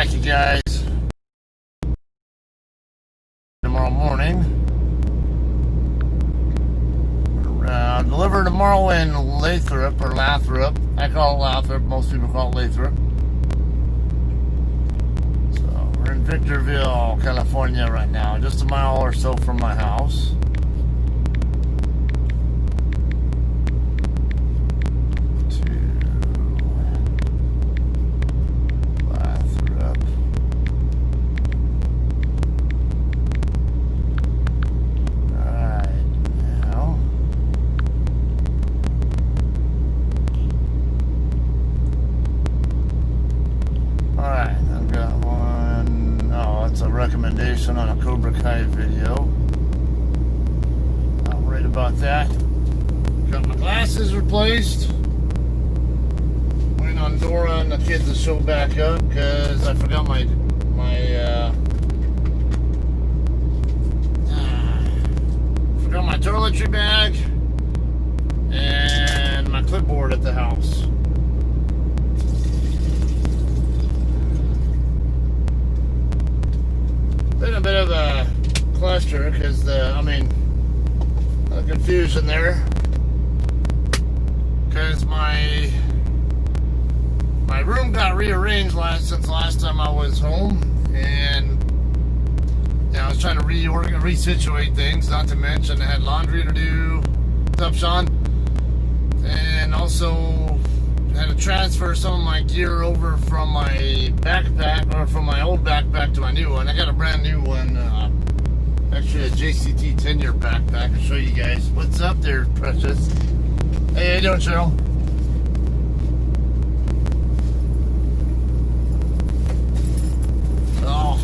back, you guys. Tomorrow morning. We're delivering tomorrow in Lathrop, or Lathrop. I call it Lathrop. Most people call it Lathrop. So we're in Victorville, California right now. Just a mile or so from my house. Recommendation on a Cobra Kai video. I'll write about that. Got my glasses replaced. Waiting on Dora and the kids to show back up because I forgot my toiletry bag and my clipboard at the house. Been a bit of a cluster because the confusion there, because my room got rearranged since last time I was home, and I was trying to resituate things. Not to mention I had laundry to do. What's up, Sean? And also had to transfer some of my gear over from my backpack, or from my old backpack to my new one. I got a brand new one, actually a JCT 10-year backpack. I'll show you guys. What's up there, Precious? Hey, how you doing, Cheryl? So,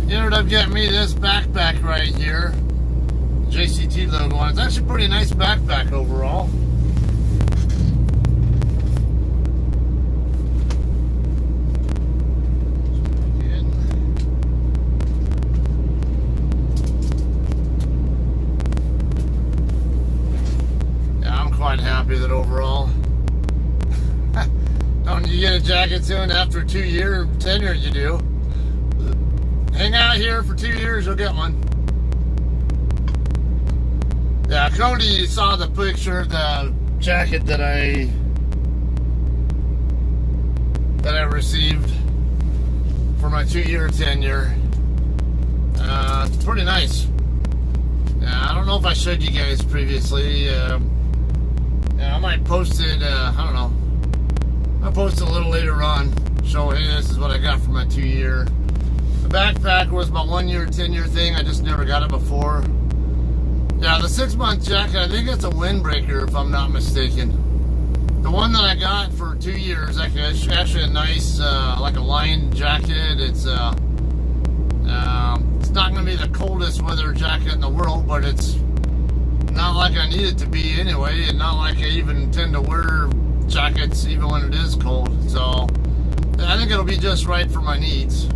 you ended up getting me this backpack right here, JCT logo on. It's actually a pretty nice backpack overall. Happy that overall. Don't you get a jacket soon? After a 2-year tenure, you do. Hang out here for 2 years, you'll get one. Yeah, Cody saw the picture of the jacket that I received for my 2-year tenure. It's pretty nice. I don't know if I showed you guys previously. I might post it, I don't know. I'll post it a little later on. Show, hey, this is what I got for my 2-year. The backpack was my 1-year, 10-year thing. I just never got it before. Yeah, the 6-month jacket, I think it's a windbreaker if I'm not mistaken. The one that I got for 2 years, it's actually a nice, like a lined jacket. It's not going to be the coldest weather jacket in the world, but it's not like I need it to be anyway, and not like I even tend to wear jackets even when it is cold. So I think it'll be just right for my needs.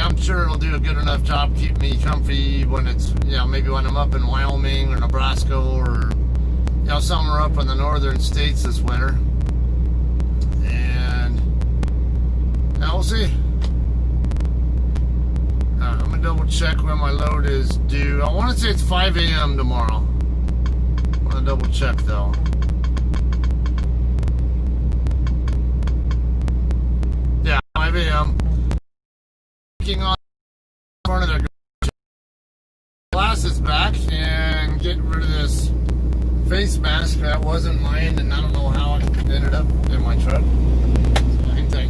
I'm sure it'll do a good enough job keep me comfy when it's, maybe when I'm up in Wyoming or Nebraska, or somewhere up in the northern states this winter. And we'll see. I'm gonna double check when my load is due. I want to say it's 5 a.m. tomorrow. I want to double check though. Yeah, 5 a.m. Working on front of the glasses back and getting rid of this face mask that wasn't mine, and I don't know how it ended up in my truck. So hang tight.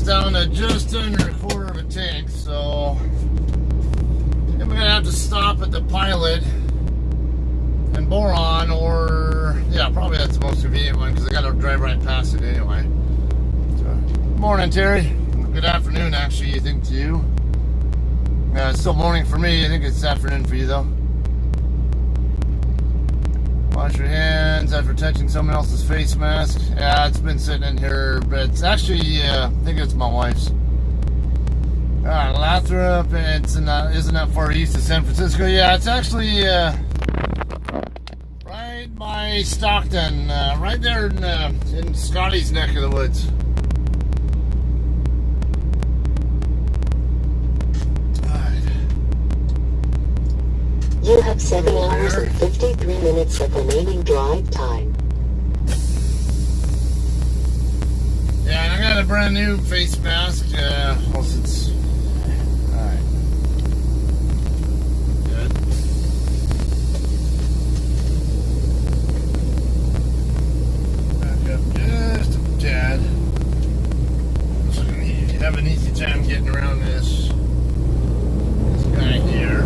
down to just under a quarter of a tank, so I'm gonna have to stop at the Pilot and Boron, or yeah, probably that's the most convenient one because I gotta drive right past it anyway. So, morning, Terry. Good afternoon, actually, I think to you. It's still morning for me. I think it's afternoon for you, though. Wash your hands after touching someone else's face mask. Yeah, it's been sitting in here, but it's actually, I think it's my wife's. Lathrop, isn't that far east of San Francisco? Yeah, it's actually right by Stockton, right there in Scotty's neck of the woods. You have 7 hours and 53 minutes of remaining drive time. Yeah, and I got a brand new face mask. It's alright. Good. Back up just a tad. So you have an easy time getting around this guy here.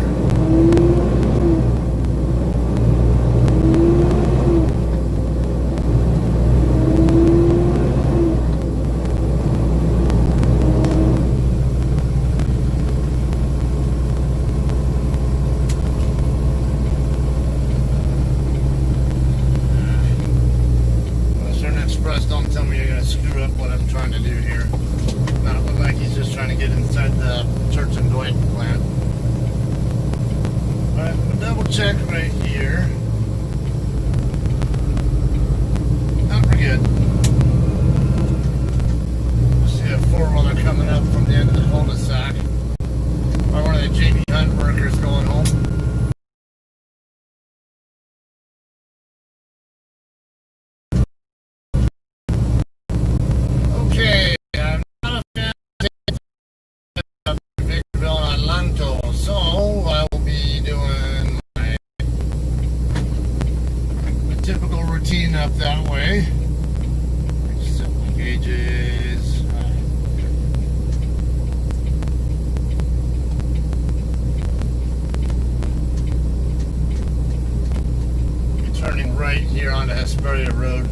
Don't tell me you're going to screw up what I'm trying to do here. Not look like he's just trying to get inside the Church and Dwight plant. Alright, we'll double check right here. Not for good. See a four-wheeler coming up from the end of the cul-de-sac. By one of the JB Hunt workers going home. Okay, I'm not a fan of Victorville and Lathrop, so I will be doing my typical routine up that way. Simple gauges. Turning right here onto Hesperia Road.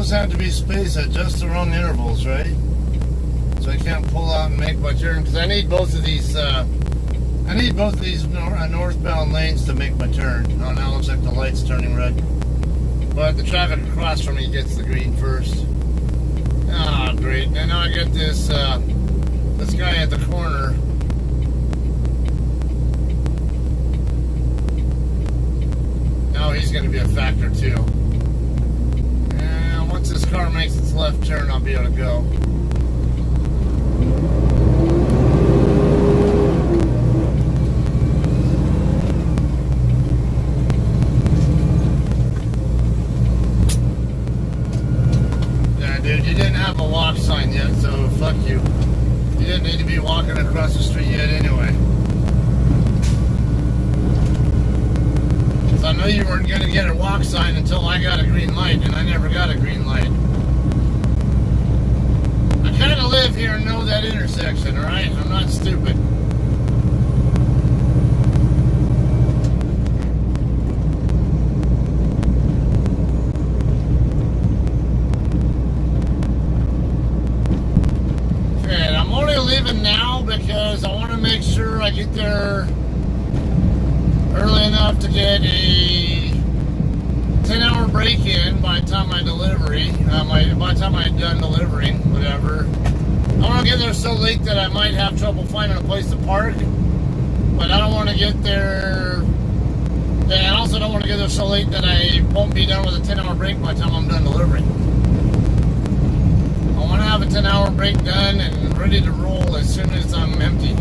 Have to be spaced at just the wrong intervals, right? So I can't pull out and make my turn because I need both of these. Northbound lanes to make my turn. Oh, now it looks like the light's turning red, but the traffic across from me gets the green first. Ah, great! And now I get this this guy at the corner. Now he's going to be a factor too. Once this car makes its left turn, I'll be able to go. Yeah, dude, you didn't have a walk sign yet, so fuck you. You didn't need to be walking across the street yet anyway. I know you weren't going to get a walk sign until I got a green light, and I never got a green light. I kind of live here and know that intersection, alright? I'm not stupid. Okay, I'm only leaving now because I want to make sure I get there early enough to get a 10-hour break in by the time I delivery. By the time I'm done delivering, whatever. I want to get there so late that I might have trouble finding a place to park. But I don't want to get there. And I also don't want to get there so late that I won't be done with a 10-hour break by the time I'm done delivering. I want to have a 10-hour break done and ready to roll as soon as I'm empty.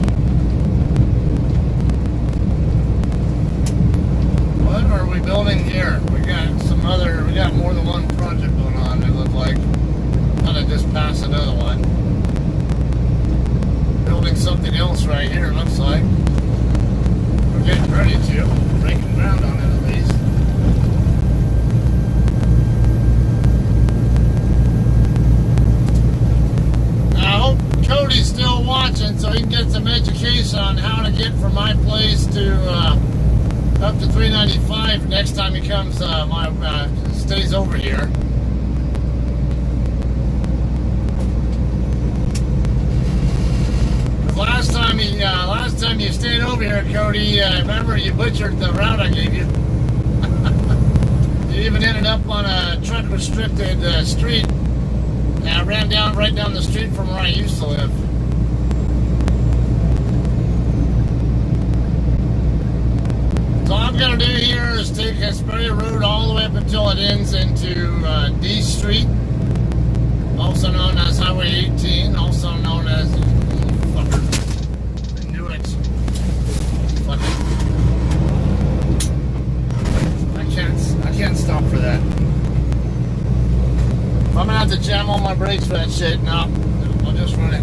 What are we building here? We got more than one project going on. just passed another one. Building something else right here, looks like. We're getting ready to. Breaking ground on it at least. I hope Cody's still watching so he can get some education on how to get from my place to up to 395 next time he comes, stays over here. Last time you stayed over here, Cody, remember you butchered the route I gave you. You even ended up on a truck restricted street. I ran right down the street from where I used to live. So all I'm going to do here is take Hesperia Road all the way up until it ends into D Street, also known as Highway 18, also known as... Fucker. I knew it. Fucker. I can't stop for that. If I'm going to have to jam all my brakes for that shit, no, I'll just run it.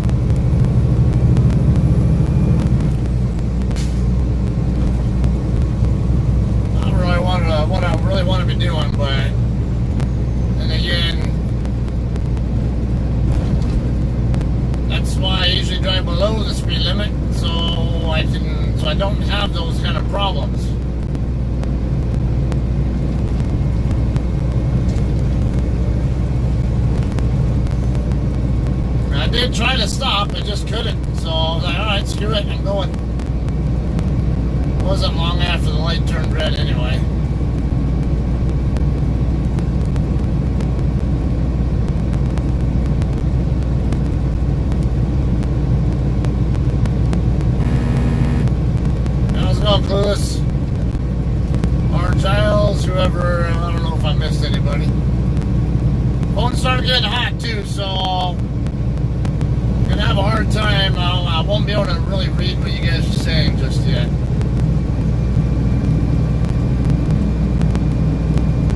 What I really want to be doing, but then again, that's why I usually drive below the speed limit, so I don't have those kind of problems. I did try to stop, I just couldn't, so I was like, alright, screw it, I'm going. It wasn't long after the light turned red anyway. Clueless, or Giles, whoever, I don't know if I missed anybody. Phone started getting hot too, so I'm gonna have a hard time. I won't be able to really read what you guys are saying just yet.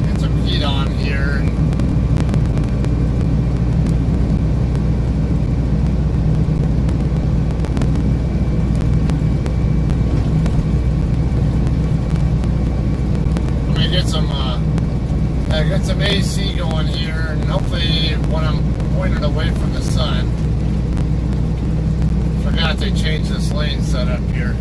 Get some heat on here. Got some AC going here, and hopefully when I'm pointed away from the sun. Forgot they changed this lane setup here.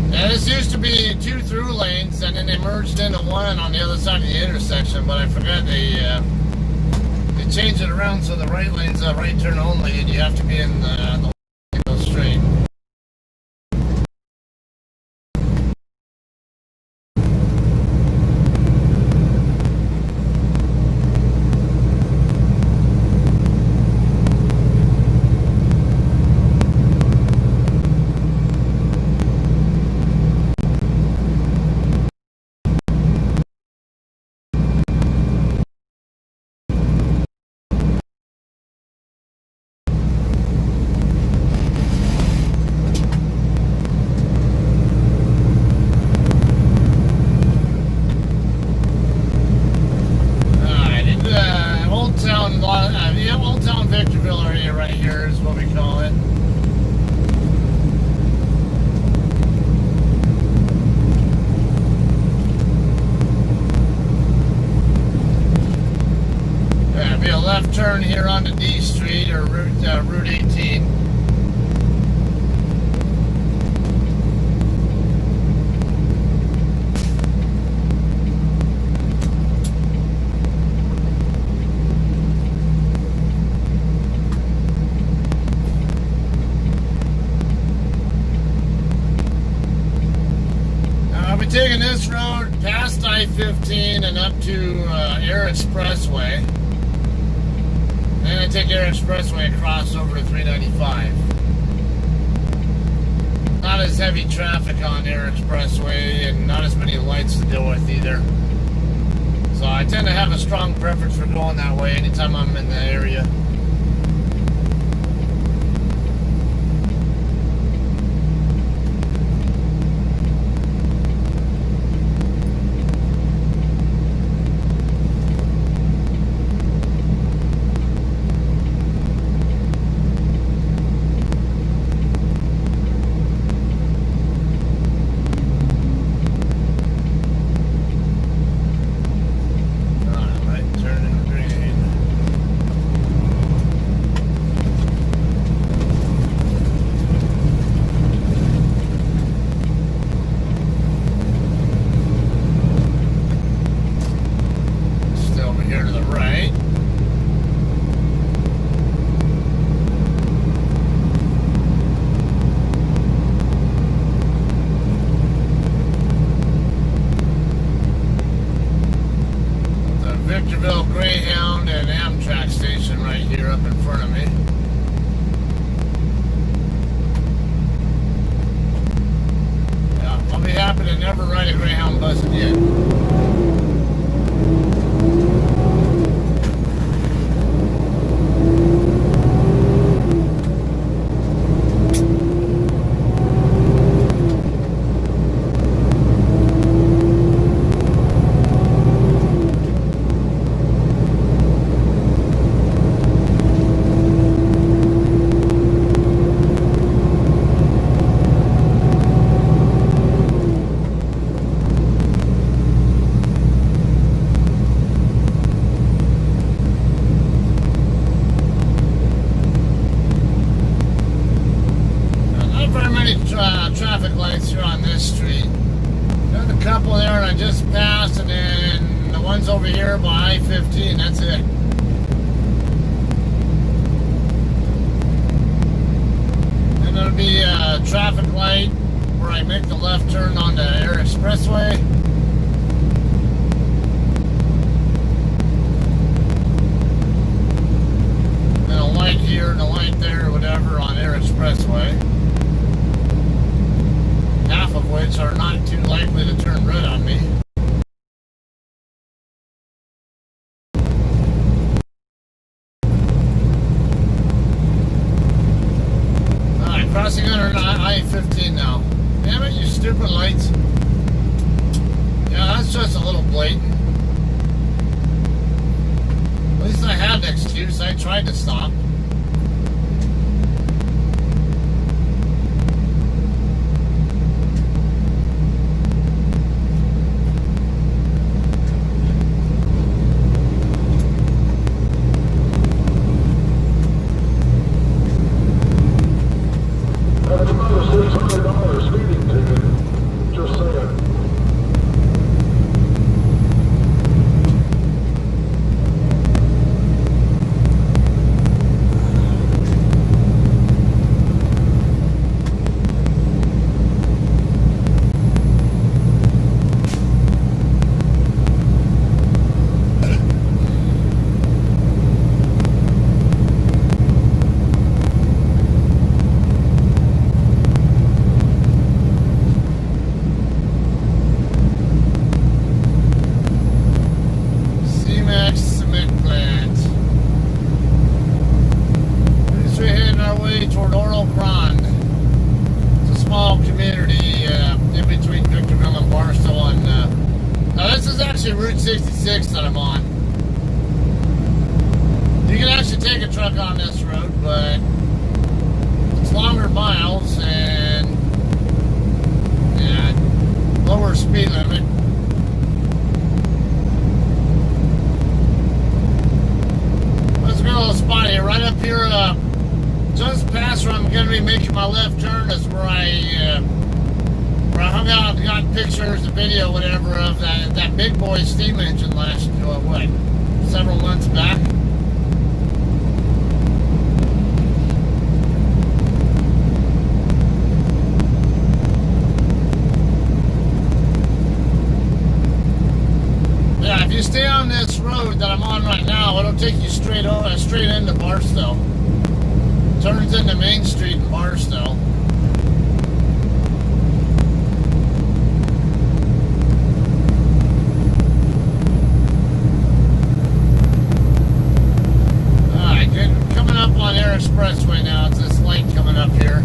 Yeah, this used to be 2 through lanes, and then they merged into one on the other side of the intersection, but I forgot they changed it around so the right lane's a right turn only, and you have to be in the lane to go straight. Victorville area right here is what we call it. There'll be a left turn here onto D Street or Route 18. Taking this road past I-15 and up to Air Expressway. Then I take Air Expressway across over to 395. Not as heavy traffic on Air Expressway and not as many lights to deal with either. So I tend to have a strong preference for going that way anytime I'm in the area. to never ride a Greyhound bus again. Traffic lights here on this street. There's a couple there and I just passed, and then the ones over here by I-15, that's it. And there'll be a traffic light where I make the left turn on the Air Expressway. And a light here and a light there or whatever on Air Expressway. Half of which are not too likely to turn red on me. Alright, crossing under I-15 now. Damn it, you stupid lights. Yeah, that's just a little blatant. At least I had an excuse. I tried to stop. Route 66 that I'm on. You can actually take a truck on this road, but it's longer miles and lower speed limit. Let's go to the spot here. Right up here, just past where I'm going to be making my left turn is where I hung out and got pictures, a video, whatever, of that big boy steam engine last, several months back. Yeah, if you stay on this road that I'm on right now, it'll take you straight into Barstow. Turns into Main Street in Barstow. Expressway now. It's this light coming up here.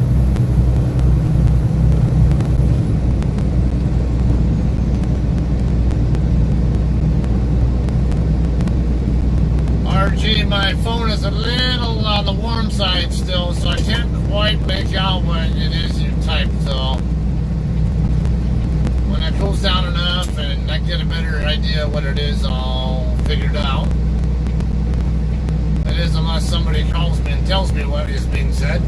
RG, my phone is a little on the warm side still, so I can't quite make out what it is you typed. So when it cools down enough and I get a better idea what it is, I'll figure it out. It is, unless somebody calls me and tells me what is being said.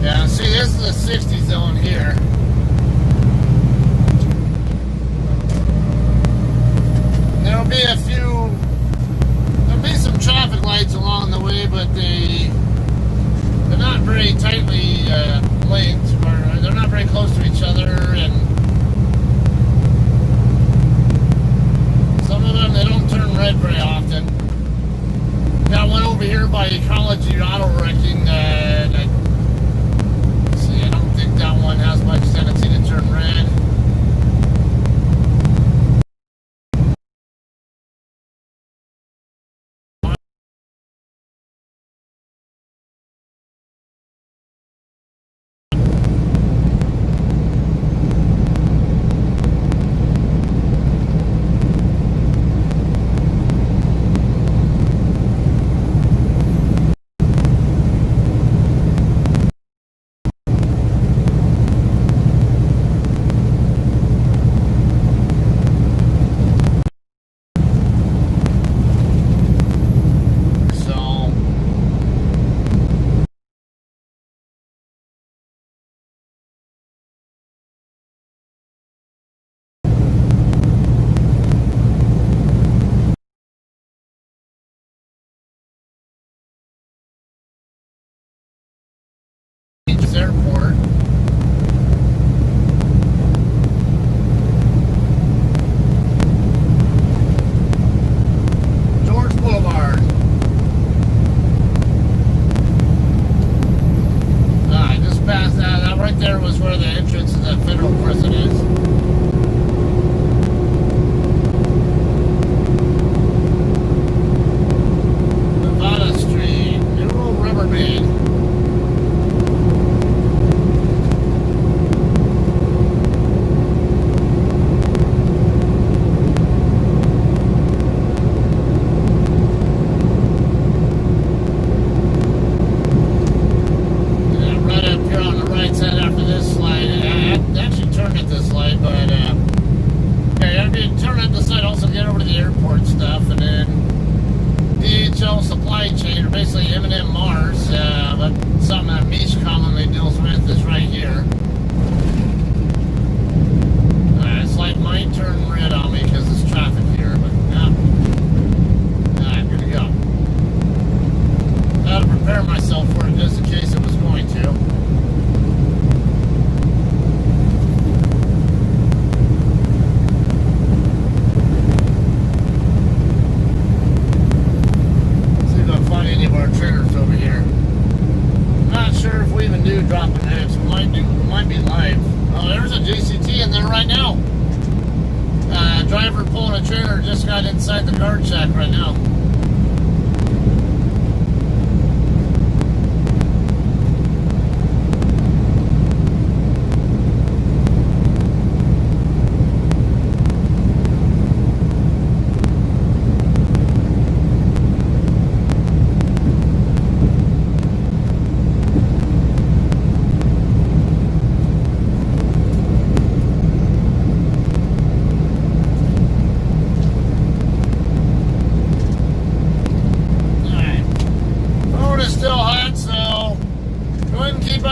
Yeah, see, this is a 60 zone here. There'll be some traffic lights along the way, but they're not very tightly just got inside the guard shack right now.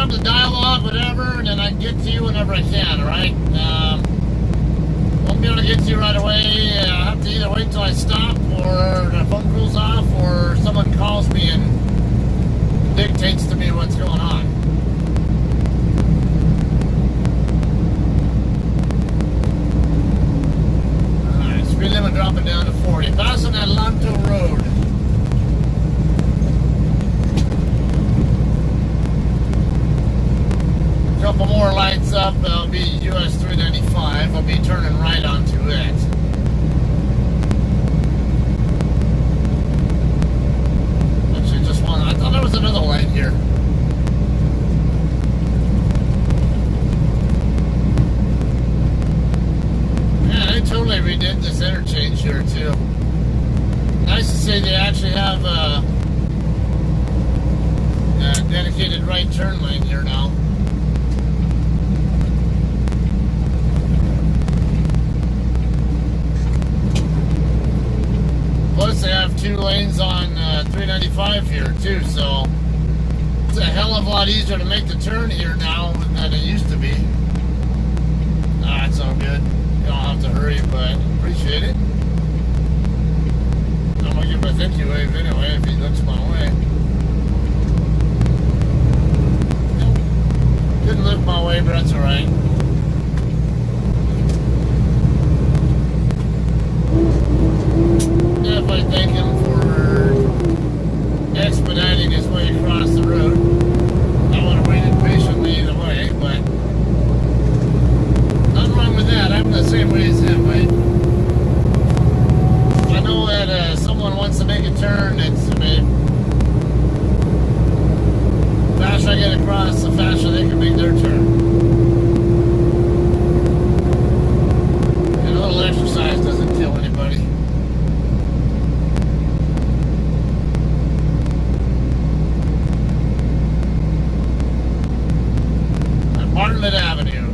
The dialogue, whatever, and then I can get to you whenever I can, alright? Won't be able to get to you right away. I'll have to either wait till I stop, or the phone goes off, or someone calls me and dictates to me what's going on. Alright, speed limit dropping down to 40. Passing that Lathrop Road. Couple more lights up, it'll be US 395. I'll be turning right onto it. Actually, just one. I thought there was another light here. Yeah, they totally redid this interchange here too. Nice to see they actually have a dedicated right turn lane here now. Plus, they have 2 lanes on 395 here, too, so it's a hell of a lot easier to make the turn here now than it used to be. That's all good. You don't have to hurry, but appreciate it. I'm going to give him a thank you wave anyway if he looks my way. Didn't look my way, but that's alright. Definitely thank him for expediting his way across the road. I would have waited patiently either way, but nothing wrong with that. I'm the same way as him, right? If I know that someone wants to make a turn, it's the faster I get across, the faster they can make their turn. And a little exercise doesn't kill anybody. Bartlett Avenue.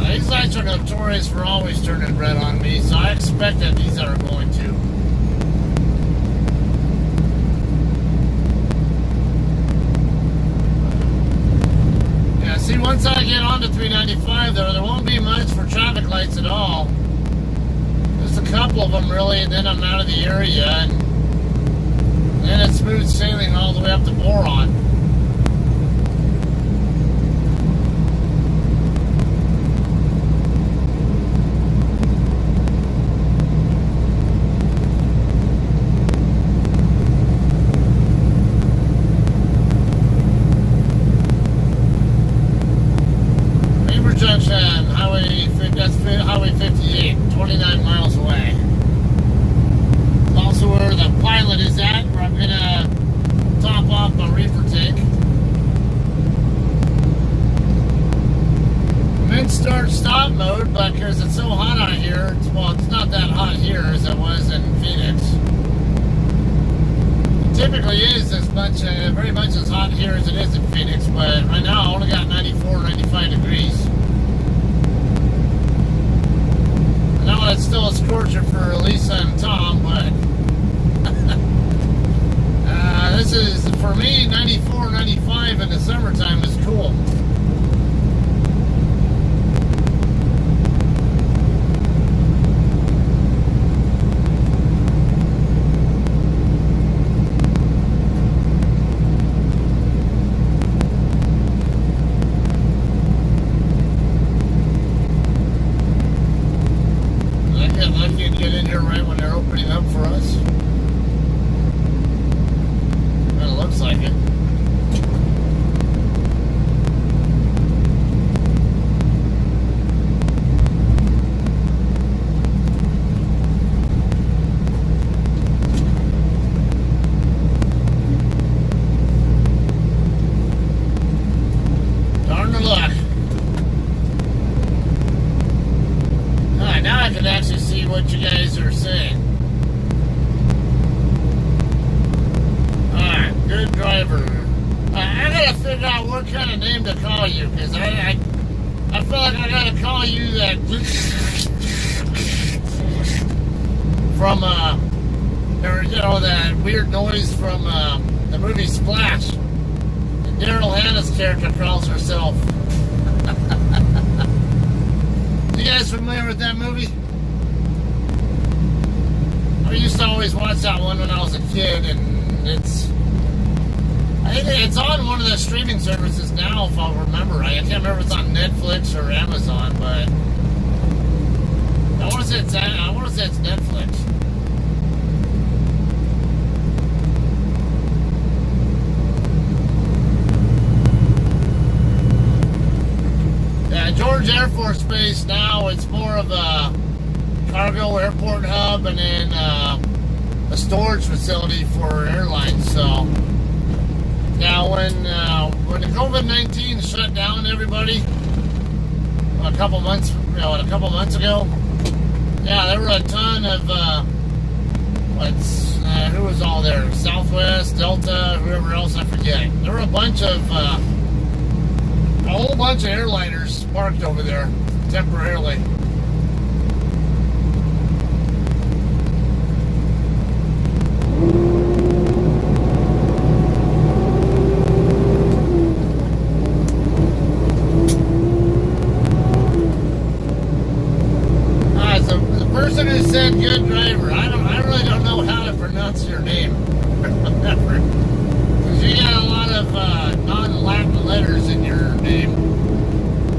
These lights are notorious for always turning red on me, so I expect that these are going to. See, once I get onto 395, there won't be much for traffic lights at all. Just a couple of them, really, and then I'm out of the area, and then it's smooth sailing all the way up to Boron. Junction, that's Highway 58, 29 miles away. It's also where the pilot is at, where I'm going to top off my reefer tank. I'm in start-stop mode, but because it's so hot out here, it's not that hot here as it was in Phoenix. It typically is very much as hot here as it is in Phoenix, but right now I only got 94, 95 degrees. I know it's still a scorcher for Lisa and Tom, but this is, for me, 94, 95 in the summertime is cool. Get in here right when they're opening up for us. Kind of looks like it. Darn the luck. Alright, now I can actually see what you guys are saying. Alright, good driver. I gotta figure out what kind of name to call you, because I feel like I gotta call you that from or you know, that weird noise from the movie Splash. And Daryl Hannah's character calls herself. You guys familiar with that movie? I used to always watch that one when I was a kid, and I think it's on one of the streaming services now, if I remember right. I can't remember if it's on Netflix or Amazon, but I want to say it's Netflix. Yeah, George Air Force Base now, it's more of a cargo airport hub and then a storage facility for airlines. So now when the COVID-19 shut down everybody a couple months ago, yeah, there were a ton of who was all there? Southwest, Delta, whoever else, I forget. There were a whole bunch of airliners parked over there temporarily. So the person who said good driver, I really don't know how to pronounce your name. Because you got a lot of non-Latin letters in your name.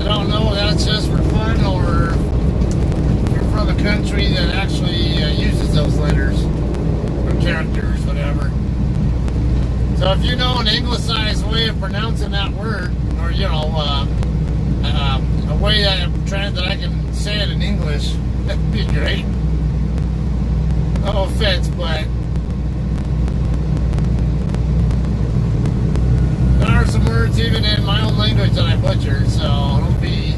I don't know if that's just for fun or if you're from a country that actually uses those letters or characters, whatever. So if you know an anglicized way of pronouncing that word, or you know, a way that I can say it in English, that'd be great. No offense, but there are some words even in my own language that I butcher, so don't be.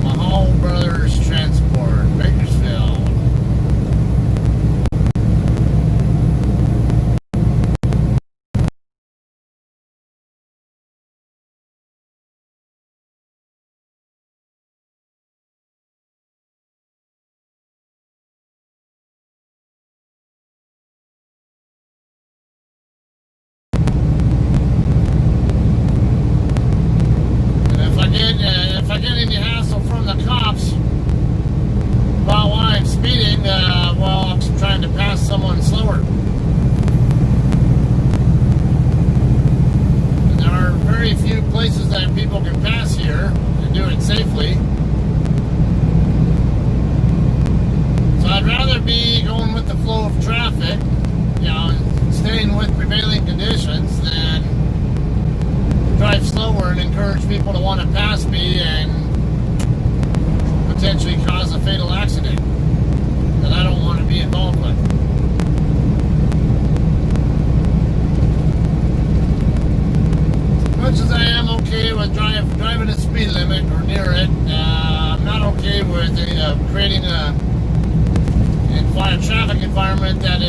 Mahal Brothers Transport, Bakersfield. If I get any hassle from the cops about why I'm speeding, well, I'm trying to pass someone slower. And there are very few places that people can pass here and do it safely. So I'd rather be going with the flow of traffic, you know, staying with prevailing conditions than drive slower and encourage people to want to pass me and potentially cause a fatal accident that I don't want to be involved with. As much as I am okay with driving a speed limit or near it, I'm not okay with creating a traffic environment that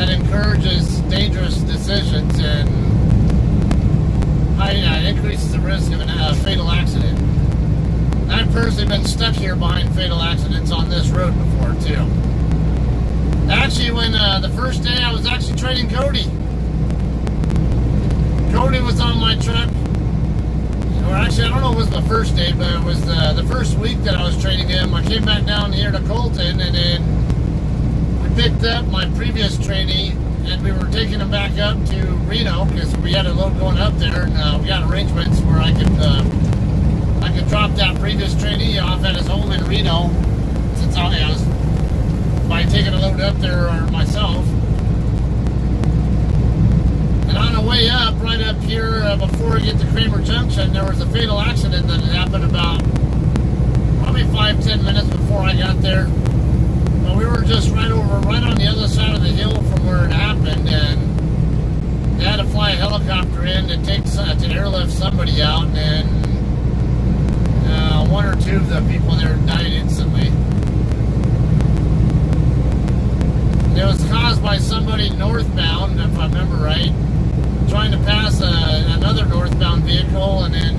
encourages dangerous decisions and increases the risk of a fatal accident. I've personally been stuck here behind fatal accidents on this road before, too. Actually, when the first day I was actually training Cody. Cody was on my truck. Or actually, I don't know was my first day, but it was the first week that I was training him. I came back down here to Colton, and then we picked up my previous trainee, and we were taking him back up to Reno because we had a load going up there, and we got arrangements where I could drop that previous trainee off at his home in Reno, since I was by taking a load up there myself. And on the way up, right up here, before we get to Kramer Junction, there was a fatal accident that happened about probably 5-10 minutes before I got there. But we were just right on the other side of the hill from where it happened, and they had to fly a helicopter in to airlift somebody out, and one or two of the people there died instantly. It was caused by somebody northbound, if I remember right, trying to pass another northbound vehicle, and then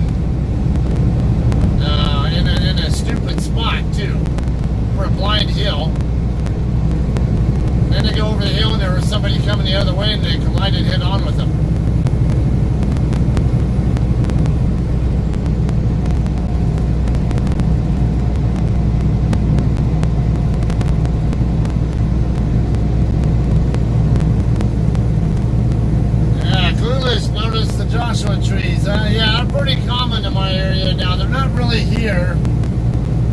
in a stupid spot too, for a blind hill. Then they go over the hill, and there was somebody coming the other way, and they collided head on with them. Notice the Joshua trees. Yeah, they're pretty common in my area now. They're not really here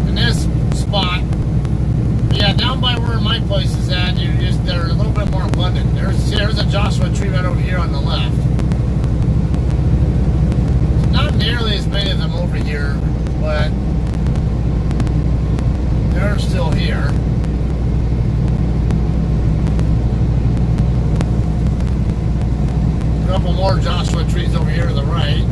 in this spot. But yeah, down by where my place is at, they're a little bit more abundant. There's a Joshua tree right over here on the left. Not nearly as many of them over here, but they're still here. A couple more Joshua trees over here to the right.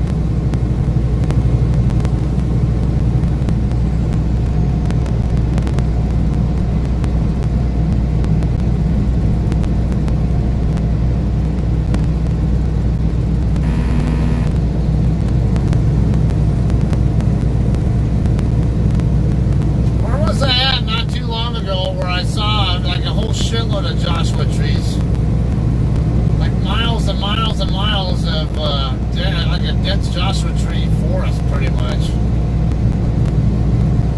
Where was I at not too long ago where I saw like a whole shitload of Joshua trees? Miles and miles and miles of like a dense Joshua tree forest, pretty much.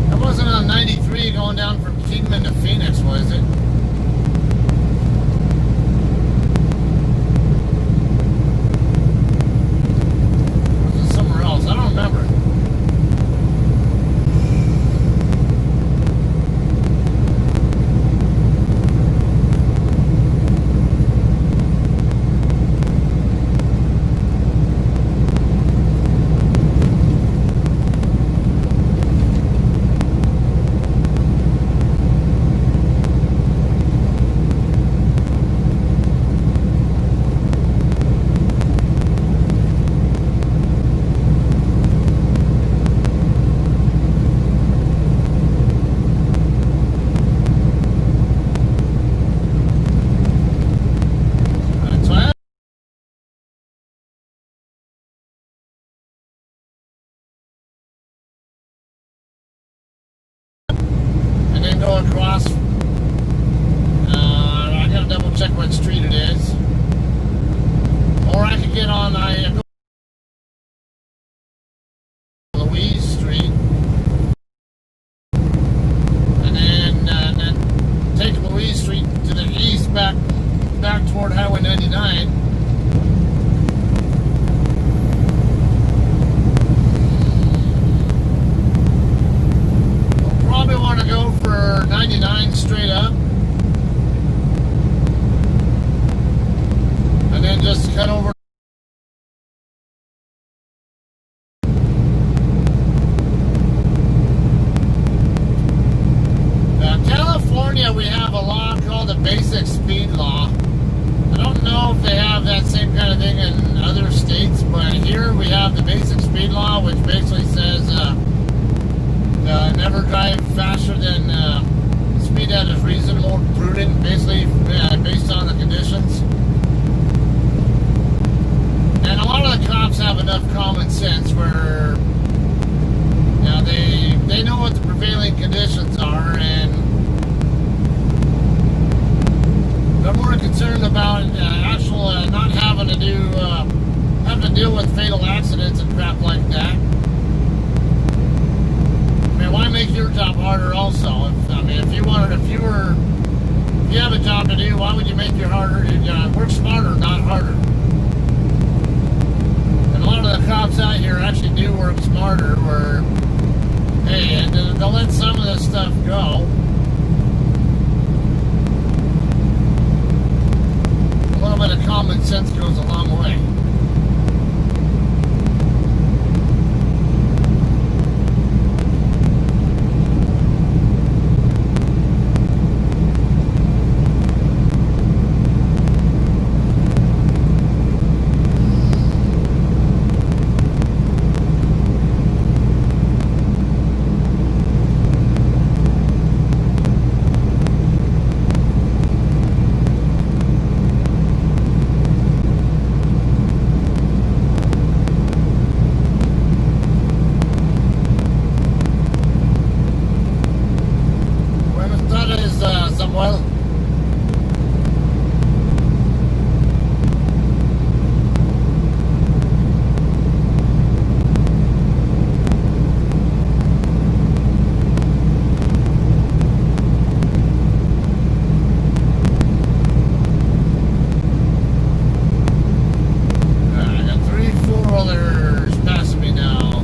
That wasn't on 93 going down from Kingman to Phoenix, was it? Or was it somewhere else? I don't remember. Go across. I gotta double check what street it is. Or I could get on Louise Street, and then take Louise Street to the east, back toward Highway 99. Probably want to go for 99 straight up, and then just cut over. California, we have a law called the basic speed law. I don't know if they have that same kind of thing in other states, but here we have the basic speed law, which basically says never drive faster than speed that is reasonable, prudent, basically based on the conditions. And a lot of the cops have enough common sense where they know what the prevailing conditions are, and they're more concerned about actual not having to deal with fatal accidents and crap like that. you harder. Work smarter, not harder. And a lot of the cops out here actually do work smarter. Where, hey, they'll let some of this stuff go. A little bit of common sense goes a long way. Samuel. I got 3 4-wheelers passing me now.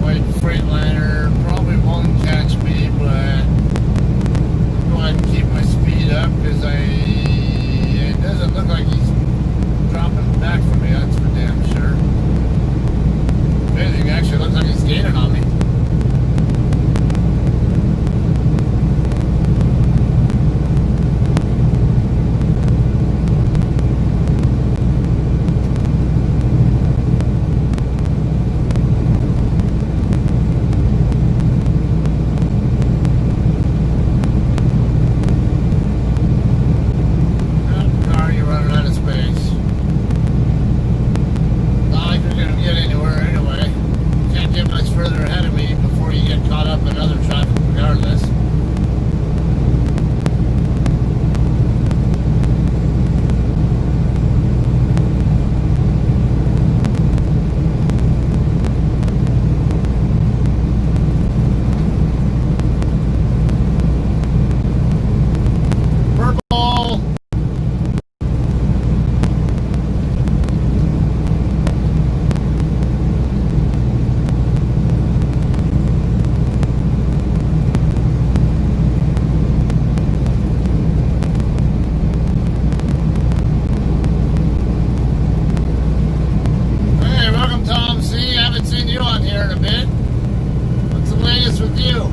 White Freightliner probably won't catch me, but I'll go ahead and keep my speed up because it doesn't look like he's dropping back from me, that's for damn sure. If anything, it actually looks like he's gaining on me. With you.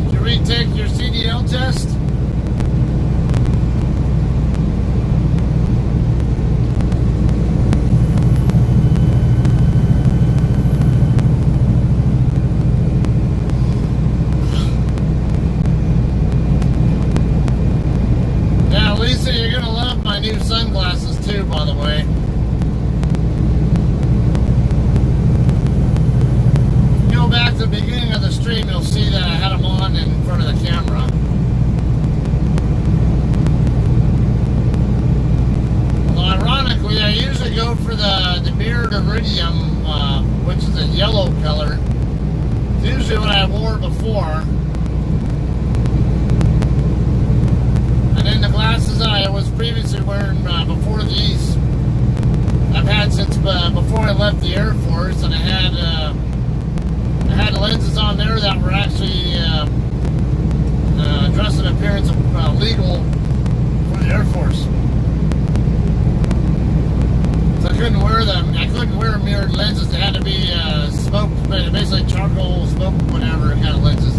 Did you retake your CDL test? Yeah, Lisa, you're gonna love my new sunglasses too, by the way. Back to the beginning of the stream, you'll see that I had them on in front of the camera. Well, ironically, I usually go for the Mirrored Iridium, which is a yellow color. It's usually what I wore before. And then the glasses I was previously wearing before these, I've had since before I left the Air Force, and I had lenses on there that were actually dress and appearance of legal for the Air Force. So I couldn't wear them. I couldn't wear mirrored lenses. They had to be smoke, basically charcoal, smoke, whatever kind of lenses.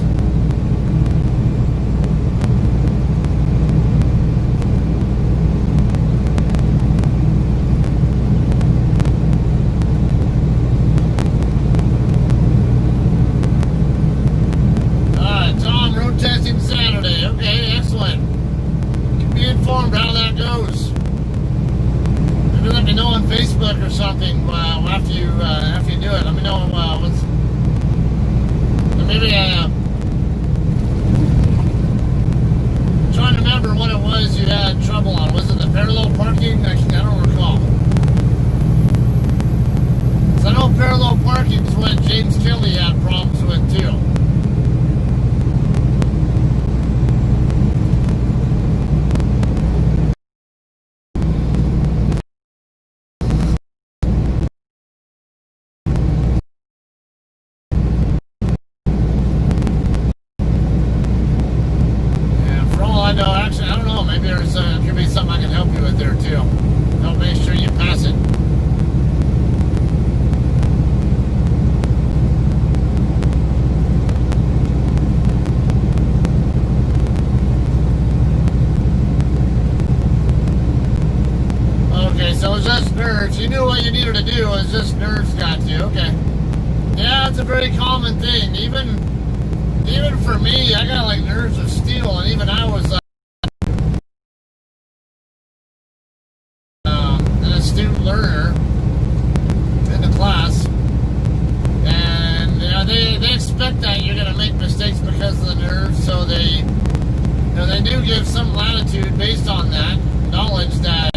Testing Saturday. Okay, excellent. Keep me informed how that goes. Maybe let me know on Facebook or something after you do it. Let me know what's. Maybe trying to remember what it was you had trouble on. Was it the parallel parking? I don't recall. So I know parallel parking is what James Kelly had problems with too. something I can help you with there too. Help make sure you pass it. Okay, so it's just nerves. You knew what you needed to do. It was just nerves got you. Okay. Yeah, it's a very common thing. Even for me, I got like nerves of steel, and even I was an astute learner in the class, and they expect that you're going to make mistakes because of the nerves, so they do give some latitude based on that knowledge that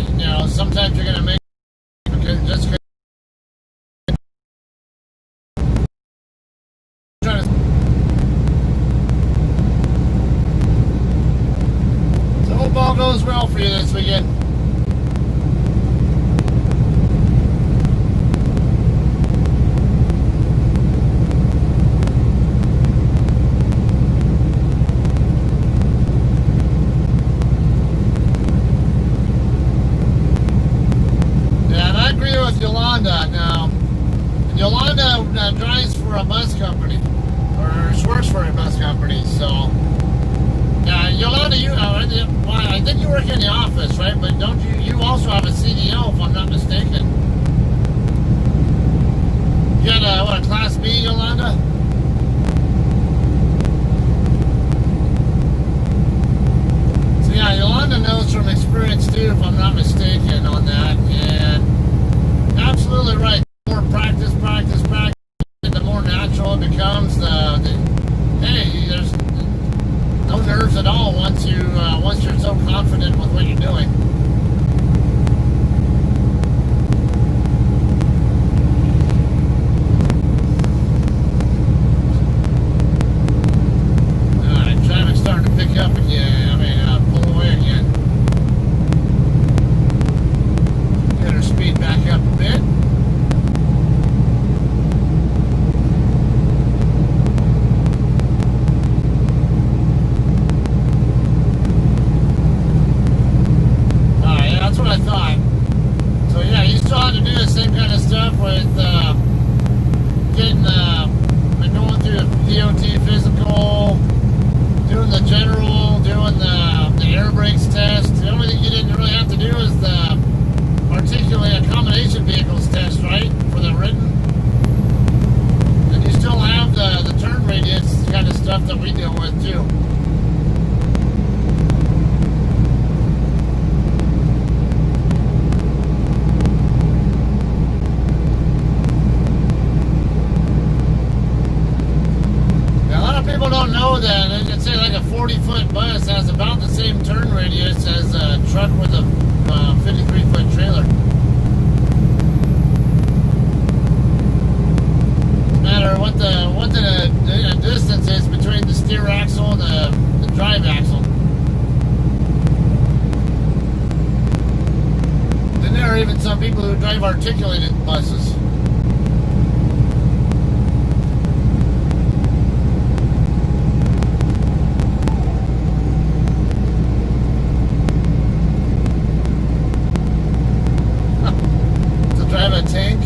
sometimes you're going to make just because. So hope all goes well for you this weekend. Yolanda drives for a bus company, or she works for a bus company. So, Yolanda, I think you work in the office, right? But don't you? You also have a CDL, if I'm not mistaken. You got a Class B, Yolanda? So yeah, Yolanda knows from experience too, if I'm not mistaken, on that. And absolutely right. The more practice, the more natural it becomes. Hey, there's no nerves at all once you're so confident with what you're doing. All right, traffic's starting to pick up again. Pull away again. Get her speed back up a bit. With going through the DOT physical, doing the general, doing the air brakes test. The only thing you didn't really have to do is the articulate accommodation vehicles test, right, for the written. And you still have the turn radius kind of stuff that we deal with too. People don't know that. They can say like a 40-foot bus has about the same turn radius as a truck with a 53-foot trailer. No matter what the distance is between the steer axle and the drive axle. Then there are even some people who drive articulated buses. Drive a tank.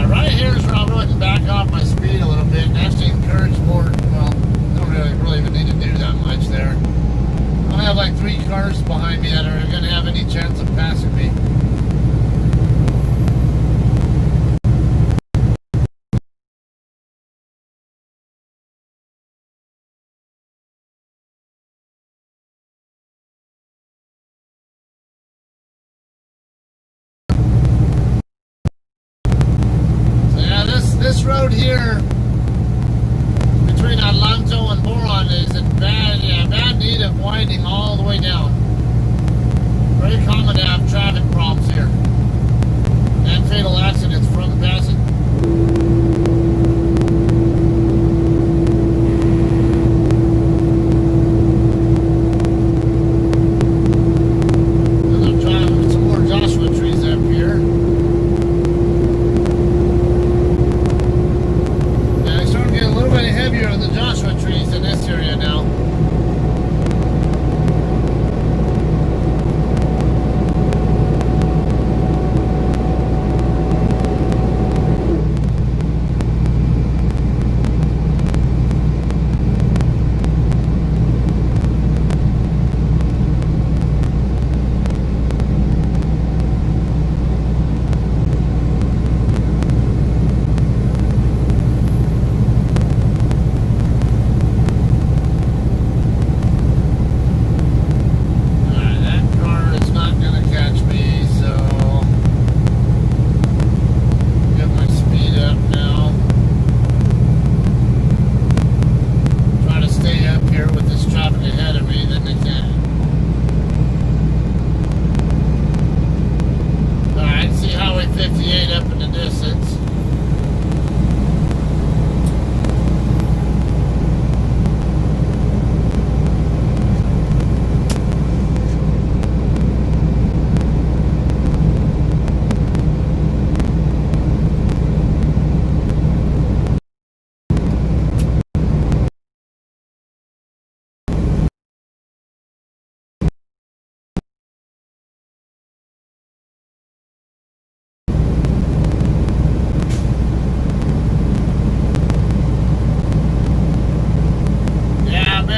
Right here is where I'll go ahead and back off my speed a little bit and actually encourage more. Well, don't really even need to do that much there. I only have like 3 cars behind me that are going to have any chance of passing me. This road here between Atlanto and Boron is in bad need of winding all the way down. Very common to have traffic problems here and fatal accidents from the passing. 58 up in the distance.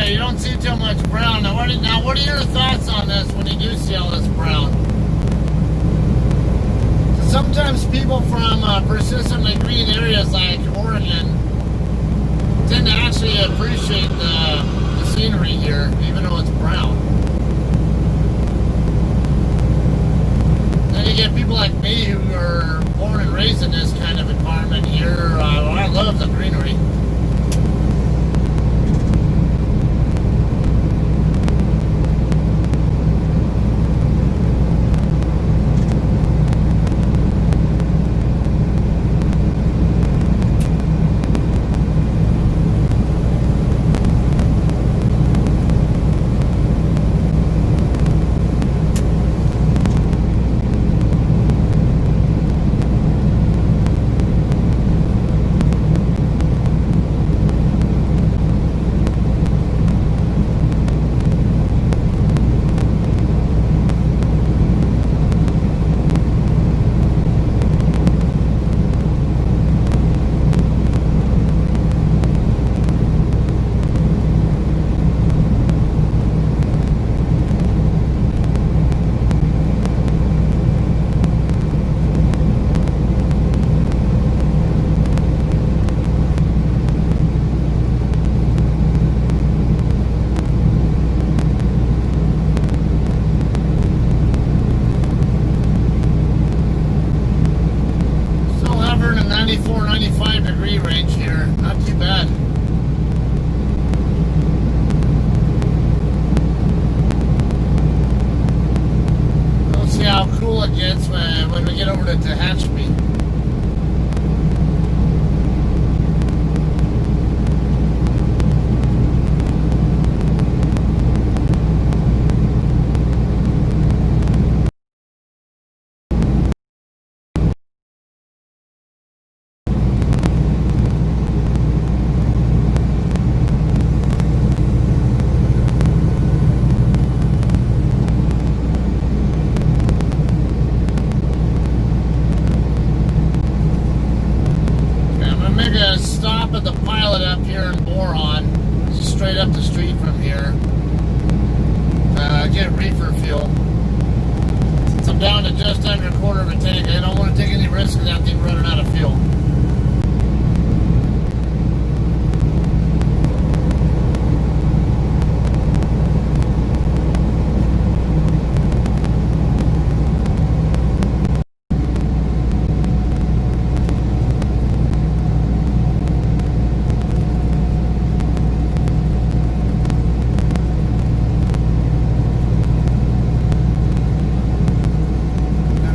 You don't see too much brown. Now, what are your thoughts on this when you do see all this brown? Sometimes people from persistently green areas like Oregon tend to actually appreciate the scenery here, even though it's brown. Then you get people like me who are born and raised in this kind of environment here. I love the greenery. When we get over to Tehachapi. Stop at the pilot up here in Boron, just straight up the street from here. Get reefer fuel. Since I'm down to just under a quarter of a tank, I don't want to take any risk of that thing running out of fuel.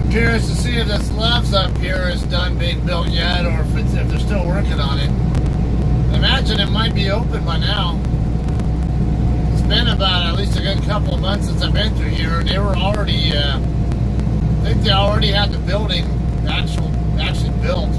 Curious to see if this Love's up here is done being built yet, or if they're still working on it. I imagine it might be open by now. It's been about at least a good couple of months since I've been through here, and they were already, I think they already had the building actually built.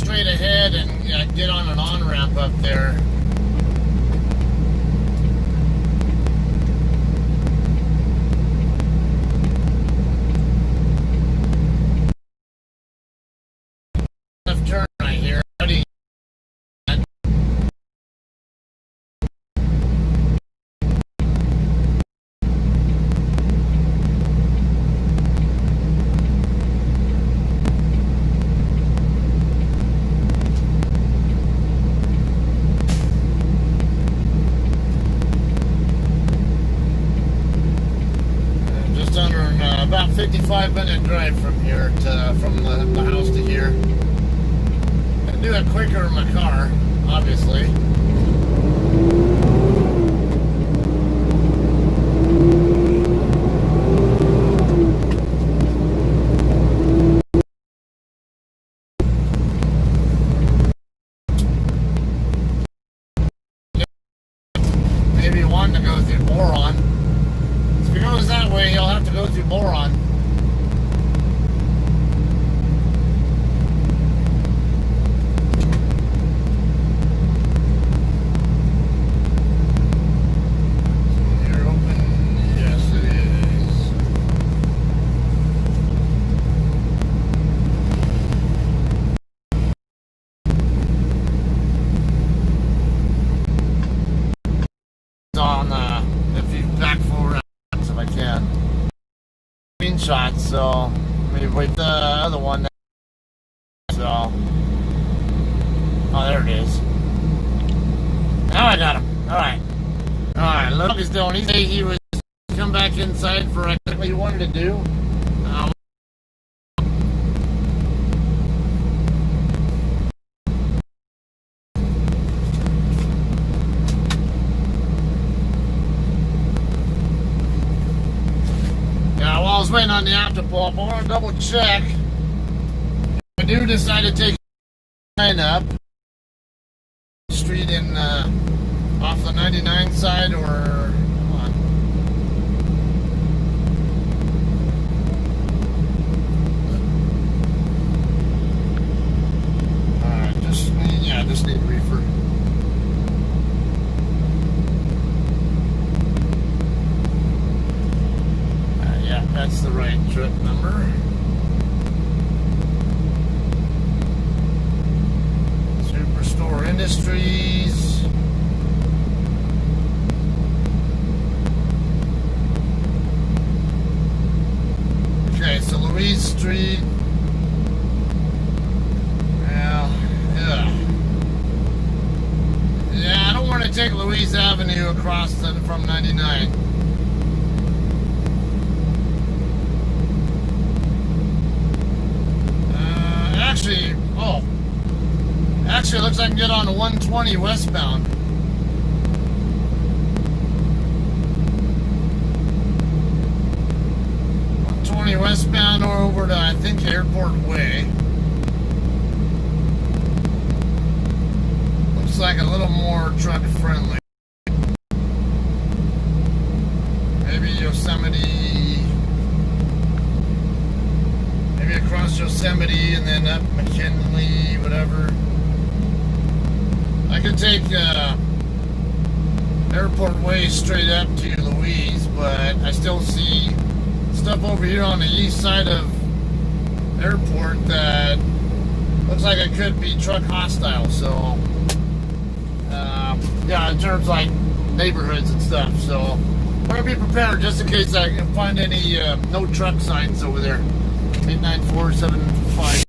straight ahead and get on an on-ramp up there. Left turn right here. About 55-minute drive from here to from the house to here. I do it quicker in my car, obviously. Maybe one to go through Boron. If he goes that way, he'll have to go through Boron. You're open? Yes, it is. It's on, if you back forward. If I can. Screenshots, so maybe wait the other one. So, oh, there it is. Now I got him. All right. Look, he's doing. He was come back inside for exactly what he wanted to do. I was waiting on the app to pull up. I want to double check. I do decide to take line up street in off the 99 side, or come on. All right, just need reefer. That's the right trip number. Superstore Industries. Okay, so Louise Street. Well, yeah, I don't want to take Louise Avenue across from 99. Actually, it looks like I can get on the 120 westbound. Westbound or over to, I think, Airport Way. Looks like a little more truck friendly. Maybe Yosemite. Maybe across Yosemite and then up McKinley, whatever. I could take Airport Way straight up to Louise, but I still see stuff over here on the east side of Airport that looks like it could be truck hostile. So, yeah, in terms of like neighborhoods and stuff. So, I'm gonna be prepared just in case I can find any no truck signs over there. 89475.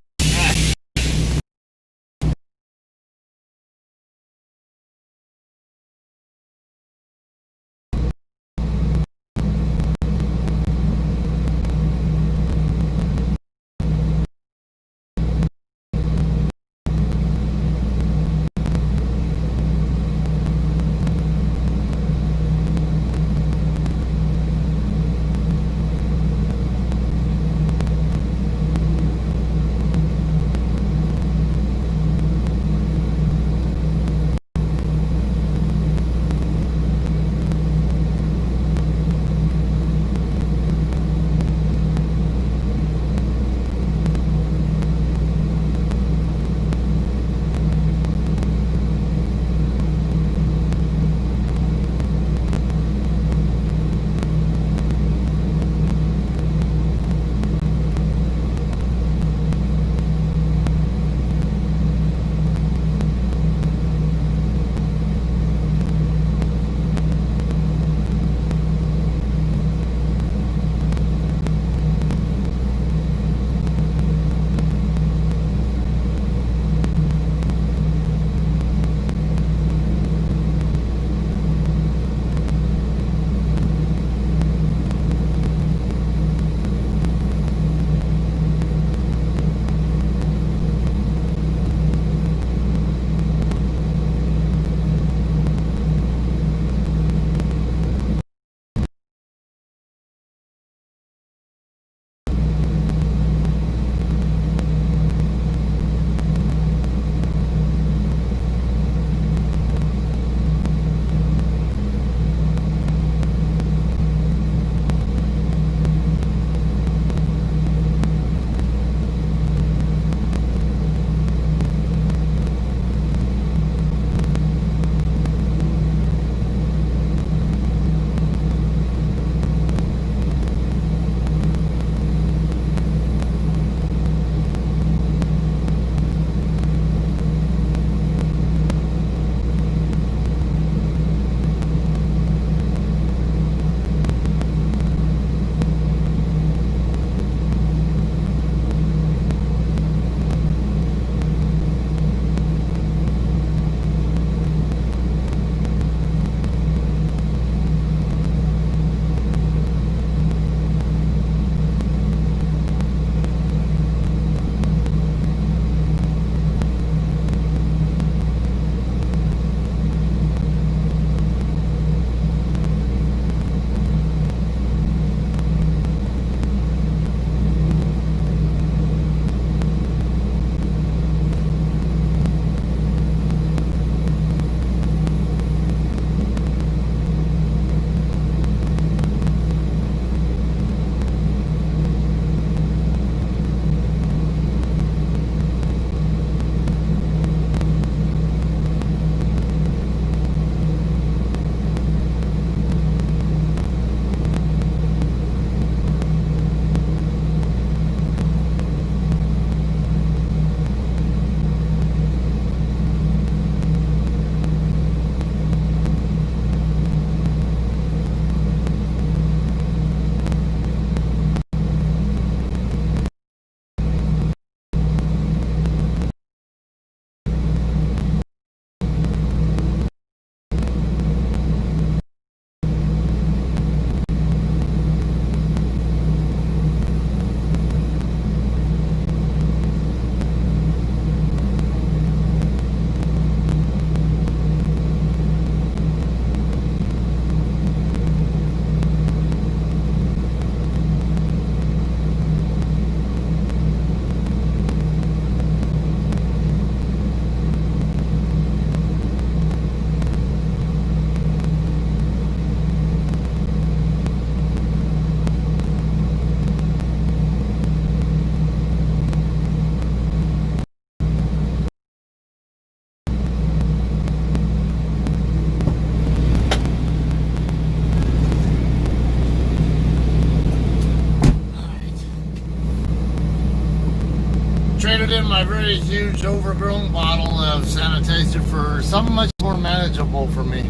put in my very huge overgrown bottle of sanitizer for something much more manageable for me.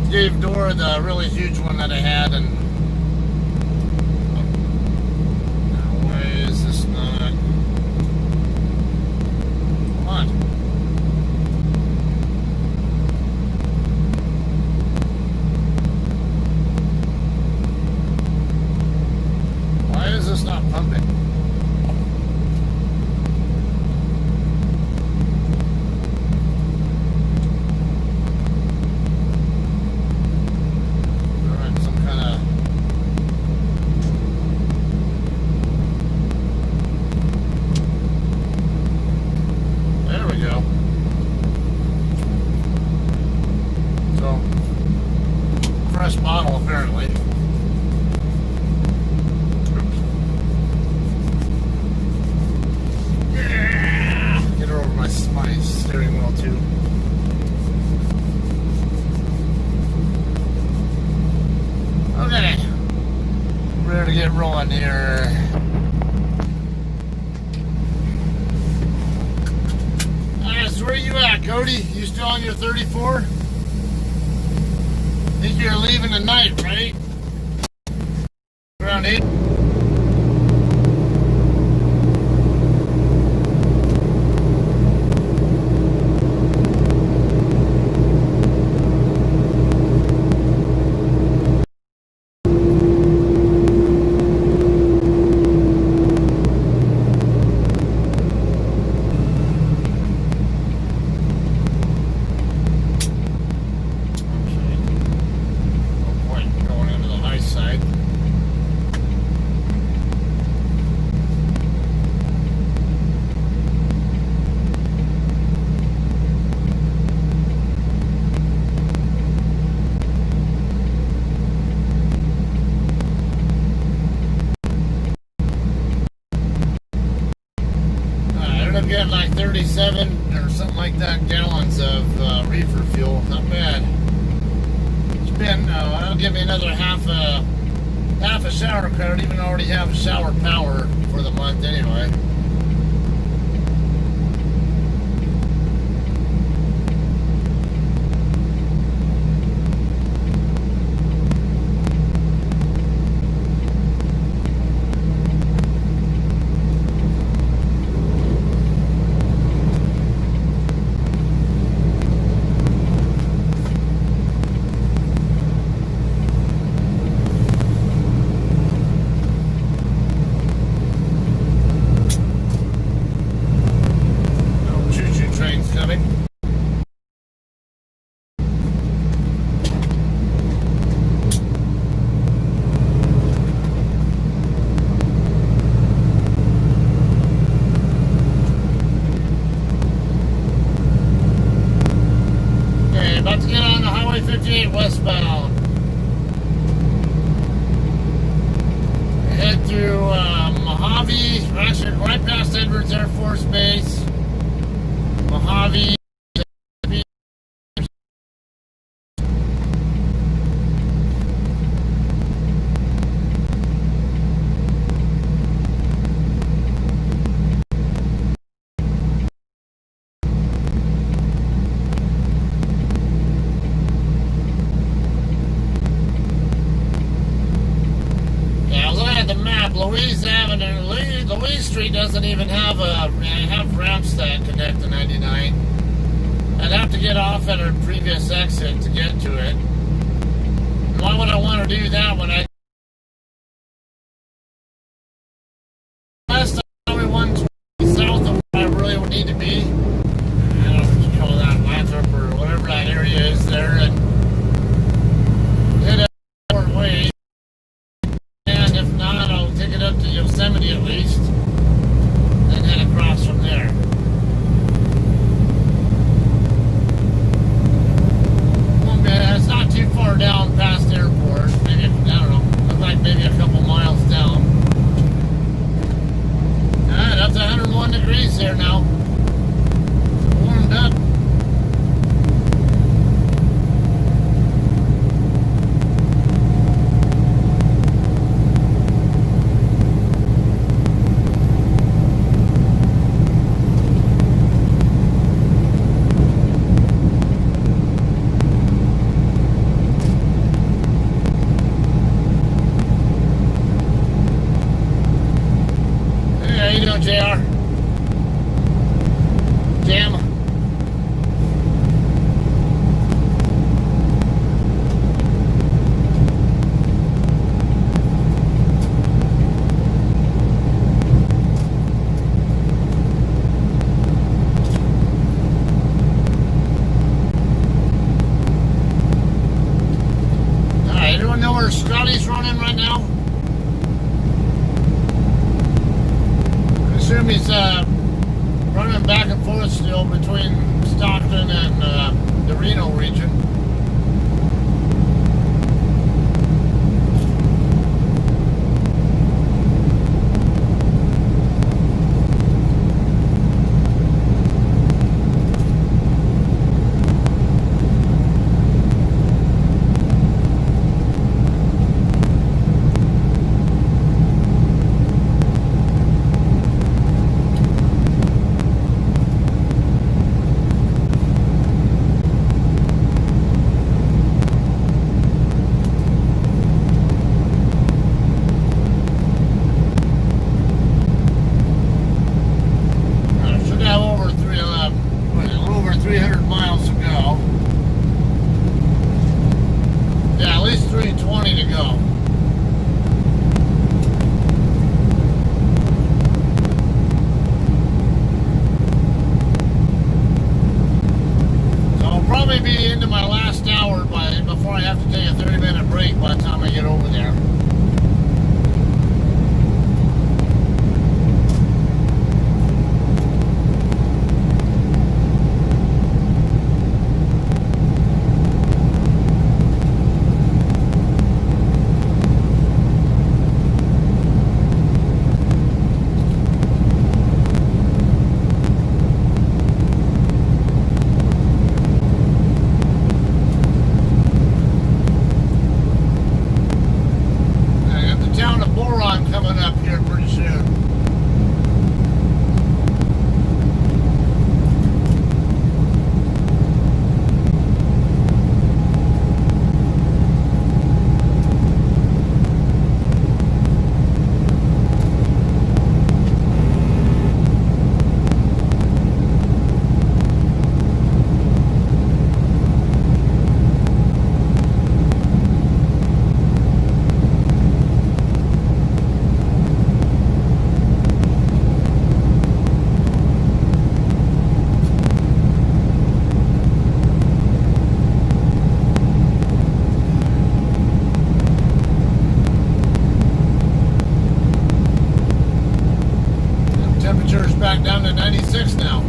Gave Dora the really huge one that I had, and why is this not? Come on. Why is this not pumping? Bottle apparently. Yeah. Get her over my steering wheel too. Okay, we're ready to get rolling here. Alright, so where you at, Cody? You still on your 34? Think you're leaving tonight, right? Around 8? Getting like 37 or something like that gallons of reefer fuel. Not bad. It's been that'll give me another half a shower credit. Even already have shower power for the month anyway. About to get on the Highway 58 westbound. Head through Mojave, actually right past Edwards Air Force Base. Mojave. Louise Avenue, Louise Street doesn't even have ramps that connect to 99. I'd have to get off at her previous exit to get to it. Why would I want to do that when I west Highway 120 south of where I really would need to be? I don't know what you call that, Lathrop or whatever that area is there, and hit a short way. And if not, I'll take it up to Yosemite at least, then head across from there. It's not too far down past the airport. Maybe, I don't know, Reno region. Should have over 300 miles to go. Yeah, at least 320 to go. So I'll probably be into my last hour before I have to take a 30-minute break by the time I get over there. Coming up here pretty soon. Temperature's back down to 96 now.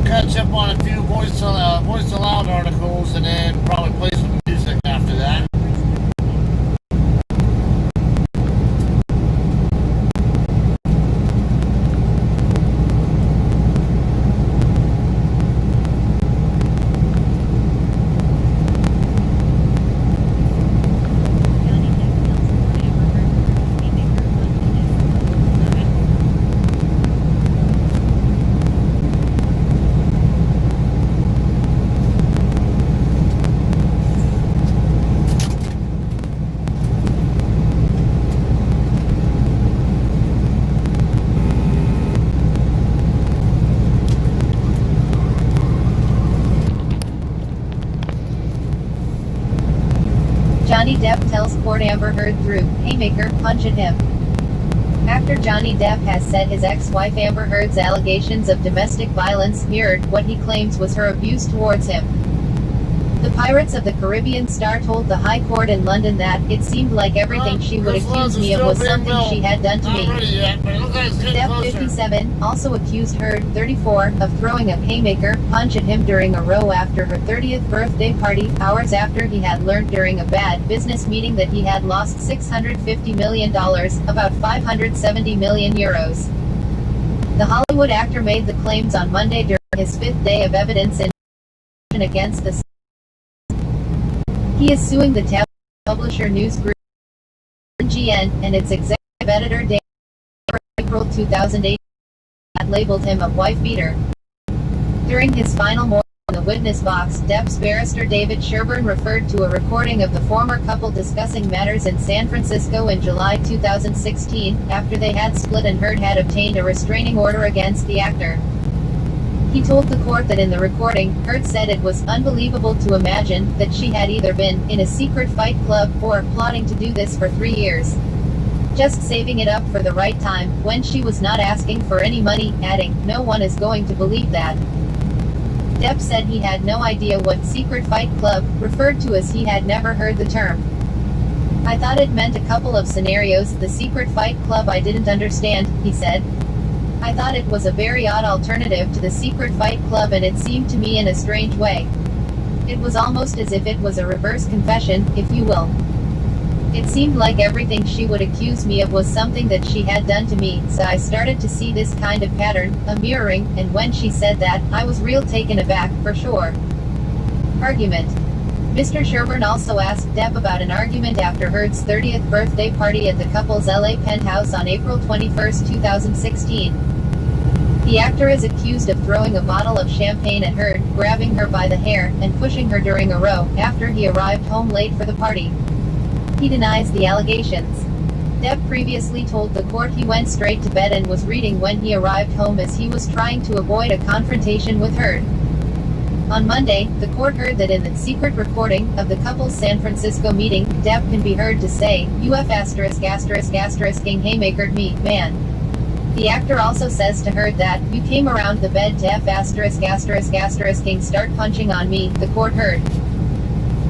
Catch up on a few voice aloud articles and then probably play some music after that. Johnny Depp tells court Amber Heard threw haymaker punch at him. Actor Johnny Depp has said his ex-wife Amber Heard's allegations of domestic violence mirrored what he claims was her abuse towards him. The Pirates of the Caribbean star told the High Court in London that it seemed like everything she would accuse me of was something she had done to me. Depp, 57, also accused Heard, 34, of throwing a haymaker punch at him during a row after her 30th birthday party, hours after he had learned during a bad business meeting that he had lost $650 million, about €570 million. The Hollywood actor made the claims on Monday during his fifth day of evidence in against the. He is suing the tabloid publisher News Group (NGN) and its executive editor April 2008. had labeled him a wife beater. During his final morning in the witness box, Depp's barrister David Sherburne referred to a recording of the former couple discussing matters in San Francisco in July 2016, after they had split and Heard had obtained a restraining order against the actor. He told the court that in the recording, Heard said it was unbelievable to imagine that she had either been in a secret fight club or plotting to do this for 3 years. Just saving it up for the right time, when she was not asking for any money, adding, "No one is going to believe that." Depp said he had no idea what secret fight club referred to, as he had never heard the term. "I thought it meant a couple of scenarios. The secret fight club I didn't understand," he said. "I thought it was a very odd alternative to the secret fight club, and it seemed to me in a strange way. It was almost as if it was a reverse confession, if you will. It seemed like everything she would accuse me of was something that she had done to me, so I started to see this kind of pattern, a mirroring, and when she said that, I was real taken aback, for sure." Argument. Mr. Sherburne also asked Depp about an argument after Heard's 30th birthday party at the couple's LA penthouse on April 21, 2016. The actor is accused of throwing a bottle of champagne at Heard, grabbing her by the hair, and pushing her during a row, after he arrived home late for the party. He denies the allegations. Depp previously told the court he went straight to bed and was reading when he arrived home, as he was trying to avoid a confrontation with Heard. On Monday, the court heard that in the secret recording of the couple's San Francisco meeting, Depp can be heard to say, "UF ***** King haymakered me, man." The actor also says to Heard that, "You came around the bed to F***** King start punching on me," the court heard.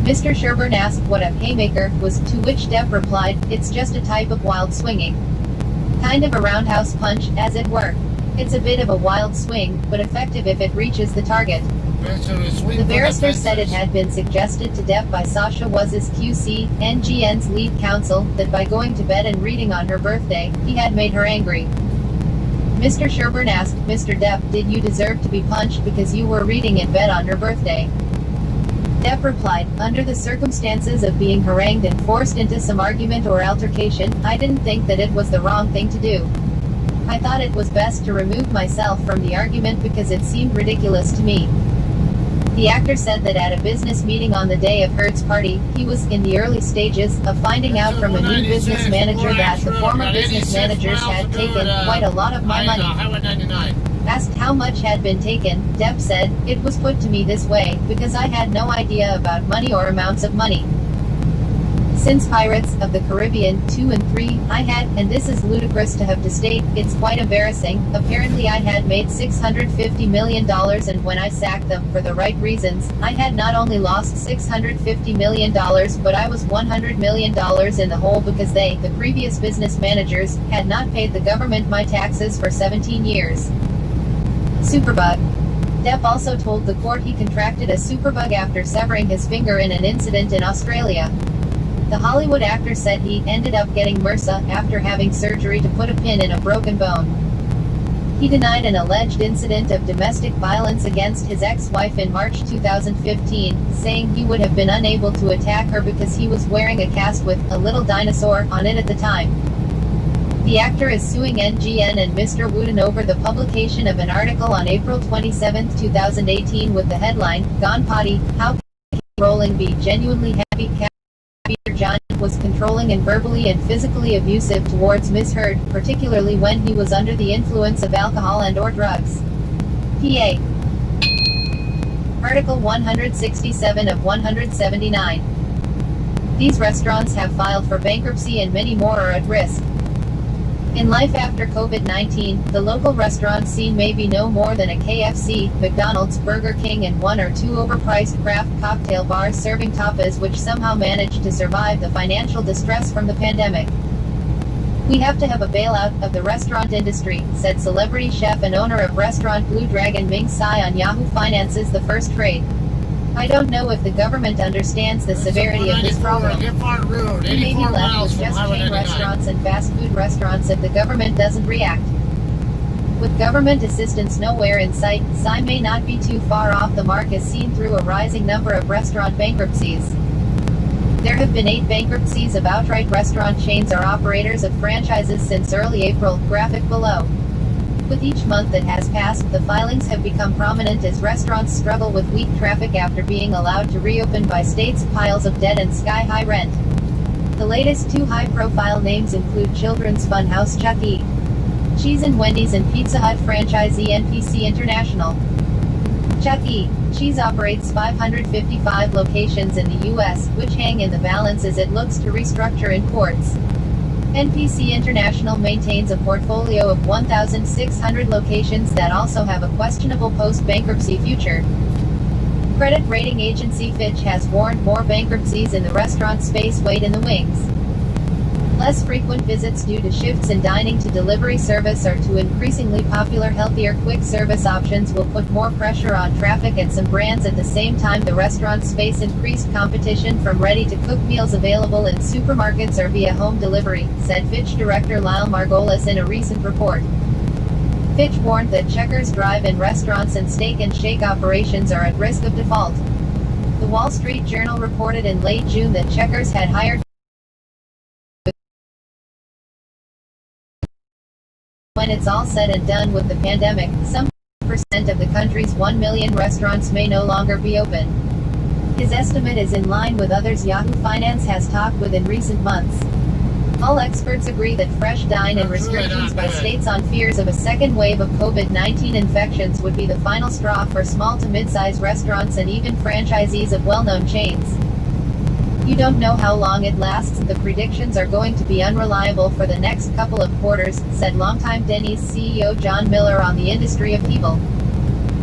Mr. Sherburne asked what a haymaker was, to which Depp replied, "It's just a type of wild swinging. Kind of a roundhouse punch, as it were. It's a bit of a wild swing, but effective if it reaches the target." The barrister said it had been suggested to Depp by Sasha Waz's QC, NGN's lead counsel, that by going to bed and reading on her birthday, he had made her angry. Mr. Sherburne asked, "Mr. Depp, did you deserve to be punched because you were reading in bed on her birthday?" Depp replied, "Under the circumstances of being harangued and forced into some argument or altercation, I didn't think that it was the wrong thing to do. I thought it was best to remove myself from the argument because it seemed ridiculous to me." The actor said that at a business meeting on the day of Heard's party, he was in the early stages of finding out from a new business manager that the former business managers had taken quite a lot of my money. Asked how much had been taken, Depp said, "It was put to me this way, because I had no idea about money or amounts of money. Since Pirates of the Caribbean 2 and 3, I had, and this is ludicrous to have to state, it's quite embarrassing, apparently I had made $650 million, and when I sacked them, for the right reasons, I had not only lost $650 million, but I was $100 million in the hole because they, the previous business managers, had not paid the government my taxes for 17 years. Superbug. Depp also told the court he contracted a superbug after severing his finger in an incident in Australia. The Hollywood actor said he ended up getting MRSA after having surgery to put a pin in a broken bone. He denied an alleged incident of domestic violence against his ex-wife in March 2015, saying he would have been unable to attack her because he was wearing a cast with a little dinosaur on it at the time. The actor is suing NGN and Mr. Wooten over the publication of an article on April 27, 2018 with the headline, "Gone Potty, How Can Rowling Be Genuinely Happy?" Peter John was controlling and verbally and physically abusive towards Ms. Heard, particularly when he was under the influence of alcohol and/or drugs. PA. Article 167 of 179. These restaurants have filed for bankruptcy and many more are at risk. In life after COVID-19, the local restaurant scene may be no more than a KFC, McDonald's, Burger King and one or two overpriced craft cocktail bars serving tapas which somehow managed to survive the financial distress from the pandemic. "We have to have a bailout of the restaurant industry," said celebrity chef and owner of restaurant Blue Dragon Ming Tsai on Yahoo Finance's The First Trade. "I don't know if the government understands the severity of this problem. We may be left with just chain restaurants and fast food restaurants if the government doesn't react." With government assistance nowhere in sight, Tsai may not be too far off the mark as seen through a rising number of restaurant bankruptcies. There have been 8 bankruptcies of outright restaurant chains or operators of franchises since early April, graphic below. With each month that has passed, the filings have become prominent as restaurants struggle with weak traffic after being allowed to reopen by states, piles of debt and sky-high rent. The latest 2 high-profile names include children's funhouse Chuck E. Cheese and Wendy's and Pizza Hut franchisee NPC International. Chuck E. Cheese operates 555 locations in the U.S., which hang in the balance as it looks to restructure in courts. NPC International maintains a portfolio of 1,600 locations that also have a questionable post-bankruptcy future. Credit rating agency Fitch has warned more bankruptcies in the restaurant space wait in the wings. Less frequent visits due to shifts in dining to delivery service or to increasingly popular healthier quick service options will put more pressure on traffic at some brands. At the same time, the restaurants face increased competition from ready-to-cook meals available in supermarkets or via home delivery, said Fitch Director Lyle Margolis in a recent report. Fitch warned that Checkers drive-in restaurants and Steak and Shake operations are at risk of default. The Wall Street Journal reported in late June that Checkers had hired. When it's all said and done with the pandemic, some percent of the country's 1 million restaurants may no longer be open. His estimate is in line with others Yahoo Finance has talked with in recent months. All experts agree that fresh dine-in restrictions by states on fears of a second wave of COVID-19 infections would be the final straw for small to mid-size restaurants and even franchisees of well-known chains. You don't know how long it lasts. The predictions are going to be unreliable for the next couple of quarters, said longtime Denny's CEO John Miller on the industry upheaval.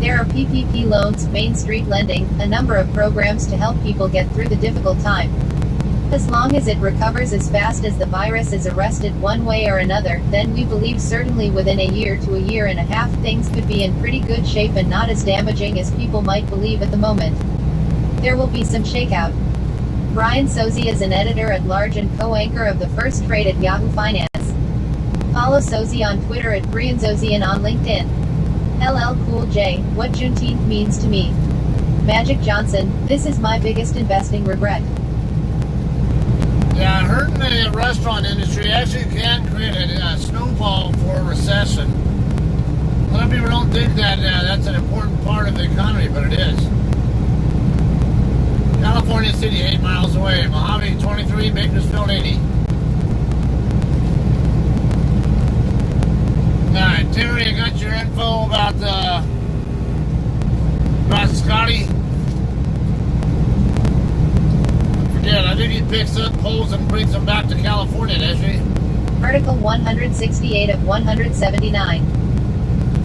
There are PPP loans, Main Street lending, a number of programs to help people get through the difficult time. As long as it recovers as fast as the virus is arrested one way or another, then we believe certainly within a year to a year and a half things could be in pretty good shape and not as damaging as people might believe at the moment. There will be some shakeout. Brian Sozzi is an editor-at-large and co-anchor of The First Trade at Yahoo Finance. Follow Sozzi on Twitter at BrianSozzi and on LinkedIn. LL Cool J, what Juneteenth means to me. Magic Johnson, this is my biggest investing regret. Yeah, hurting the restaurant industry actually can create a snowball for a recession. A lot of people don't think that that's an important part of the economy, but it is. California City, 8 miles away. Mojave, 23. Bakersfield, 80. Alright, Terry, I got your info about Scotty. Forget, I think he picks up poles and brings them back to California, does he? Article 168 of 179.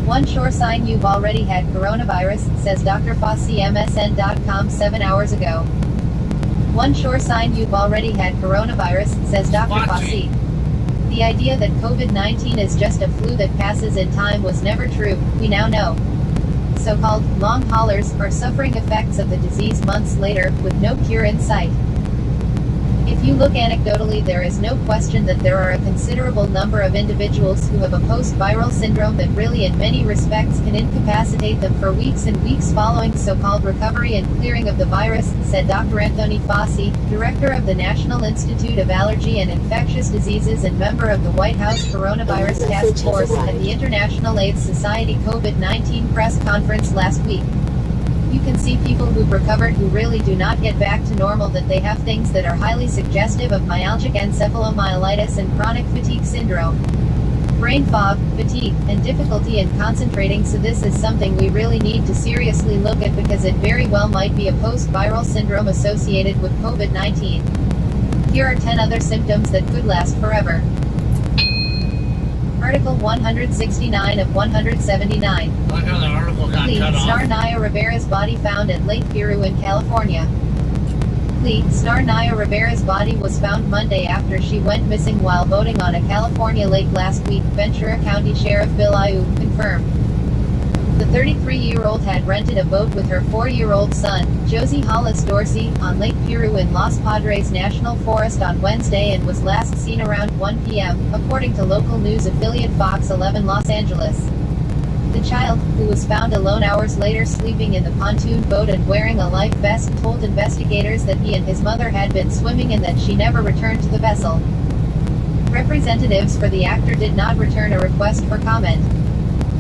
One sure sign you've already had coronavirus, says Dr. Fauci MSN.com 7 hours ago. One sure sign you've already had coronavirus, says Dr. Fauci. The idea that COVID-19 is just a flu that passes in time was never true, we now know. So-called long haulers are suffering effects of the disease months later, with no cure in sight. If you look anecdotally, there is no question that there are a considerable number of individuals who have a post-viral syndrome that really in many respects can incapacitate them for weeks and weeks following so-called recovery and clearing of the virus, said Dr. Anthony Fauci, director of the National Institute of Allergy and Infectious Diseases and member of the White House Coronavirus Task Force at the International AIDS Society COVID-19 press conference last week. You can see people who've recovered who really do not get back to normal, that they have things that are highly suggestive of myalgic encephalomyelitis and chronic fatigue syndrome. Brain fog, fatigue, and difficulty in concentrating, so this is something we really need to seriously look at because it very well might be a post-viral syndrome associated with COVID-19. Here are 10 other symptoms that could last forever. Article 169 of 179. Look how the article got cut off. Star Naya Rivera's body found at Lake Piru in California. Star Naya Rivera's body was found Monday after she went missing while boating on a California lake last week, Ventura County Sheriff Bill Ayub confirmed. The 33-year-old had rented a boat with her 4-year-old son, Josie Hollis Dorsey, on Lake Piru in Los Padres National Forest on Wednesday and was last seen around 1 p.m., according to local news affiliate Fox 11 Los Angeles. The child, who was found alone hours later sleeping in the pontoon boat and wearing a life vest, told investigators that he and his mother had been swimming and that she never returned to the vessel. Representatives for the actor did not return a request for comment.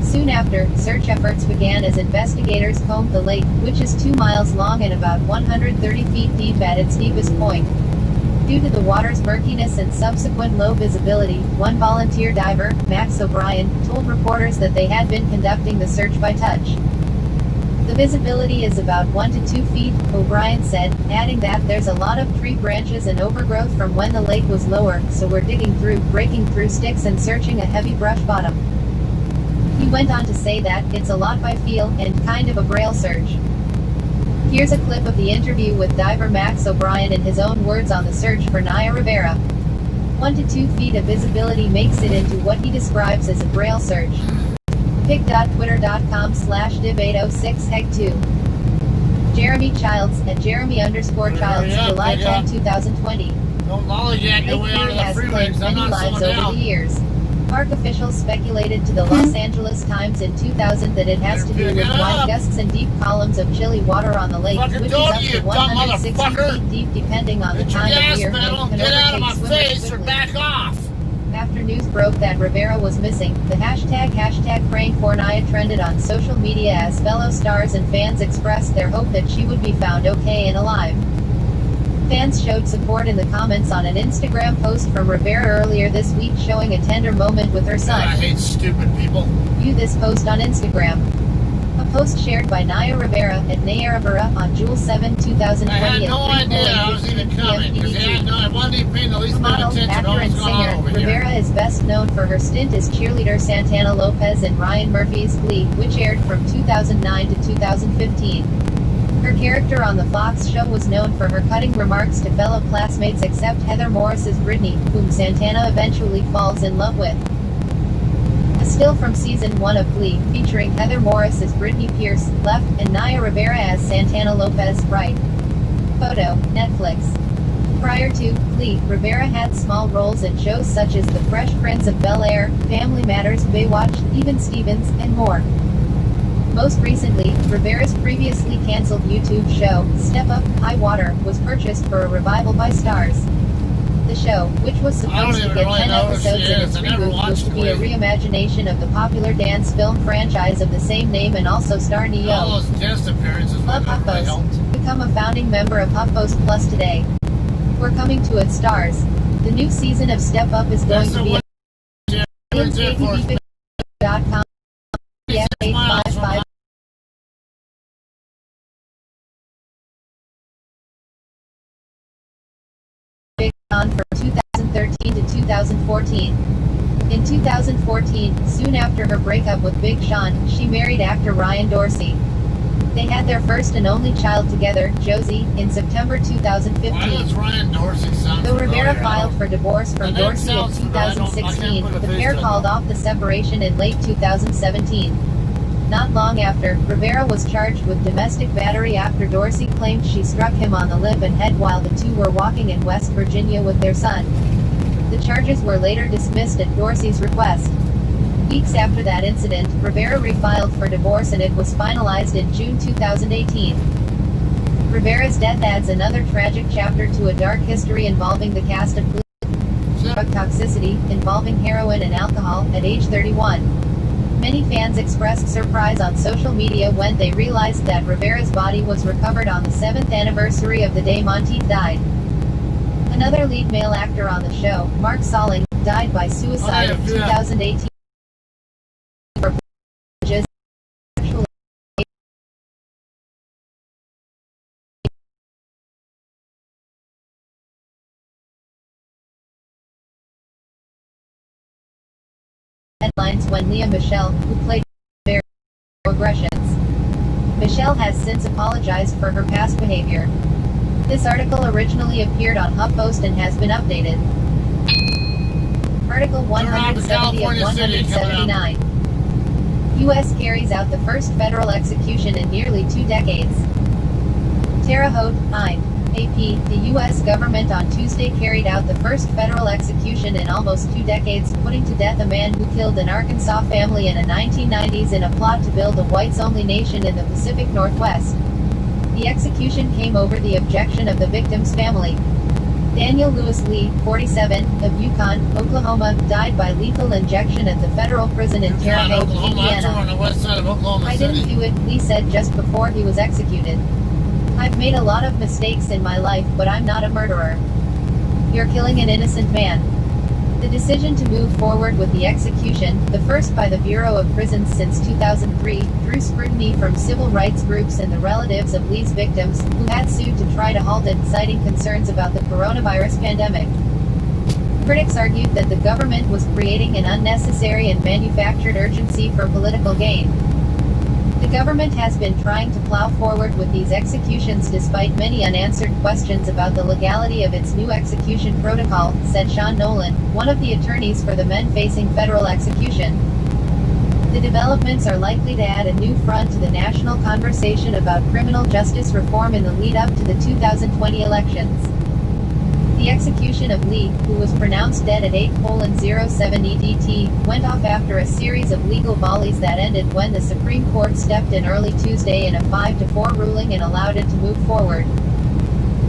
Soon after, search efforts began as investigators combed the lake, which is 2 miles long and about 130 feet deep at its deepest point. Due to the water's murkiness and subsequent low visibility, one volunteer diver, Max O'Brien, told reporters that they had been conducting the search by touch. The visibility is about 1 to 2 feet, O'Brien said, adding that there's a lot of tree branches and overgrowth from when the lake was lower, so we're digging through, breaking through sticks and searching a heavy brush bottom. He went on to say that it's a lot by feel, and kind of a braille search. Here's a clip of the interview with diver Max O'Brien in his own words on the search for Naya Rivera. 1 to 2 feet of visibility makes it into what he describes as a braille search. pic.twitter.com/div806heg2. Jeremy Childs, at Jeremy_Childs, July 10, 2020. Don't lollygag your way out of the freeway, 'cause I'm not lives slowing over down. the years. Park officials speculated to the Los Angeles Times in 2000 that it has to do with wide gusts and deep columns of chilly water on the lake, Fucking which is dog, up you to dumb 160 motherfucker. feet deep depending on the Get your time gas of year, pedal, and can get out of my overtake swimmers face or quickly. back off. After news broke that Rivera was missing, the hashtag praying for Naya trended on social media as fellow stars and fans expressed their hope that she would be found okay and alive. Fans showed support in the comments on an Instagram post from Rivera earlier this week showing a tender moment with her son. I hate stupid people. View this post on Instagram. A post shared by Naya Rivera at Naya Rivera on June 7, 2020 I had at no idea I was 3:15 even coming, because p.m. I wasn't even paying the least bit of Model, attention to actor, what and was going on singer, over here. Rivera is best known for her stint as cheerleader Santana Lopez in Ryan Murphy's Glee, which aired from 2009 to 2015. Her character on the Fox show was known for her cutting remarks to fellow classmates except Heather Morris's Brittany, whom Santana eventually falls in love with. A still from season 1 of Glee, featuring Heather Morris as Brittany Pierce, left, and Naya Rivera as Santana Lopez, right. Photo, Netflix. Prior to Glee, Rivera had small roles in shows such as The Fresh Prince of Bel-Air, Family Matters, Baywatch, Even Stevens, and more. Most recently, Rivera's previously canceled YouTube show, Step Up, High Water, was purchased for a revival by Starz. The show, which was supposed to even get really 10 know who she episodes in is. its I never reboot, was watched to be a Glee. reimagination of the popular dance film franchise of the same name and also star All Neo. those guest appearances Love would really helped. HuffPost. Become a founding member of HuffPost Plus today. We're coming to it, Starz. The new season of Step Up is going That's to the be one. Yeah, right there for us. .com. 6 miles from 855 on from 2013 to 2014. In 2014, soon after her breakup with Big Sean, she married actor Ryan Dorsey. They had their first and only child together, Josie, in September Why 2015. does Ryan Dorsey sound Though Rivera familiar? filed for divorce from The name Dorsey in sounds familiar. I can't 2016, put a the face pair to it. called off the separation in late 2017. Not long after, Rivera was charged with domestic battery after Dorsey claimed she struck him on the lip and head while the two were walking in West Virginia with their son. The charges were later dismissed at Dorsey's request. Weeks after that incident, Rivera refiled for divorce and it was finalized in June 2018. Rivera's death adds another tragic chapter to a dark history involving the cast of Glee. Drug toxicity, involving heroin and alcohol, at age 31. Many fans expressed surprise on social media when they realized that Rivera's body was recovered on the 7th anniversary of the day Monteith died. Another lead male actor on the show, Mark Salling, died by suicide in 2018. Headlines when Lea Michele, who played various aggressions. Michelle has since apologized for her past behavior. This article originally appeared on HuffPost and has been updated. Article 170 of 179. U.S. carries out the first federal execution in nearly 2 decades. Terre Haute, Ind. AP, the U.S. government on Tuesday carried out the first federal execution in almost 2 decades, putting to death a man who killed an Arkansas family in the 1990s in a plot to build a whites-only nation in the Pacific Northwest. The execution came over the objection of the victim's family. Daniel Lewis Lee, 47, of Yukon, Oklahoma, died by lethal injection at the federal prison in Terre Haute, Oklahoma, that's on Indiana. the west side of Oklahoma I City. didn't do it, Lee said just before he was executed. I've made a lot of mistakes in my life, but I'm not a murderer. You're killing an innocent man. The decision to move forward with the execution, the first by the Bureau of Prisons since 2003, drew scrutiny from civil rights groups and the relatives of Lee's victims, who had sued to try to halt it, citing concerns about the coronavirus pandemic. Critics argued that the government was creating an unnecessary and manufactured urgency for political gain. The government has been trying to plow forward with these executions despite many unanswered questions about the legality of its new execution protocol, said Sean Nolan, one of the attorneys for the men facing federal execution. The developments are likely to add a new front to the national conversation about criminal justice reform in the lead-up to the 2020 elections. The execution of Lee, who was pronounced dead at 8:07 EDT, went off after a series of legal volleys that ended when the Supreme Court stepped in early Tuesday in a 5-4 ruling and allowed it to move forward.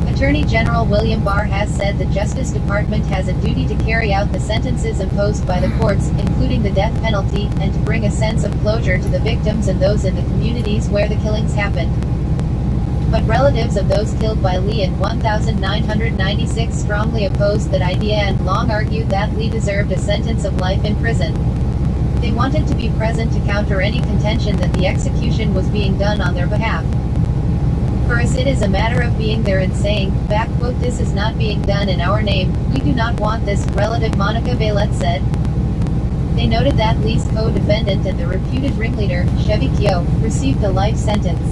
Attorney General William Barr has said the Justice Department has a duty to carry out the sentences imposed by the courts, including the death penalty, and to bring a sense of closure to the victims and those in the communities where the killings happened. But relatives of those killed by Lee in 1996 strongly opposed that idea and long argued that Lee deserved a sentence of life in prison. They wanted to be present to counter any contention that the execution was being done on their behalf. For us it is a matter of being there and saying, quote, "This is not being done in our name, we do not want this," relative Monica Vailette said. They noted that Lee's co-defendant and the reputed ringleader, Chevy Keogh, received a life sentence.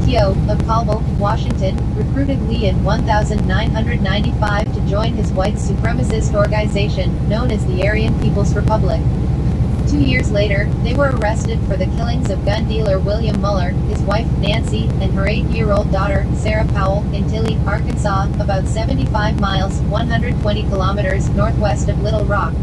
Keogh, of Colville, Washington, recruited Lee in 1995 to join his white supremacist organization, known as the Aryan People's Republic. 2 years later, they were arrested for the killings of gun dealer William Muller, his wife, Nancy, and her 8-year-old daughter, Sarah Powell, in Tilly, Arkansas, about 75 miles, 120 kilometers, northwest of Little Rock.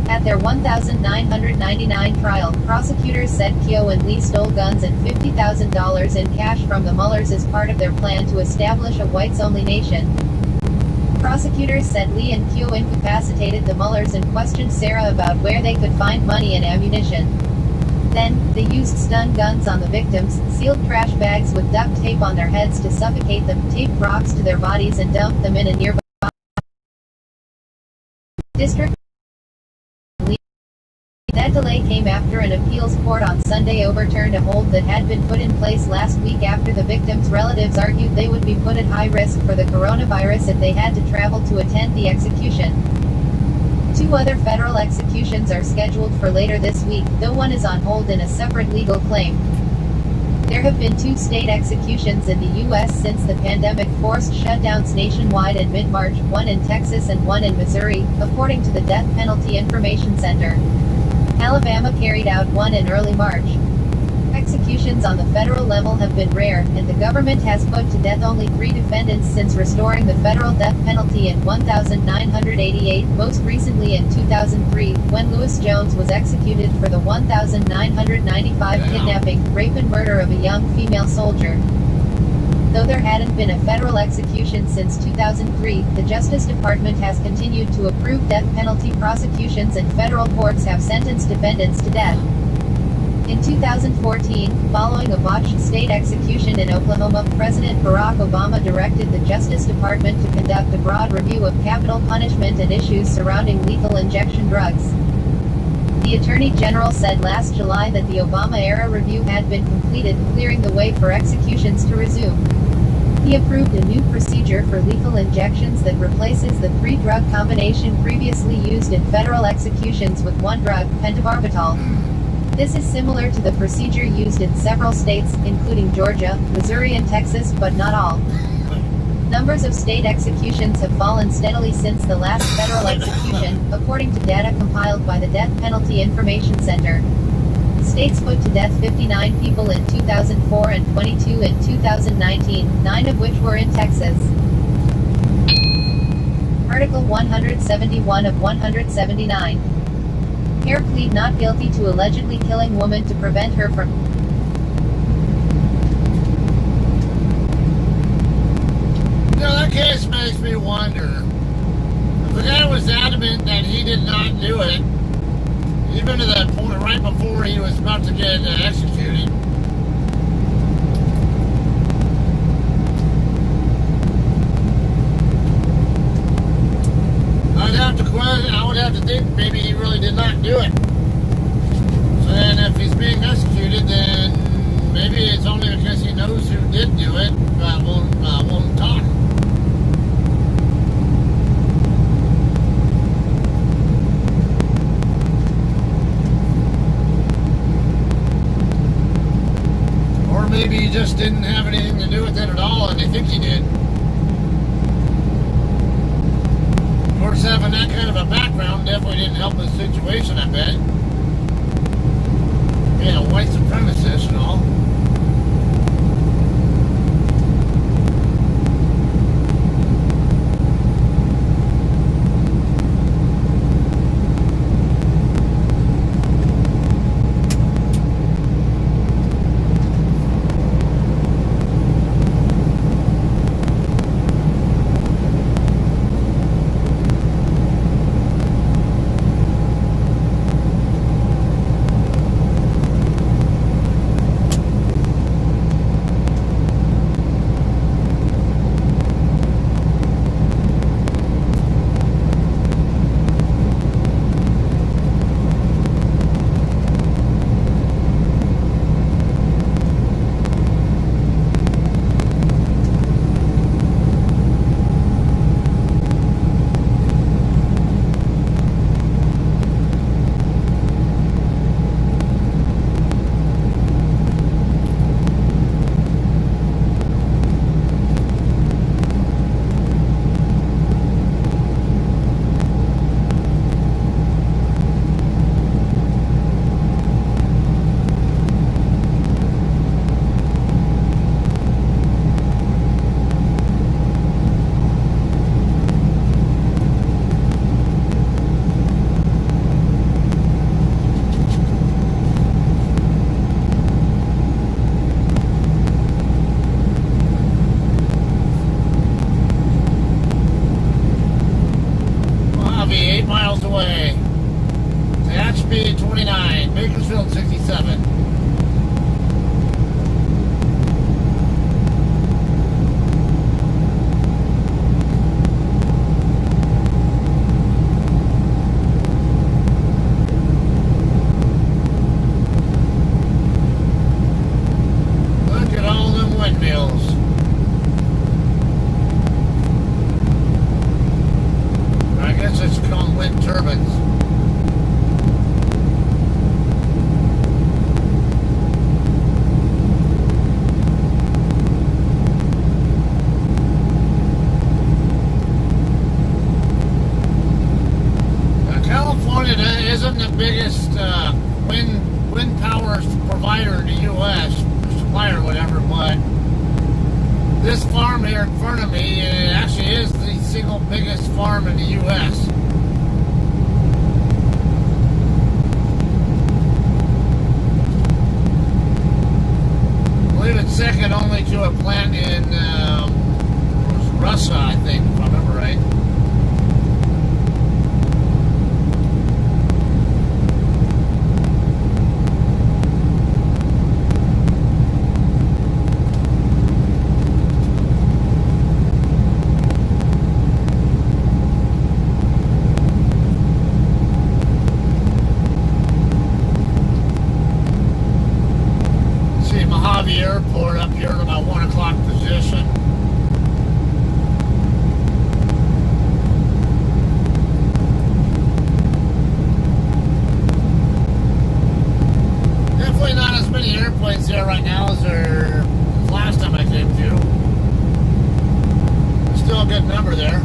At their 1999 trial, prosecutors said Keogh and Lee stole guns and $50,000 in cash from the Mullers as part of their plan to establish a whites-only nation. Prosecutors said Lee and Keogh incapacitated the Mullers and questioned Sarah about where they could find money and ammunition. Then, they used stun guns on the victims, sealed trash bags with duct tape on their heads to suffocate them, taped rocks to their bodies and dumped them in a nearby district. That delay came after an appeals court on Sunday overturned a hold that had been put in place last week after the victims' relatives argued they would be put at high risk for the coronavirus if they had to travel to attend the execution. 2 other federal executions are scheduled for later this week, though one is on hold in a separate legal claim. There have been 2 state executions in the U.S. since the pandemic forced shutdowns nationwide in mid-March, one in Texas and one in Missouri, according to the Death Penalty Information Center. Alabama carried out one in early March. Executions on the federal level have been rare, and the government has put to death only 3 defendants since restoring the federal death penalty in 1988, most recently in 2003, when Lewis Jones was executed for the 1995 kidnapping, rape and murder of a young female soldier. Though there hadn't been a federal execution since 2003, the Justice Department has continued to approve death penalty prosecutions and federal courts have sentenced defendants to death. In 2014, following a botched state execution in Oklahoma, President Barack Obama directed the Justice Department to conduct a broad review of capital punishment and issues surrounding lethal injection drugs. The Attorney General said last July that the Obama-era review had been completed, clearing the way for executions to resume. He approved a new procedure for lethal injections that replaces the 3-drug combination previously used in federal executions with 1 drug, pentobarbital. This is similar to the procedure used in several states, including Georgia, Missouri and Texas, but not all. Numbers of state executions have fallen steadily since the last federal execution, according to data compiled by the Death Penalty Information Center. States put to death 59 people in 2004 and 22 in 2019, 9 of which were in Texas. Article 171 of 179. Hare plead not guilty to allegedly killing woman to prevent her from that case makes me wonder. If the guy was adamant that he did not do it, even to that point right before he was about to get executed, I would have to think maybe he really did not do it. So then if he's being executed, then maybe it's only because he knows who did do it, but won't talk. Or maybe he just didn't have anything to do with it at all and they think he did. Of course, having that kind of a background definitely didn't help the situation, I bet. Being a white supremacist and all. Speed 29, Bakersfield 67. Look at all them windmills. I guess it's called wind turbines. Isn't the biggest wind power provider in the U.S., supplier or whatever, but this farm here in front of me actually is the single biggest farm in the U.S. I believe it's second only to a plant in Russia, I think, if I remember right. Airport up here at about 1 o'clock position. Definitely not as many airplanes here right now as there was last time I came to. Still a good number there.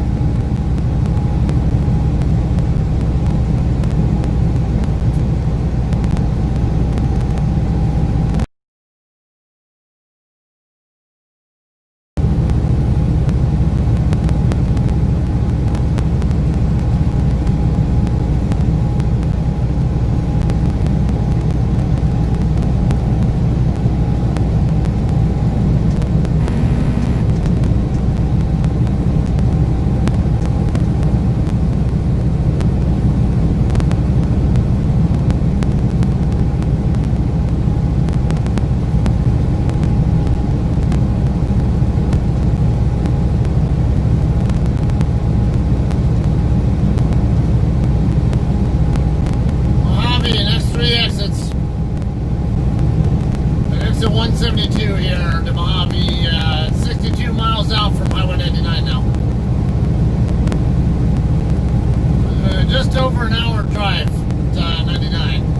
over an hour drive to 99.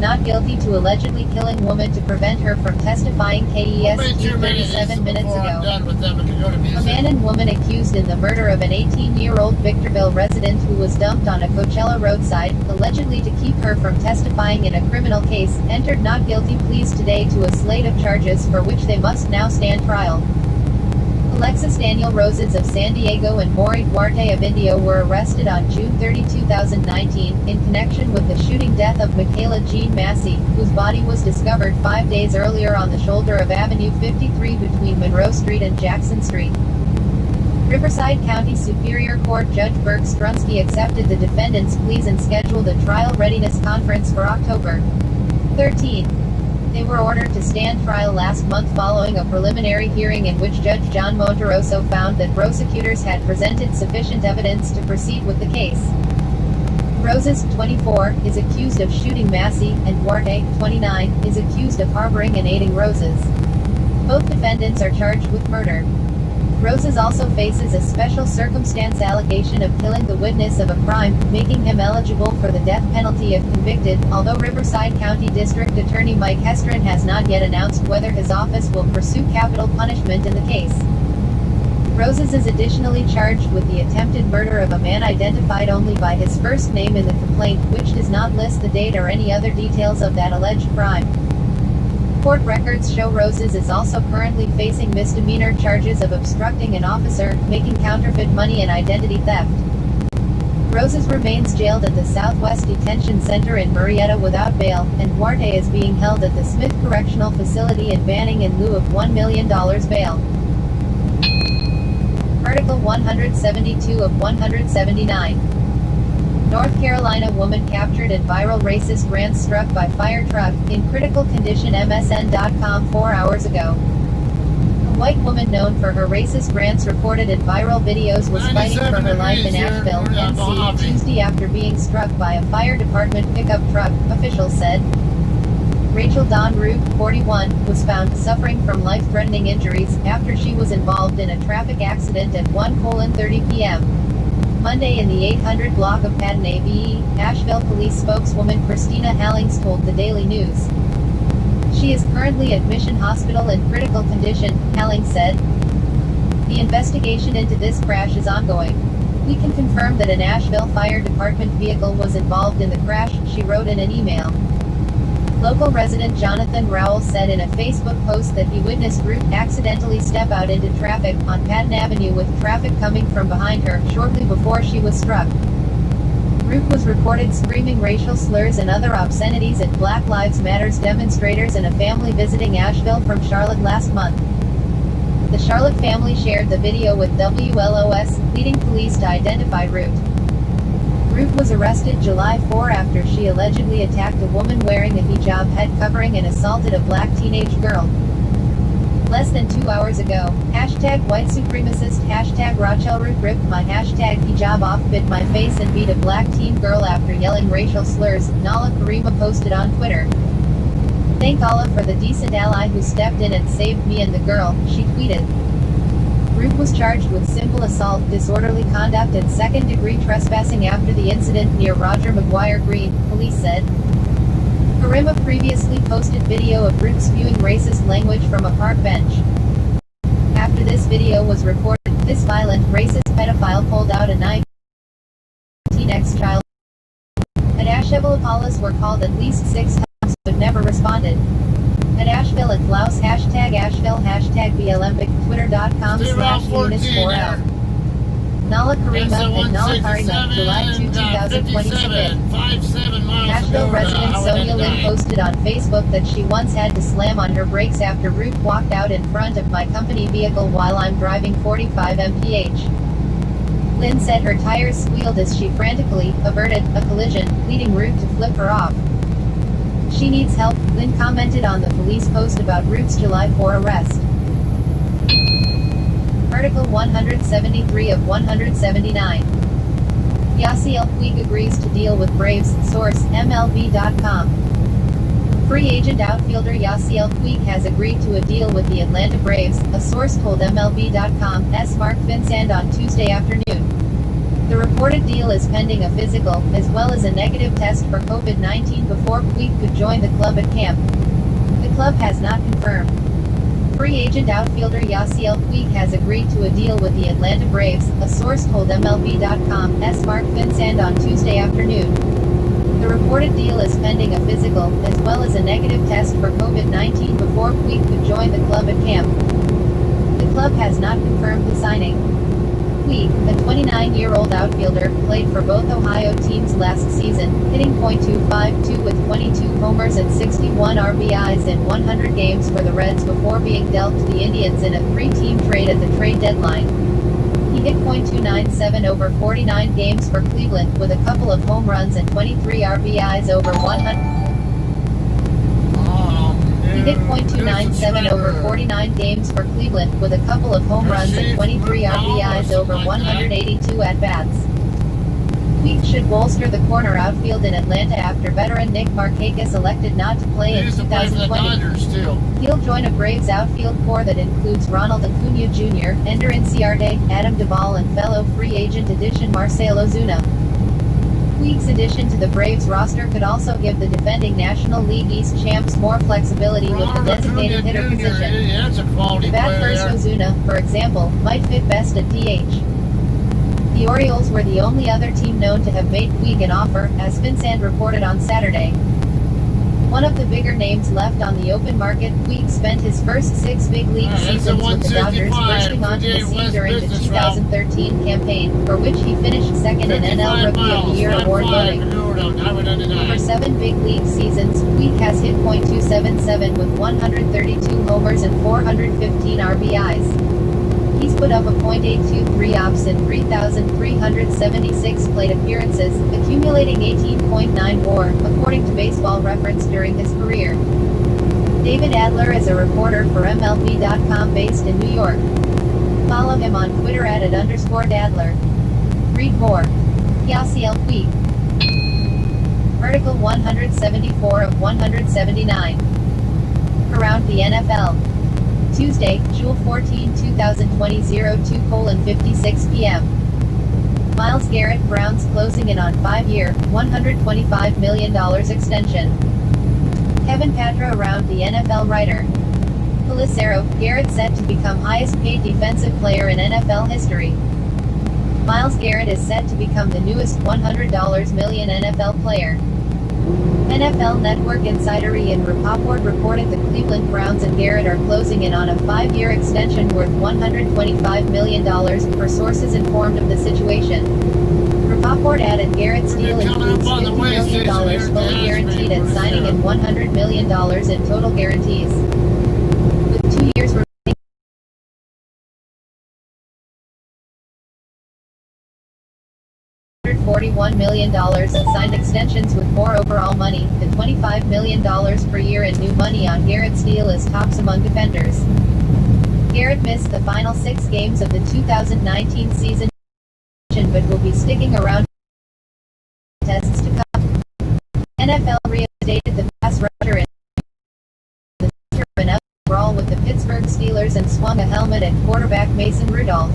Not guilty to allegedly killing woman to prevent her from testifying. KESQ 37 minutes ago. A man and woman accused in the murder of an 18-year-old Victorville resident who was dumped on a Coachella roadside, allegedly to keep her from testifying in a criminal case, entered not guilty pleas today to a slate of charges for which they must now stand trial. Alexis Daniel Roses of San Diego and Maury Duarte of Indio were arrested on June 30, 2019, in connection with the shooting death of Michaela Jean Massey, whose body was discovered 5 days earlier on the shoulder of Avenue 53 between Monroe Street and Jackson Street. Riverside County Superior Court Judge Burke Strunsky accepted the defendants' pleas and scheduled a trial readiness conference for October 13. They were ordered to stand trial last month following a preliminary hearing in which Judge John Monteroso found that prosecutors had presented sufficient evidence to proceed with the case. Roses, 24, is accused of shooting Massey, and Duarte, 29, is accused of harboring and aiding Roses. Both defendants are charged with murder. Roses also faces a special circumstance allegation of killing the witness of a crime, making him eligible for the death penalty if convicted, although Riverside County District Attorney Mike Hestron has not yet announced whether his office will pursue capital punishment in the case. Roses is additionally charged with the attempted murder of a man identified only by his first name in the complaint, which does not list the date or any other details of that alleged crime. Court records show Roses is also currently facing misdemeanor charges of obstructing an officer, making counterfeit money and identity theft. Roses remains jailed at the Southwest Detention Center in Murrieta without bail, and Duarte is being held at the Smith Correctional Facility in Banning in lieu of $1 million bail. Article 172 of 179. North Carolina woman captured at viral racist rant struck by fire truck, in critical condition. MSN.com 4 hours ago. A white woman known for her racist rants reported in viral videos was fighting for her life in Asheville, NC, Tuesday after being struck by a fire department pickup truck, officials said. Rachel Dawn Root, 41, was found suffering from life-threatening injuries after she was involved in a traffic accident at 1:30 p.m. Monday in the 800 block of Patton Ave, Asheville police spokeswoman Christina Hallings told the Daily News. She is currently at Mission Hospital in critical condition, Hallings said. The investigation into this crash is ongoing. We can confirm that an Asheville Fire Department vehicle was involved in the crash, she wrote in an email. Local resident Jonathan Rowell said in a Facebook post that he witnessed Root accidentally step out into traffic on Patton Avenue with traffic coming from behind her shortly before she was struck. Root was reported screaming racial slurs and other obscenities at Black Lives Matter demonstrators and a family visiting Asheville from Charlotte last month. The Charlotte family shared the video with WLOS, leading police to identify Root. Root was arrested July 4 after she allegedly attacked a woman wearing a hijab head covering and assaulted a black teenage girl. Less than 2 hours ago, #white supremacist, #Rachel Root ripped my #hijab off, bit my face and beat a black teen girl after yelling racial slurs, Nala Karima posted on Twitter. Thank Allah for the decent ally who stepped in and saved me and the girl, she tweeted. Root was charged with simple assault, disorderly conduct and second-degree trespassing after the incident near Roger McGuire Green, police said. Karima previously posted video of Root spewing racist language from a park bench. After this video was reported, this violent, racist pedophile pulled out a knife. Teenage child. At Asheville police were called at least 6 times, but never responded. At Asheville at Blouse, #Asheville, #BLMBIC, Twitter.com/Eunice4L. Nala Karima and Nala Karima, July 2, 2027. 57 miles Nashville resident Sonia Lynn posted on Facebook that she once had to slam on her brakes after Ruth walked out in front of my company vehicle while I'm driving 45 mph. Lynn said her tires squealed as she frantically averted a collision, leading Ruth to flip her off. She needs help, Lynn commented on the police post about Ruth's July 4 arrest. Article 173 of 179. Yasiel Puig agrees to deal with Braves, source, MLB.com. Free agent outfielder Yasiel Puig has agreed to a deal with the Atlanta Braves, a source told MLB.com's Mark Vincent on Tuesday afternoon. The reported deal is pending a physical, as well as a negative test for COVID-19 before Puig could join the club at camp. The club has not confirmed. Free agent outfielder Yasiel Puig has agreed to a deal with the Atlanta Braves, a source told MLB.com's Mark Vincent on Tuesday afternoon. The reported deal is pending a physical, as well as a negative test for COVID-19 before Puig could join the club at camp. The club has not confirmed the signing. Puig, a 29-year-old outfielder, played for both Ohio teams last season, hitting .252 with 22 homers and 61 RBIs in 100 games for the Reds before being dealt to the Indians in a three-team trade at the trade deadline. He hit .297 over 49 games for Cleveland, with a couple of home runs and 23 RBIs over 100. He hit .297 over 49 games for Cleveland, with a couple of home runs and 23 RBIs over 182 at-bats. Puig should bolster the corner outfield in Atlanta after veteran Nick Markakis elected not to play in 2020. He'll join a Braves outfield core that includes Ronald Acuna Jr., Ender Inciarte, Adam Duvall and fellow free agent addition Marcell Ozuna. Puig's addition to the Braves roster could also give the defending National League East champs more flexibility with the designated hitter position. The bat first Ozuna, for example, might fit best at DH. The Orioles were the only other team known to have made Puig an offer, as Vincent reported on Saturday. One of the bigger names left on the open market, Puig spent his first 6 big league seasons with the Dodgers, bursting onto the scene during the 2013 campaign, for which he finished second in NL Rookie of the Year award voting. For 7 big league seasons, Puig has hit .277 with 132 homers and 415 RBIs. He's put up a .823 ops in 3,376 plate appearances, accumulating 18.9 WAR, according to Baseball Reference during his career. David Adler is a reporter for MLB.com based in New York. Follow him on Twitter at @_Adler. Read more. Yasiel Puig. Article 174 of 179. Around the NFL. Tuesday, June 14, 2020 02:56 p.m. Myles Garrett, Browns closing in on 5-year, $125 million extension. Kevin Patra around the NFL writer. Pelicero, Garrett set to become highest paid defensive player in NFL history. Myles Garrett is set to become the newest $100 million NFL player. NFL Network insider Ian Rapoport reported the Cleveland Browns and Garrett are closing in on a 5-year extension worth $125 million, per sources informed of the situation. Rapoport added Garrett's deal includes $50 million fully guaranteed at signing and $100 million in total guarantees. With 2 years remaining, $41 million in signed extensions with more overall money. The $25 million per year in new money on Garrett's deal is tops among defenders. Garrett missed the final 6 games of the 2019 season, but will be sticking around tests to come. NFL reinstated the pass rusher in the an brawl with the Pittsburgh Steelers and swung a helmet at quarterback Mason Rudolph.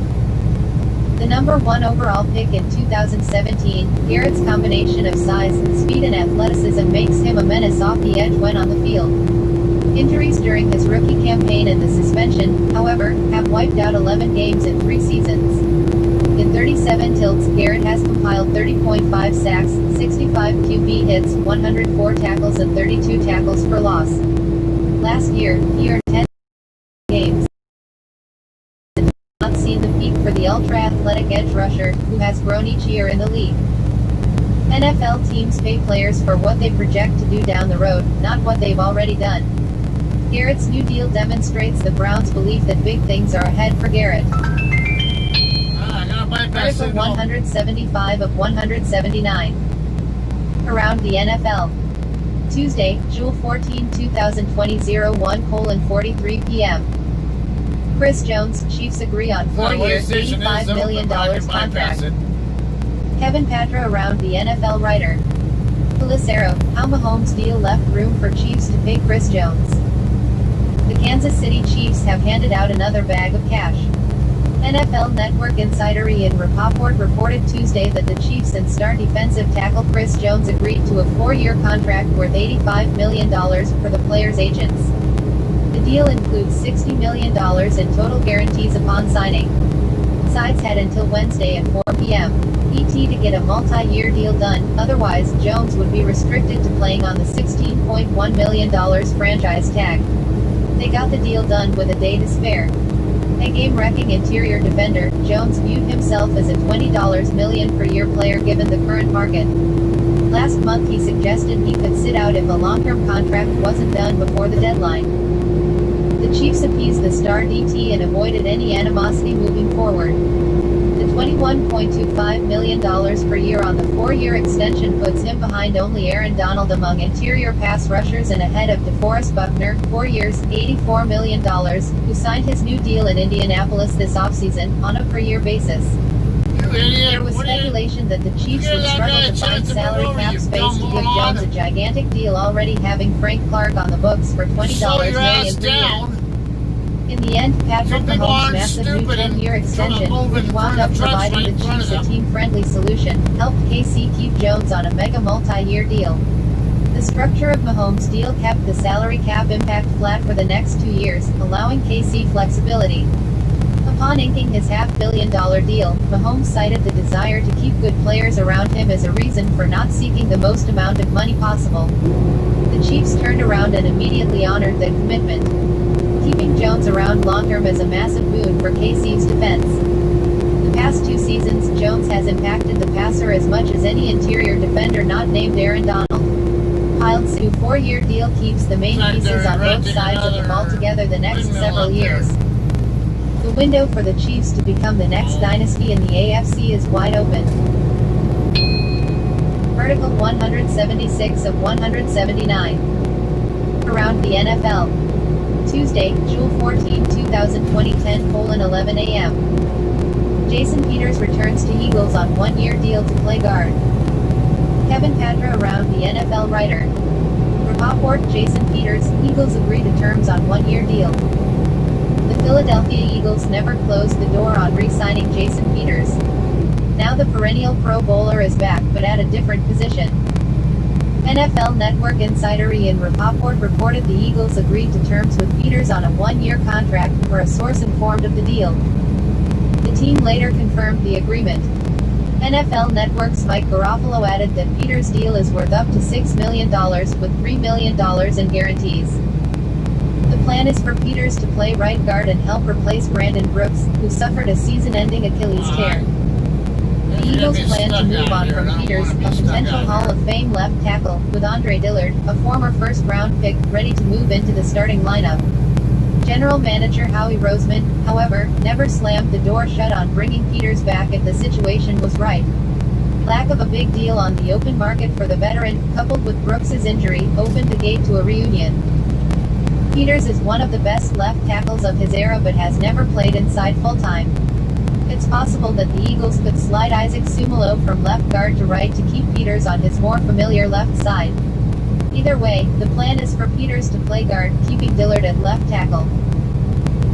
The number 1 overall pick in 2017, Garrett's combination of size, speed and athleticism makes him a menace off the edge when on the field. Injuries during his rookie campaign and the suspension, however, have wiped out 11 games in 3 seasons. In 37 tilts, Garrett has compiled 30.5 sacks, 65 QB hits, 104 tackles and 32 tackles for loss. Last year, he earned 10 games. Not seen the peak for the ultra-athletic edge rusher, who has grown each year in the league. NFL teams pay players for what they project to do down the road, not what they've already done. Garrett's new deal demonstrates the Browns' belief that big things are ahead for Garrett. Article 175 of 179. Around the NFL. Tuesday, June 14, 2020, 01:43 p.m. Chris Jones, Chiefs agree on 4 years, $85 million contract. Kevin Patra around the NFL writer. Pelicero, how Mahomes' deal left room for Chiefs to pay Chris Jones. The Kansas City Chiefs have handed out another bag of cash. NFL Network insider Ian Rapoport reported Tuesday that the Chiefs and star defensive tackle Chris Jones agreed to a 4-year contract worth $85 million for the player's agents. The deal includes $60 million in total guarantees upon signing. Sides had until Wednesday at 4 p.m. ET to get a multi-year deal done, otherwise Jones would be restricted to playing on the $16.1 million franchise tag. They got the deal done with a day to spare. A game-wrecking interior defender, Jones viewed himself as a $20 million per year player given the current market. Last month he suggested he could sit out if a long-term contract wasn't done before the deadline. The Chiefs appeased the star DT and avoided any animosity moving forward. The $21.25 million per year on the 4-year extension puts him behind only Aaron Donald among interior pass rushers and ahead of DeForest Buckner, 4 years, $84 million, who signed his new deal in Indianapolis this offseason, on a per-year basis. There was speculation that the Chiefs would struggle to find salary cap space to give Jones a gigantic deal, already having Frank Clark on the books for $20 million per year. In the end, Patrick Mahomes' massive new 10-year extension, which wound up providing the Chiefs a team-friendly solution, helped KC keep Jones on a mega multi-year deal. The structure of Mahomes' deal kept the salary cap impact flat for the next 2 years, allowing KC flexibility. Upon inking his $500 million deal, Mahomes cited the desire to keep good players around him as a reason for not seeking the most amount of money possible. The Chiefs turned around and immediately honored that commitment. Keeping Jones around long-term is a massive boon for KC's defense. The past 2 seasons, Jones has impacted the passer as much as any interior defender not named Aaron Donald. Pild's new 4-year deal keeps the main pieces on both sides of the ball together the next several years. The window for the Chiefs to become the next dynasty in the AFC is wide open. Article 176 of 179. Around the NFL. Tuesday, June 14, 2020, 10:11 a.m. Jason Peters returns to Eagles on 1-year deal to play guard. Kevin Patra around the NFL writer. Rapoport, Jason Peters, Eagles agree to terms on 1-year deal. The Philadelphia Eagles never closed the door on re-signing Jason Peters. Now the perennial Pro Bowler is back, but at a different position. NFL Network insider Ian Rapoport reported the Eagles agreed to terms with Peters on a 1-year contract, per a source informed of the deal. The team later confirmed the agreement. NFL Network's Mike Garofalo added that Peters' deal is worth up to $6 million, with $3 million in guarantees. The plan is for Peters to play right guard and help replace Brandon Brooks, who suffered a season-ending Achilles tear. The Eagles plan to move on from Peters, a potential Hall of Fame left tackle, with Andre Dillard, a former first-round pick, ready to move into the starting lineup. General Manager Howie Roseman, however, never slammed the door shut on bringing Peters back if the situation was right. Lack of a big deal on the open market for the veteran, coupled with Brooks's injury, opened the gate to a reunion. Peters is one of the best left tackles of his era but has never played inside full-time. It's possible that the Eagles could slide Isaac Sumalo from left guard to right to keep Peters on his more familiar left side. Either way, the plan is for Peters to play guard, keeping Dillard at left tackle.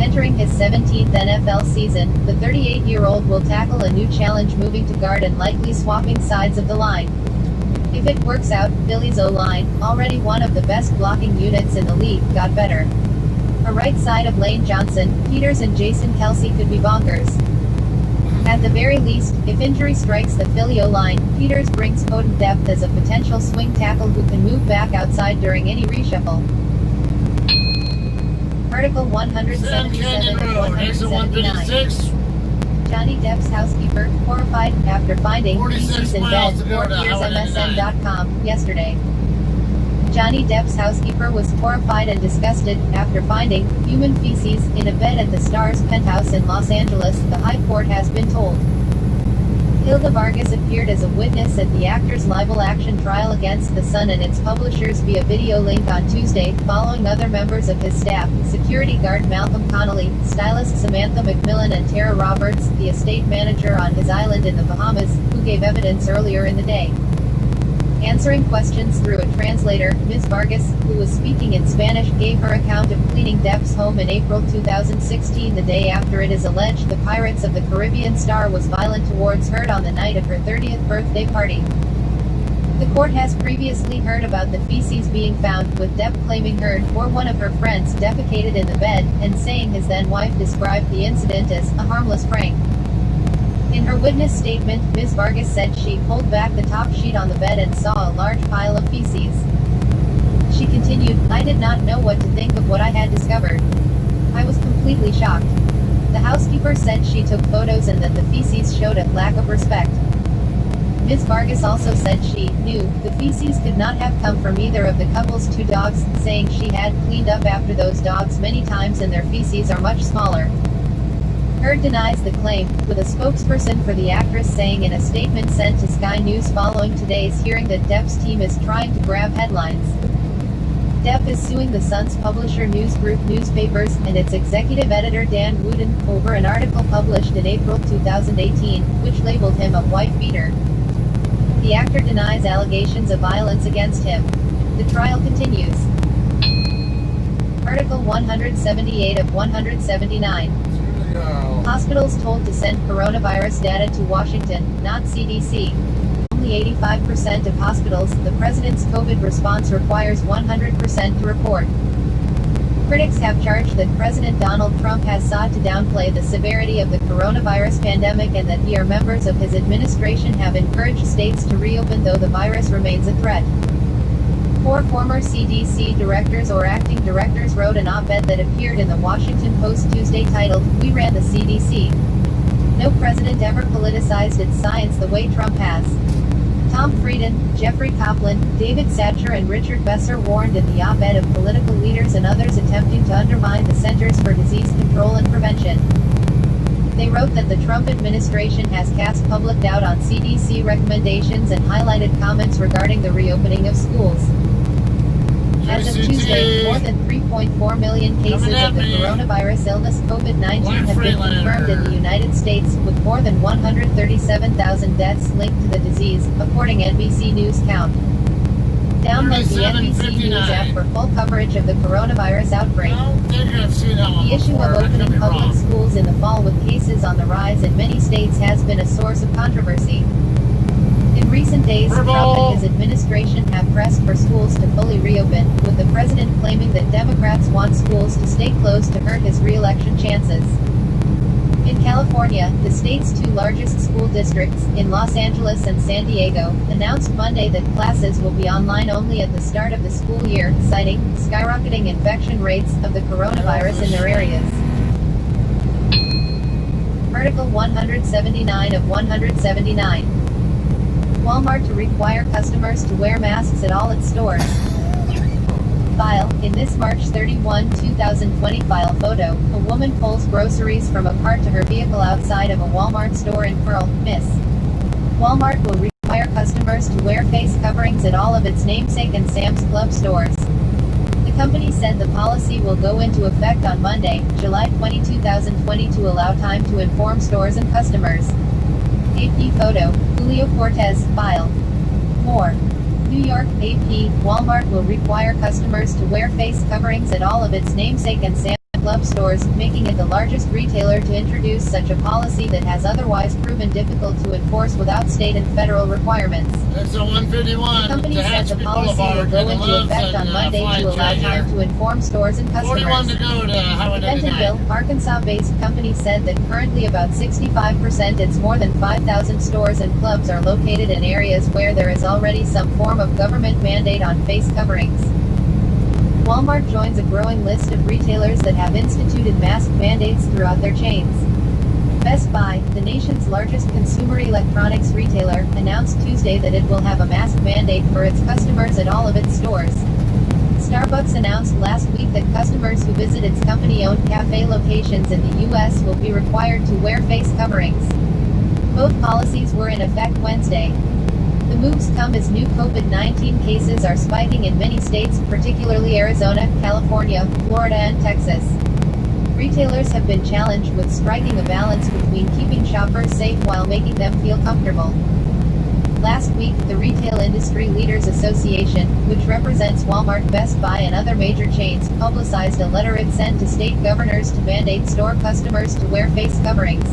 Entering his 17th NFL season, the 38-year-old will tackle a new challenge, moving to guard and likely swapping sides of the line. If it works out, Philly's O-line, already one of the best blocking units in the league, got better. A right side of Lane Johnson, Peters and Jason Kelsey could be bonkers. At the very least, if injury strikes the Philly O-line, Peters brings potent depth as a potential swing tackle who can move back outside during any reshuffle. Article 177 of 179. Johnny Depp's housekeeper, horrified after finding 46 feces in miles bed, to go to Highway 99. MSN.com, yesterday. Johnny Depp's housekeeper was horrified and disgusted after finding human feces in a bed at the Star's penthouse in Los Angeles, the High Court has been told. Hilda Vargas appeared as a witness at the actor's libel action trial against The Sun and its publishers via video link on Tuesday, following other members of his staff, security guard Malcolm Connolly, stylist Samantha McMillan and Tara Roberts, the estate manager on his island in the Bahamas, who gave evidence earlier in the day. Answering questions through a translator, Ms. Vargas, who was speaking in Spanish, gave her account of cleaning Depp's home in April 2016, the day after it is alleged the Pirates of the Caribbean star was violent towards her on the night of her 30th birthday party. The court has previously heard about the feces being found, with Depp claiming Heard or one of her friends defecated in the bed, and saying his then-wife described the incident as a harmless prank. In her witness statement, Ms. Vargas said she pulled back the top sheet on the bed and saw a large pile of feces. She continued, "I did not know what to think of what I had discovered. I was completely shocked." The housekeeper said she took photos and that the feces showed a lack of respect. Ms. Vargas also said she knew the feces could not have come from either of the couple's two dogs, saying she had cleaned up after those dogs many times and their feces are much smaller. Heard denies the claim, with a spokesperson for the actress saying in a statement sent to Sky News following today's hearing that Depp's team is trying to grab headlines. Depp is suing the Sun's publisher News Group Newspapers and its executive editor Dan Wooden over an article published in April 2018, which labeled him a wife beater. The actor denies allegations of violence against him. The trial continues. Article 178 of 179. Hospitals told to send coronavirus data to Washington, not CDC. Only 85% of hospitals. The president's COVID response requires 100% to report. Critics have charged that President Donald Trump has sought to downplay the severity of the coronavirus pandemic and that he or members of his administration have encouraged states to reopen though the virus remains a threat. 4 former CDC directors or acting directors wrote an op-ed that appeared in the Washington Post Tuesday titled, "We ran the CDC. No president ever politicized its science the way Trump has." Tom Frieden, Jeffrey Kaplan, David Satcher and Richard Besser warned in the op-ed of political leaders and others attempting to undermine the Centers for Disease Control and Prevention. They wrote that the Trump administration has cast public doubt on CDC recommendations and highlighted comments regarding the reopening of schools. As of Tuesday, more than 3.4 million cases of the coronavirus illness COVID-19 have been confirmed in the United States, with more than 137,000 deaths linked to the disease, according to NBC News count. Download the NBC News app for full coverage of the coronavirus outbreak. The issue of opening public schools in the fall with cases on the rise in many states has been a source of controversy. In recent days, Trump and his administration have pressed for schools to fully reopen, with the president claiming that Democrats want schools to stay closed to hurt his re-election chances. In California, the state's 2 largest school districts, in Los Angeles and San Diego, announced Monday that classes will be online only at the start of the school year, citing skyrocketing infection rates of the coronavirus in their areas. Article 179 of 179. Walmart to require customers to wear masks at all its stores. File, in this March 31, 2020 file photo, a woman pulls groceries from a cart to her vehicle outside of a Walmart store in Pearl, Miss. Walmart will require customers to wear face coverings at all of its namesake and Sam's Club stores. The company said the policy will go into effect on Monday, July 20, 2020 to allow time to inform stores and customers. AP photo, Julio Cortez, file. More. New York, AP, Walmart will require customers to wear face coverings at all of its namesake and Sam's Club stores, making it the largest retailer to introduce such a policy that has otherwise proven difficult to enforce without state and federal requirements. That's a 151. The company said the policy will go into effect on Monday to allow time to inform stores and customers. 41 to go to Highway 99. Victorville, Arkansas-based company said that currently about 65% its more than 5,000 stores and clubs are located in areas where there is already some form of government mandate on face coverings. Walmart joins a growing list of retailers that have instituted mask mandates throughout their chains. Best Buy, the nation's largest consumer electronics retailer, announced Tuesday that it will have a mask mandate for its customers at all of its stores. Starbucks announced last week that customers who visit its company-owned cafe locations in the U.S. will be required to wear face coverings. Both policies were in effect Wednesday. The moves come as new COVID-19 cases are spiking in many states, particularly Arizona, California, Florida, and Texas. Retailers have been challenged with striking a balance between keeping shoppers safe while making them feel comfortable. Last week, the Retail Industry Leaders Association, which represents Walmart, Best Buy, and other major chains, publicized a letter it sent to state governors to mandate store customers to wear face coverings.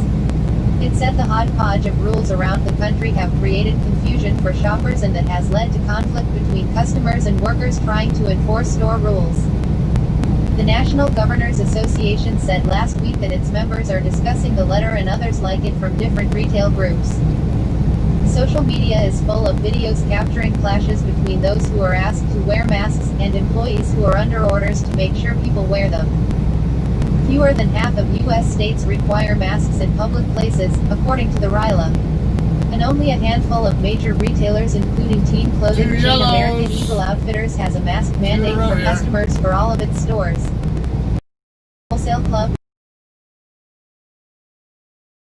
It said the hodgepodge of rules around the country have created confusion for shoppers and that has led to conflict between customers and workers trying to enforce store rules. The National Governors Association said last week that its members are discussing the letter and others like it from different retail groups. Social media is full of videos capturing clashes between those who are asked to wear masks and employees who are under orders to make sure people wear them. Fewer than half of U.S. states require masks in public places, according to the RILA. And only a handful of major retailers, including teen clothing chain American Eagle Outfitters, has a mask mandate for customers for all of its stores. Wholesale Club.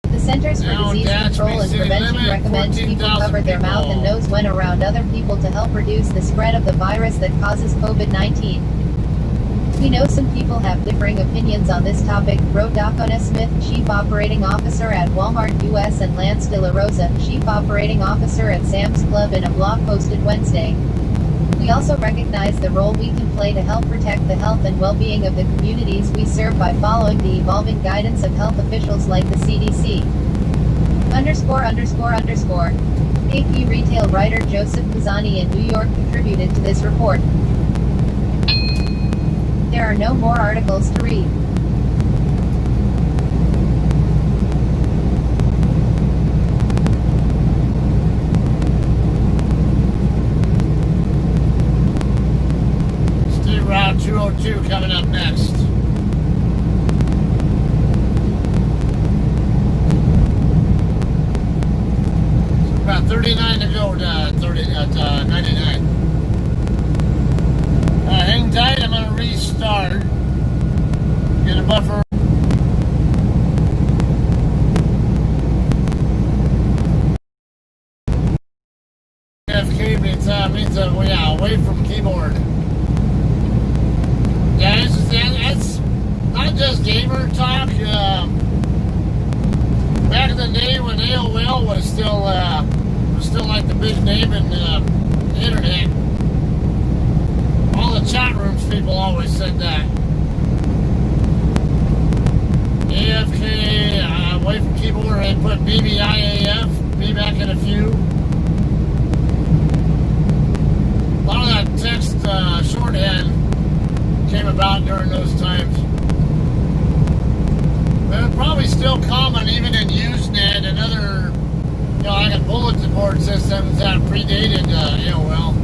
The Centers for Disease Control and Prevention recommends people cover their mouth and nose when around other people to help reduce the spread of the virus that causes COVID-19. We know some people have differing opinions on this topic, wrote Dakota Smith, Chief Operating Officer at Walmart US, and Lance De La Rosa, Chief Operating Officer at Sam's Club, in a blog posted Wednesday. We also recognize the role we can play to help protect the health and well-being of the communities we serve by following the evolving guidance of health officials like the CDC. AP retail writer Joseph Pisani in New York contributed to this report. There are no more articles to read. State Route 202 coming up next. So about 39 to go to 99. Hang tight, I'm going to restart. Get a buffer. FK means away from keyboard. Yeah, it's not just gamer talk. Back in the day when AOL was still like the big name in the internet. All the chat rooms people always said that. AFK, away from keyboard, I put BBIAF, be back in a few. A lot of that text shorthand came about during those times. But it's probably still common even in Usenet and other, like a bulletin board systems that predated AOL.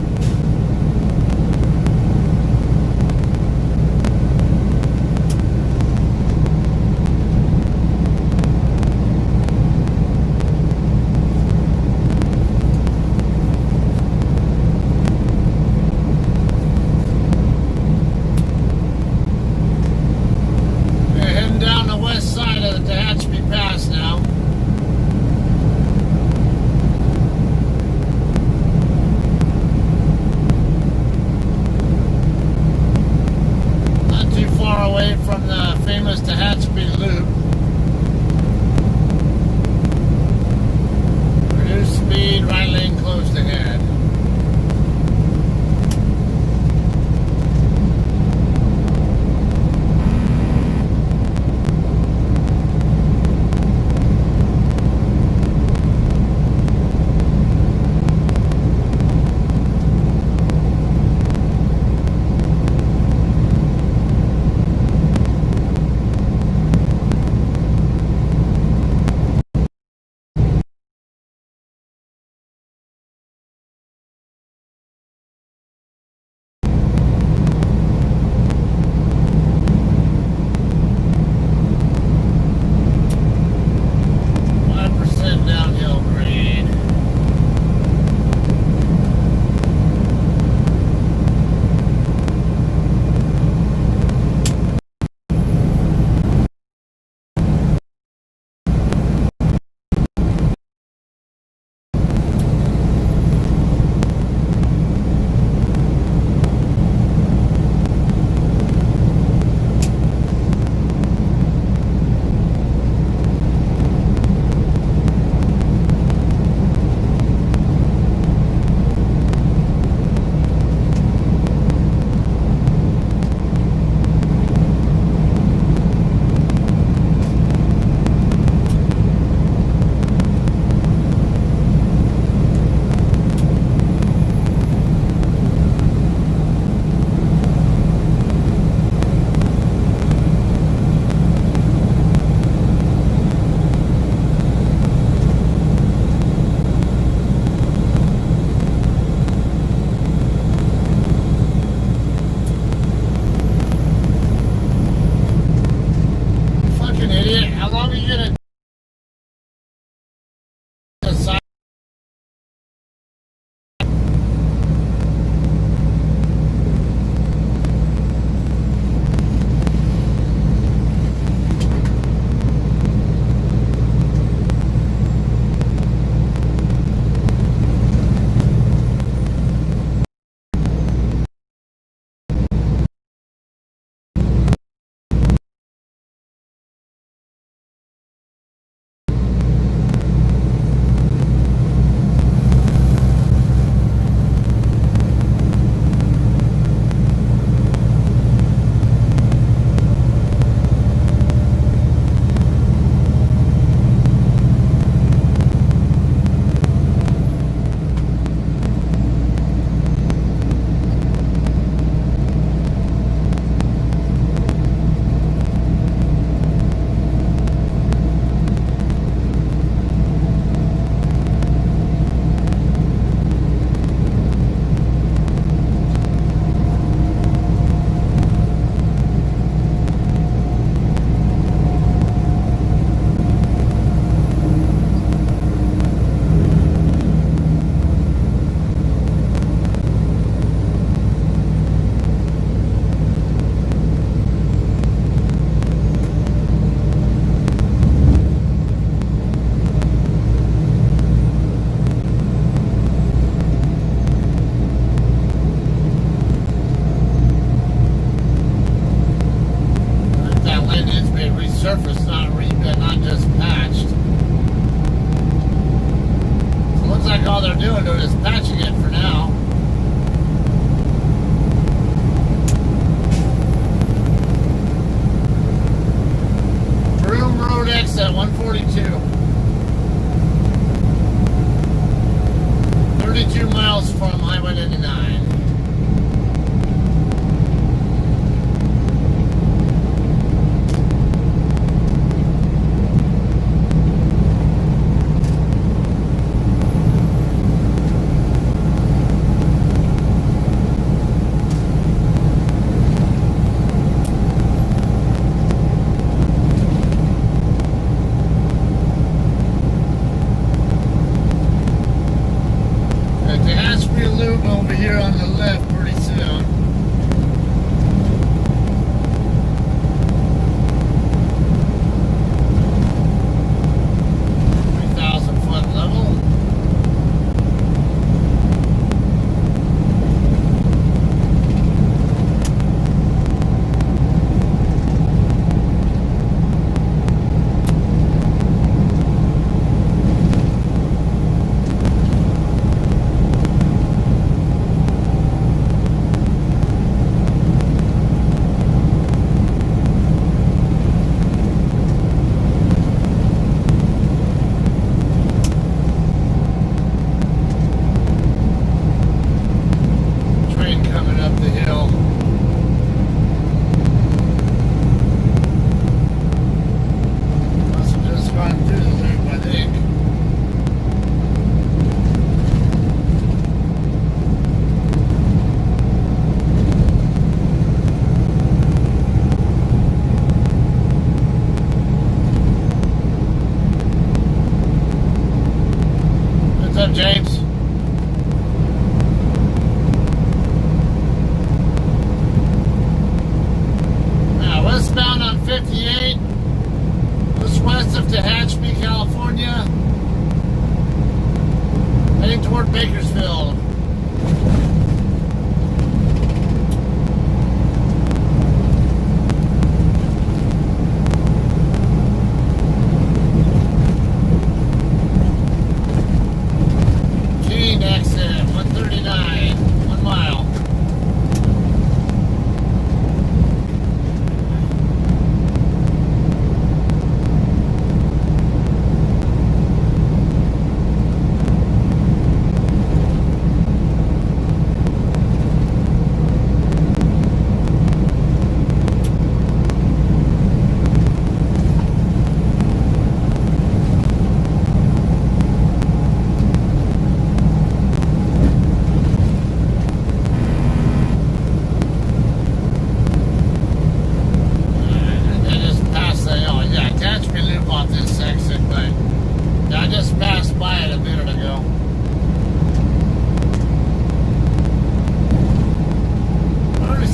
resurfaced, not just patched. So it looks like all they're doing is patching it for now. Broome Road exit 142. 32 miles from Highway 99. Over here on the left pretty soon. What's up, James? Now, westbound on 58, just west of Tehachapi, California, heading toward Bakersfield. Exit 139, 1 mile.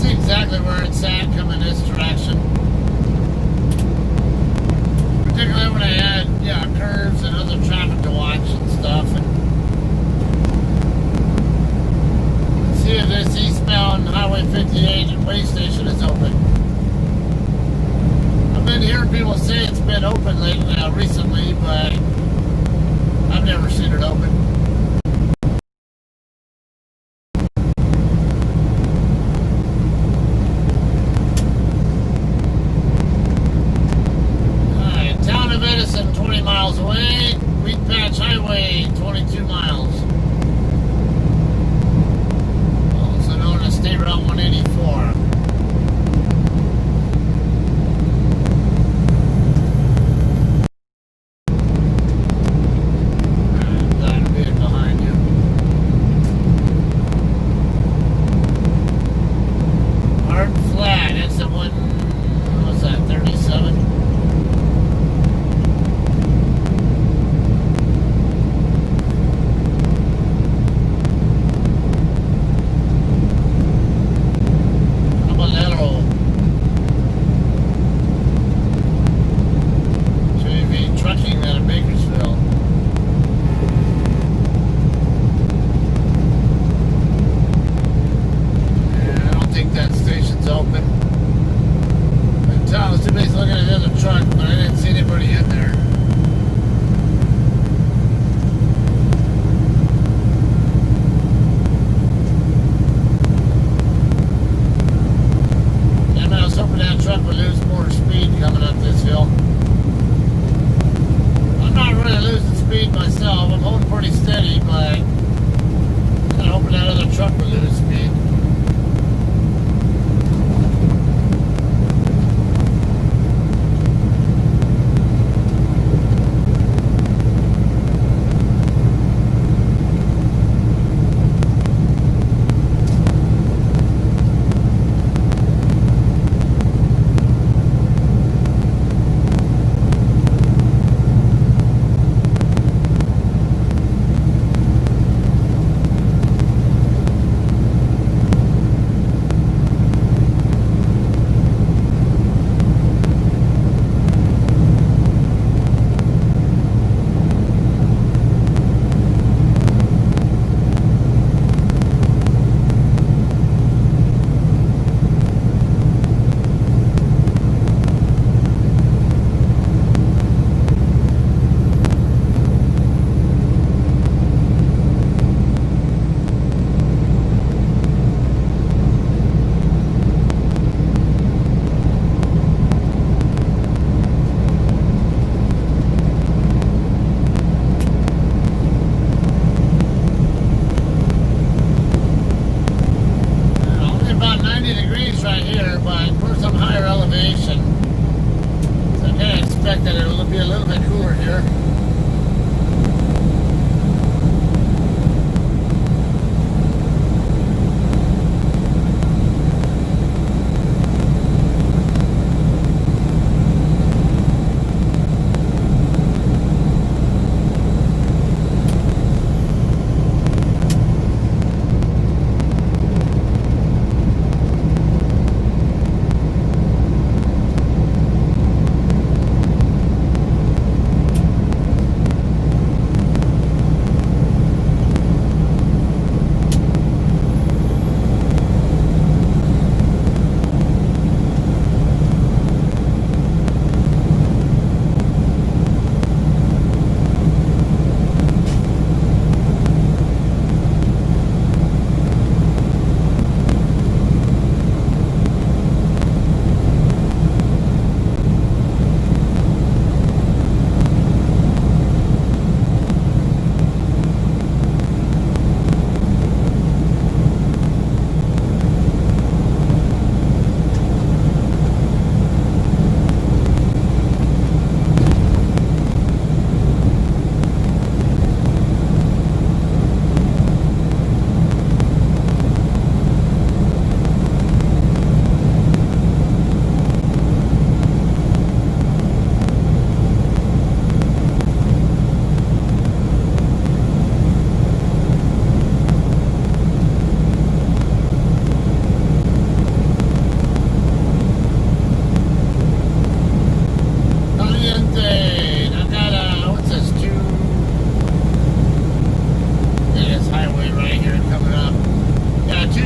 Exactly where it's at coming this direction. Particularly when I had curves and other traffic to watch and stuff. And see if this eastbound Highway 58 and way station is open. I've been hearing people say it's been open recently, but I've never seen it open. Edison, 20 miles away. Wheat Patch Highway, 22 miles. Also known as State Route 184. That'd be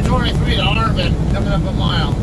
423 to Arvin, coming up a mile.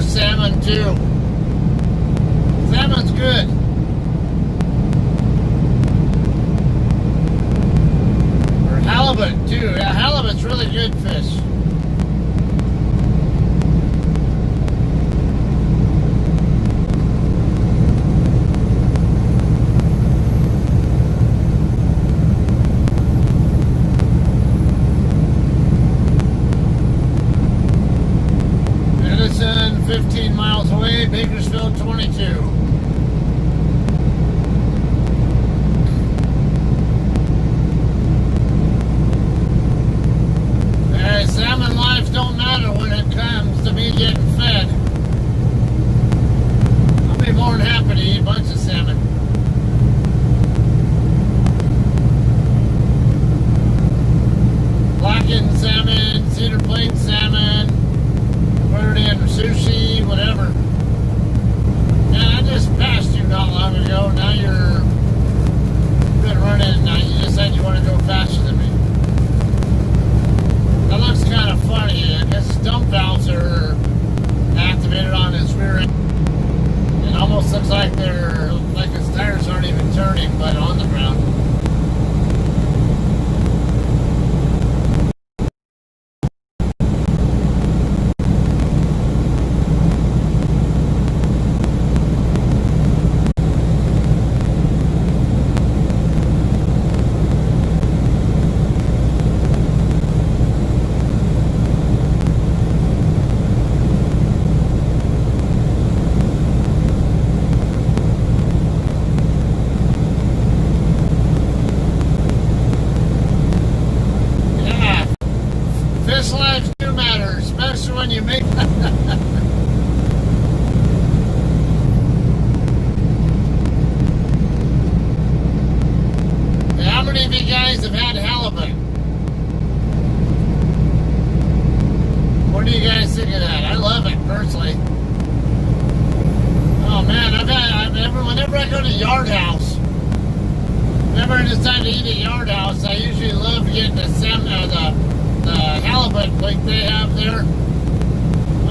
Salmon too. Salmon's good. Or halibut too. Yeah, halibut's really good fish. Edison, 15 miles away, Bakersfield, 22. Hey, salmon life don't matter when it comes to me getting fed. I'll be more than happy to eat a bunch of salmon. Blackened salmon, cedar plain salmon, put it in sushi, whatever. Man, I just passed you not long ago. Now you're been running. Now you just said you want to go faster than me. That looks kind of funny. I guess dump valves are activated on his rear end. It almost looks like they're like his tires aren't even turning, but on the ground. Fish lives do matter, especially when you make. How many of you guys have had halibut? What do you guys think of that? I love it personally. Oh man, whenever I go to Yard House, whenever I decide to eat at Yard House, I usually love getting the salmon, the halibut plate they have there.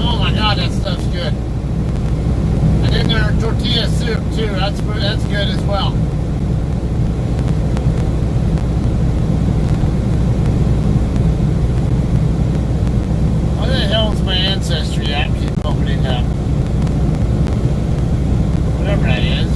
Oh my god, that stuff's good. And then their tortilla soup too. That's good as well. What the hell's my ancestry app keep opening up? Whatever that is.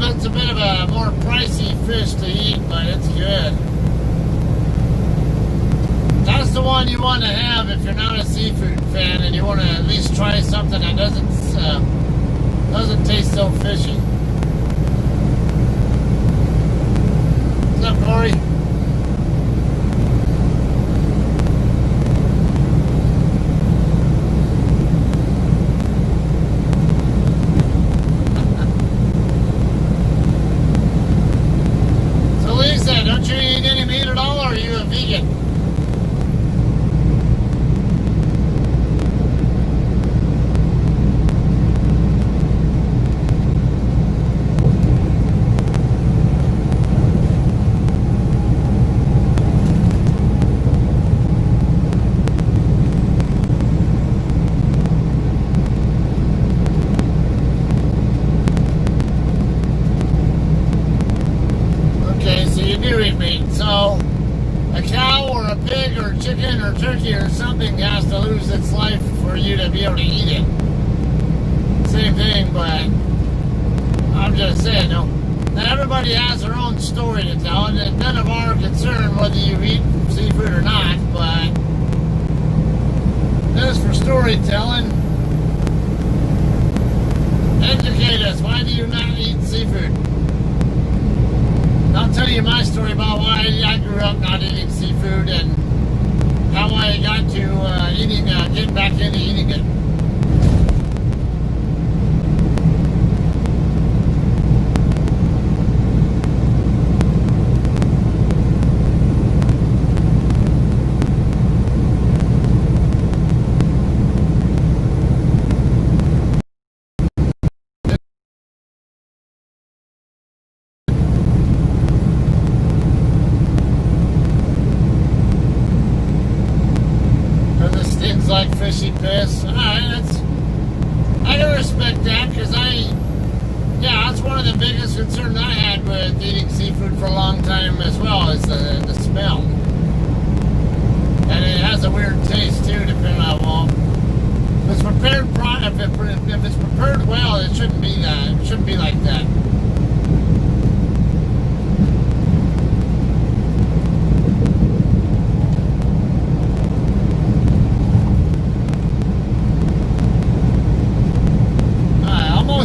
It's a bit of a more pricey fish to eat, but it's good. That's the one you want to have if you're not a seafood fan and you want to at least try something that doesn't taste so fishy. What's up, Corey? pig or chicken or turkey or something has to lose its life for you to be able to eat it. Same thing, but I'm just saying, no. Now everybody has their own story to tell, and it's none of our concern whether you eat seafood or not, but just for storytelling, educate us. Why do you not eat seafood? I'll tell you my story about why I grew up not eating seafood and how I got to get back into eating it. Like fishy piss. Alright, I can respect that because that's one of the biggest concerns I had with eating seafood for a long time as well, is the smell. And it has a weird taste too, depending on, well, if it's prepared if it's prepared well, it shouldn't be that. It shouldn't be like that.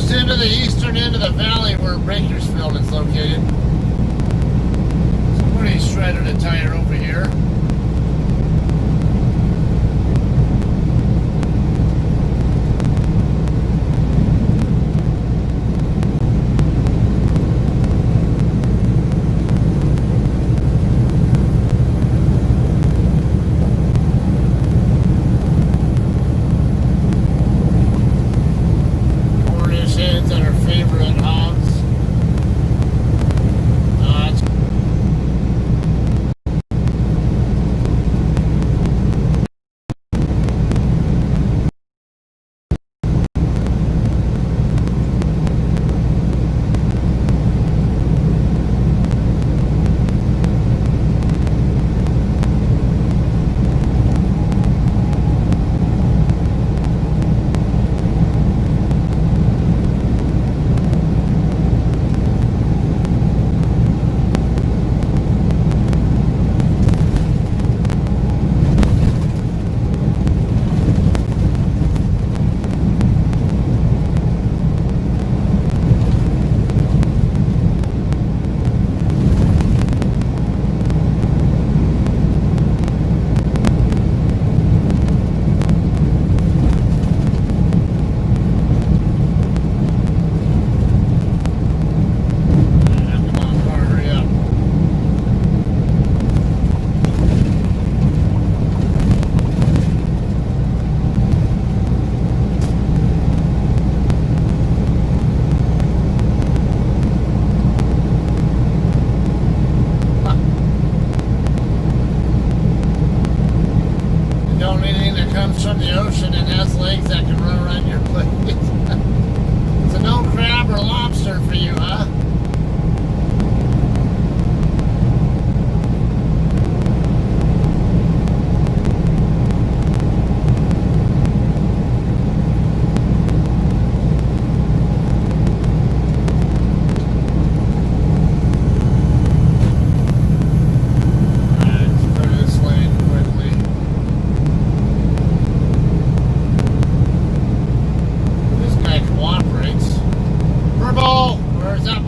Into the eastern end of the valley where Bakersfield is located. It's pretty shredded a tire over here. From the ocean and has legs that can run around your plate. So no crab or lobster for you, huh? Where's that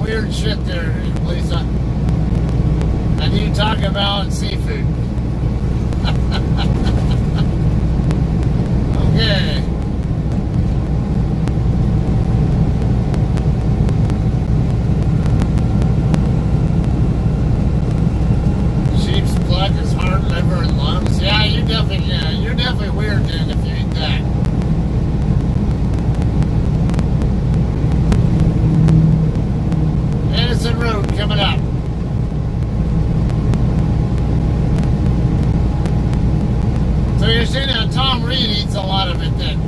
weird shit there, Lisa. And you talk about seafood. Okay. Sheep's blood is heart, liver, and lungs. Yeah, you're definitely weird then if you eat that. Edison Road coming up. So you're saying that Tom Reed eats a lot of it then?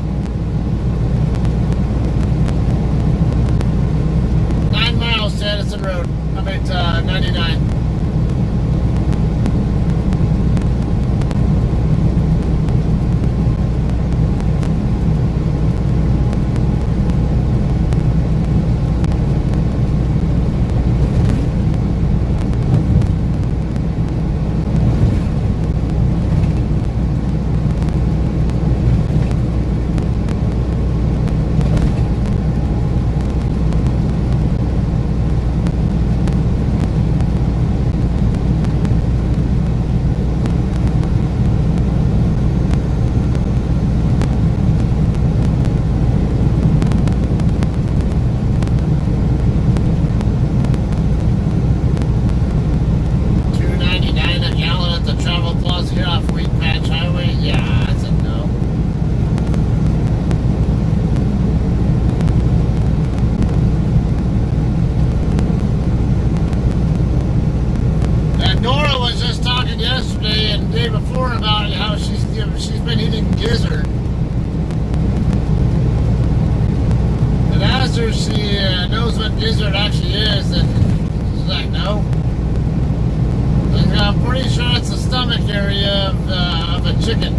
9 miles to Edison Road. I mean, 99. She's been eating gizzard. And asked her if she knows what gizzard actually is, and she's like, no. Like, I'm pretty sure it's the stomach area of a chicken.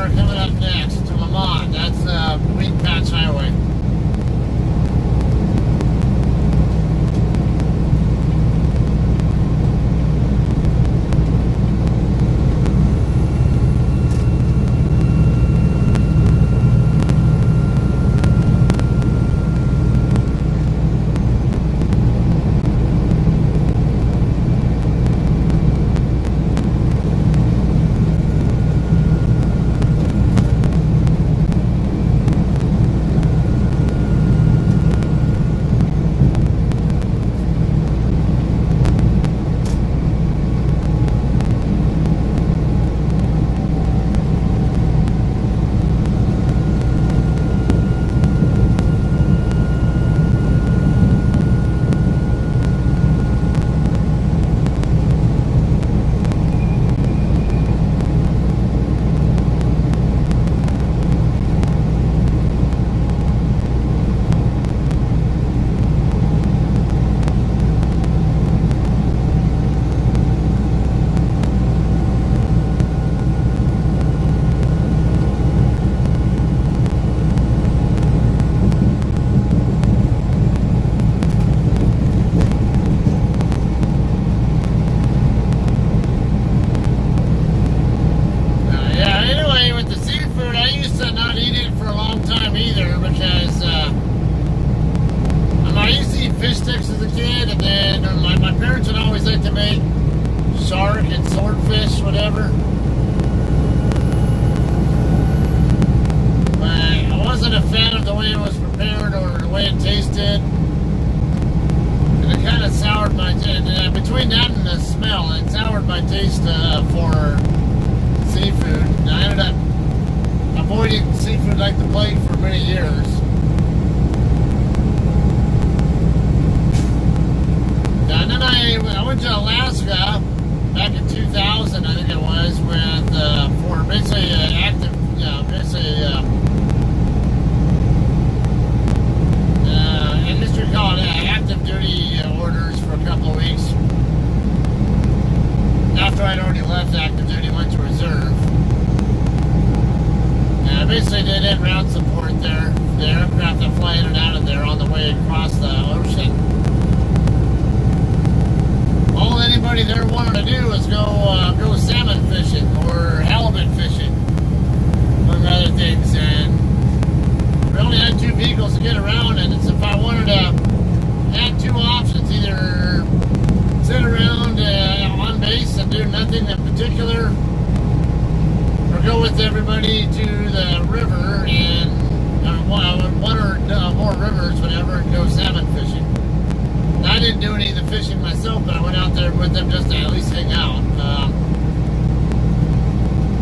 Coming up next to Lamont. That's Wheat Patch Highway. fish sticks as a kid, and then my parents would always like to make shark and swordfish, whatever. But I wasn't a fan of the way it was prepared or the way it tasted. And it kind of soured my taste. Between that and the smell, it soured my taste for seafood. And I ended up avoiding seafood like the plague for many years. And then I went to Alaska back in 2000, I think it was, with for basically active, I guess you call it active duty orders for a couple of weeks. After I'd already left active duty, went to reserve. And I basically did in-route support there. The aircraft that fly in and out of there on the way across guys go salmon fishing or halibut fishing, among other things. And we only had 2 vehicles to get around, and it's if I wanted to have 2 options, either sit around on base and do nothing in particular, or go with everybody to the river and one or more rivers, whatever, and go salmon fishing. And I didn't do any of the fishing myself, but I went out there with them just to at least hang out.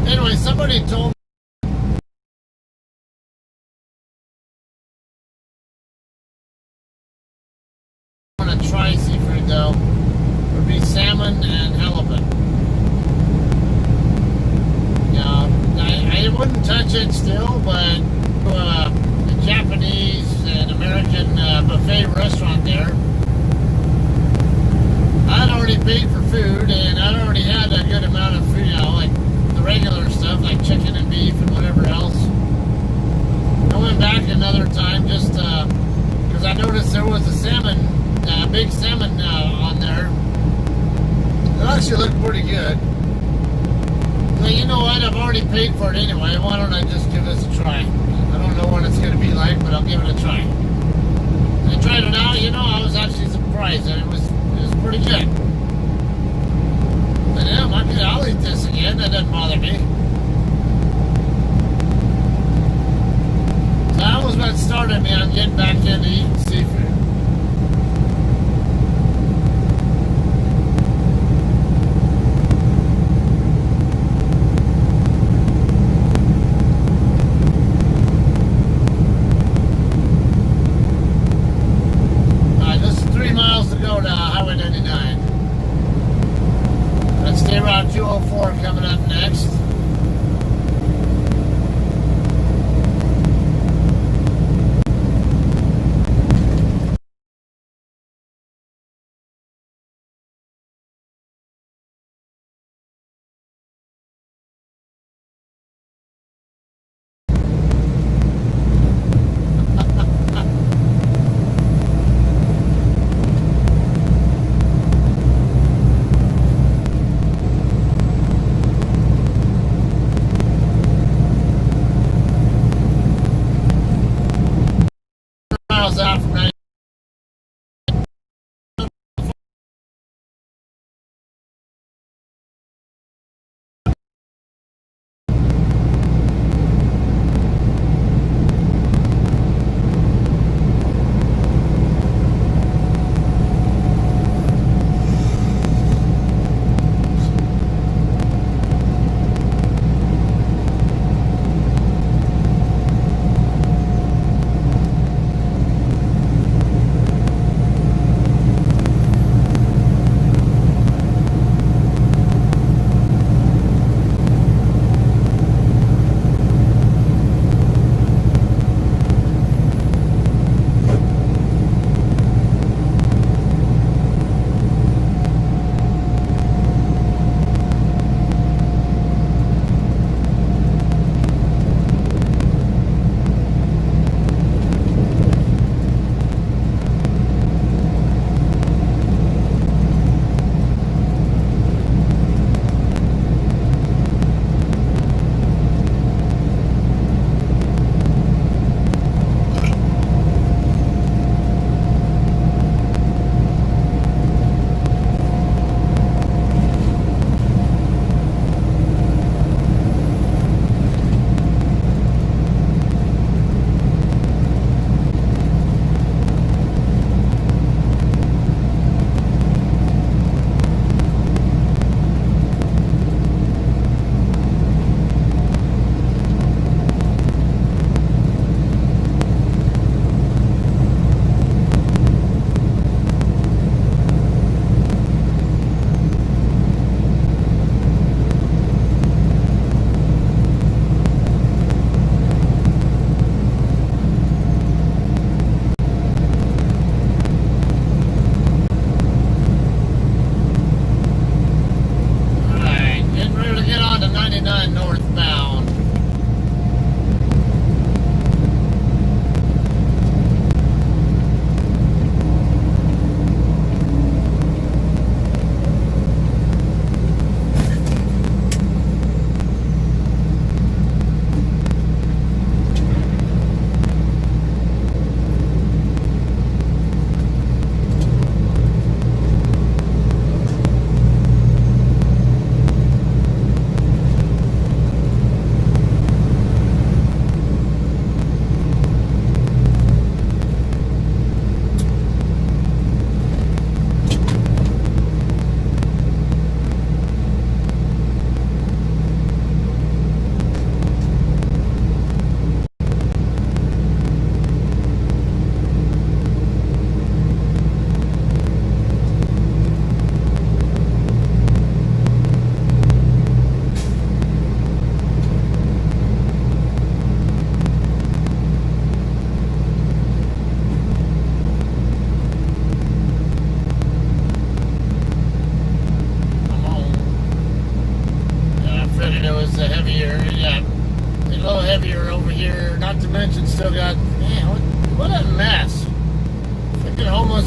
Anyway, somebody told me I want to try seafood, though. It would be salmon and halibut. I wouldn't touch it still, but the Japanese and American buffet restaurant there, I'd already paid for food, and I'd already had a good amount of food, like the regular stuff, like chicken and beef and whatever else. I went back another time just because I noticed there was a salmon, big salmon on there. It actually looked pretty good. Well, you know what? I've already paid for it anyway. Why don't I just give this a try? I don't know what it's going to be like, but I'll give it a try. I tried it out. I was actually surprised that it was pretty good. But yeah, I'll eat this again. That doesn't bother me. So that was what started me on getting back into eating seafood. Route 204 coming up next. Out from 90.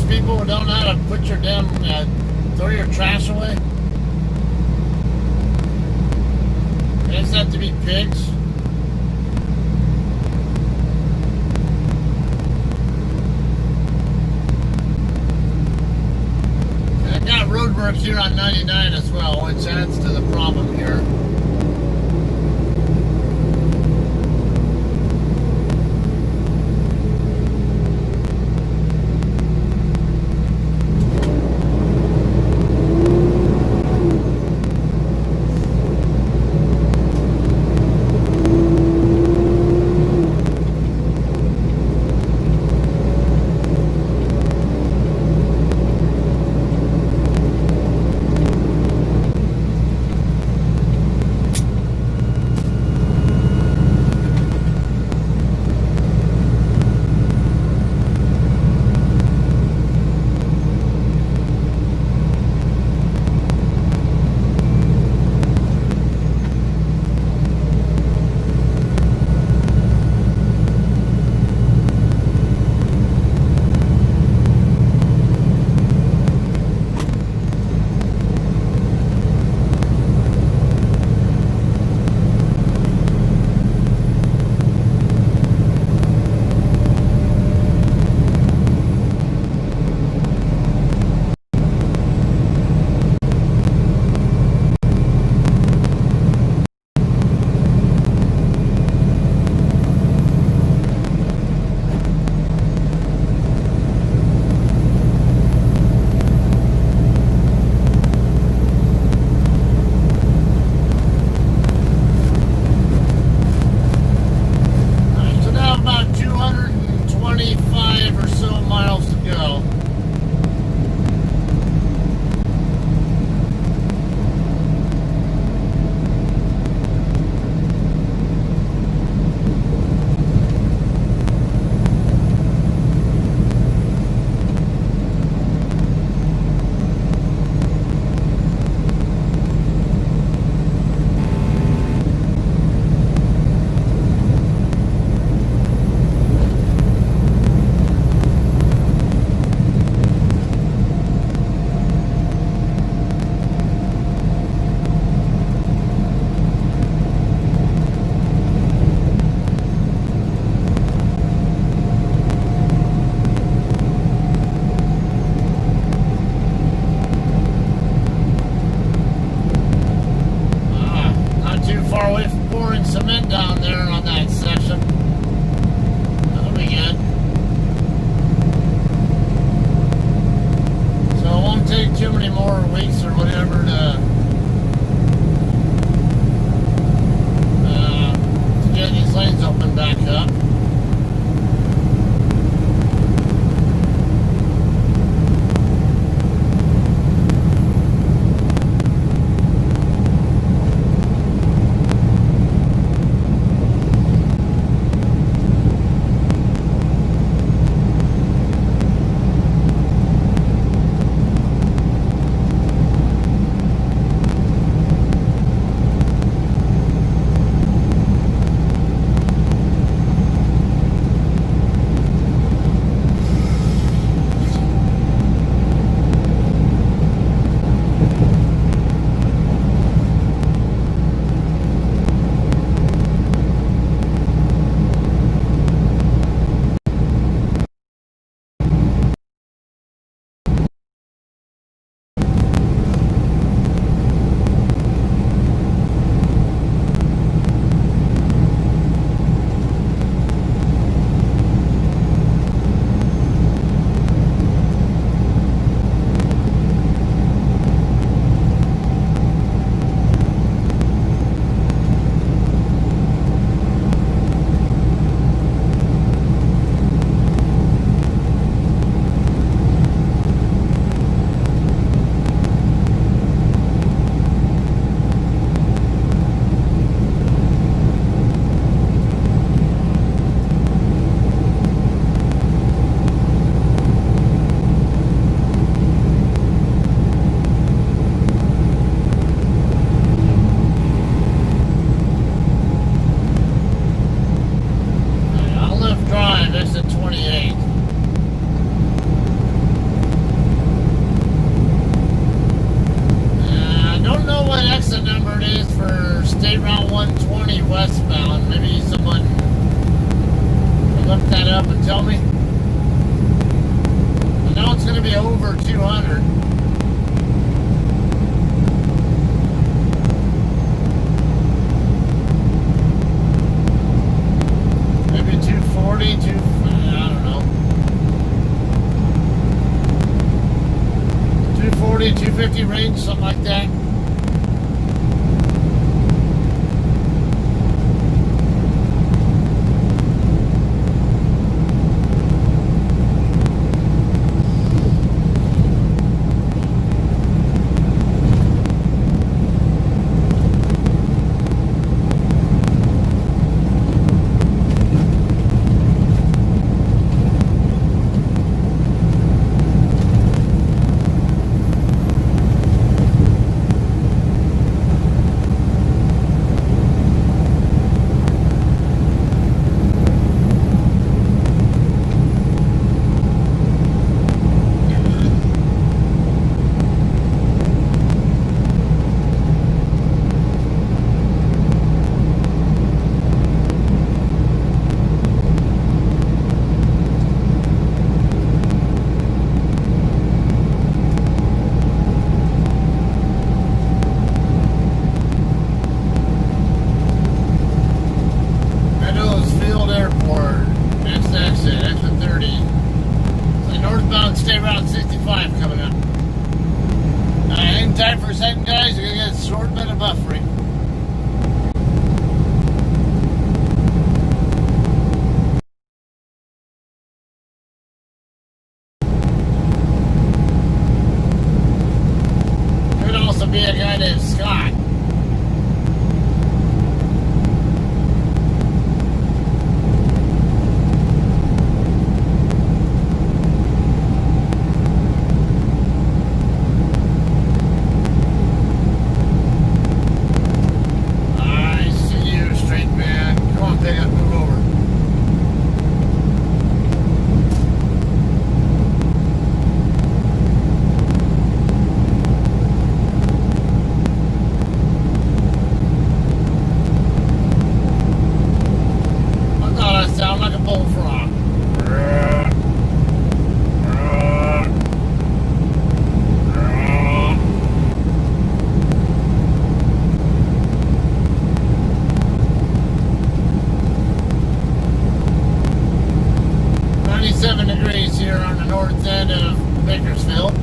people who don't know how to put your damn, throw your trash away? You guys have to be pigs? I got roadwork here on 99 as well, which adds to the problem here. Cement down there on that section. That'll be good. So it won't take too many more weeks or whatever to get these lanes open back up. over 200. Maybe 240, I don't know. 240, 250 range, something like that. State Route 65 coming up. Hang tight for a second, guys. You're going to get a short bit of buffering. Could also be a guy named Scott. Sound like a bullfrog. 97 degrees here on the north end of Victorville.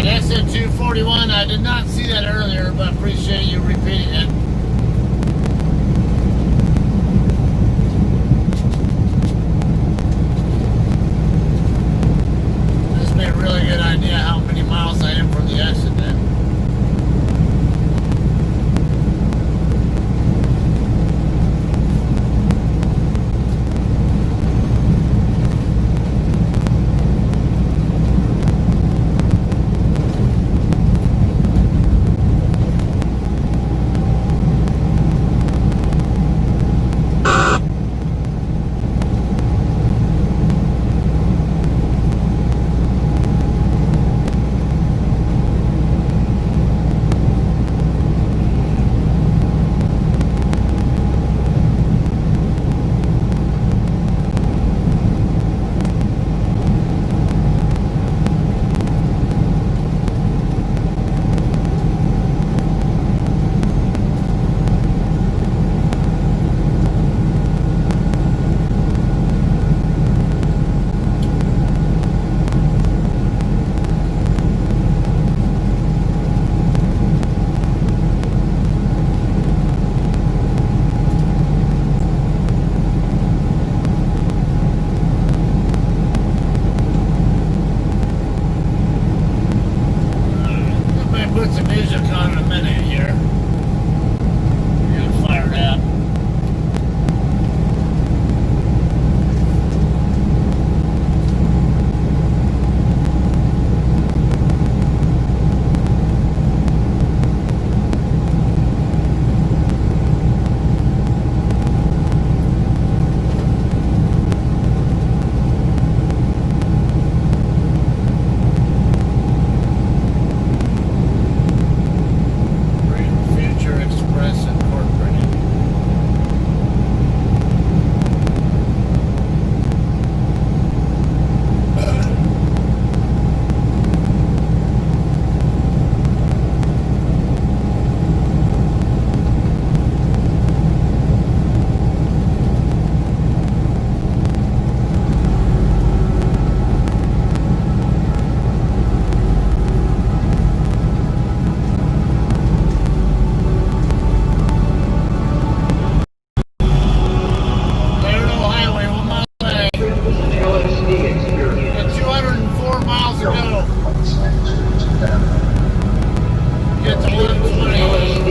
Exit 241. I did not see that earlier, but appreciate you repeating it. This may be a really good idea how many miles I am from the exit then.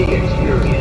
1815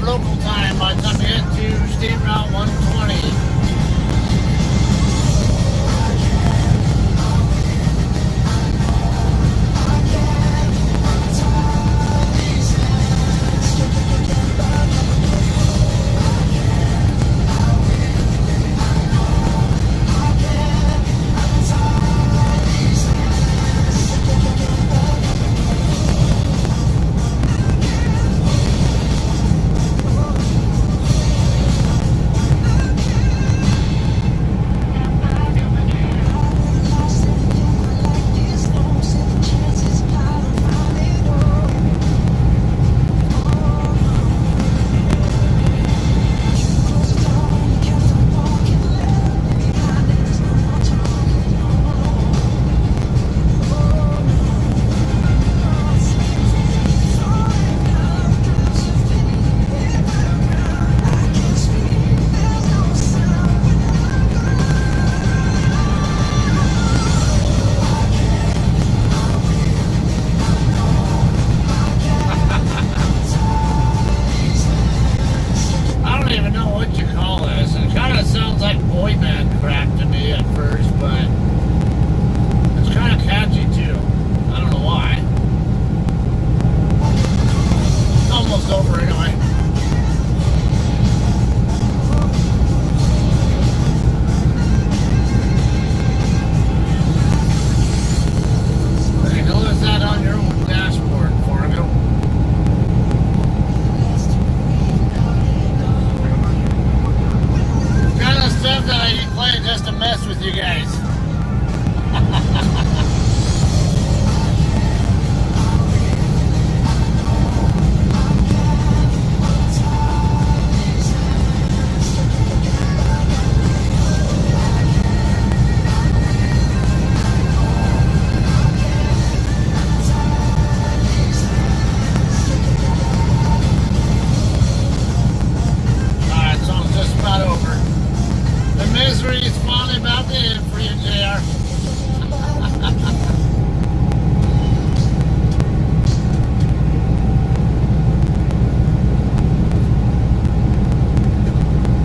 local time by the time you get to State Route 120. just to mess with you guys. Alright, so it's just about over. The misery is finally about to end for you, JR.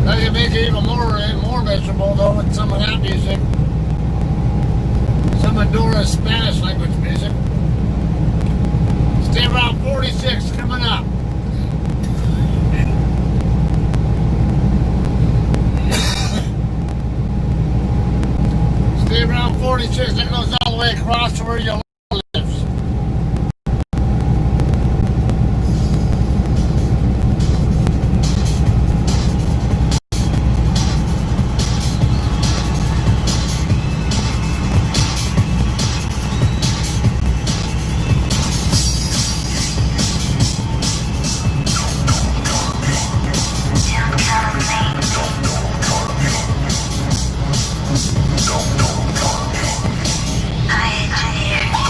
That can make it even more miserable though with some of that music. Some of Dora's Spanish language music. Stay around 46 coming up. Stay around 46, that goes all the way across to where you lives. I engineered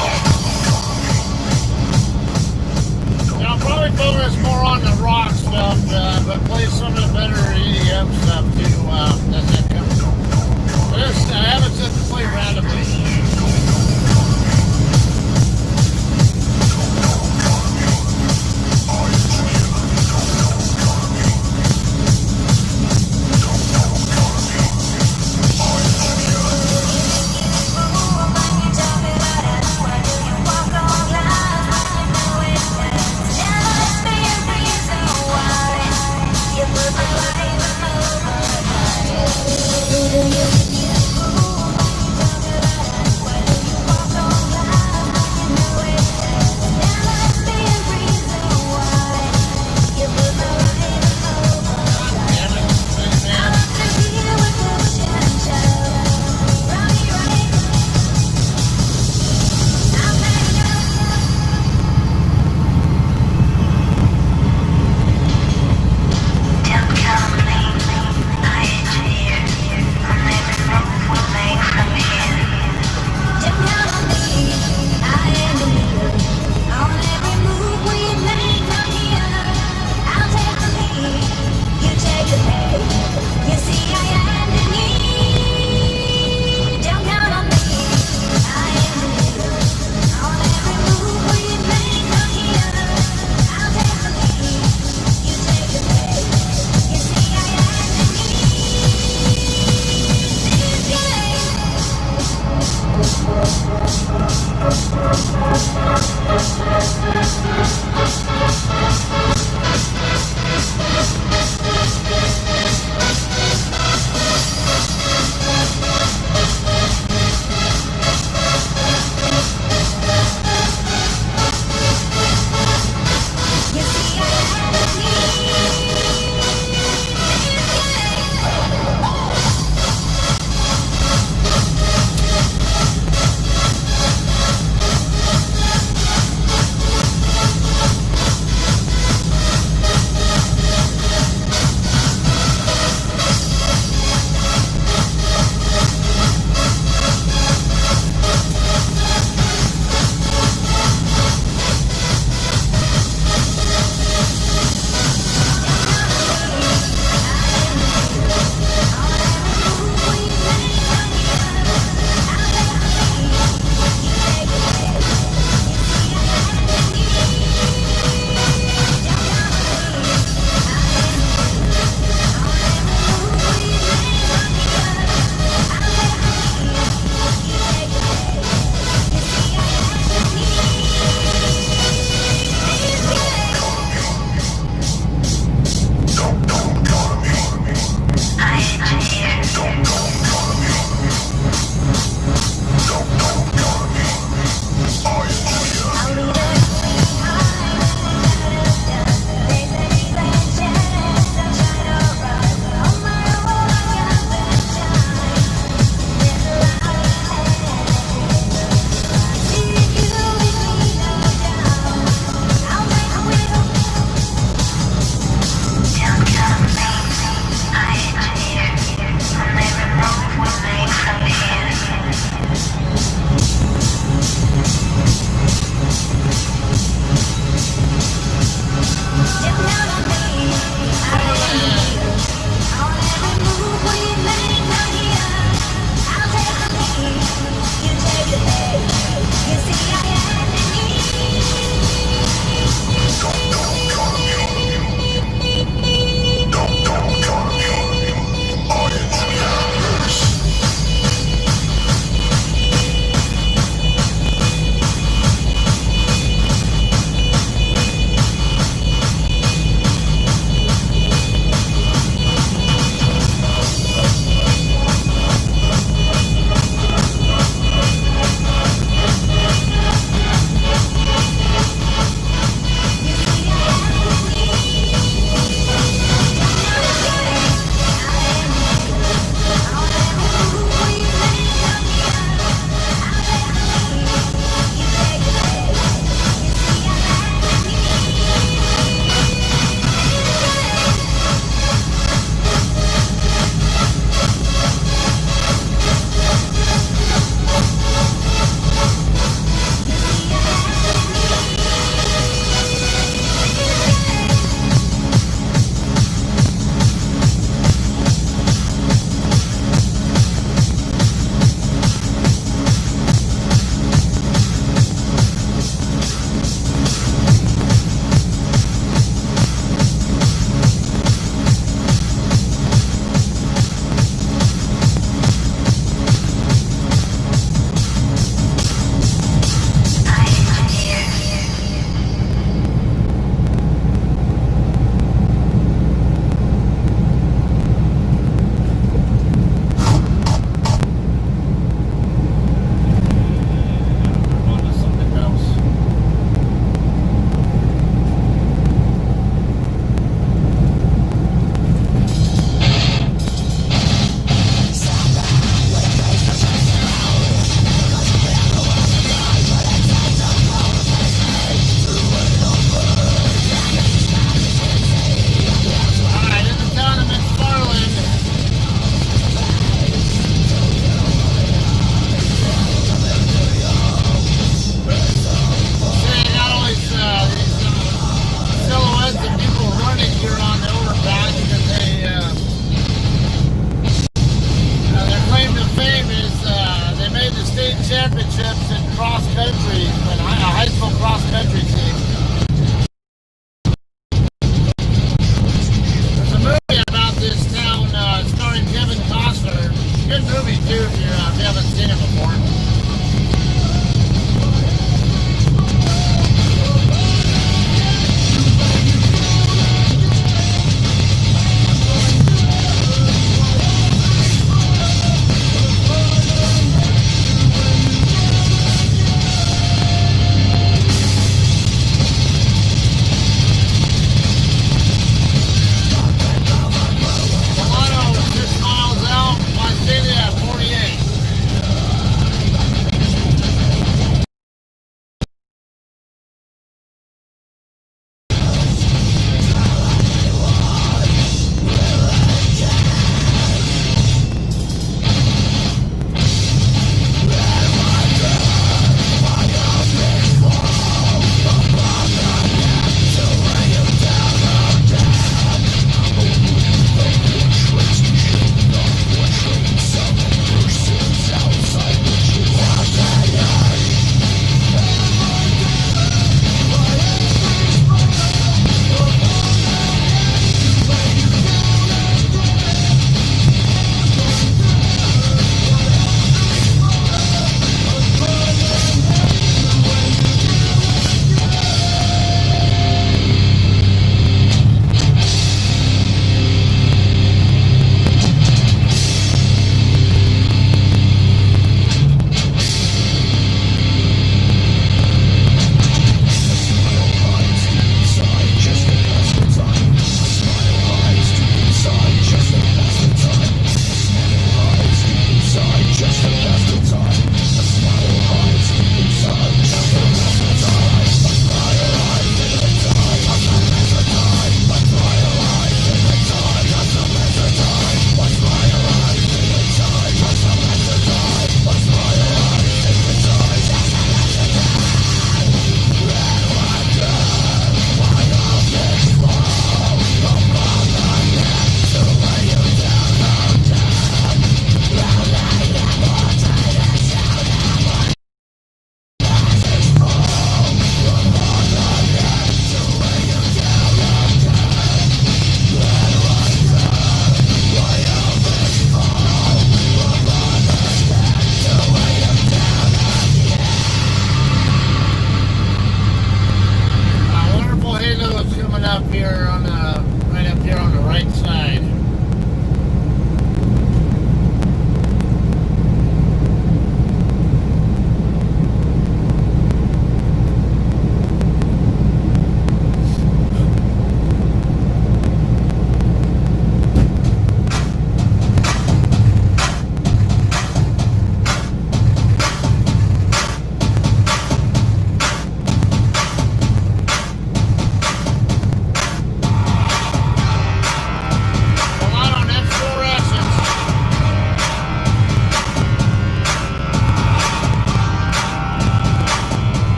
movie too if you haven't seen it before. Delano, 6 miles out, Visalia at 48.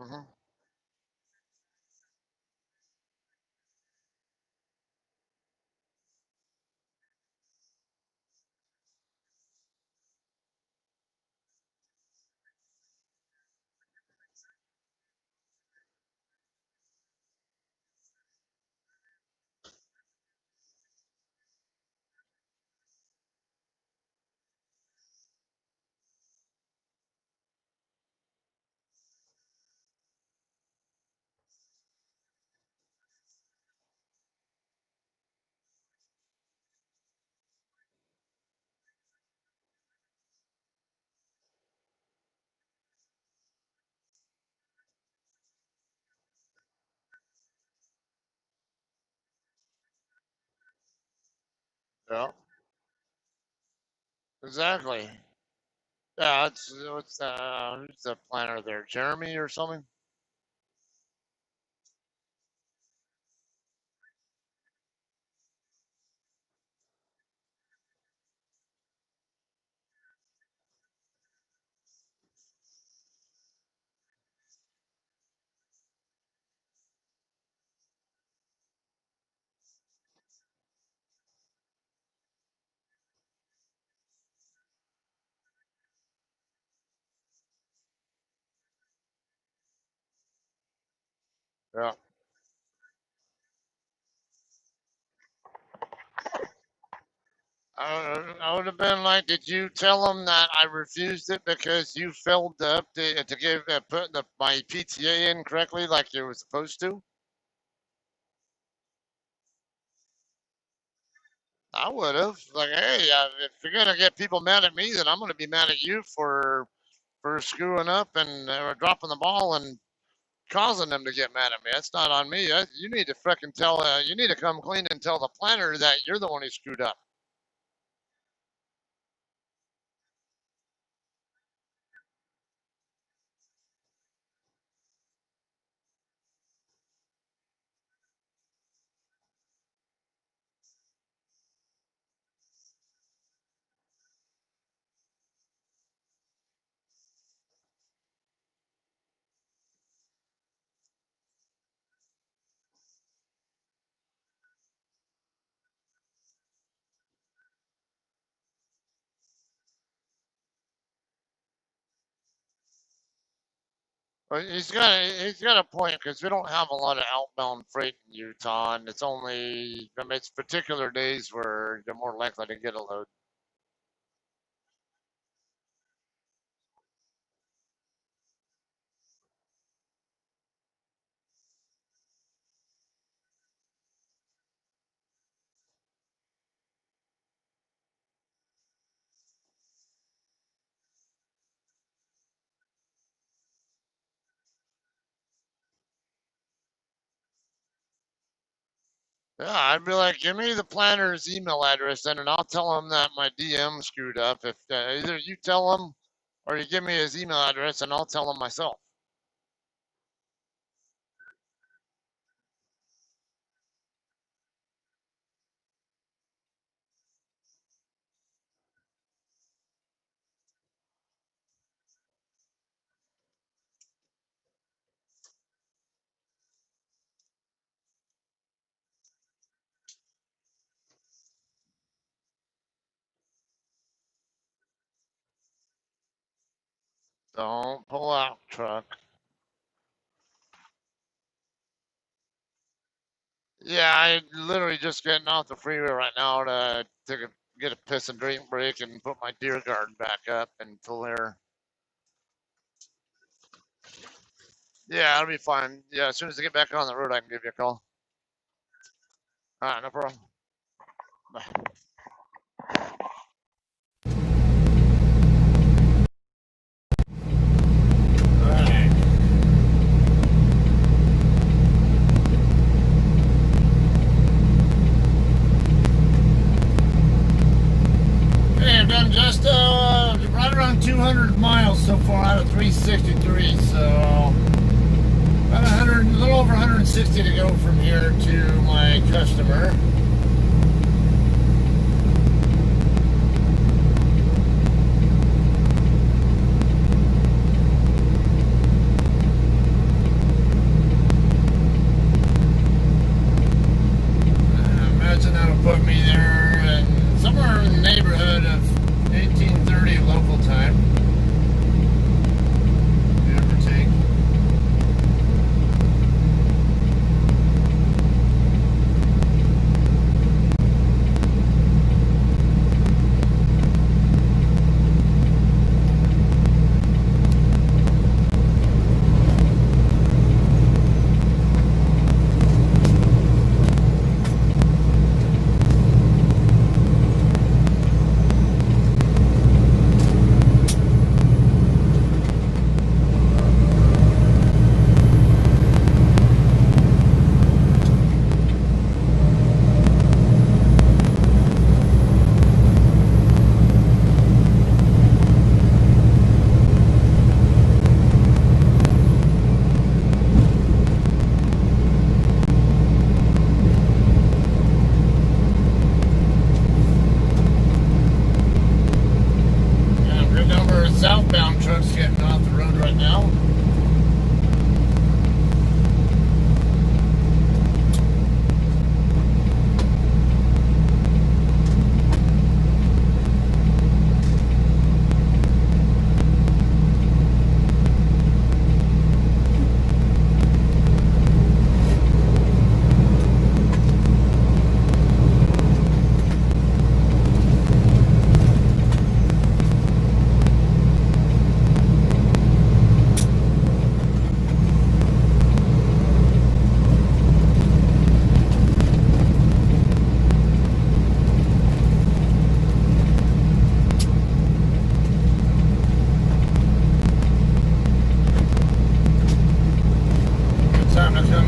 Hmm. Yeah, exactly. Yeah, it's who's the planner there? Jeremy or something? Yeah. I would have been like, did you tell them that I refused it because you failed to update to give put my PTA in correctly like you were supposed to? I would have like, hey, if you're gonna get people mad at me, then I'm gonna be mad at you for screwing up and dropping the ball and causing them to get mad at me. That's not on me. You need to frickin' tell. You need to come clean and tell the planner that you're the one who screwed up. Well, he's got a point because we don't have a lot of outbound freight in Utah, and it's only I mean, it's particular days where you're more likely to get a load. Yeah, I'd be like, give me the planner's email address then, and I'll tell him that my DM screwed up. If either you tell him or you give me his email address, and I'll tell him myself. Don't pull out, truck. Yeah, I literally just getting off the freeway right now to get a piss and drink break and put my deer guard back up and full air. Yeah, it'll be fine. Yeah, as soon as I get back on the road, I can give you a call. All right, no problem. Bye. All right. Hey, I've done just right around 200 miles so far out of 363, so about 100, a little over 160 to go from here to my customer.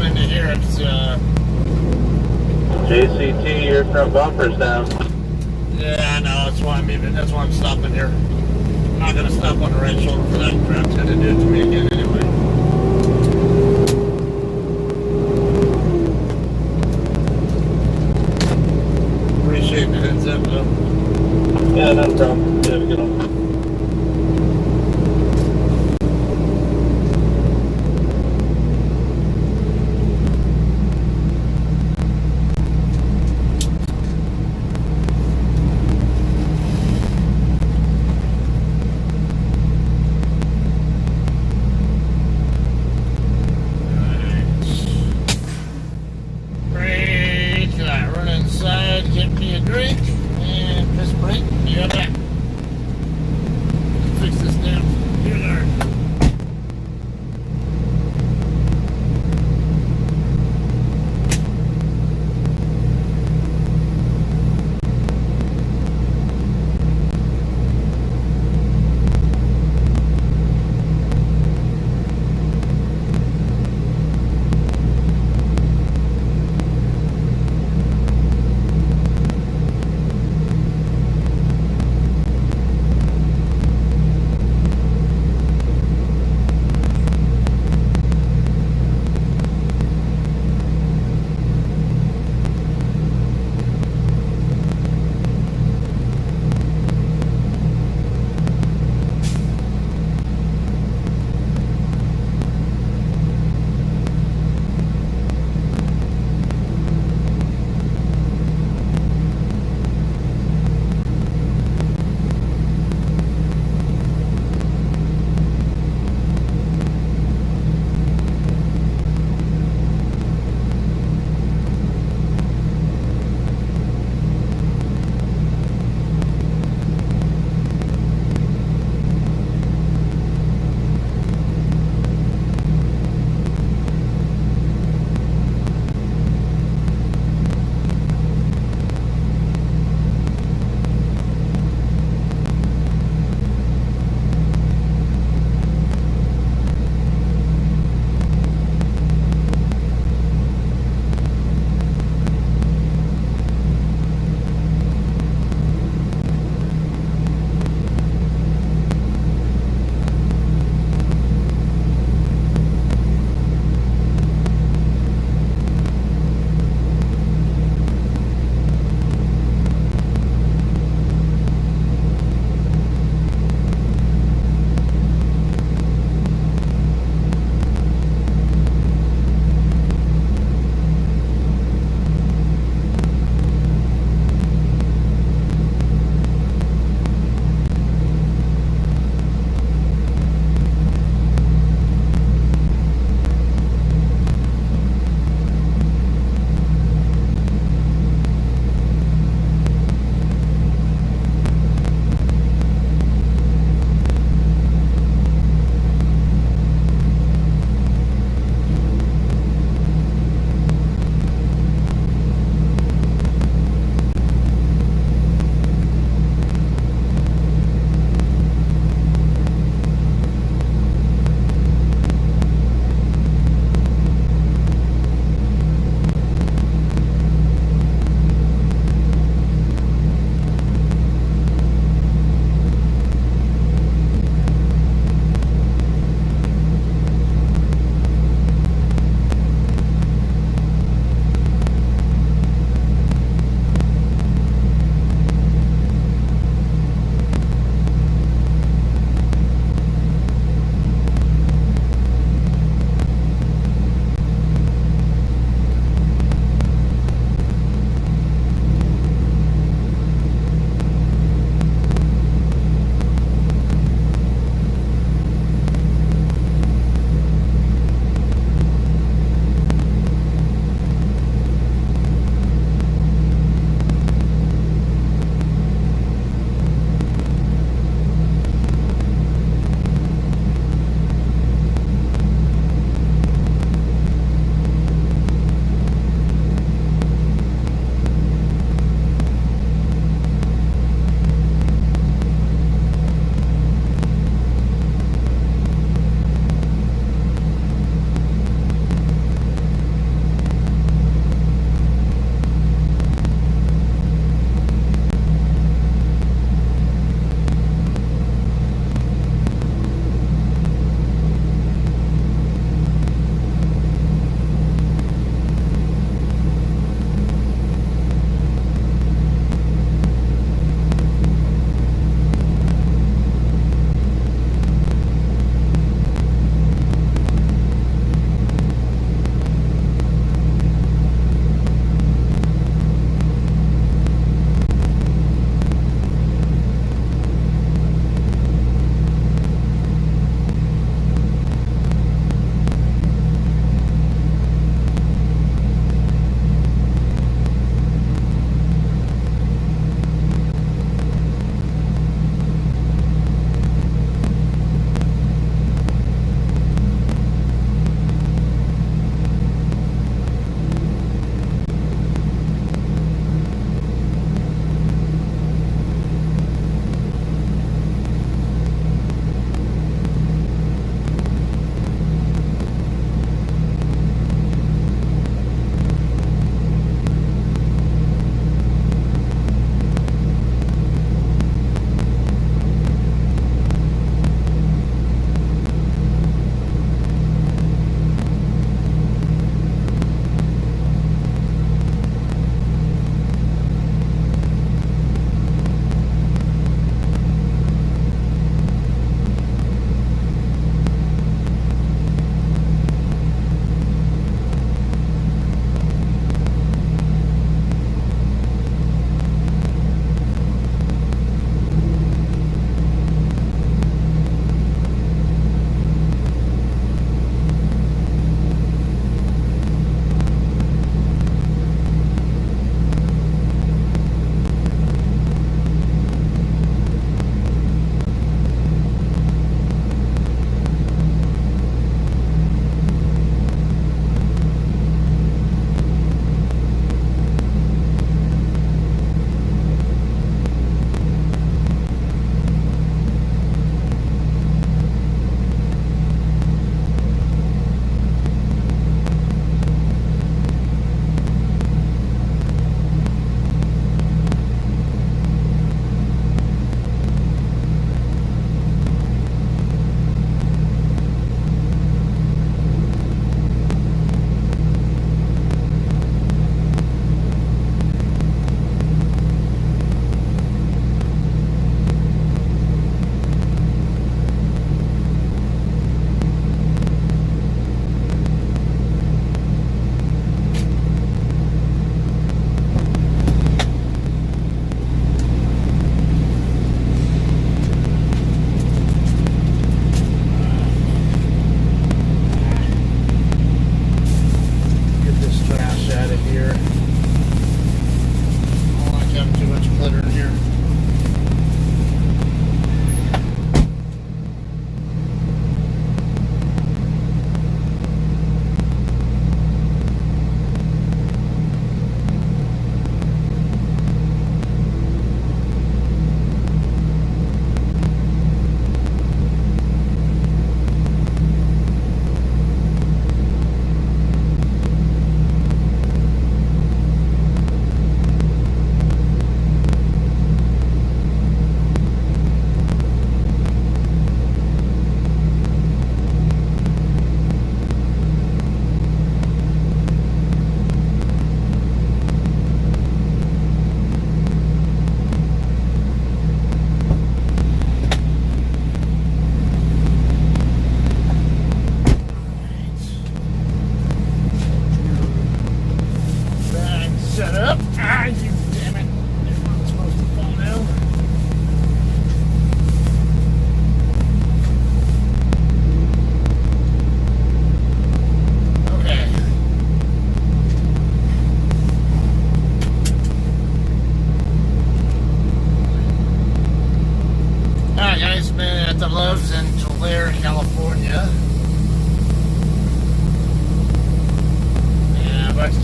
into here. It's JCT, your front bumper's down. yeah, I know. That's why I'm even. That's why I'm stopping here. I'm not gonna stop on the right shoulder for that crap. It's gonna do it to me again anyway. Appreciate the heads up though. Yeah, no problem. You have a good one.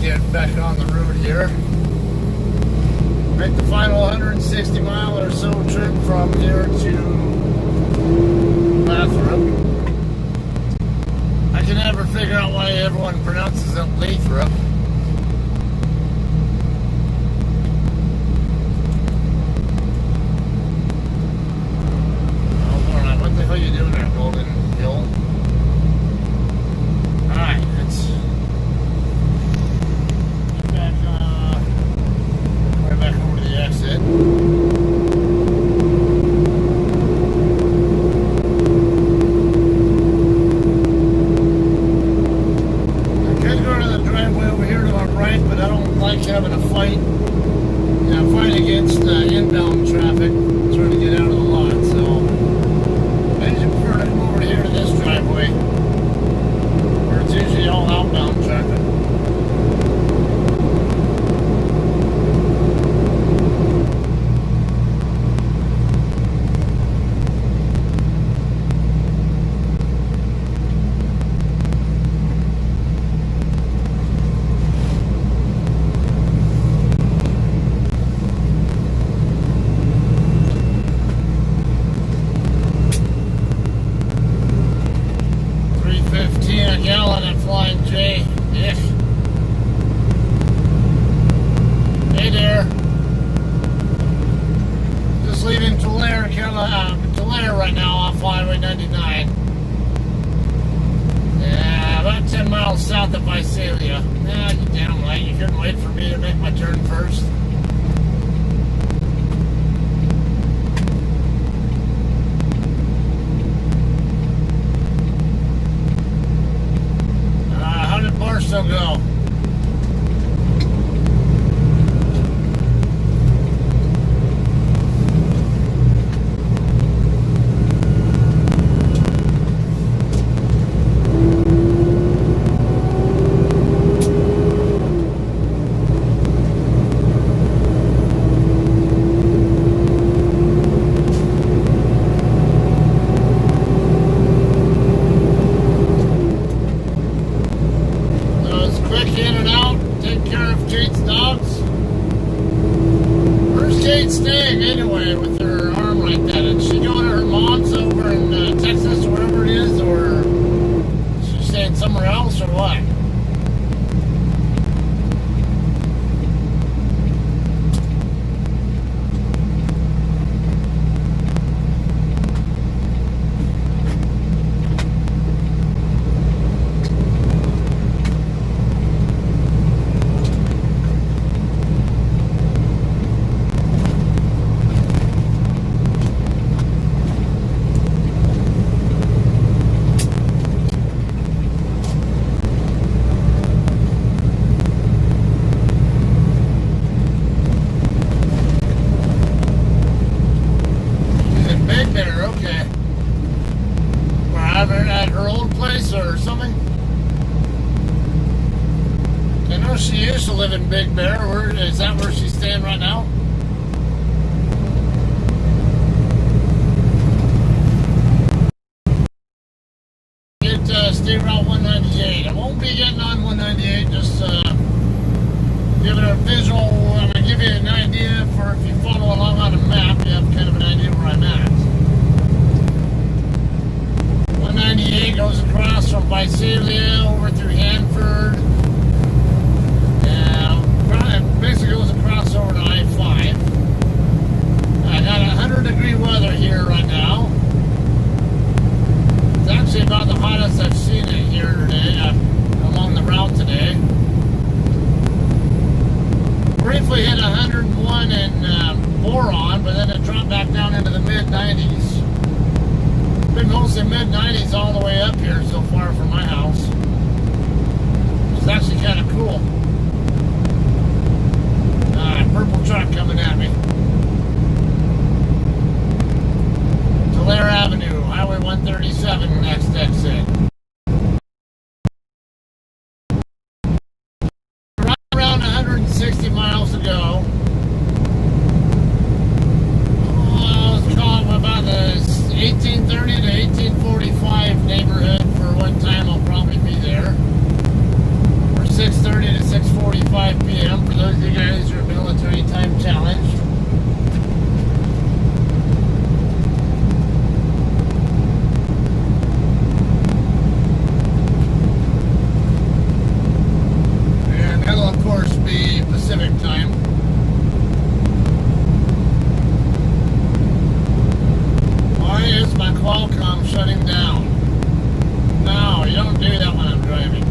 get back on the road here. Make the final 160 mile or so trip from here to Lathrop. I can never figure out why everyone pronounces it Lathrop. What the hell are you doing there, Golden Hill? Alright, let's get back, right back over to the exit. I could go to the driveway over here to my right, but I don't like having a fight against inbound traffic trying to get out of the lot, so I usually prefer to come over here to this driveway where it's usually all outbound traffic. A gallon at Flying J. Ish. Hey there. Just leaving Tulare, Tulare right now off Highway 99. Yeah, about 10 miles south of Visalia. Yeah, you damn right. You couldn't wait for me to make my turn first. Still go. In and out, take care of Kate's dogs. Where's Kate staying anyway with her arm like that? Is she going to her mom's over in Texas or wherever it is, or is she staying somewhere else, or what? Okay. Where at her old place or something? I know she used to live in Big Bear. Is that where she's staying right now? Get State Route 198. I won't be getting on 198. Just give it a visual. I'm gonna give you an idea for if you follow along on a map. You have kind of an idea where I'm at. 198 goes across from Visalia over through Hanford. Basically goes across over to I-5. I got 100-degree weather here right now. It's actually about the hottest I've seen it here today, along the route today. Briefly hit 101 in Boron, but then it dropped back down into the mid-90s. Been mostly mid-90s all the way up here so far from my house. It's actually kind of cool. Purple truck coming at me. Tulare Avenue, Highway 137, next exit. Right around 160 miles to go. Let's call it about the 1830 to 1845 neighborhood for what time I'll probably be there. For 6:30. 6:30 to 6:45 p.m. for those of you guys who are military time challenged. And that'll of course be Pacific time. Why is my Qualcomm shutting down? No, you don't do that when I'm driving.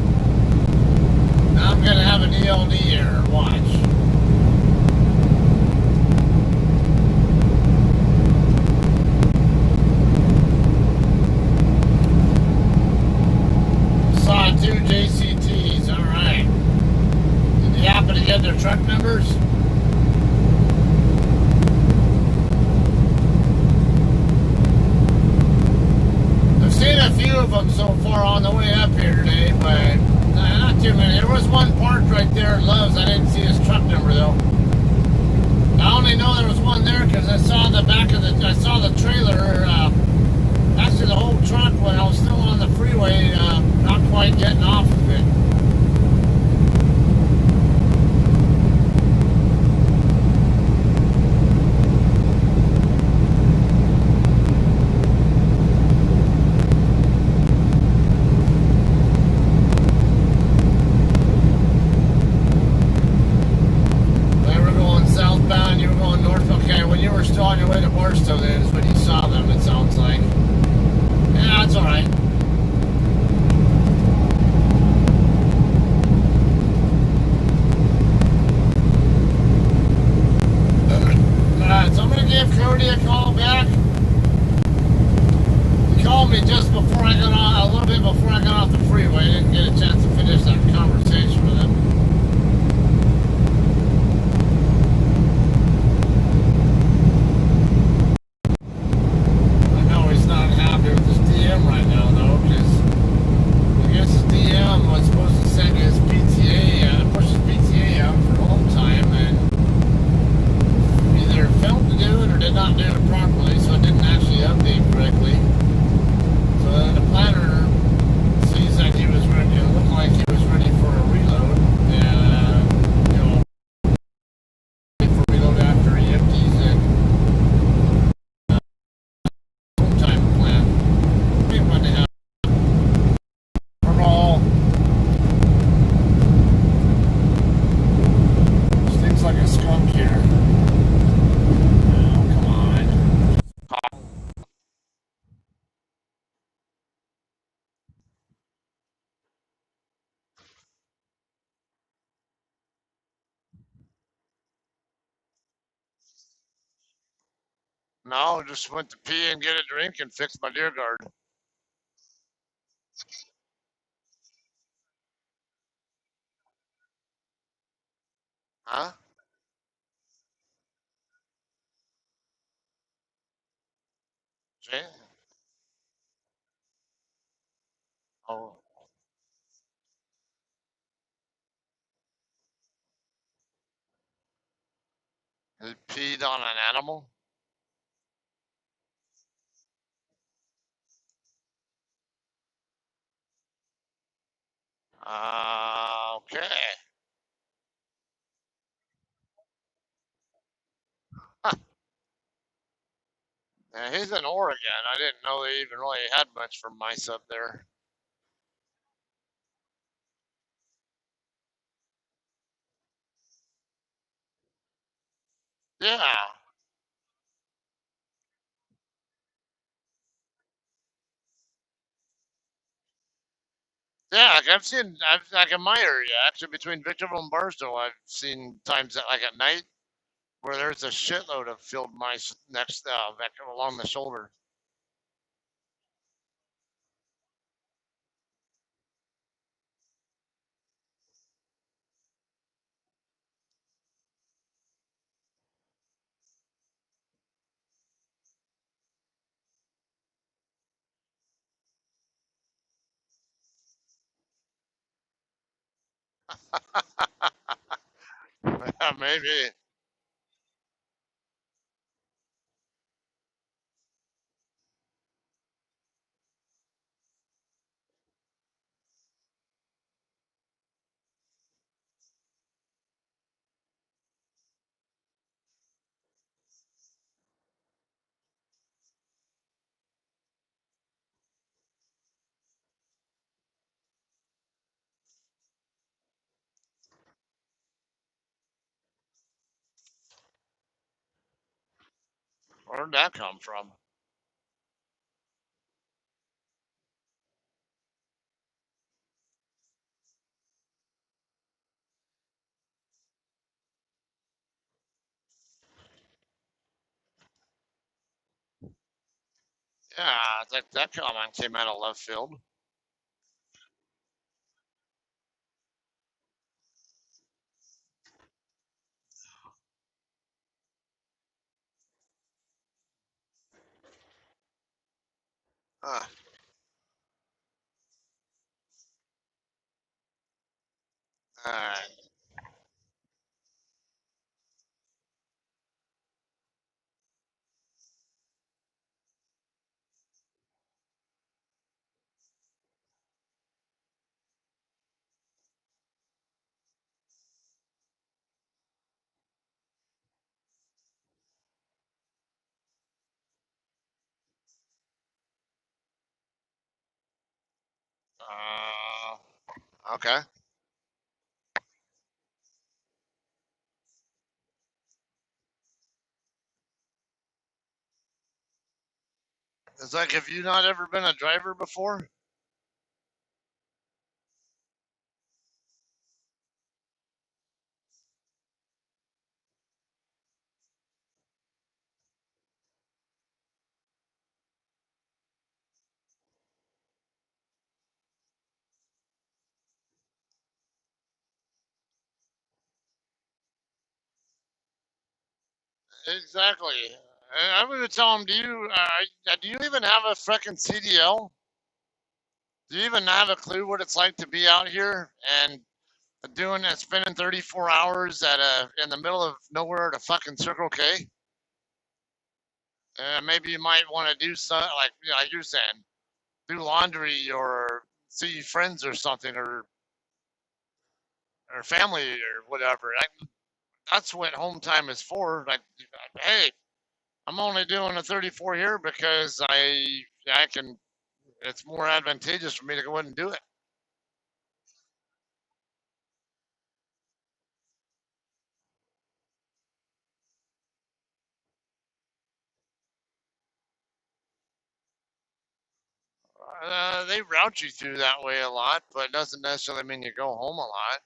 Now I'm gonna have an ELD error. Watch. Saw 2 JCTs. All right. Did you happen to get their truck numbers? I've seen a few of them so far on the way up here today, but not too many. There was one parked right there at Love's. I didn't see his truck number though. I only know there was one there because I saw the back of I saw the trailer, actually the whole truck when I was still on the freeway, not quite getting off of it. They were going southbound, you were going north. Okay, when you were still on your way to Barstow, then is when you saw them, it sounds like. Yeah, that's alright. Alright, so I'm going to give Cody a call back. He called me just before I got on, a little bit before I got off the freeway. Didn't get a chance to finish that conversation with him. I know he's not happy with his DM right now, though, because I guess his DM was supposed to send his PTA, push his PTA out for home time, and either failed to do it or did not do it properly, so it didn't actually update correctly. So then the planner sees that he was ready, it looked like he was ready for a reload, and, for reload after he empties it. Home time plan. Maybe when they have overall. Stinks like a skunk here. Oh, come on. No, just went to pee and get a drink and fix my deer guard. Huh? Jay? Oh, he peed on an animal? Okay. Huh. Yeah, he's in Oregon. I didn't know they even really had much for mice up there. Yeah. Yeah, like in my area, actually between Victorville and Barstow, I've seen times that, like at night, where there's a shitload of field mice next, back along the shoulder. Yeah, maybe. Where'd that come from? Yeah, that comment came out of left field. Huh. All right. Okay. It's like, have you not ever been a driver before? Exactly. I'm gonna tell him, do you even have a freaking CDL? Do you even have a clue what it's like to be out here and doing and spending 34 hours in the middle of nowhere at a fucking Circle K? Maybe you might want to do something like you're saying, do laundry or see friends or something or family or whatever. That's what home time is for. Like, hey, I'm only doing a 34 here because I can. It's more advantageous for me to go ahead and do it. They route you through that way a lot, but it doesn't necessarily mean you go home a lot.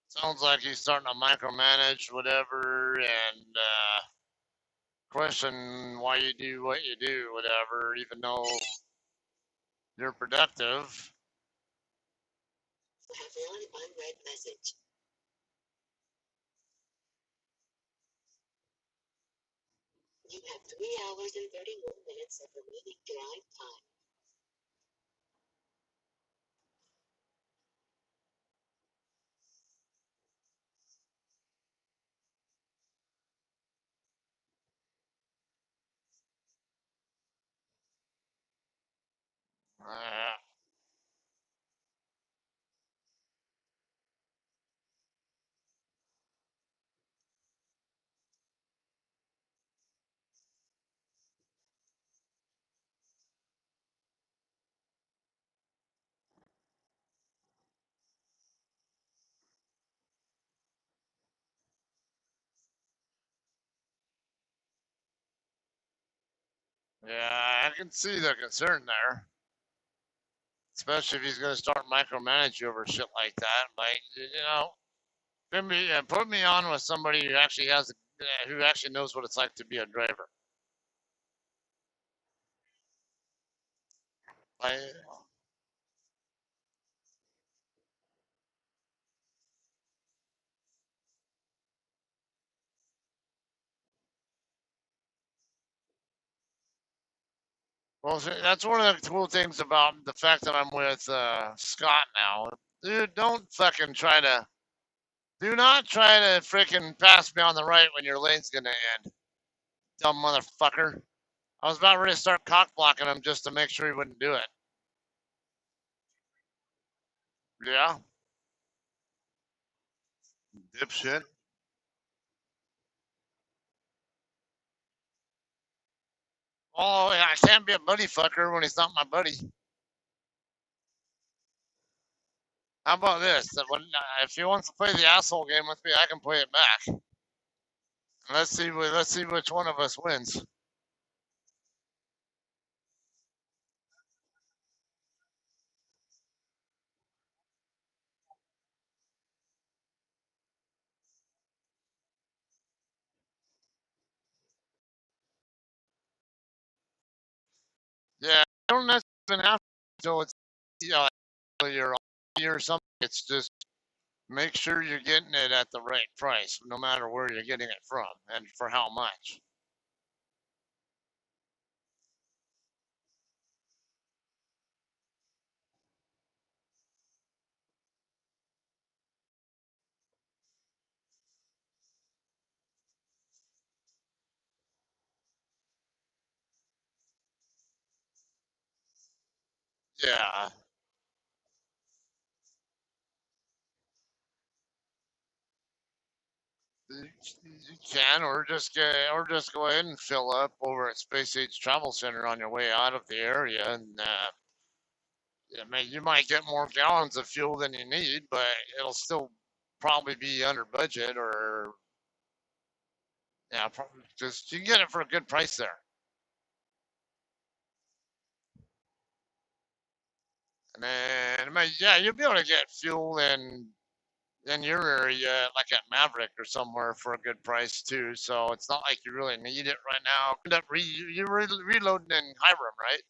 Sounds like he's starting to micromanage whatever and question why you do what you do, whatever, even though you're productive. Have one unread message. You have 3 hours and 31 minutes of remaining drive time. Uh, yeah, I can see the concern there, especially if he's going to start micromanage you over shit like that. Like, put me on with somebody who actually knows what it's like to be a driver. Like, Well, see, that's one of the cool things about the fact that I'm with Scott now. Dude, do not try to freaking pass me on the right when your lane's gonna end, dumb motherfucker. I was about ready to start cock blocking him just to make sure he wouldn't do it. Yeah, dipshit. Oh, yeah, I can't be a buddy fucker when he's not my buddy. How about this? That when, if he wants to play the asshole game with me, I can play it back. Let's see which one of us wins. Yeah, I don't necessarily have to until it's you're or something. It's just make sure you're getting it at the right price, no matter where you're getting it from and for how much. Yeah, you can, or just go ahead and fill up over at Space Age Travel Center on your way out of the area, and I mean, you might get more gallons of fuel than you need, but it'll still probably be under budget, or yeah, probably just you can get it for a good price there. And then, I mean, yeah, you'll be able to get fuel in your area, like at Maverick or somewhere, for a good price too. So it's not like you really need it right now. End up reloading in Hiram, right?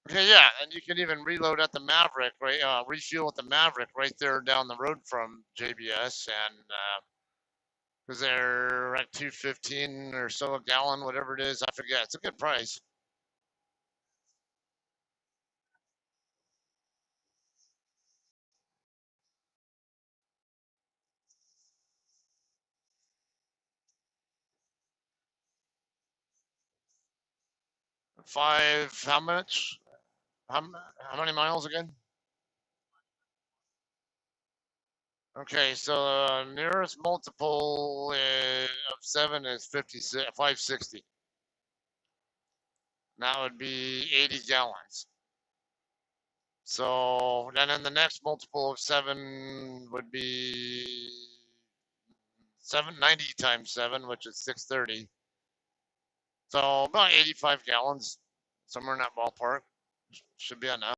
Okay, yeah, and you can even reload at the Maverick, right? Refuel at the Maverick right there down the road from JBS, and because they're at 215 or so a gallon, whatever it is, I forget. It's a good price. How much? How many miles again? Okay, so nearest multiple of 7 is 56, 560. That would be 80 gallons. So then the next multiple of 7 would be 790 times 7, which is 630. So about 85 gallons, somewhere in that ballpark. Should be enough.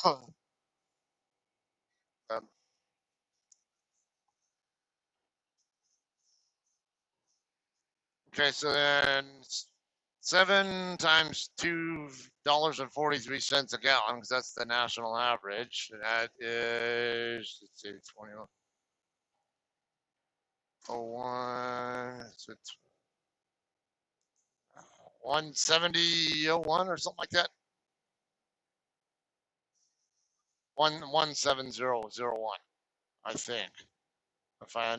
Um, okay, so then 7 times $2.43 a gallon, because that's the national average. That is, let's see, 2001. So it's 170.01 or something like that. 170.01, I think. If I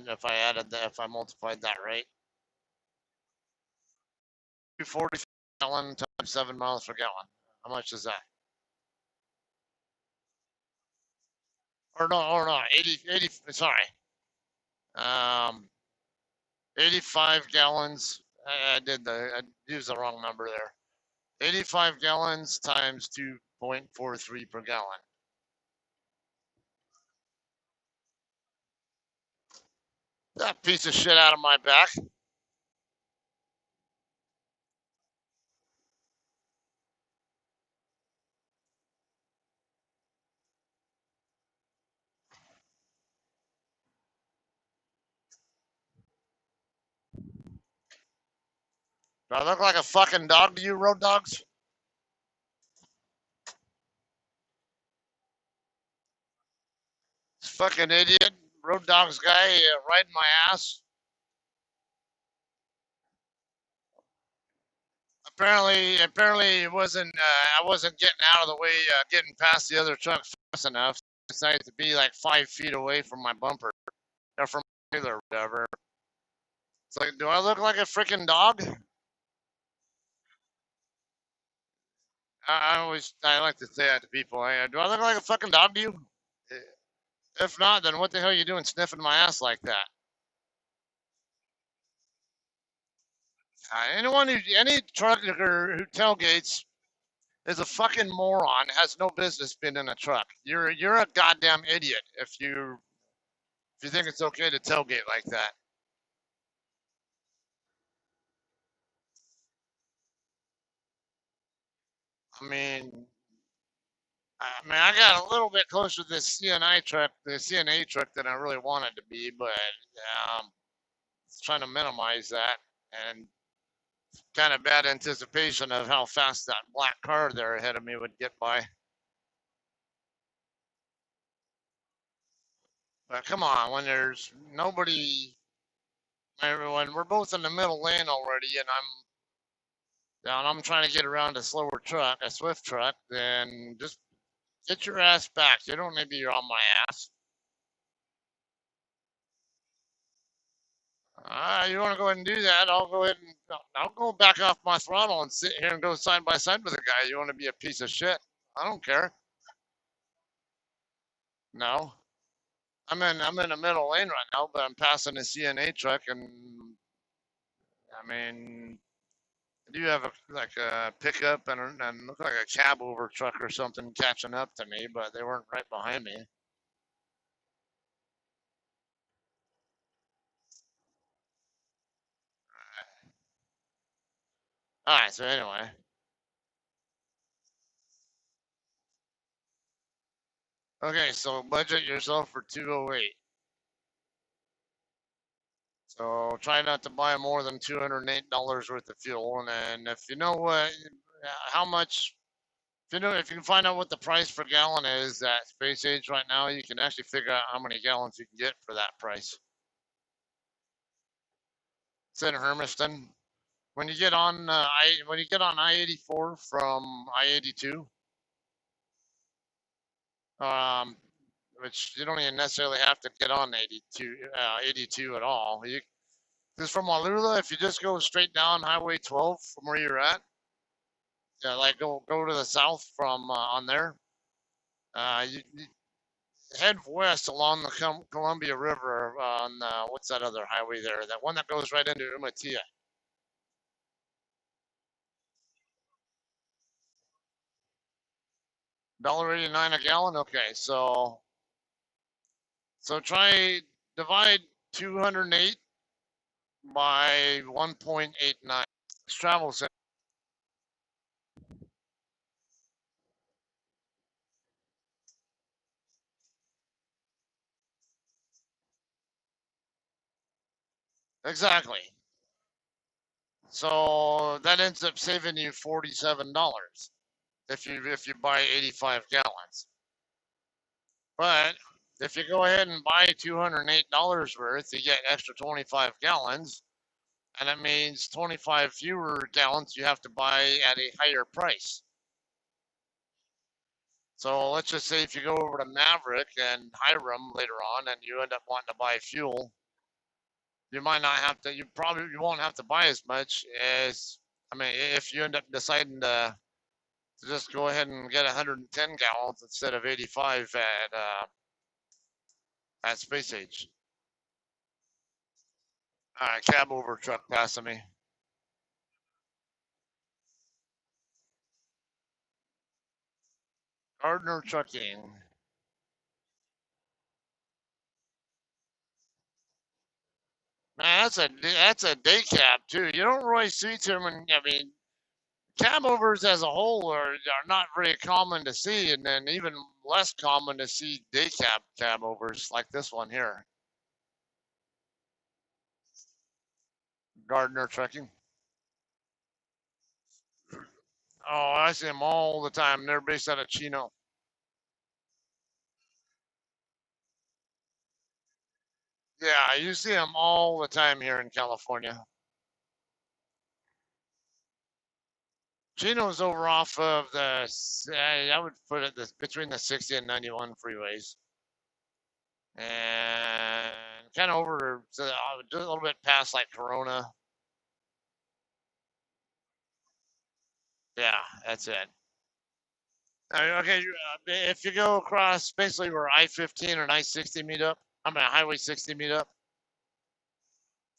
multiplied that right. 240 gallon times 7 miles per gallon. How much is that? Or no, 80, sorry. Um, 85 gallons. I used the wrong number there. 85 gallons times 2.43 per gallon. That piece of shit out of my back. Do I look like a fucking dog to you, road dogs? This fucking idiot road dogs guy riding my ass. Apparently, it wasn't. I wasn't getting out of the way, getting past the other truck fast enough. So I decided to be like 5 feet away from my bumper or from my trailer or whatever. It's like, do I look like a freaking dog? I like to say that to people. Do I look like a fucking dog to you? If not, then what the hell are you doing sniffing my ass like that? Any trucker who tailgates is a fucking moron. Has no business being in a truck. You're a goddamn idiot if you think it's okay to tailgate like that. I got a little bit closer to this CNI truck, the CNA truck, than I really wanted to be, but trying to minimize that and kind of bad anticipation of how fast that black car there ahead of me would get by. But come on, when there's nobody, when we're both in the middle lane already, and I'm trying to get around a slower truck, a swift truck, then just get your ass back. You don't need to be on my ass. You want to go ahead and do that? I'll go back off my throttle and sit here and go side by side with a guy. You want to be a piece of shit? I don't care. No, I'm in the middle lane right now, but I'm passing a CNA truck, and I mean, I do have like a pickup and look like a cab over truck or something catching up to me, but they weren't right behind me. All right, so anyway, okay, so budget yourself for 208. So try not to buy more than $208 worth of fuel, and then if you know how much, if you can find out what the price per gallon is at Space Age right now, you can actually figure out how many gallons you can get for that price. It's in Hermiston. When you get on I-84 from I-82, um, which you don't even necessarily have to get on 82 at all. Because from Wallula, if you just go straight down Highway 12 from where you're at, yeah, like go to the south from on there. You head west along the Columbia River on what's that other highway there? That one that goes right into Umatilla. $1.89 a gallon. Okay, so divide 208 by 1.89. Travel center. Exactly. So that ends up saving you $47 if you buy 85 gallons. But if you go ahead and buy $208 worth, you get extra 25 gallons, and it means 25 fewer gallons you have to buy at a higher price. So let's just say if you go over to Maverick and Hiram later on, and you end up wanting to buy fuel, you might not have to. You won't have to buy as much as. If you end up deciding to just go ahead and get 110 gallons instead of 85 at Space Age. All right, cab over truck passing me. Gardner Trucking. Man, that's a day cab too. You don't really see too many. Cab overs as a whole are not very common to see, and then even less common to see day cab overs like this one here. Gardner Trucking. Oh, I see them all the time. They're based out of Chino. Yeah, you see them all the time here in California. Chino's over off of I would put it between the 60 and 91 freeways. And kind of over just a little bit past like Corona. Yeah, that's it. Okay, if you go across basically where I-15 and I-60 meet up, I'm at Highway 60 meet up.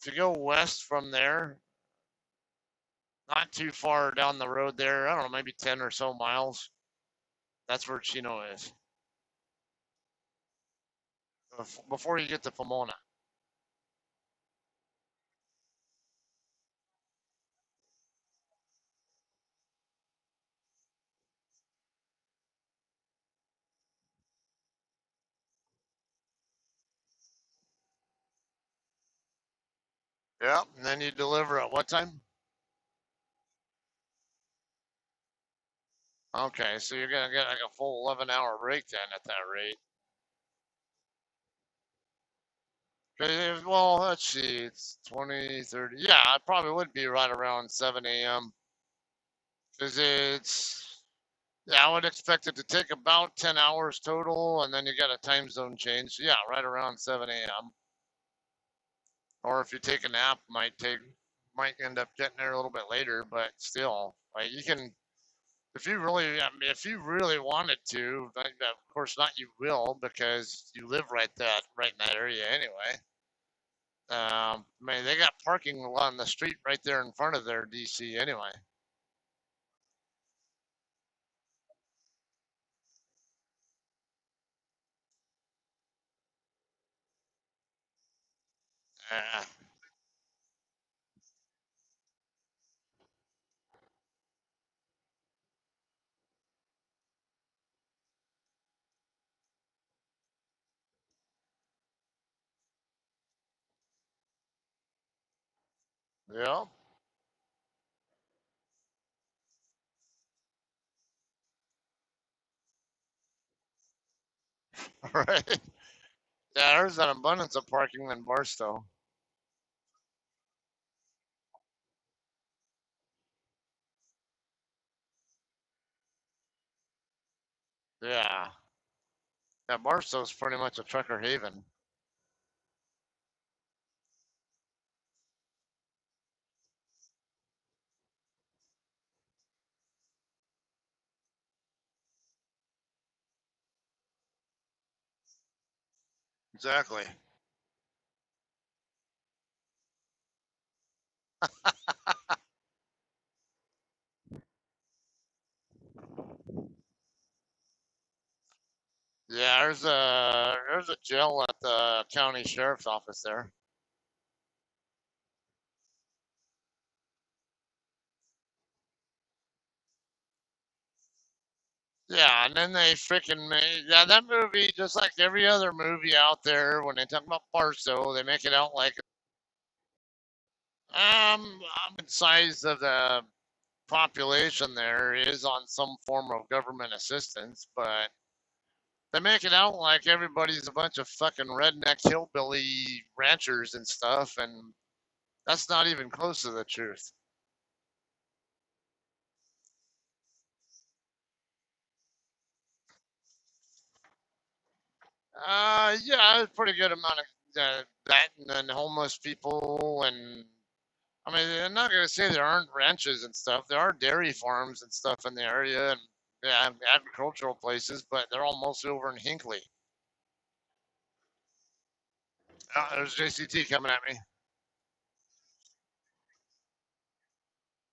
If you go west from there, not too far down the road there, I don't know, maybe 10 or so miles, that's where Chino is. Before you get to Pomona. Yep, and then you deliver at what time? Okay, so you're gonna get like a full 11-hour break then at that rate. Well, let's see, it's 20, 30. Yeah, it probably would be right around 7 a.m. Because yeah, I would expect it to take about 10 hours total, and then you got a time zone change. So yeah, right around 7 a.m. Or if you take a nap, might end up getting there a little bit later, but still, like you can, I mean, if you really wanted to, like, of course not, you will because you live right in that area anyway. I mean, they got parking on the street right there in front of their DC anyway. Uh, yeah, right. Yeah, there's an abundance of parking in Barstow. Yeah, yeah, Barstow's pretty much a trucker haven. Exactly. Yeah, there's a jail at the county sheriff's office there. Yeah, and then they freaking made yeah that movie just like every other movie out there. When they talk about Barstow, they make it out like the size of the population there is on some form of government assistance, but they make it out like everybody's a bunch of fucking redneck hillbilly ranchers and stuff, and that's not even close to the truth. Yeah, a pretty good amount of that, and then homeless people, and I mean, I'm not gonna say there aren't ranches and stuff. There are dairy farms and stuff in the area, and yeah, agricultural places, but they're all mostly over in Hinckley. There's JCT coming at me.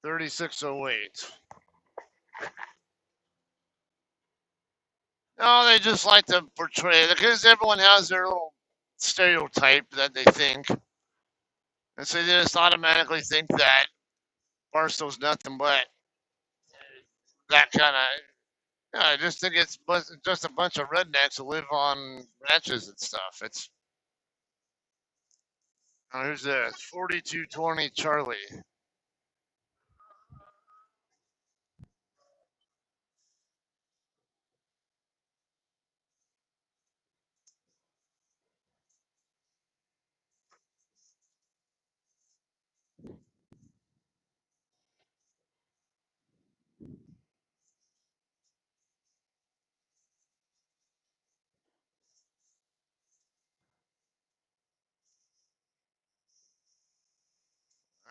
3608. No, they just like to portray because everyone has their little stereotype that they think, and so they just automatically think that Barstow's nothing but that kind of. Yeah, I just think it's just a bunch of rednecks who live on ranches and stuff. Who's this? 4220 Charlie.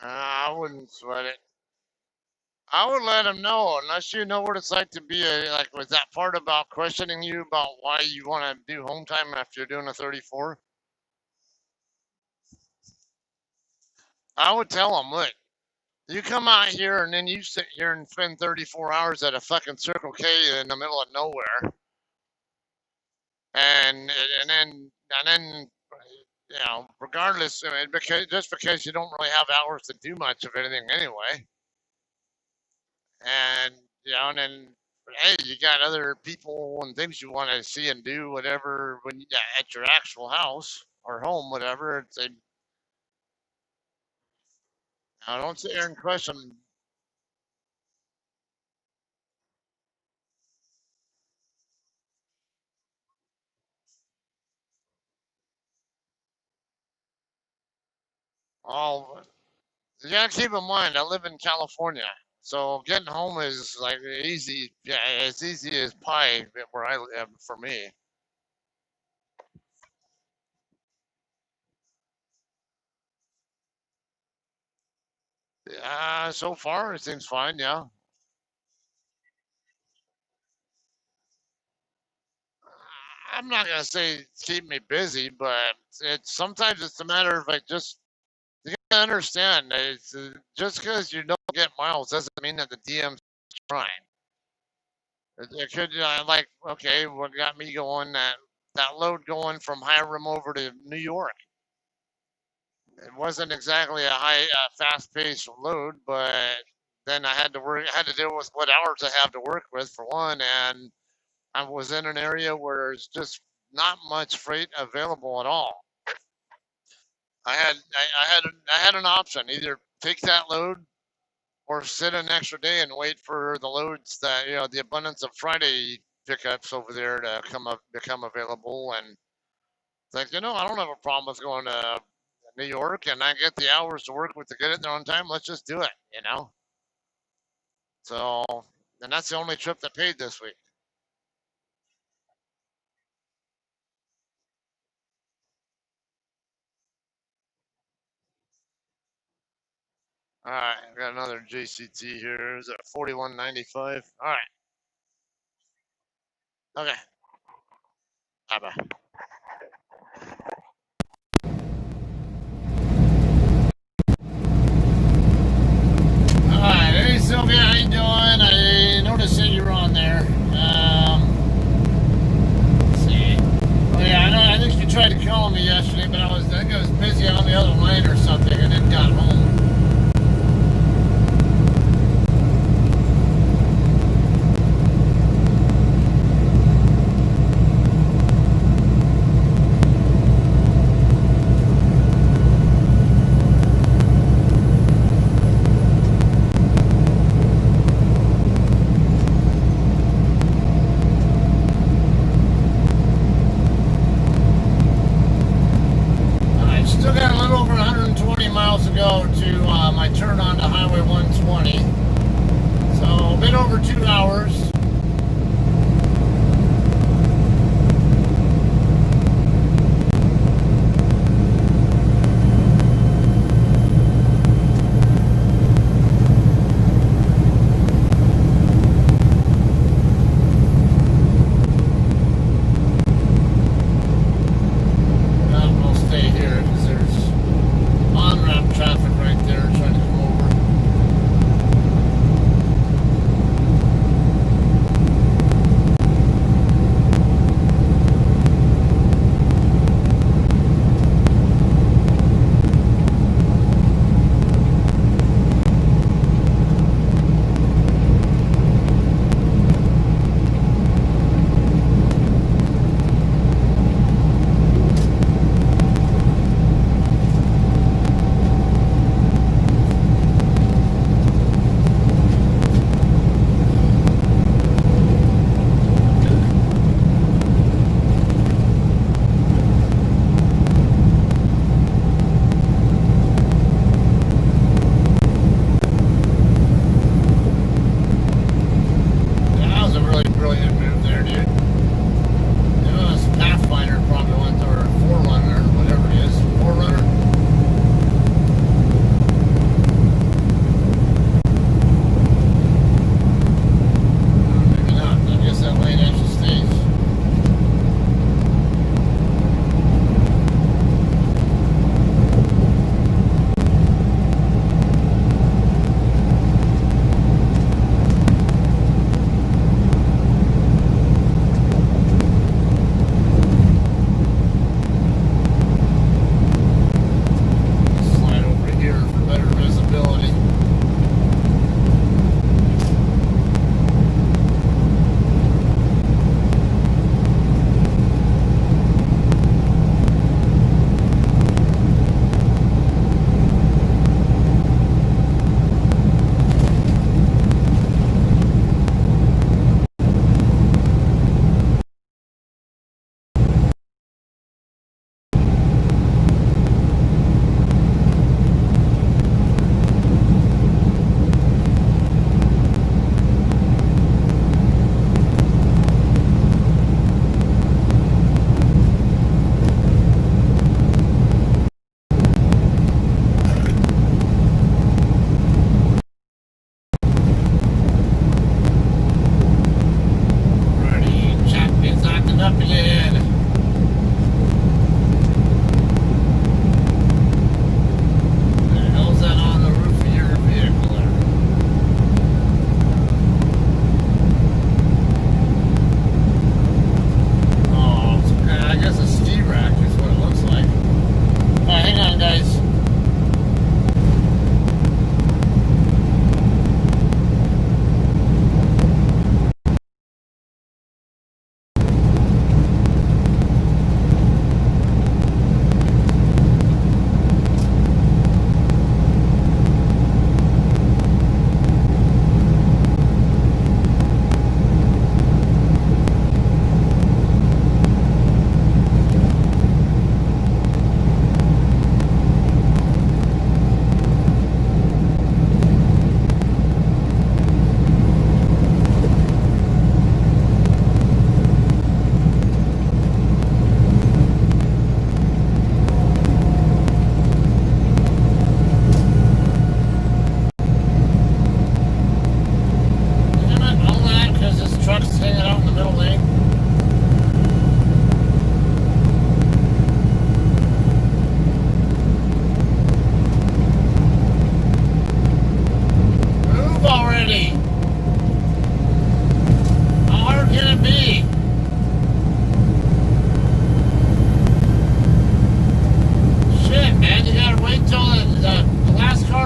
I wouldn't sweat it. I would let him know, unless you know what it's like to be like, was that part about questioning you about why you want to do home time after you're doing a 34? I would tell him, look, you come out here and then you sit here and spend 34 hours at a fucking Circle K in the middle of nowhere, and then regardless, I mean, because you don't really have hours to do much of anything anyway, and and then hey, you got other people and things you want to see and do, whatever, when you at your actual house or home, whatever. It's a, now don't sit here and question. All you gotta keep in mind, I live in California, so getting home is like easy. Yeah, it's easy as pie where I live for me. So far it seems fine. Yeah, I'm not gonna say keep me busy, but it's sometimes it's a matter of like just you gotta understand. It's just because you don't get miles doesn't mean that the DM's trying. It could like okay, what got me going that load going from Hiram over to New York. It wasn't exactly a fast-paced load, but then I had to deal with what hours I have to work with for one, and I was in an area where there's just not much freight available at all. I had an option: either take that load or sit an extra day and wait for the loads that the abundance of Friday pickups over there to become available. And it's like I don't have a problem with going to New York, and I get the hours to work with to get it there on time. Let's just do it. So, and that's the only trip that paid this week. All right, I got another JCT here. Is it 41.95? All right, okay, bye bye. All right, hey Sylvia, how you doing? I noticed that you're on there. Let's see. Oh yeah, I know. I think you tried to call me yesterday, but I think I was busy on the other line or something, and then got home. Still got a little over 120 miles to go to my turn on to Highway 120. So a bit over 2 hours. We'll stay here because there's on-ramp traffic right there trying to come over.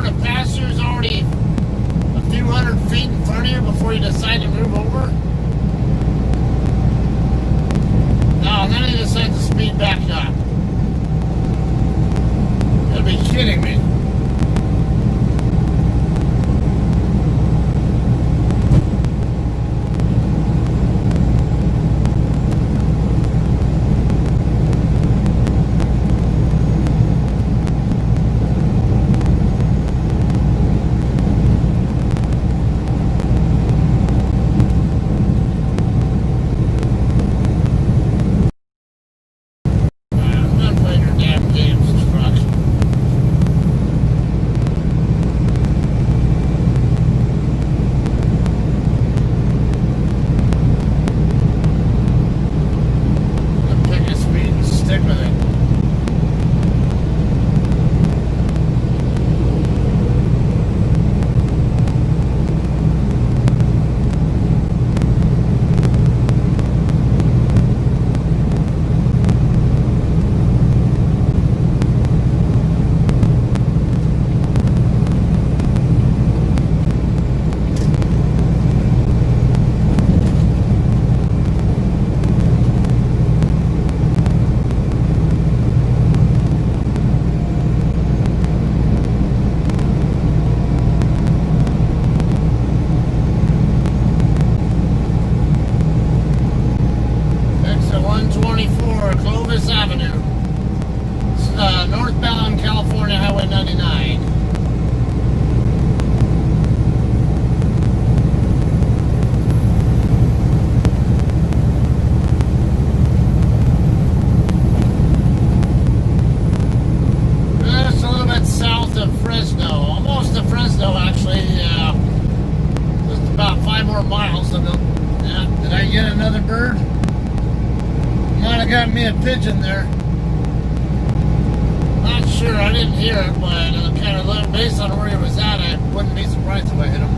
when a passer's already a few hundred feet in front of you before you decide to move over? No, then he decides to speed back up. You gotta be kidding me. I'm not playing your damn games, truck. I'm pick a speed and stick with it. Exit 124, Clovis Avenue. Northbound California Highway 99. Just a little bit south of Fresno. Almost to Fresno, actually. Just about 5 more miles. Did I get another bird? Might have got me a pigeon there. Not sure, I didn't hear it, but kind of based on where he was at, I wouldn't be surprised if I hit him.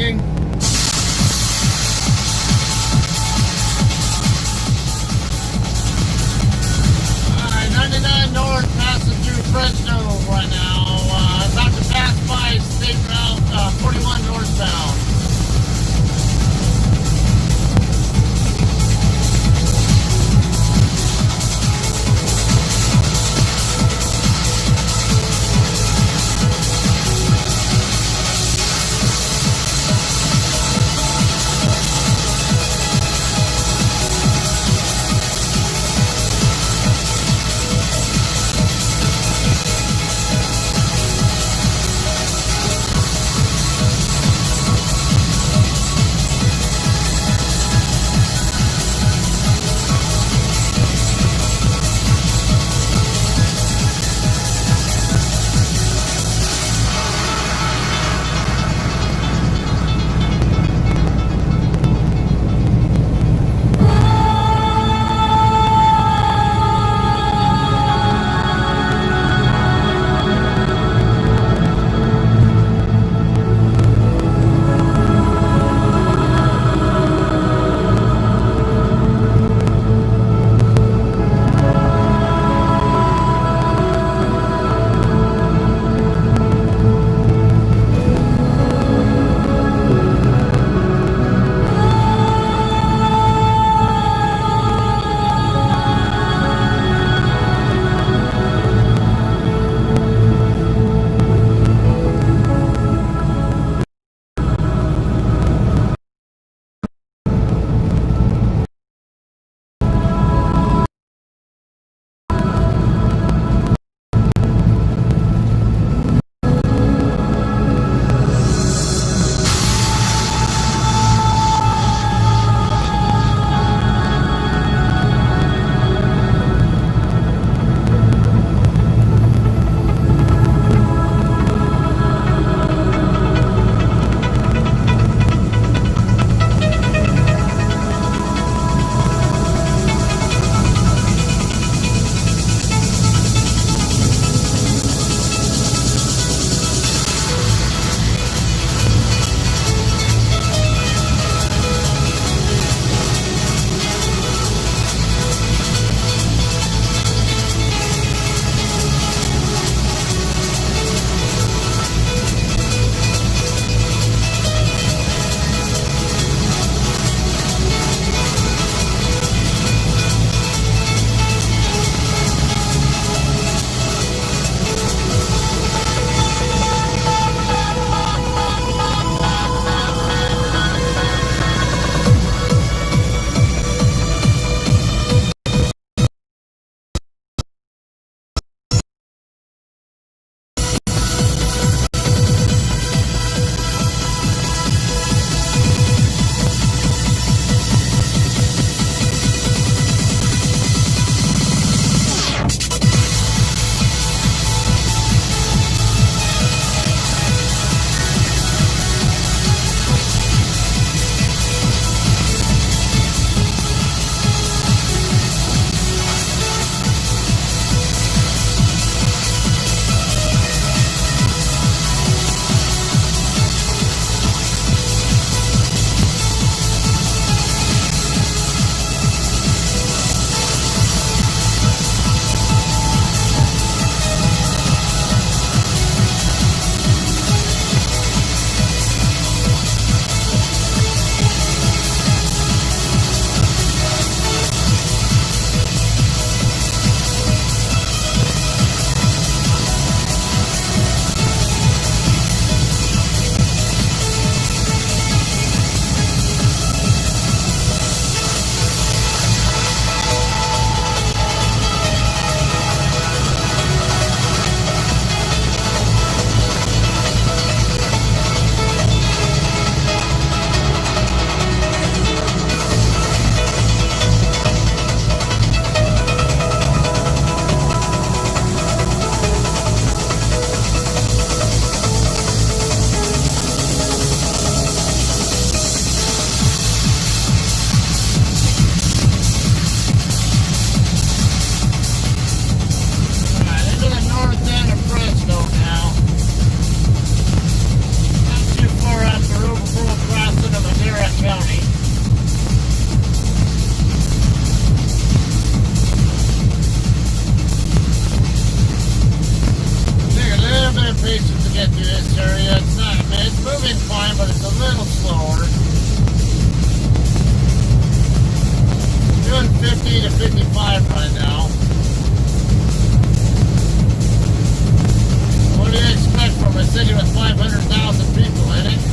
parking. Alright, 99 north, passing through Fresno right now. About to pass by State Route 41 northbound. patience to get through this area. It's not, I mean, it's moving fine, but it's a little slower. Doing 50 to 55 right now. What do you expect from a city with 500,000 people in it?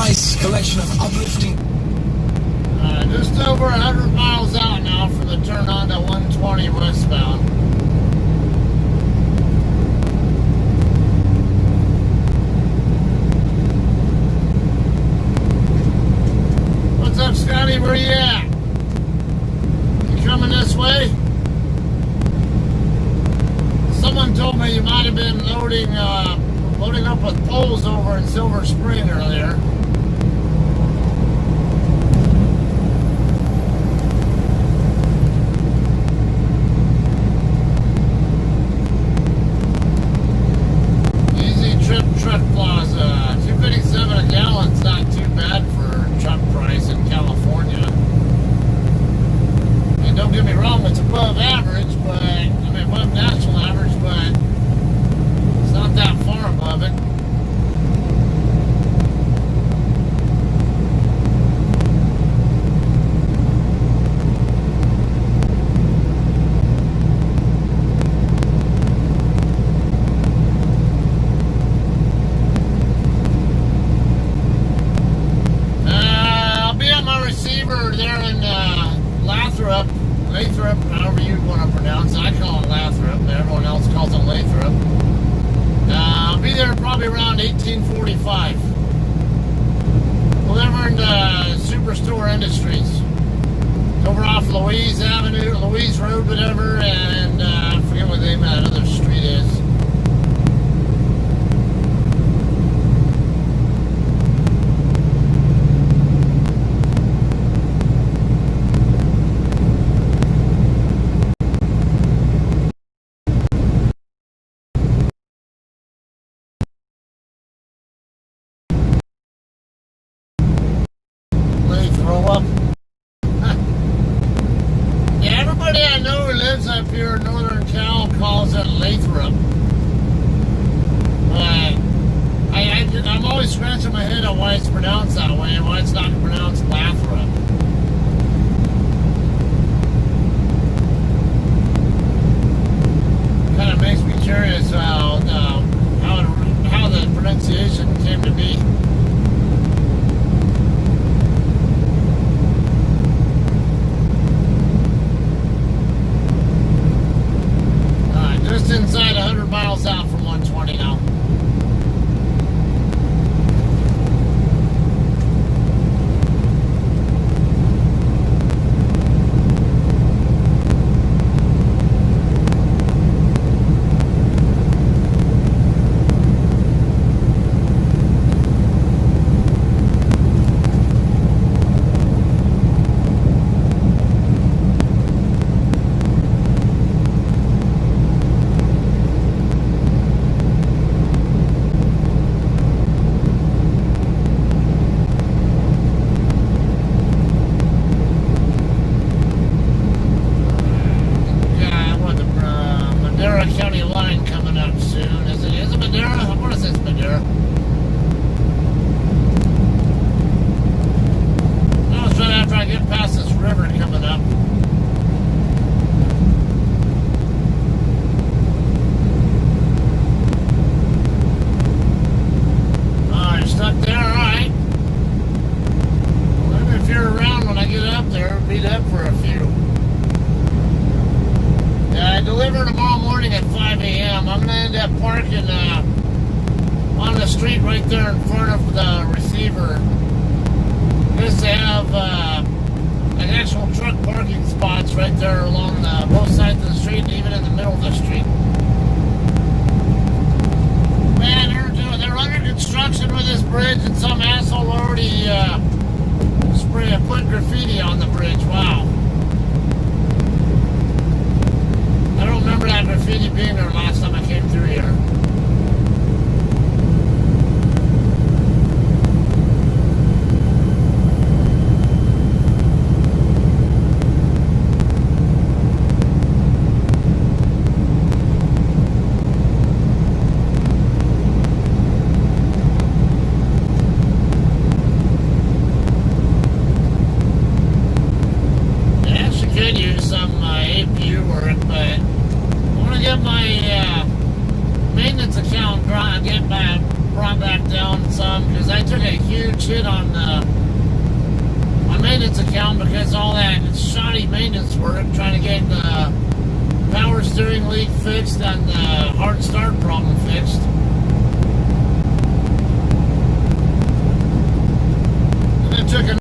nice collection of uplifting. Just over 100 miles out now from the turn on to 120 westbound. What's up, Scotty? Where you at? You coming this way? Someone told me you might have been loading up with poles over in Silver Spring earlier. Easy Trip Truck Plaza. $2.57 a gallon's not too bad for truck price in California. And don't get me wrong, it's above average, but above national average, but it's not that far above it. Lathrop, however you want to pronounce it. I call it Lathrop, but everyone else calls it Lathrop. I'll be there probably around 1845. Delivering to Superstore Industries. Over off Louise Avenue, Louise Road, whatever, and I forget what the name of that other street is. Everybody I know who lives up here in Northern Cal calls it Lathrop. I'm always scratching my head on why it's pronounced that way and why it's not pronounced Lathrop. Kind of makes me curious how the pronunciation came to be. Just inside 100 miles out from 120 now. County line coming up soon. Is it Madera? I want to say it's Madera. No, it's right after I get past this river coming up. Oh, you're stuck there? Alright. Well, maybe if you're around when I get up there, beat up for a few. I deliver tomorrow morning at 5 a.m. I'm going to end up parking on the street right there in front of the receiver. Just to have an actual truck parking spots right there along both sides of the street and even in the middle of the street. Man, they're under construction with this bridge and some asshole already put graffiti on the bridge. Wow. I don't remember that graffiti being there last time I came through here. They actually could use some APU work, but get my maintenance account brought back down some because I took a huge hit on my maintenance account because all that shoddy maintenance work trying to get the power steering leak fixed and the hard start problem fixed. And I took a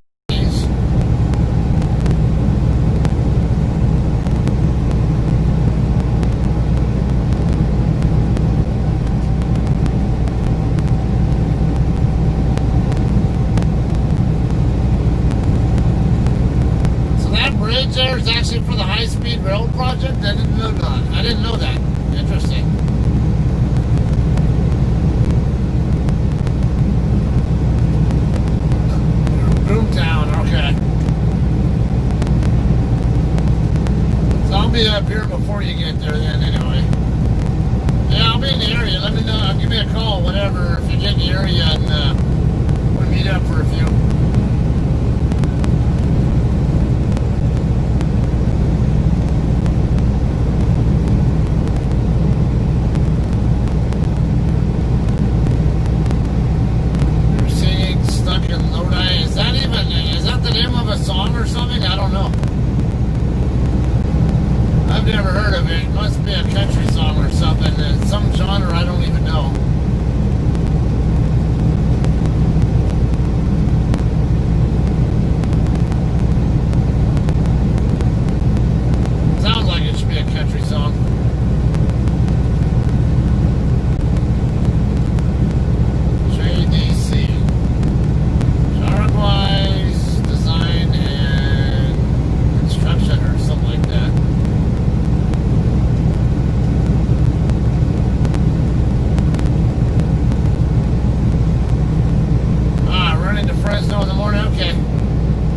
there is actually for the high-speed rail project. I didn't know that. I didn't know that. Interesting. Boomtown, okay. So I'll be up here before you get there then anyway. Yeah, I'll be in the area. Let me know. Give me a call, whatever, if you get in the area and we'll meet up for a few. Is that the name of a song or something? I don't know. Fresno in the morning. Okay.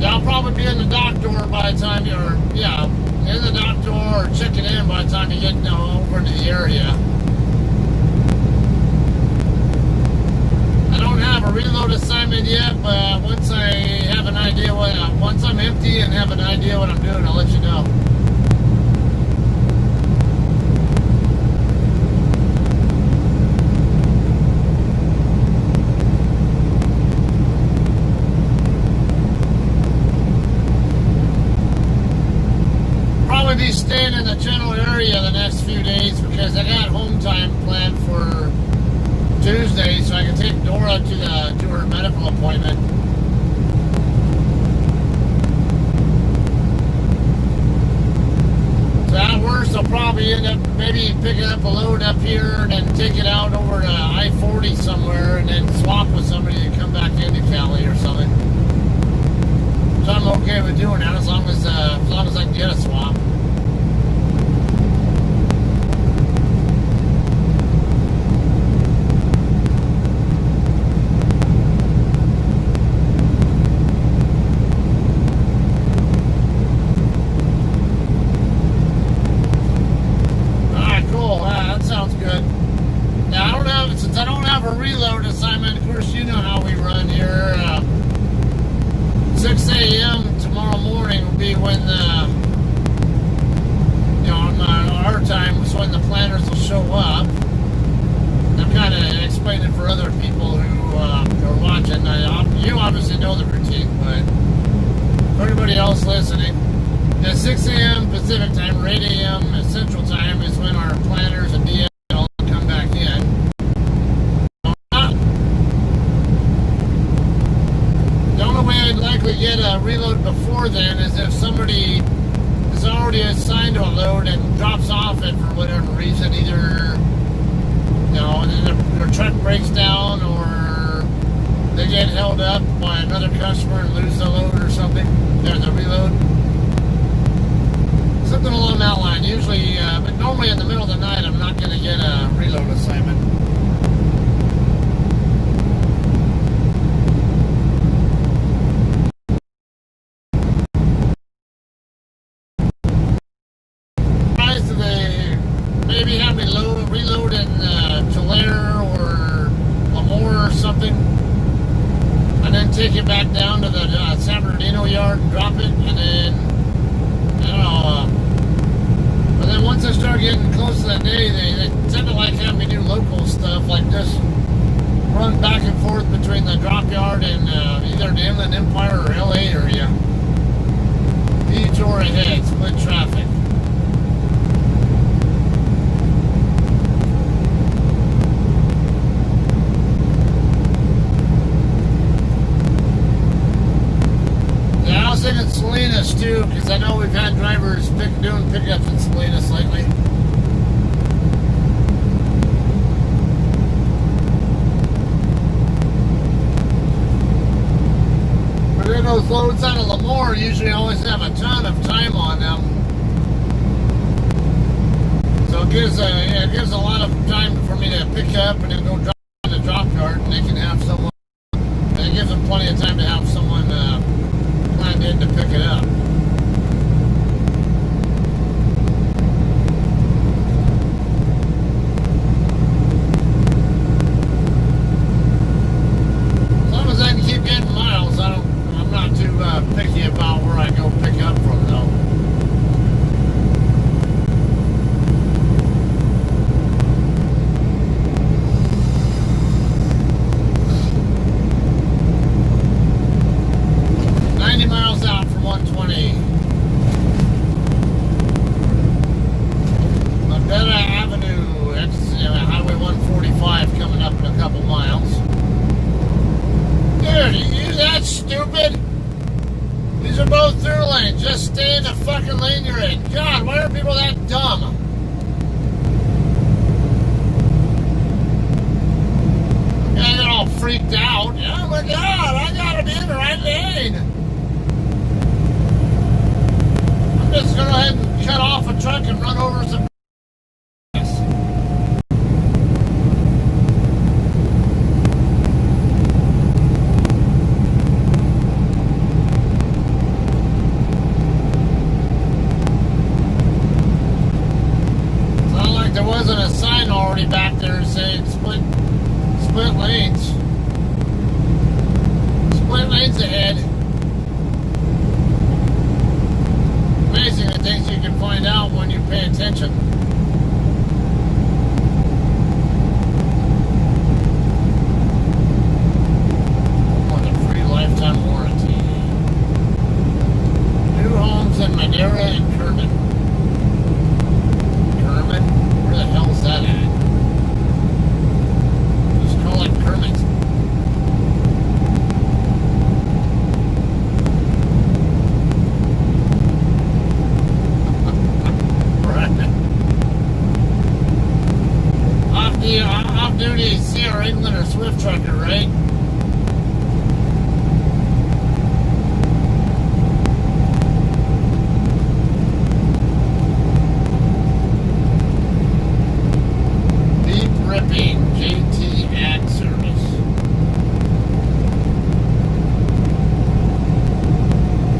Yeah, I'll probably be in the dock door by the time you're, in the dock door or checking in by the time you get over to the area. I don't have a reload assignment yet, but once I have an idea once I'm empty and have an idea what I'm doing, I'll let you know. Probably be staying in the general area the next few days because I got home time planned for Tuesday, so I can take Dora to her medical appointment. So at worst, I'll probably end up maybe picking up a load up here and then take it out over to I-40 somewhere and then swap with somebody to come back into Cali or something. So I'm okay with doing that as long as I can get a swap. Reload assignment. Of course, you know how we run here. 6 a.m. tomorrow morning will be when our time was when the planners will show up. I'm kind of explaining for other people who are watching. You obviously know the routine, but for everybody else listening, at 6 a.m. Pacific time or 8 a.m. Central time is when our planners and DL come back in. I'd likely get a reload before then is if somebody is already assigned to a load and drops off it for whatever reason, either their truck breaks down or they get held up by another customer and lose the load or something. There's the reload. Something along that line. Usually, but normally in the middle of the night, I'm not going to get a reload assignment. Maybe have me reload in Tulare or Lemoore or something, and then take it back down to the San Bernardino yard, drop it, and then but then once I start getting close to that day, they tend to like having me do local stuff, like just run back and forth between the drop yard and either the Inland Empire or LA area. Detour ahead, split traffic. I was thinking Salinas too, because I know we've had drivers doing pickups in Salinas lately. But then those loads out of Lemoore usually always have a ton of time on them. So it gives a lot of time for me to pick up and then go drop in the drop yard, and they can have someone. And it gives them plenty of time to have someone planned in to pick it up. As long as I can keep getting miles, I'm not too picky about where I go pick up from, though. Miles out from 120. Mabetta Avenue, that's Highway 145 coming up in a couple miles. Dude, are you that stupid? These are both through lanes. Just stay in the fucking lane you're in. God, why are people that dumb? I got all freaked out. Oh my God, I gotta be in the right lane. Just go ahead and cut off a truck and run over some. split lanes. Split lanes ahead. Amazing the things you can find out when you pay attention. On a free lifetime warranty. New homes in Madeira and Kermit. Kermit? Where the hell's that at? Just call it Kermit. Off-duty CR England or Swift trucker, right? Deep ripping JT ad service.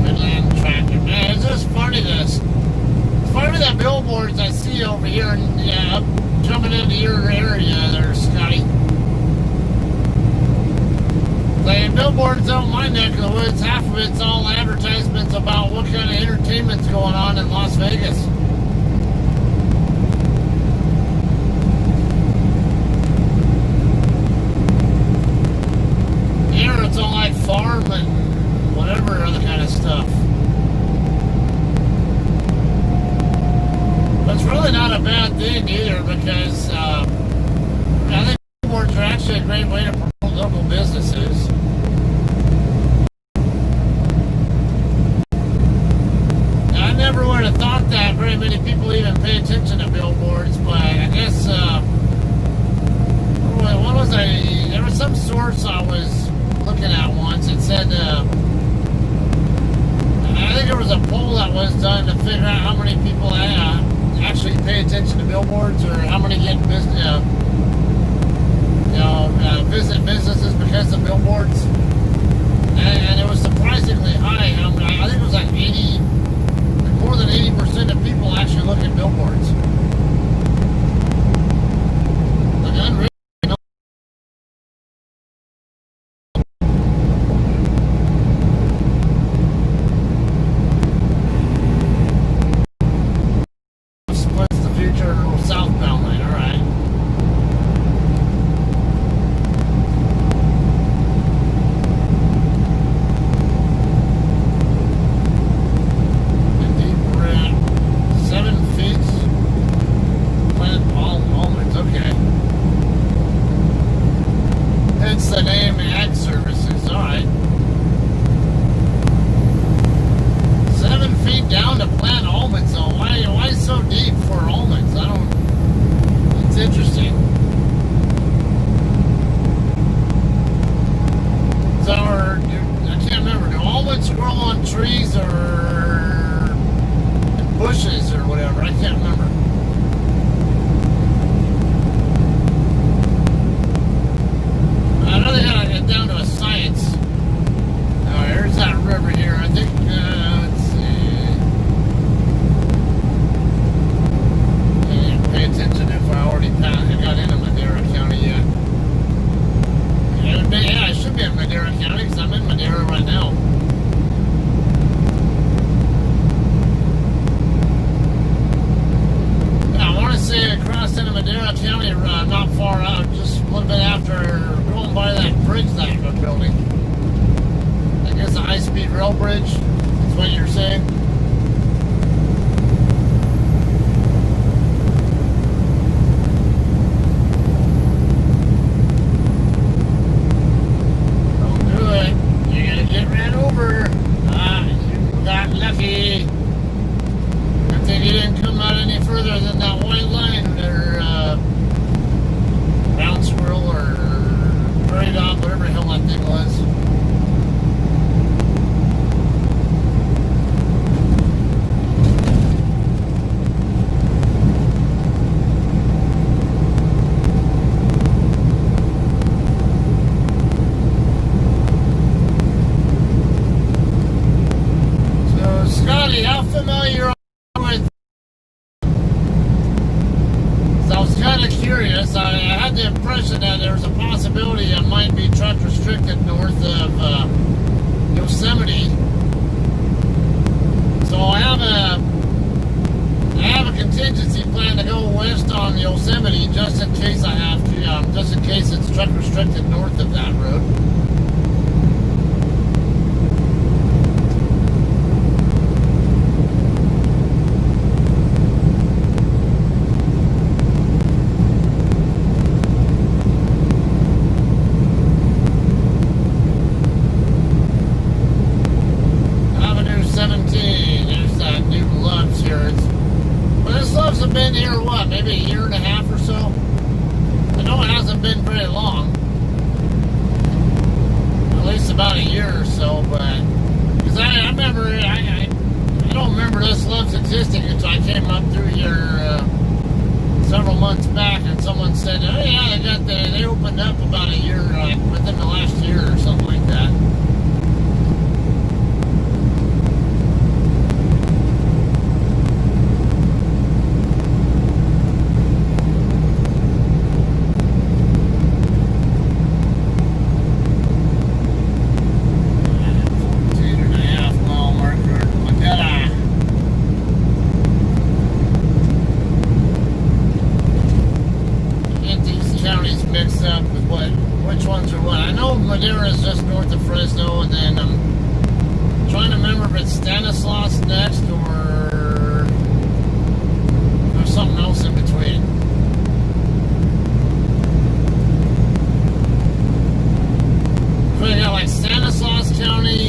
Midland tractor. Man, it's just funny this. It's funny that billboards I see over here and yeah, jumping into your area there, Scotty. The billboards out in my neck of the woods, half of it's all advertisements about what kind of entertainment's going on in Las Vegas. Here it's all like farm and whatever other kind of stuff. But it's really not a bad thing either because I think billboards are actually a great way to promote local businesses. I never would have thought that very many people even pay attention to billboards, but I guess what was I? There was some source I was looking at once. It said I think there was a poll that was done to figure out how many people actually pay attention to billboards or how many get business, visit businesses because of billboards, and it was surprisingly high. I think it was like 80, more than 80% of people actually look at billboards. Like unreal. Splits the future southbound lane. All right. The name Ag Services, alright. 7 feet down to plant almonds, though. Why so deep for almonds? It's interesting. So, I can't remember, do almonds grow on trees or in bushes or whatever? I can't remember. I know they gotta get down to a science. Oh, here's that river here. I think, let's see. I didn't pay attention if I already got into Madera County yet. Yeah, I should be in Madera County because I'm in Madera right now. Yeah, I want to say I crossed into Madera County not far out, just a little bit after going by that bridge that they're building. I guess a high-speed rail bridge is what you're saying. Don't do it. You're gonna get ran over. You got lucky. Good thing you didn't come out any further than that white line there, ground squirrel or prairie dog, whatever the hell that thing was. So, Scotty, how familiar are you with? So I was kind of curious. I had the impression that there was a possibility north of Yosemite. So I have a contingency plan to go west on Yosemite just in case I have to, just in case it's truck restricted north of that road. Avenue 17, there's that new Love's here. Well, this Love's have been here, what, maybe a year and a half or so? I know it hasn't been very long. At least about a year or so, but... Because I remember, I don't remember this Love's existing until I came up through here several months back, and someone said, oh yeah, they opened up about a year, like within the last year or something like that. Mixed up with which ones are what. I know Madera is just north of Fresno, and then I'm trying to remember if it's Stanislaus next or there's something else in between. So you got like Stanislaus County,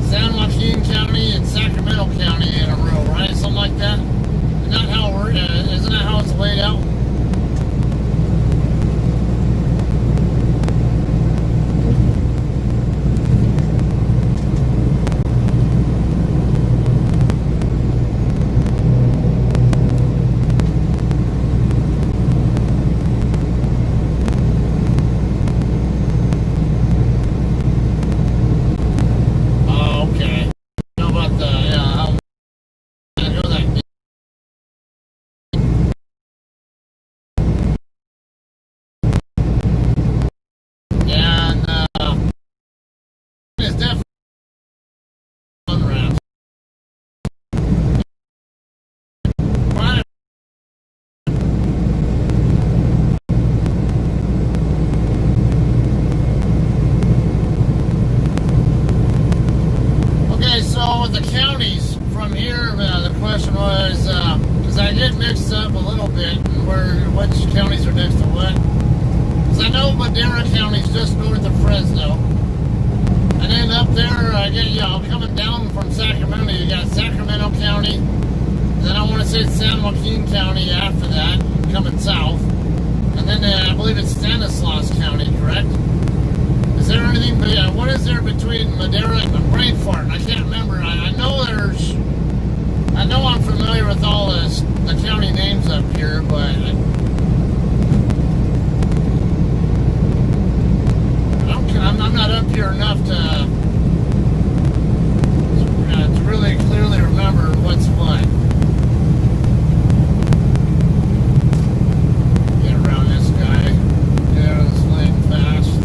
San Joaquin County, and Sacramento County in a row, right? Something like that. Isn't that how it's laid out? The counties from here, the question was, because I did mix up a little bit which counties are next to what. Because I know Madera County's just north of Fresno. And then up there, coming down from Sacramento, you got Sacramento County. Then I want to say it's San Joaquin County after that, coming south. And then I believe it's Stanislaus County, correct? Is there anything, what is there between Madera and brain fart? I can't remember. I know I'm familiar with all the county names up here, but I'm not up here enough to really clearly remember what's what. Get around this guy. Yeah, this lane fast.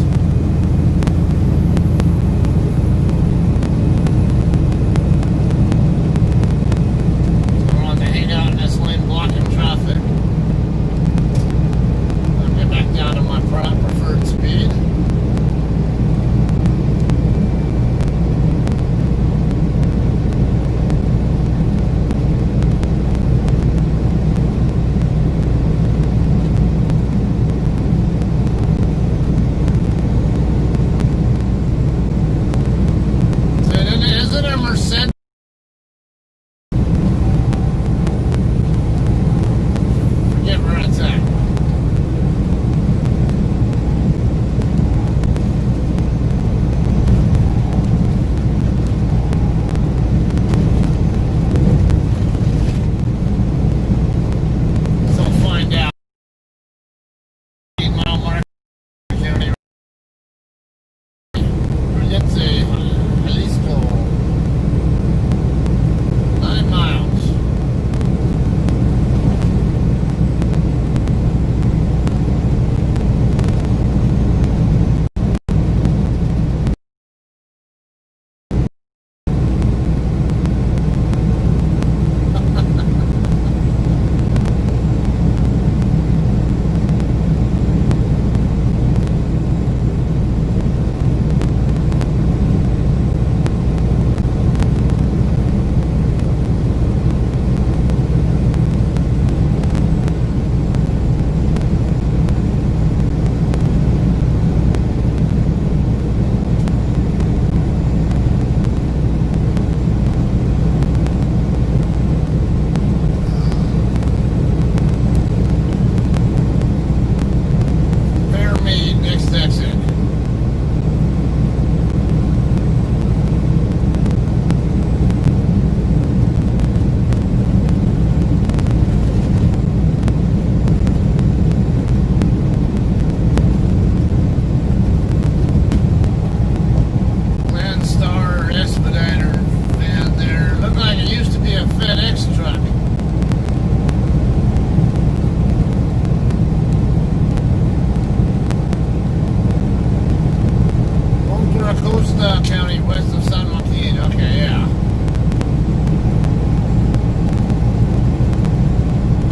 Coast County, west of San Joaquin. Okay, yeah.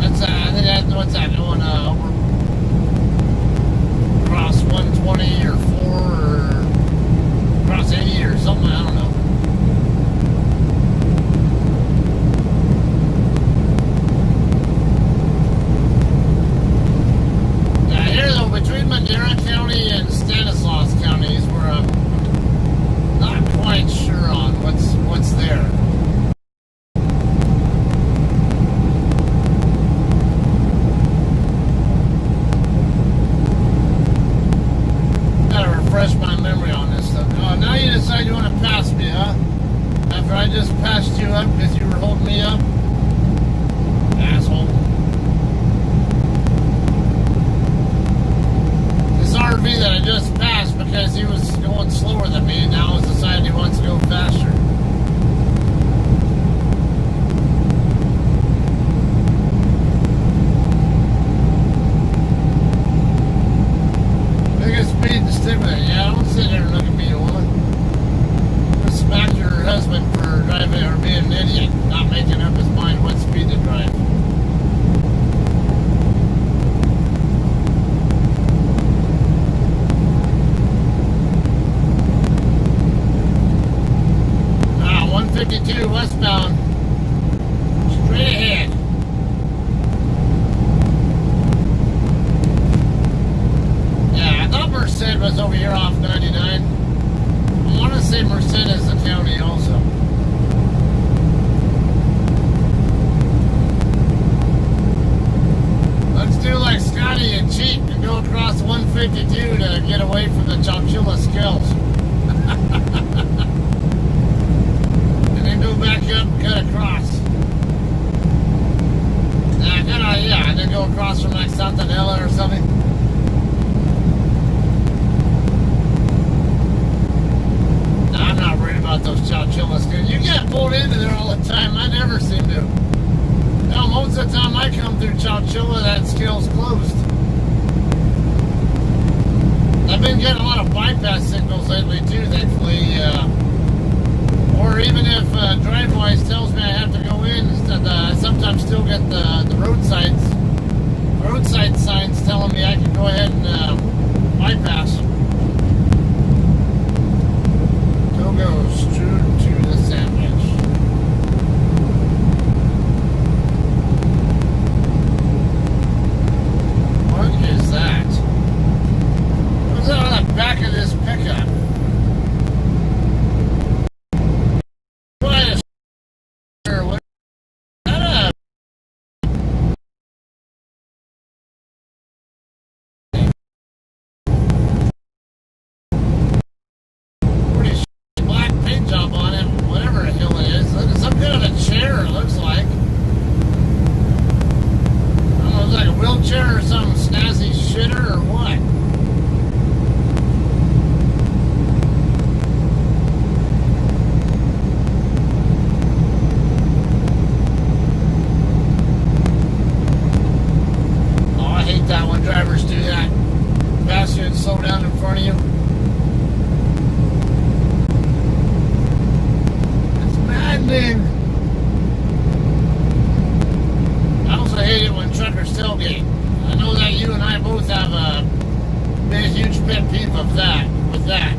That's I think that's what's that going over across 120 or 4 or across 80 or something. I don't know. Between Madera County and Stanislaus counties, we're not quite sure on what's there. Gotta refresh my memory on this stuff. Oh, now you decide you want to pass me, huh? After I just passed you up because you were holding me up? Asshole. RV that I just passed because he was going slower than me, and now he's decided he wants to go faster. Biggest speed to stick with it. Yeah, don't sit there and look at me, woman. Just smack your husband for driving or being an idiot, not making up his mind what speed to drive. Westbound, straight ahead. Yeah, I thought Merced was over here off 99. I want to say Merced is the county also. Let's do like Scotty and cheat and go across 152 to get away from the Chowchilla Scales. Go back up and cut across. Yeah, and then go across from like Santanella or something. No, I'm not worried about those Chowchillas. You get pulled into there all the time. I never seem to. Now, most of the time I come through Chowchilla, that scale's closed. I've been getting a lot of bypass signals lately too, thankfully. Or even if DriveWise tells me I have to go in, I sometimes still get the roadside signs telling me I can go ahead and bypass. Go straight to the sandwich. What is that? What's that on the back of this pickup? Or some snazzy shitter or what? Oh, I hate that when drivers do that. Pass you and slow down in front of you. It's maddening. I also hate it when truckers tailgate. I know that you and I both have a huge pet peeve of that, with that.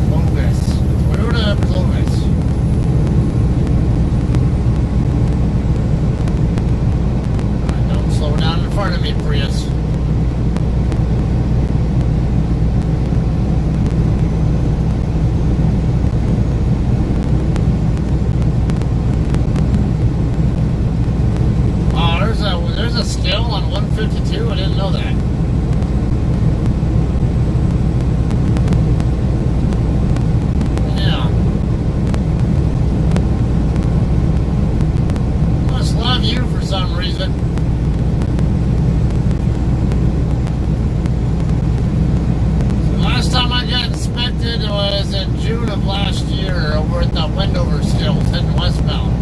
Clovis. Toyota Clovis. Don't slow down in front of me, Prius. There's a scale on 152? I didn't know that. Yeah. Must love you for some reason. So last time I got inspected was in June of last year over at the Wendover scales heading westbound.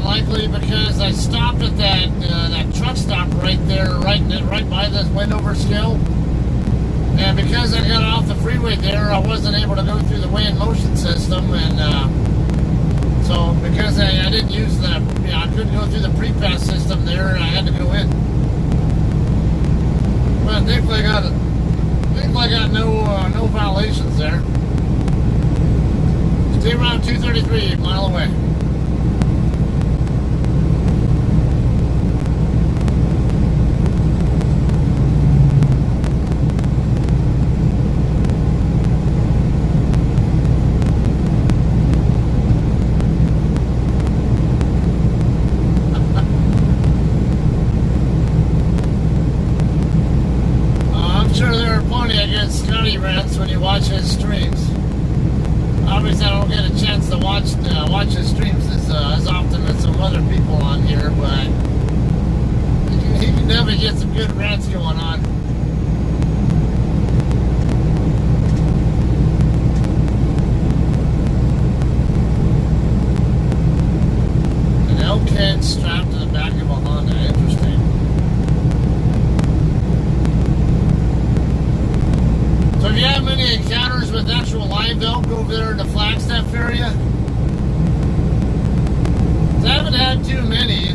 unlikely because I stopped at that truck stop right there, right by this Wendover scale. And because I got off the freeway there, I wasn't able to go through the weigh in motion system, and so because I didn't use I couldn't go through the pre-pass system there, and I had to go in. But thankfully I got no violations there. Stay around 233, 8 mile away. When you watch his streams, obviously I don't get a chance to watch his streams as often as some other people on here, but he can definitely get some good rants going on. An L-Ken strapped to the back of a Honda. Interesting. So have you had many encounters with actual live elk over there in the Flagstaff area? I haven't had too many.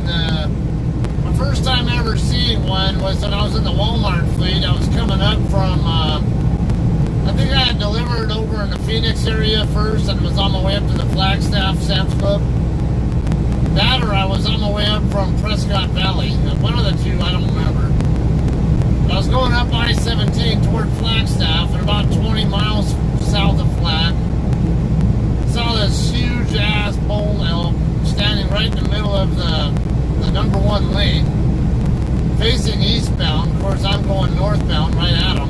My first time ever seeing one was when I was in the Walmart fleet. I was coming up from, I think I had delivered over in the Phoenix area first and was on my way up to the Flagstaff Sam's Club. That or I was on my way up from Prescott Valley. One of the two, I don't remember. I was going up I-17 toward Flagstaff, and about 20 miles south of Flag, saw this huge-ass bull elk standing right in the middle of the number one lane, facing eastbound. Of course, I'm going northbound right at him.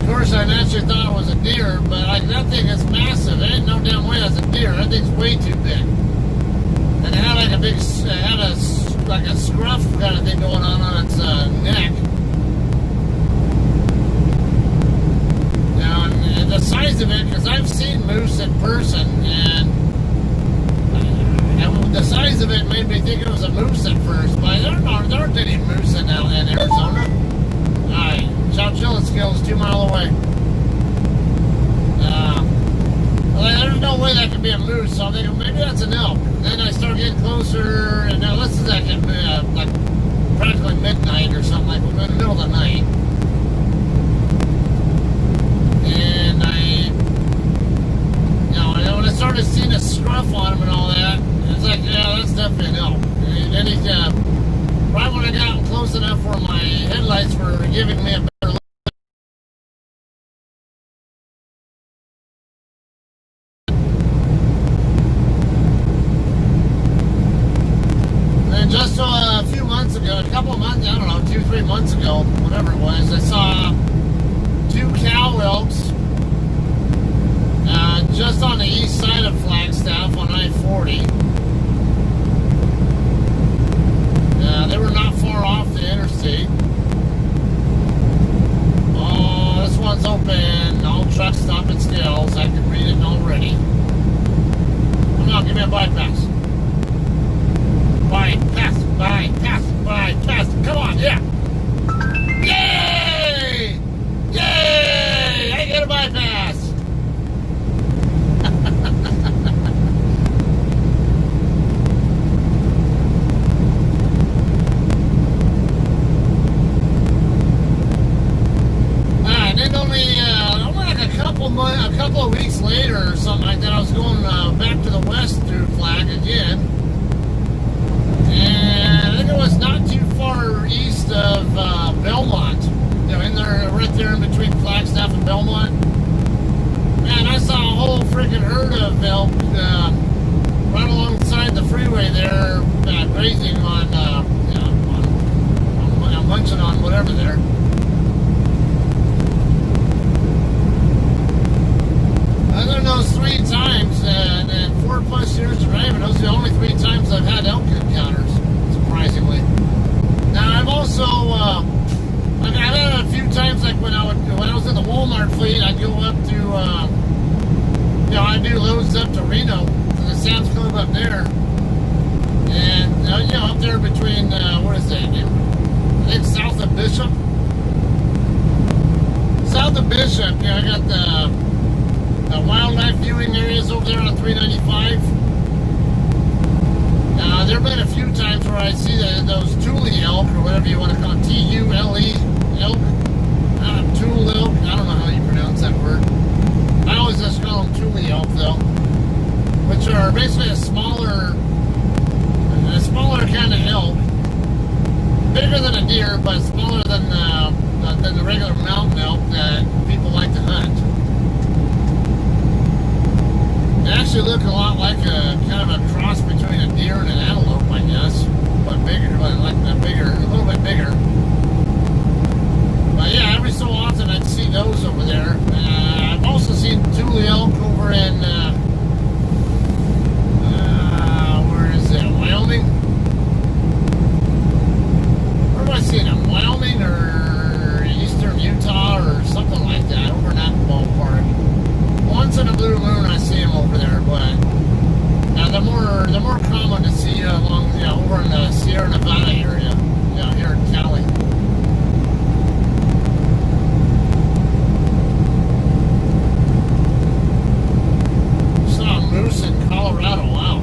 Of course, I naturally thought it was a deer, but that thing is massive. There ain't no damn way that's a deer. That thing's way too big. And it had like a scruff kind of thing going on its neck. Now, and the size of it, because I've seen moose in person, and the size of it made me think it was a moose at first, but there aren't any moose in Arizona. Alright, Chowchilla Skills, 2 mile away. There's no way that could be a moose, so I'm thinking maybe that's an elk. Then I start getting closer, and now this is like practically midnight or something, like in the middle of the night. And when I started seeing a scruff on him and all that, it's like, yeah, that's definitely an elk. And then right when I got close enough where my headlights were giving me a better look, just a few months ago, a couple of months, I don't know, 2-3 months ago, whatever it was, I saw 2 cow elks just on the east side of Flagstaff on I-40. They were not far off the interstate. Oh, this one's open. All trucks stop at scales. I can read it already. Come on, give me a bypass. Bypass. Come on, yeah. Yay! I get a bypass. And then only like a couple of weeks later or something like that, I was going back to the west through Flag again. And I think it was not too far east of Belmont. Right there in between Flagstaff and Belmont. Man, I saw a whole freaking herd of elk right alongside the freeway there, grazing on munching on whatever there. Other than those 3 times, and 4+ years of driving, those are the only 3 times I've had elk encounters, surprisingly. Now, I've also, I've had it a few times, like when I was in the Walmart fleet, I'd go up to, I'd do loads up to Reno, to the Sam's Club up there. And, up there between, what is that? I think south of Bishop. South of Bishop, I got the wildlife viewing areas over there on 395. There have been a few times where I see those Thule elk, or whatever you want to call it, T-U-L-E elk. Thule elk, I don't know how you pronounce that word. I always just call them Thule elk, though, which are basically a smaller kind of elk. Bigger than a deer, but smaller than the regular mountain elk that people like to hunt. They actually look a lot like a kind of a cross between a deer and an antelope, I guess, but bigger, a little bit bigger. But yeah, every so often I'd see those over there. I've also seen Thule elk over in where is it? Wyoming. Where have I seen them? Wyoming or eastern Utah or something like that, over in that ballpark. Once in a blue moon I see them over there, but they're more common to see along, over in the Sierra Nevada area, here in Cali. Saw a moose in Colorado. Wow,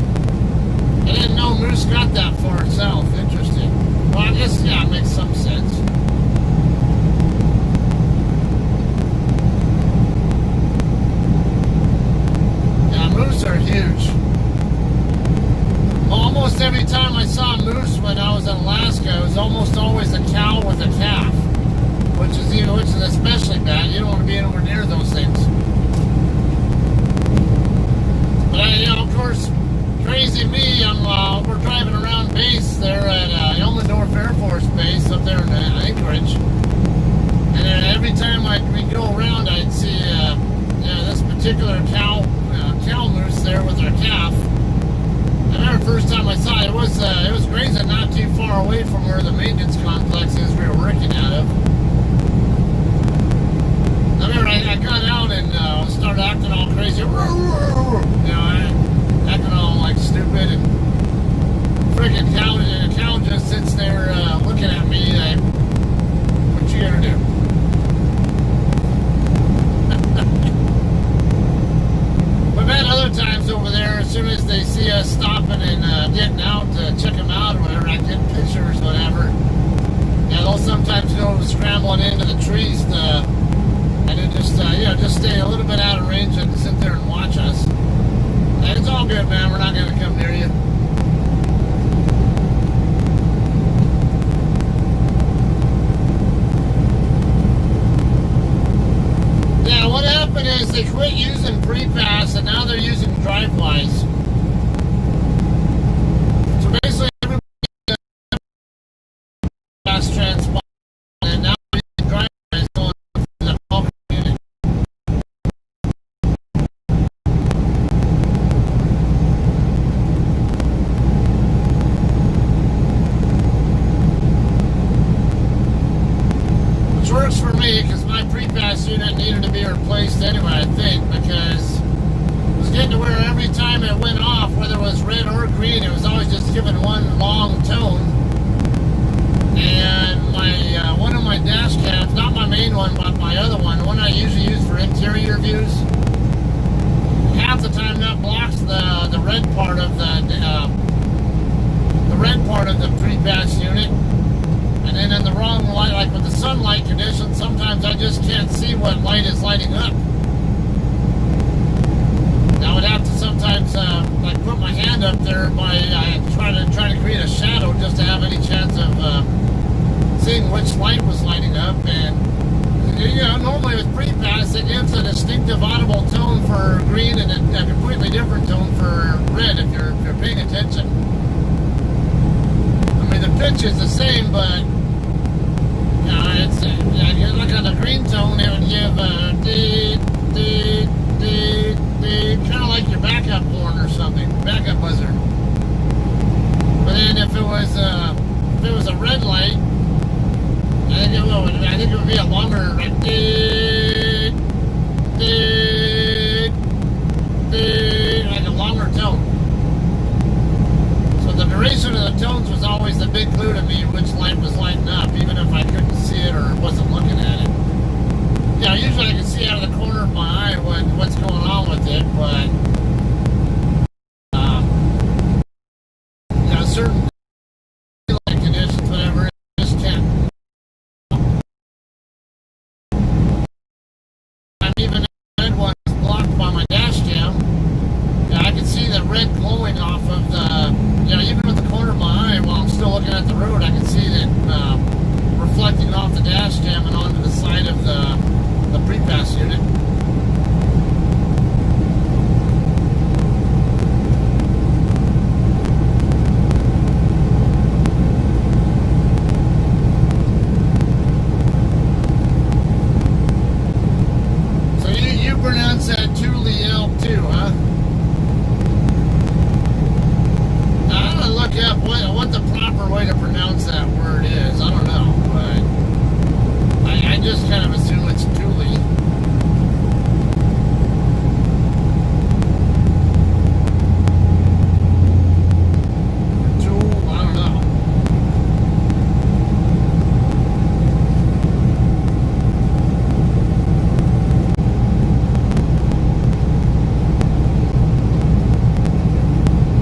I didn't know moose got that far south. Interesting. Well, I guess it makes some sense. Moose are huge. Almost every time I saw a moose when I was in Alaska, it was almost always a cow with a calf, which is especially bad. You don't want to be anywhere near those things. But of course, crazy me, we're driving around base there at Elmendorf Air Force Base up there in Anchorage, and then every time we go around, I'd see this particular cow moose there with her calf. I remember the first time I saw it, it was grazing not too far away from where the maintenance complex is we were working out of. I remember I got out and started acting all crazy, acting all like stupid, and freaking cow just sits there looking at me like, what you gonna do? But man, other times over there, as soon as they see us stopping and getting out to check them out or whatever, I get pictures, whatever. They'll sometimes go scrambling into the trees and then just stay a little bit out of range and sit there and watch us. And it's all good, man. We're not going to come near you. Yeah, what happened is they quit using pre-pass and now they're using drive-bys. So basically everybody pass transponder and now they're using drive-bys going through the bulk unit. Which works for me because my pre-pass unit needed to be replaced anyway, I think, because it was getting to where every time it went off, whether it was red or green, it was always just giving one long tone. And one of my dash cams, not my main one, but my other one I usually use for interior views, half the time that blocks the red part of the pre-pass unit. And then in the wrong light, like with the sunlight conditions, sometimes I just can't see what light is lighting up. I would have to sometimes put my hand up there by trying to create a shadow just to have any chance of seeing which light was lighting up. And normally with pre-pass, it gives a distinctive audible tone for green and a completely different tone for red if you're paying attention. I mean, the pitch is the same, but if you look at the green tone, it would give kind of like your backup horn or something, backup buzzer. But then if it was a red light, I think it would be a longer, like like a longer tone. always the big clue to me which light was lighting up, even if I couldn't see it or wasn't looking at it. Yeah, usually I can see out of the corner of my eye what's going on with it, but yeah, certain light conditions, whatever, it just can't. I'm even red one is blocked by my dash cam. Yeah, I can see the red glowing off of the. Yeah, even with the corner of my eye, while I'm still looking at the road, I can see that reflecting off the dash cam and onto the side of the pre-pass unit. So you pronounce that Thule too, huh? I'm gonna look up what the proper way to pronounce that word is. I don't know, but I just kind of assume it's Thule. Tool, I don't know.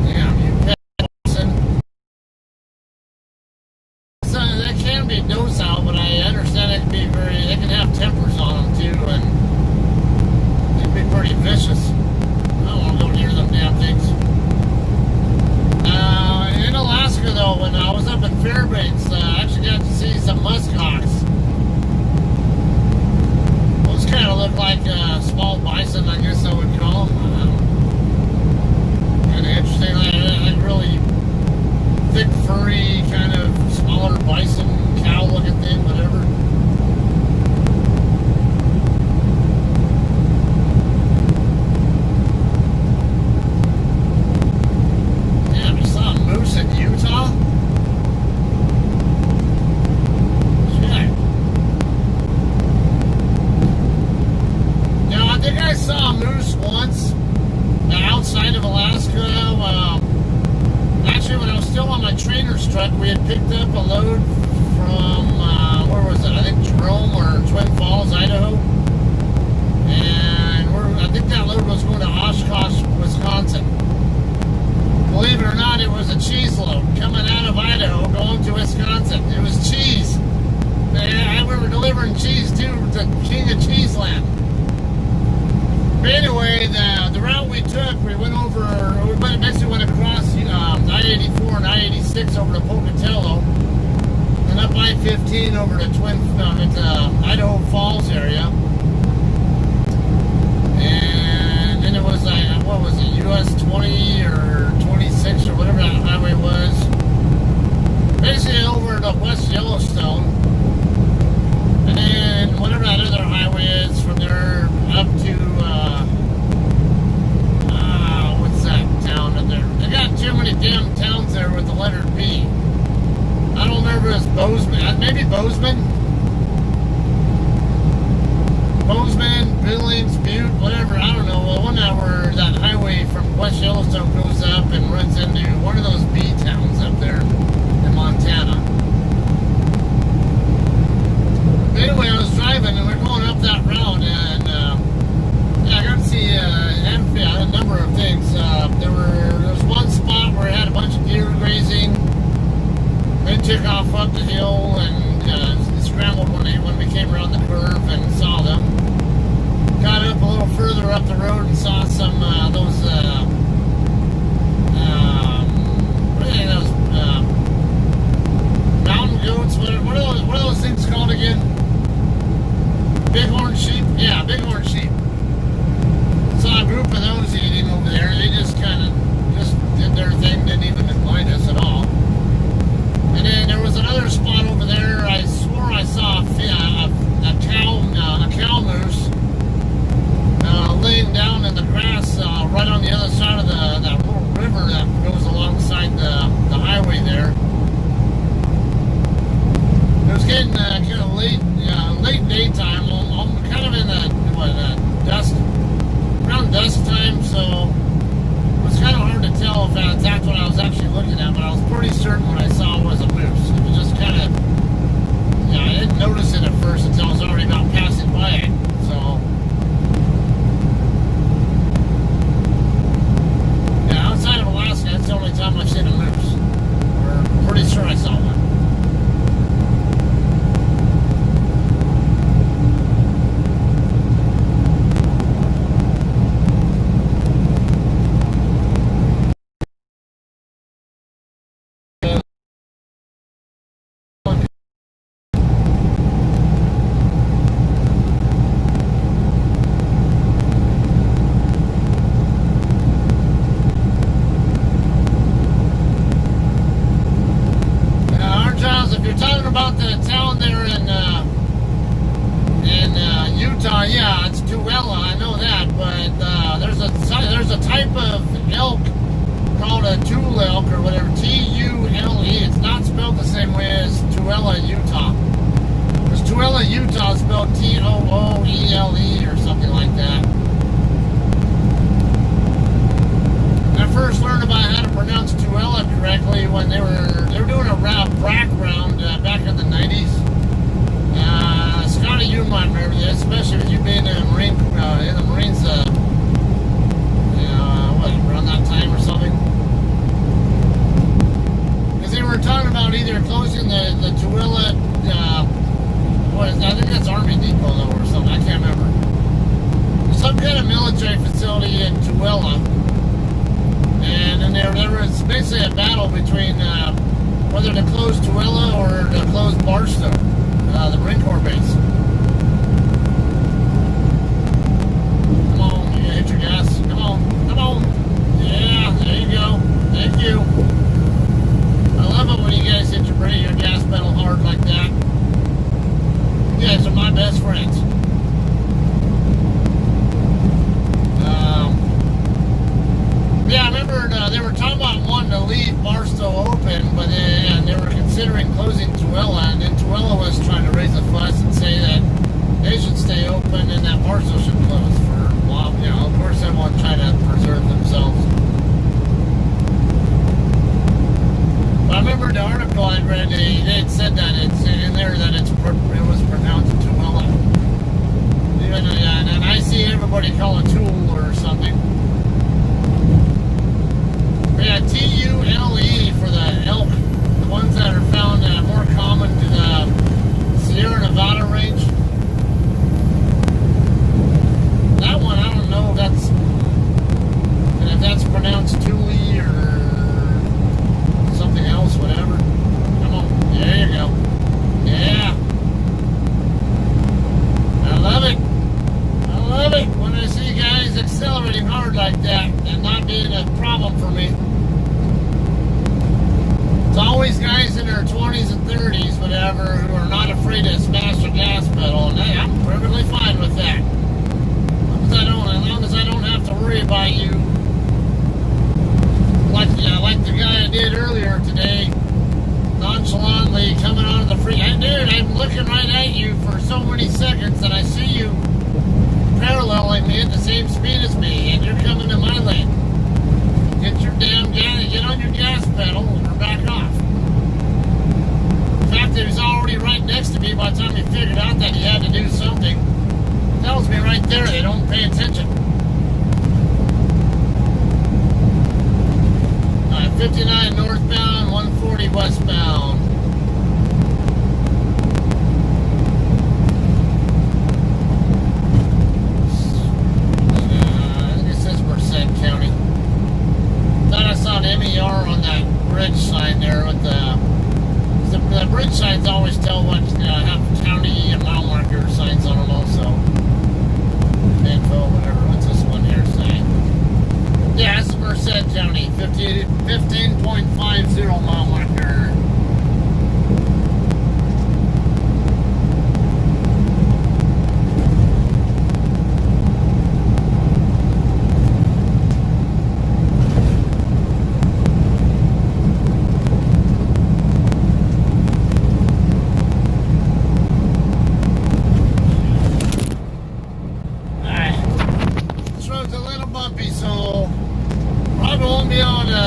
Damn, you person. So that can be docile, but I understand it can be they can have tempers on them too, and they can be pretty vicious. I don't want to go near them damn things. In Alaska though, when I was up in Fairbanks, I actually got to see some muskox. Those kind of look like small bison, I guess I would call them. Kind of interesting, like really thick, furry, kind of smaller bison, cow-looking thing, whatever. Damn, you saw a moose in Utah? Shit. Now, I think I saw a moose once outside of Alaska. Actually, when I was still on my trainer's truck, we had picked up a load from, where was it? I think Jerome or Twin Falls, Idaho. And I think that load was going to Oshkosh, Wisconsin. Believe it or not, it was a cheese load coming out of Idaho going to Wisconsin. It was cheese. And we were delivering cheese to the king of Cheeseland. But anyway, the route we took, we basically went across I-84 and I-86 over to Pocatello, and up I-15 over to Idaho Falls area. And then it was what was it, US 20 or 26 or whatever that highway was. Basically over to West Yellowstone. And then whatever that other highway is from there up to what's that town in there? They got too many damn towns there with the letter B. I don't remember if it's Bozeman. Maybe Bozeman. Bozeman, Billings, Butte, whatever. I don't know. Well, one that where that highway from West Yellowstone goes up and runs into one of those B towns up there in Montana. Anyway, I was driving and we're going up that route, and I got to see a number of things. There was one spot where it had a bunch of deer grazing. They took off up the hill and scrambled when we came around the curve and saw them. Got up a little further up the road and saw some those mountain goats. What are those things called again? Bighorn sheep? Yeah, bighorn sheep. Saw a group of those eating over there. They just kind of just did their thing, didn't even mind us at all. And then there was another spot over there. I swore I saw a cow moose laying down in the grass right on the other side of that little river that goes alongside the highway there. It was getting kind of late daytime. I'm kind of in the dusk, around dusk time, so it was kind of hard to tell if that's what I was actually looking at, but I was pretty certain what I saw was a moose. It was just kind of, yeah, I didn't notice it at first until I was already about passing by it. So, yeah, outside of Alaska, that's the only time I've seen a moose. Or pretty sure I saw one. About the town there in Utah, yeah, it's Tooele, I know that, but there's a type of elk called a Tule elk or whatever, T-U-L-E. It's not spelled the same way as Tooele, Utah. Because Tooele, Utah is spelled T-O-O-E-L-E or something like that. I first learned about how to pronounce Tooele correctly when they were doing a brack round back in the 90s. Scotty, you might remember this, especially with you being in the Marines. What, around that time or something? Because they were talking about either closing the Tooele. I think that's Army Depot though, or something. I can't remember. Some kind of military facility in Tooele. And then there was basically a battle between whether to close Tooele or to close Barstow, the Marine Corps base. Come on, you hit your gas. Come on. Yeah, there you go. Thank you. I love it when you guys hit your gas pedal hard like that. You guys are my best friends. Yeah, I remember they were talking about wanting to leave Barstow open, but they were considering closing Tooele, and then Tooele was trying to raise a fuss and say that they should stay open and that Barstow should close for a while. You know, of course, everyone tried to preserve themselves. But I remember the article I read, they had said that it's in there that it was pronounced Tooele. Even, and I see everybody call it Tool or something. Yeah, T-U-L-E for the elk, the ones that are found more common to the Sierra Nevada range. That one, I don't know if that's pronounced Thule or something else, whatever. Come on, there you go. Yeah. I love it. I love it when I see guys accelerating hard like that and not being a problem for me. It's always guys in their 20s and 30s, whatever, who are not afraid to smash the gas pedal, and hey, I'm perfectly fine with that. As long as I don't have to worry about you, like the guy I did earlier today, nonchalantly coming onto the freeway. Hey, dude, I'm looking right at you for so many seconds, and I see you paralleling me at the same speed as me, and you're coming to my lane. Get your damn gas, get on your gas pedal, or back off. The fact that he was already right next to me by the time he figured out that he had to do something tells me right there they don't pay attention. Alright, 59 northbound, 140 westbound. County. Thought I saw an MER on that bridge sign there with the bridge signs always tell what have county and mile marker signs on them also. Info, whatever. What's this one here saying? Yeah, it's Merced County, 15.50 mile marker. Probably won't be able to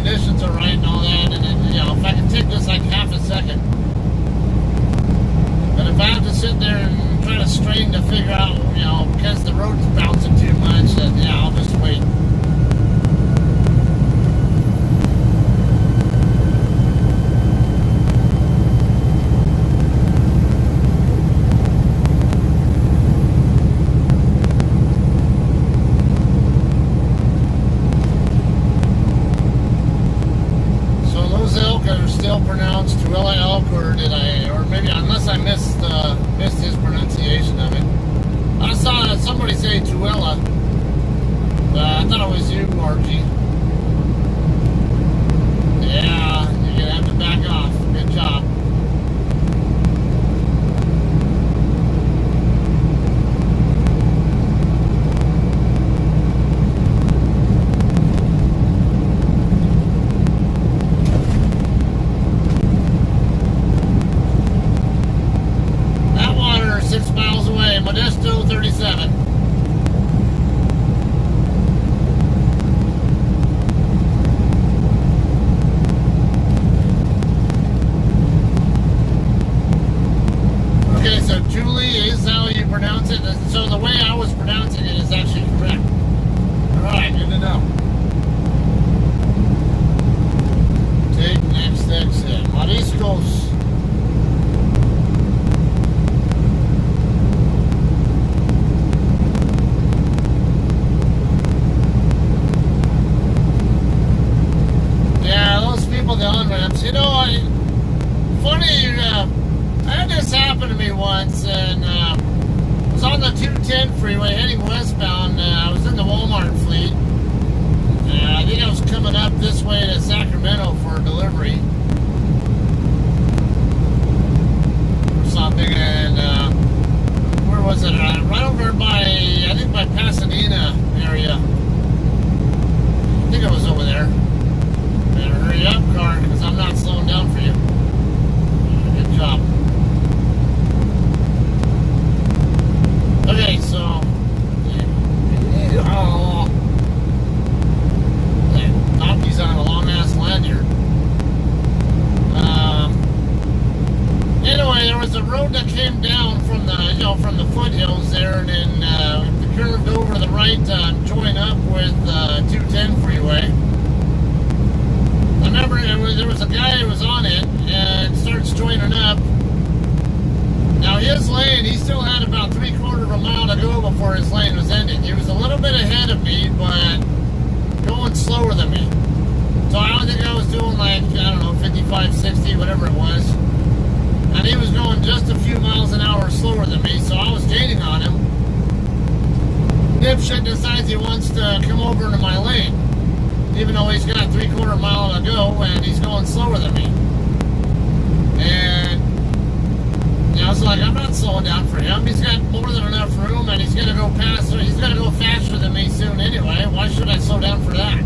conditions are right and all that, and then, you know, if I can take this like half a second. But if I have to sit there and try to strain to figure out, you know, because the road's bouncing too much, then yeah, I'll just wait. Pronounced Tuella elk, or did I, or maybe, unless I missed his pronunciation of it. I saw somebody say Tuella, but I thought it was you, Margie. Yeah, you're gonna have to back off. Good job. Modesto 37. Okay, so Julie is how you pronounce it. So the way I was pronouncing it is actually correct. Alright, good to know. Take next exit. Mariscos. The on-ramps. You know, funny, I had this happen to me once, and I was on the 210 freeway heading westbound. I was in the Walmart fleet. I think I was coming up this way to Sacramento for a delivery or something, and where was it? Right over by, I think by Pasadena area. I think I was over there. Better hurry up, car, because I'm not slowing down for you. Good job. Okay, so... Oh, that donkey's on a long-ass lanyard. Anyway, there was a road that came down from the, you know, from the foothills there, and then it curved over to the right to join up with 210 freeway. I remember there was a guy who was on it and starts joining up. Now his lane, he still had about 3/4 of a mile to go before his lane was ending. He was a little bit ahead of me, but going slower than me. So I think I was doing like, I don't know, 55, 60, whatever it was. And he was going just a few miles an hour slower than me, so I was gaining on him. Dipshit decides he wants to come over into my lane, even though he's got 3/4 mile to go and he's going slower than me. And you know, I was like, I'm not slowing down for him. He's got more than enough room, and he's gonna go past. He's gonna go faster than me soon anyway. Why should I slow down for that?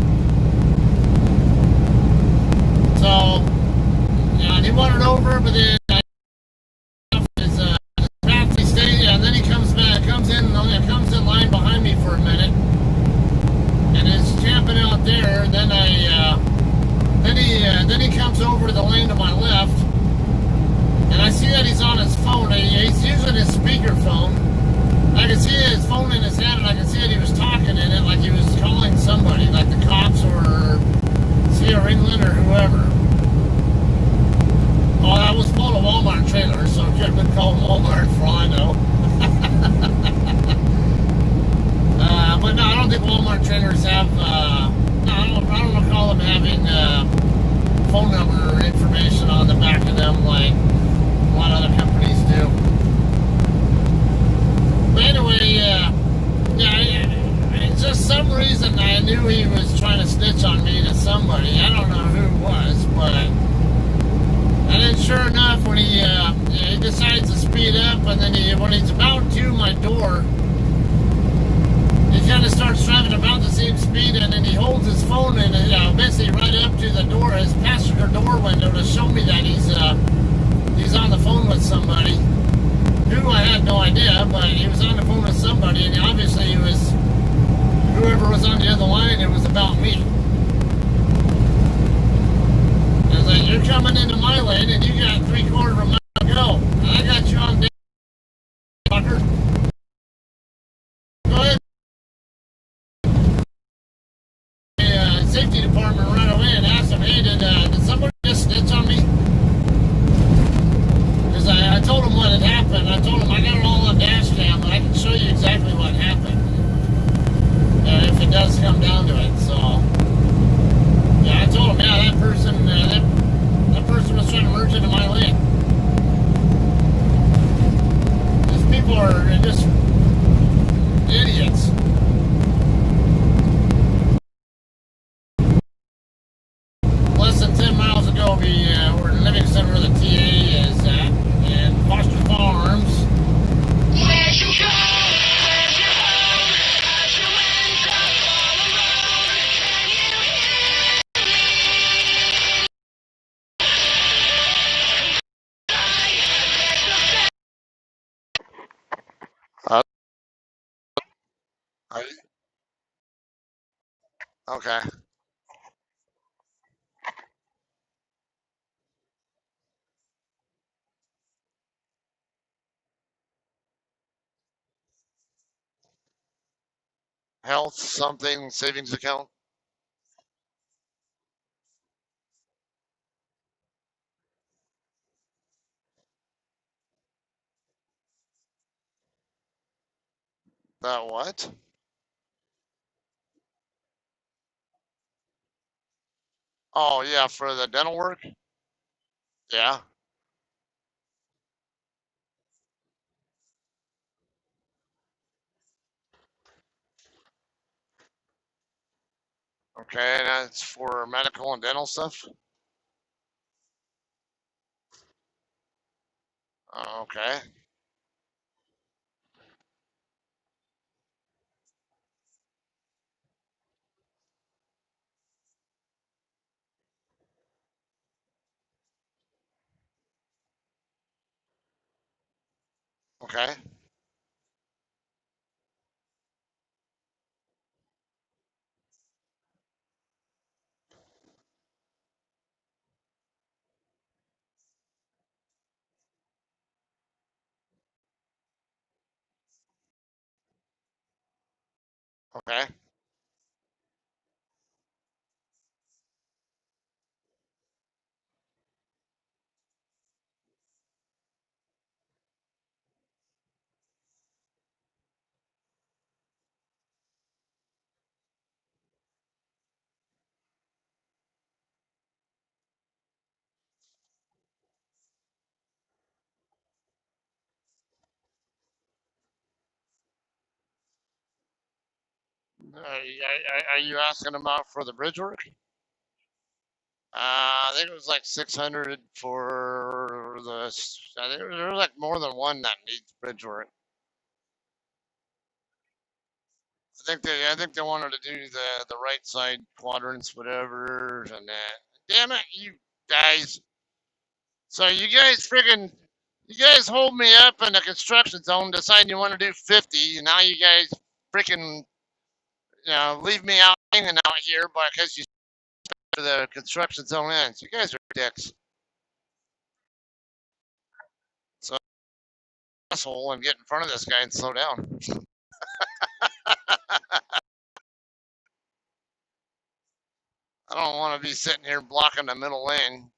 So, you know, and he wanted over, but then his path he stayed, and then he comes back, comes in line behind me for a minute. And is camping out there. Then he comes over to the lane to my left, and I see that he's on his phone. He's using his speakerphone. I can see his phone in his hand, and I can see that he was talking in it, like he was calling somebody, like the cops or Sierra England or whoever. Oh, that was full of Walmart trailers, so it could have been called Walmart for all I know. But no, I don't think Walmart trailers have, I don't recall them having phone number or information on the back of them like a lot of other companies do. But anyway, it's just some reason I knew he was trying to snitch on me to somebody. I don't know who it was, but... And then sure enough, when he decides to speed up, and then when he's about to my door, he kind of starts driving about the same speed, and then he holds his phone in, basically right up to the door, his passenger door window, to show me that he's on the phone with somebody. Who, I had no idea, but he was on the phone with somebody, and obviously he was, whoever was on the other line, it was about me. coming into my lane, and you got 3/4 of a mile to go. And I got you on fucker. Go ahead. The safety department right away and asked them, hey, did somebody just snitch on me? Because I told them what had happened. I told them I got it all on dash cam, and I can show you exactly what happened. If it does come down to it, so yeah, I told him, yeah, that person was trying to merge into my lane. These people are just idiots. Less than 10 miles ago, we're in the living center where the TA is at, in Foster Farms. Okay. Health something savings account. That what? Oh yeah, for the dental work. Yeah. Okay, that's for medical and dental stuff. Okay. Okay. Okay. Are you asking about for the bridge work? I think it was like 600 for the. I think there was like more than one that needs bridge work. I think they wanted to do the right side quadrants, whatever, and that. Damn it, you guys! So you guys hold me up in the construction zone, deciding you want to do 50, and now you guys freaking, leave me out hanging out here because you the construction zone ends. You guys are dicks. So asshole and get in front of this guy and slow down. I don't want to be sitting here blocking the middle lane.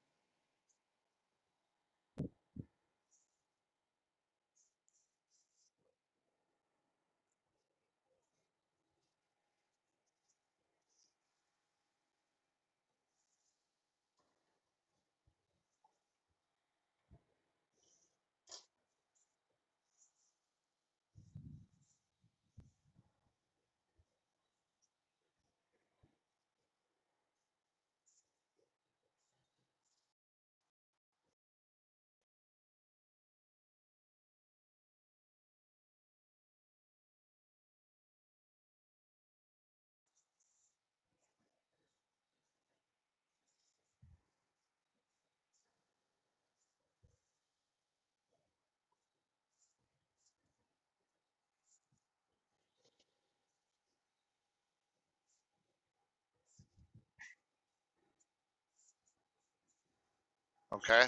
Okay.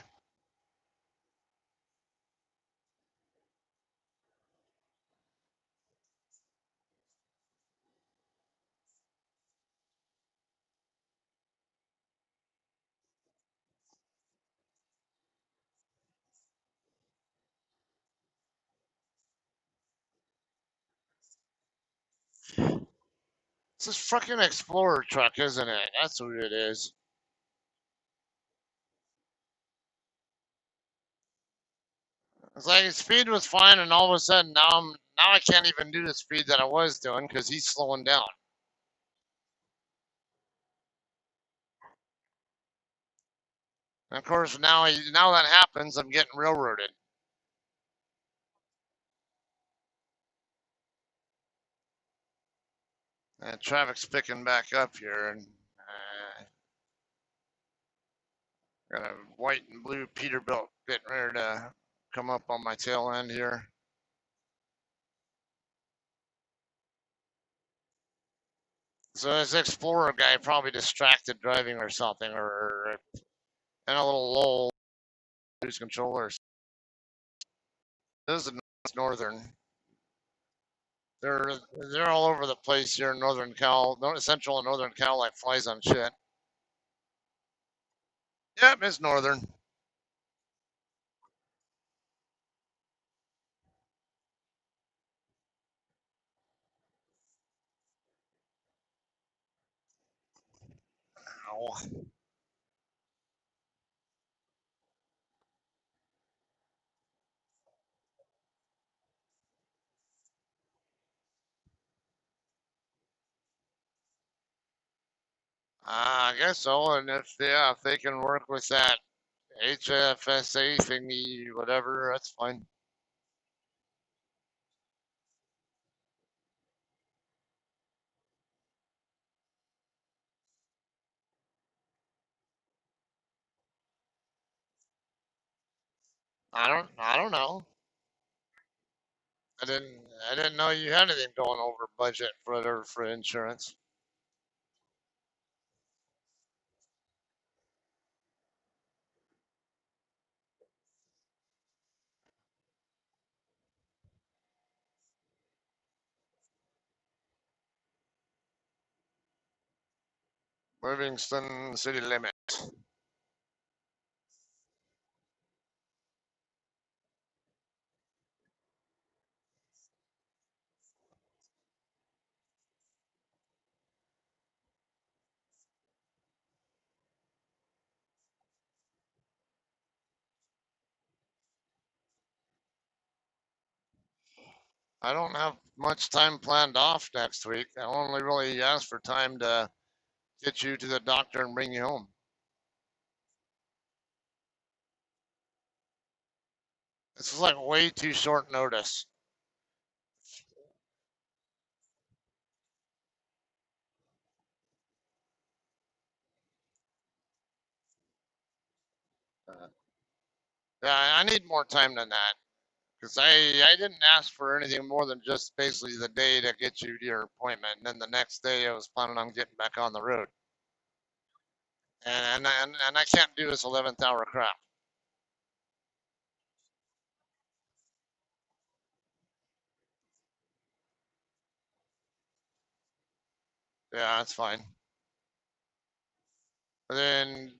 It's this freaking Explorer truck, isn't it? That's what it is. It's like his speed was fine, and all of a sudden now I can't even do the speed that I was doing because he's slowing down. And of course, now that happens, I'm getting railroaded. And traffic's picking back up here, and got a white and blue Peterbilt getting ready to come up on my tail end here. So this Explorer guy probably distracted driving or something, or in a little lull, cruise controllers. This is northern. They're they're all over the place here in Northern Cal, Central and Northern Cal, like flies on shit. Yep, it's northern. Ow. I guess so, and if they can work with that HFSA thingy, whatever, that's fine. I don't know. I didn't know you had anything going over budget for insurance. Livingston city limit. I don't have much time planned off next week. I only really asked for time to get you to the doctor and bring you home. This is like way too short notice. Uh, yeah, I need more time than that because I didn't ask for anything more than just basically the day to get you to your appointment, and then the next day I was planning on getting back on the road. And I can't do this 11th hour crap. Yeah, that's fine. But then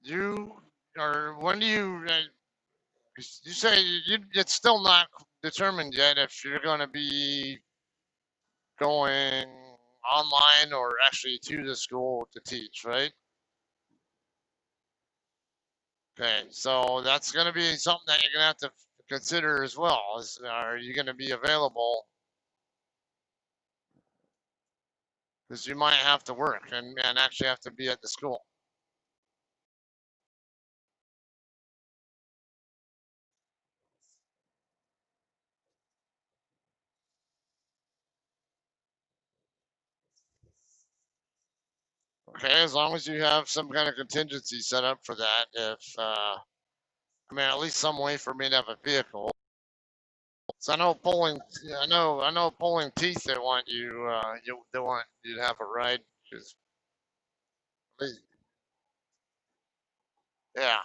you or when do you? You say it's still not determined yet if you're going to be going online or actually to the school to teach, right? Okay, so that's going to be something that you're going to have to consider as well. Are you going to be available? Because you might have to work and actually have to be at the school. Okay, as long as you have some kind of contingency set up for that, I mean, at least some way for me to have a vehicle. So I know pulling teeth. They want they want you to have a ride. 'Cause, yeah,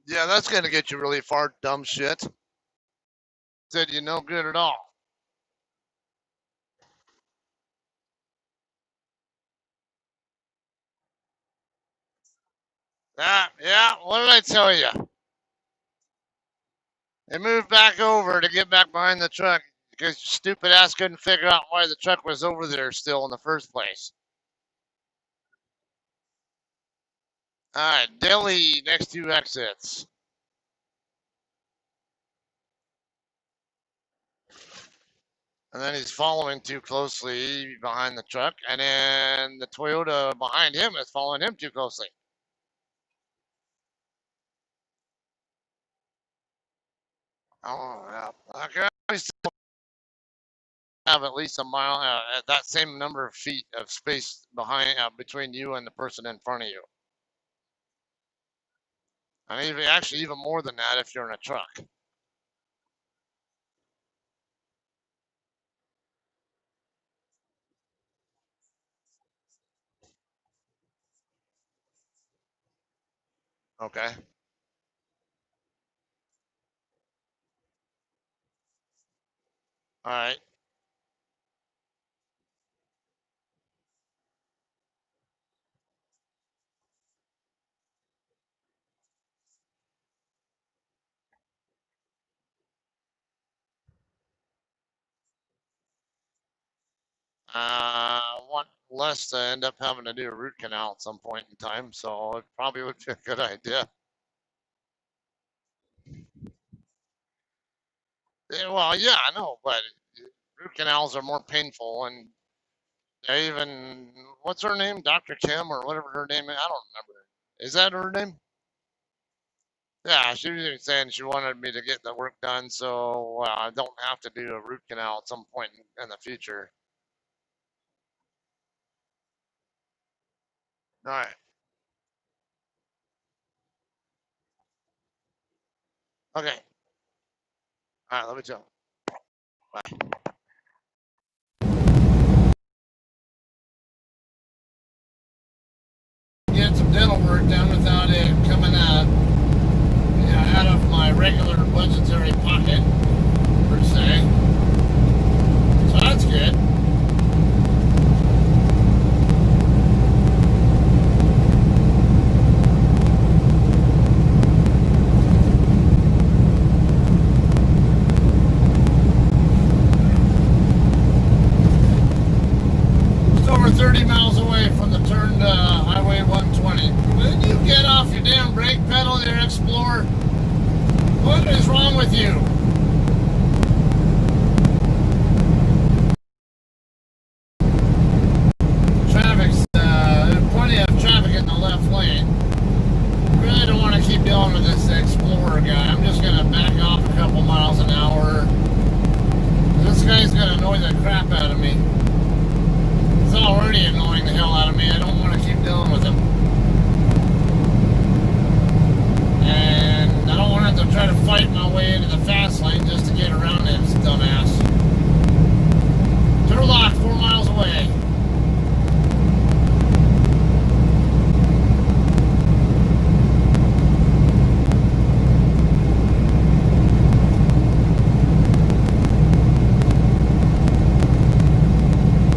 Yeah, that's gonna get you really far, dumb shit. Said you no good at all. Ah, yeah, what did I tell you? They moved back over to get back behind the truck because your stupid ass couldn't figure out why the truck was over there still in the first place. Alright, Dilly, next two exits. And then he's following too closely behind the truck, and then the Toyota behind him is following him too closely. Oh, yeah. Okay, we still have at least a mile, at that same number of feet of space behind, between you and the person in front of you. And even, actually even more than that if you're in a truck. Okay. All right. Want less to end up having to do a root canal at some point in time, so it probably would be a good idea. Yeah, well, yeah, I know, but root canals are more painful, and they even, what's her name, Dr. Kim or whatever her name is, I don't remember. Is that her name? Yeah, she was even saying she wanted me to get the work done, so I don't have to do a root canal at some point in the future. All right. Okay. All right, let me jump. Bye. Get some dental work done without it coming out, out of my regular budgetary pocket, per se. So that's good. It's over 30 miles away from the turn to Highway 120. When you get off your damn brake pedal, your Explorer, what is wrong with you? Traffic's, there's plenty of traffic in the left lane. Really don't want to keep dealing with this Explorer guy. I'm just going to back off a couple miles an hour. This guy's going to annoy the crap out of me. He's already annoying the hell out of me. I don't want to keep dealing with him. And I don't want to have to try to fight my way into the fast lane just to get around him, dumbass. Turlock, 4 miles away.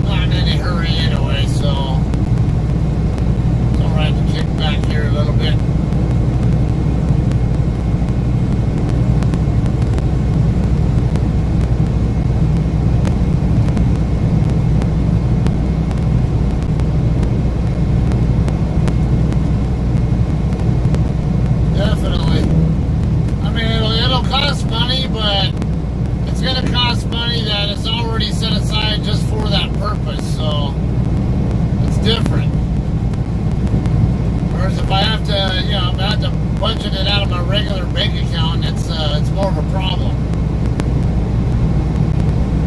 Not in any hurry anyway, so it's alright to kick back here a little bit. Definitely. I mean, it'll cost money, but it's going to cost money that is already set aside just for that purpose, so it's different. Whereas if I have to, if I have to budget it out of my regular bank account, it's more of a problem.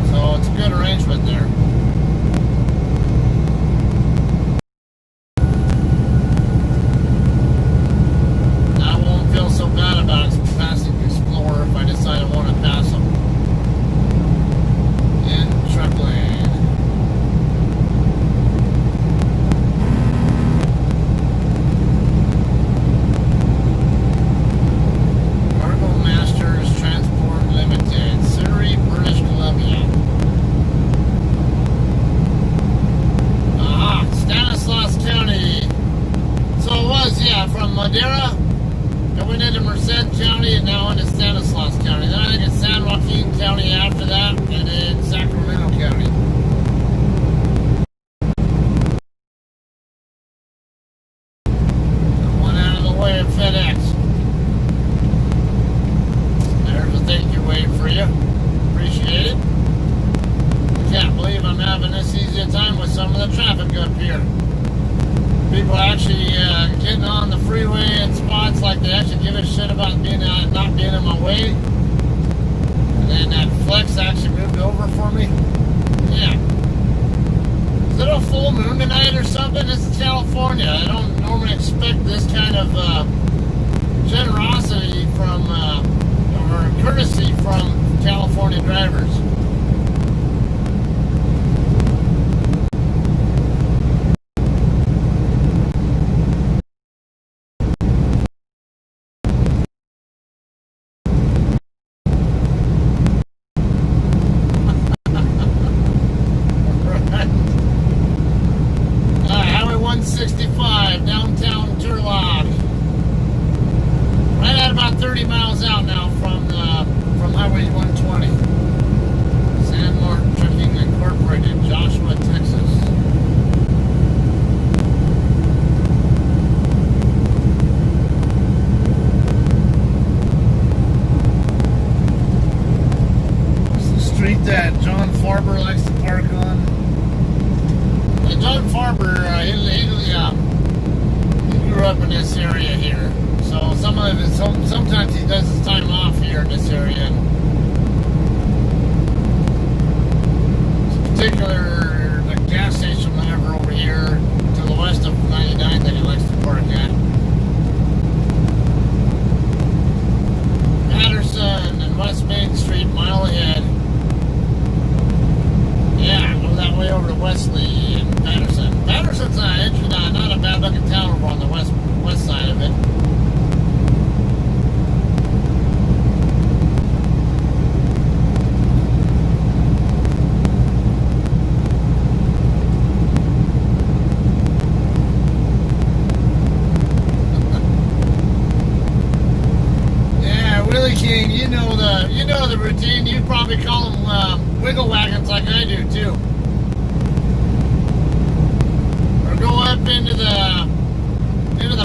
So it's a good arrangement there. I won't feel so bad about passing Explorer if I decide I want to pass him in truck lane. from Madera, I went into Merced County and now into Stanislaus County. Then I think it's San Joaquin County after that, and then Sacramento County. One out of the way of FedEx. There's a thank you wave for you. Appreciate it. I can't believe I'm having this easy a time with some of the traffic up here. People actually getting on the freeway in spots like they actually give a shit about being not being in my way. And then that flex actually moved over for me. Yeah. Is it a full moon tonight or something? This is California. I don't normally expect this kind of generosity from or courtesy from California drivers. Highway 165, downtown Turlock. Right at about 30 miles out now from Highway 120. San Martin Trucking Incorporated, Joshua, Texas. It's the street that John Farber likes to park on. John Farber, he grew up in this area here. So sometimes he does his time off here in this area. There's a particular gas station whenever over here to the west of 99 that he likes to park at. Patterson and West Main Street, mile ahead. Yeah, go that way over to Wesley and Patterson. Patterson's not a bad looking town over on the west side of it. Yeah, Willie King, you know the routine. You probably call them wiggle wagons like I do too. Or go up into the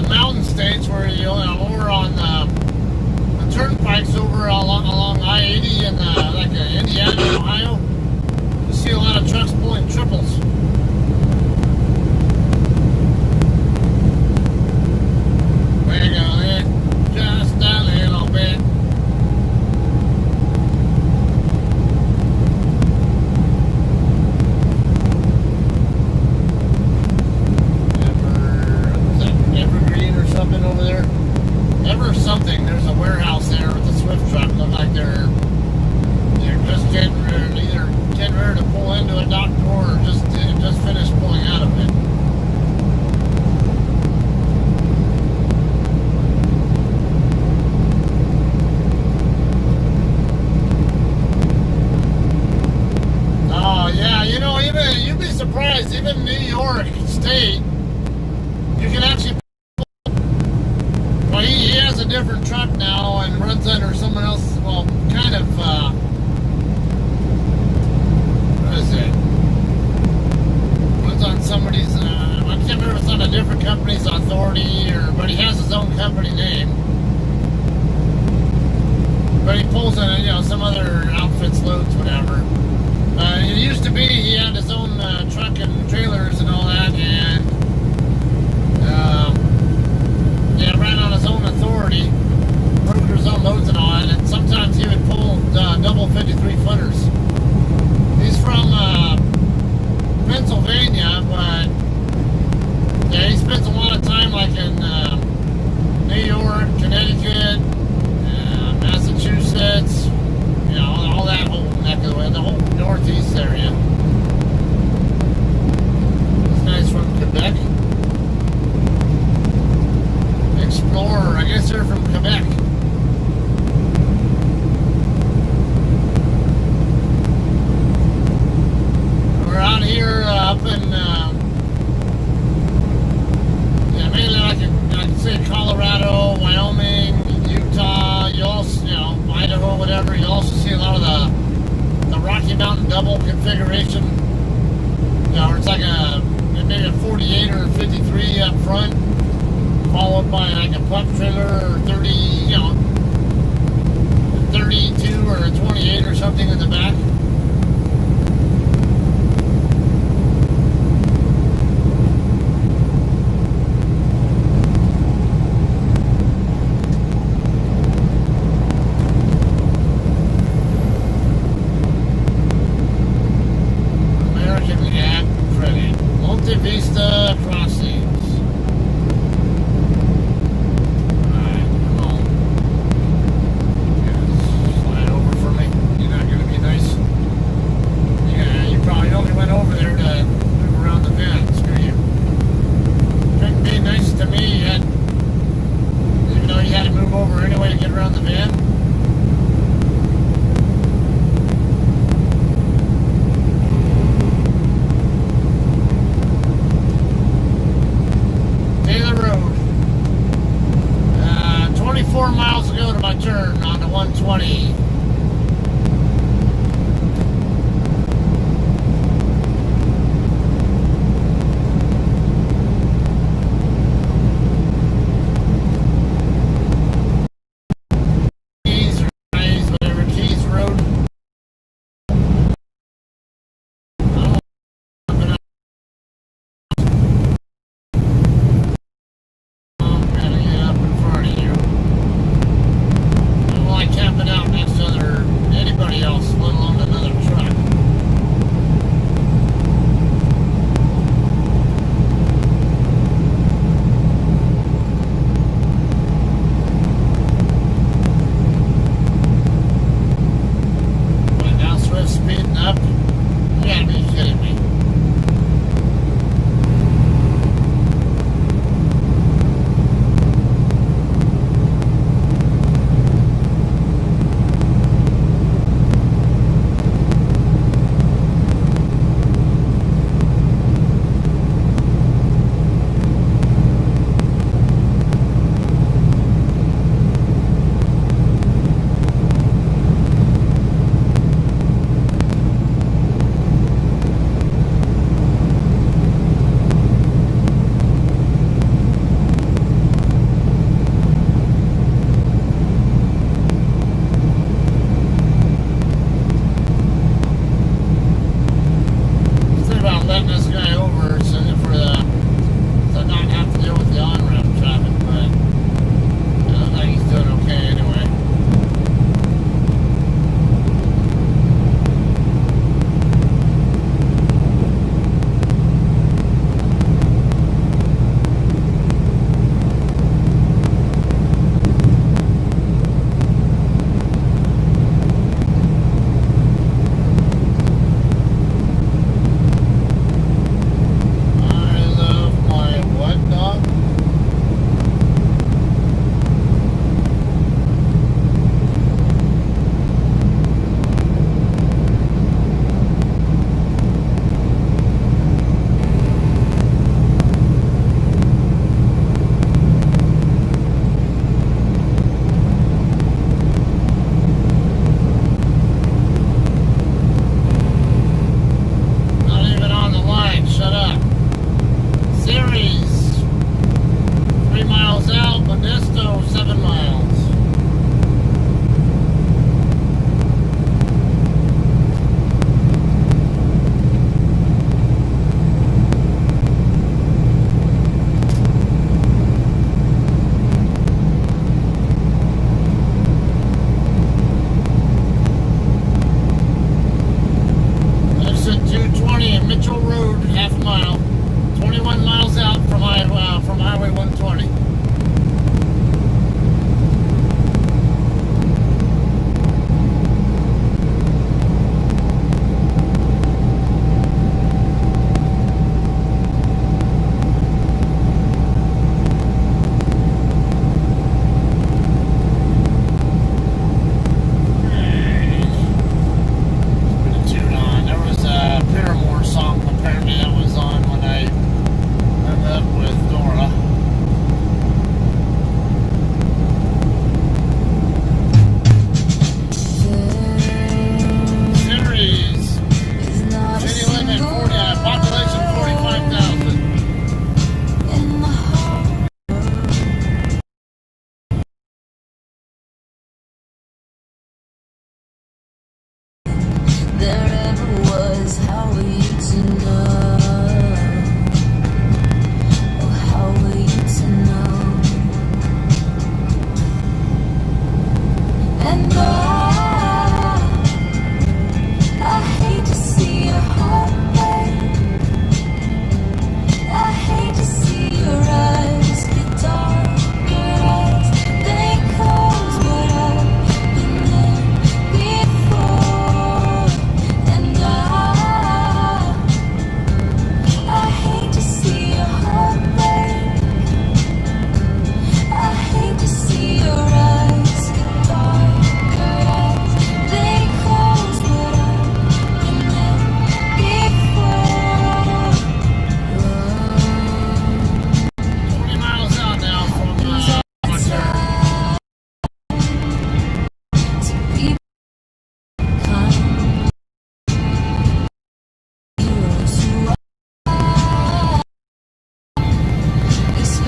mountain states where over on the turnpikes over along I-80 and like Indiana, Ohio. You see a lot of trucks pulling triples. Wiggle it just a little bit. Something over there. Ever something. There's a warehouse there with a Swift truck. Look like they're just getting ready to pull into a dock door or just finished pulling out of it. Oh yeah, you'd be surprised. Even New York State, you can actually. Well, he has a different truck now and runs under someone else's, well, kind of, what is it? Runs on somebody's, I can't remember if it's on a different company's authority, but he has his own company name. But he pulls in, some other outfits, loads, whatever. It used to be he had his own truck and trailers and all that, and, ran on his own authority, brokered his own loads and all that, and sometimes he would pull double 53-footers. He's from Pennsylvania, but yeah, he spends a lot of time like in New York, Connecticut, Massachusetts, all that whole neck of the way, the whole northeast area. This guy's from Quebec. Explorer, I guess they're from Quebec. We're out here up in, mainly I can say double configuration. You know, it's like maybe a 48 or a 53 up front, followed by like a puck trailer or 30, you know, 32 or a 28 or something in the back. Vista Crossings. Alright, come on. Slide over for me. You're not going to be nice. Yeah, you probably only went over there to move around the van. Screw you. Couldn't be nice to me yet. Even though you had to move over anyway to get around the van. Taylor Road. 24 miles to go to my turn on the 120. Keys, whatever, Keys Road. Camping out next to other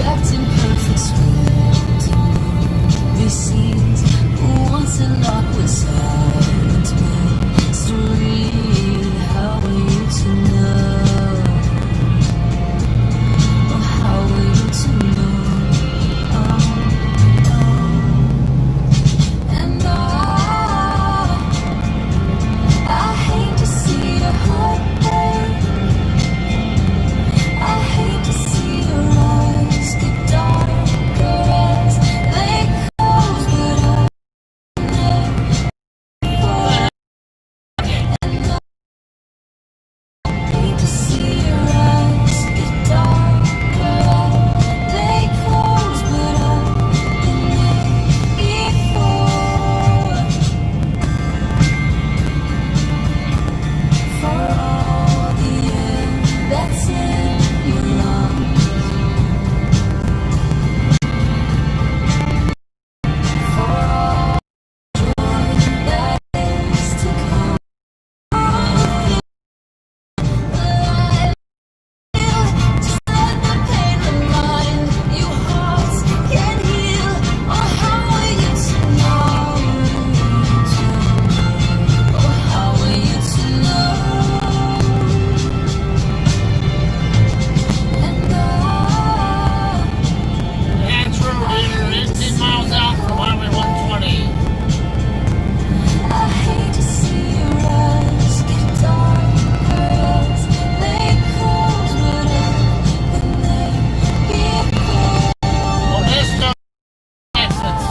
left in perfect splendor. Scenes once in luck was silent mystery. How were you to know? Oh, how were you to know? And I hate to see your heart break. I hate to see your eyes get darker as they close, but I hate to see your eyes get darker as they close, but I've been there before. For all the air that's in your lungs, for all joy that is to come. Just let the pain remind you hearts can heal. Oh, how are you to know? Oh, how are you to know? And That's road here, 18 miles out from Highway 120. I hate to see your eyes get darker as they close, but I've been there before. Modesto, Texas.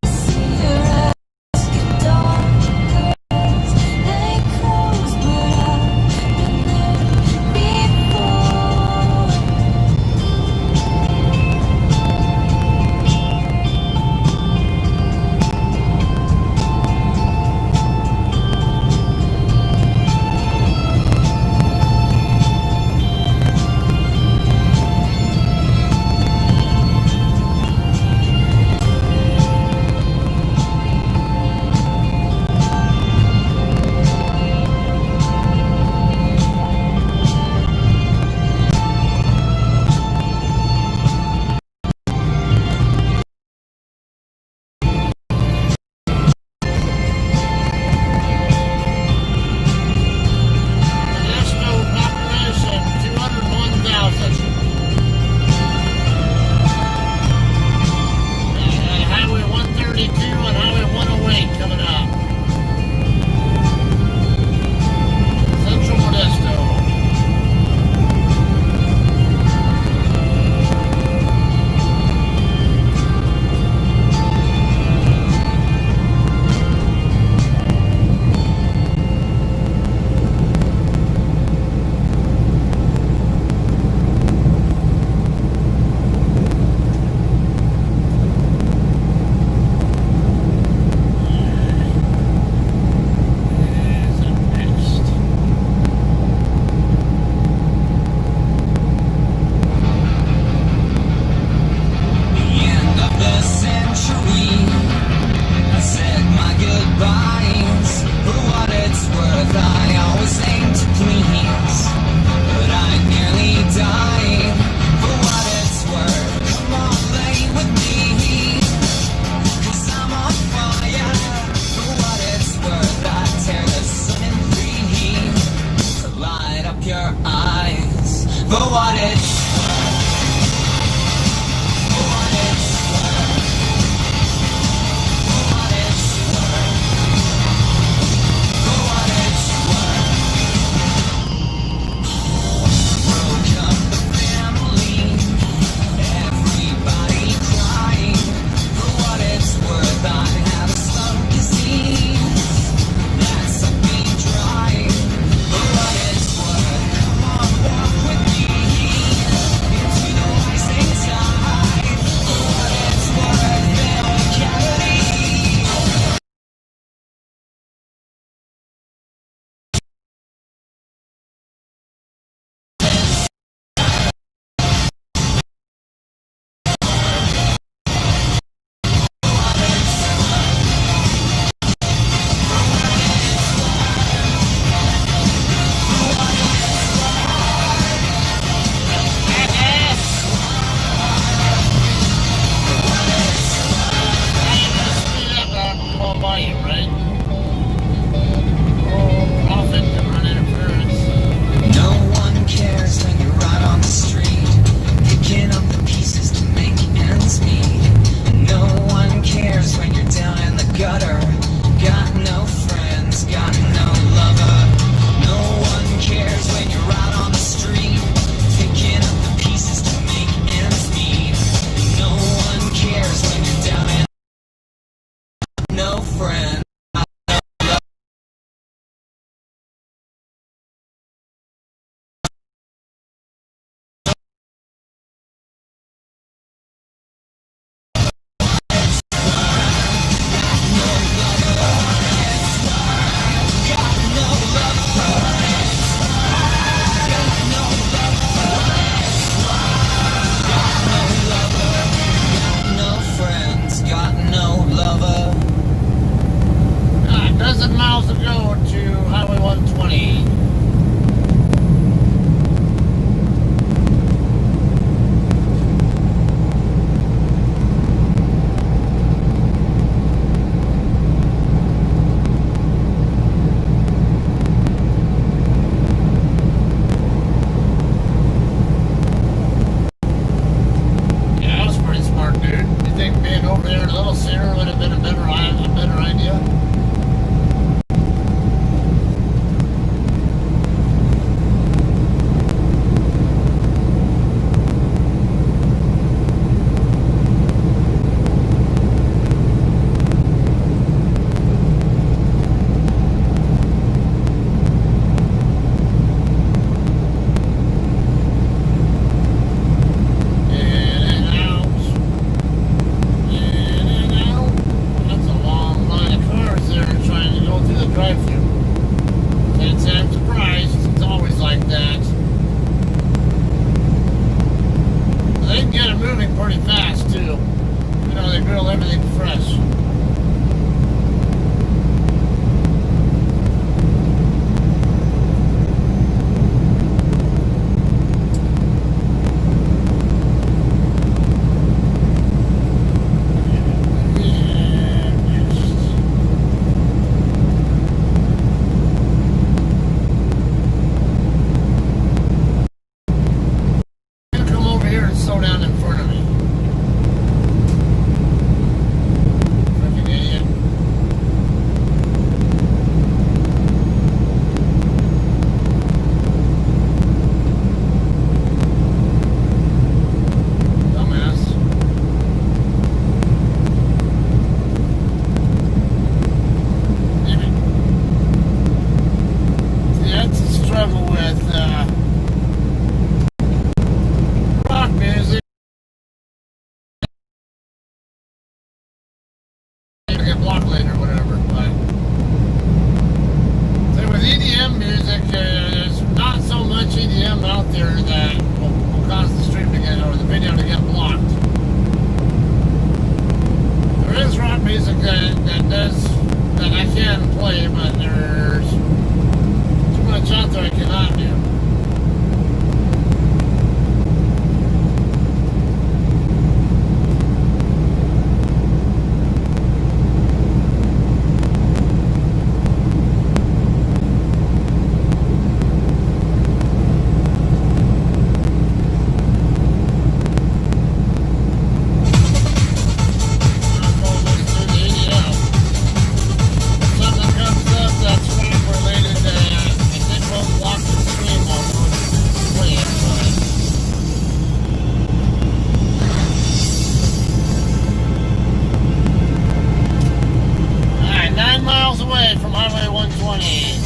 See your eyes get darker as they close, but I've been there before. Modesto population, 201,000. And Highway 132 and Highway 108 coming up. Central Modesto. Is up next. The end of the century. I said my goodbyes. For what it's worth, I always aim to please. But I nearly died. For what it's worth, come on, play with me. 'Cause I'm on fire. For what it's worth, I tear the sun in three to light up your eyes. For what it's for what it's for what it's for what it's broke up the family, everybody crying. For what it's worth, I have a slum disease that sucked me dry. For what it's worth, come on, walk with me. struggle with rock music. Get blocked later or whatever, but say with EDM music, there's not so much EDM out there that will cause the stream to get, or the video to get blocked. There is rock music that I can play, but there's too much out there I cannot do. Away from Highway 120.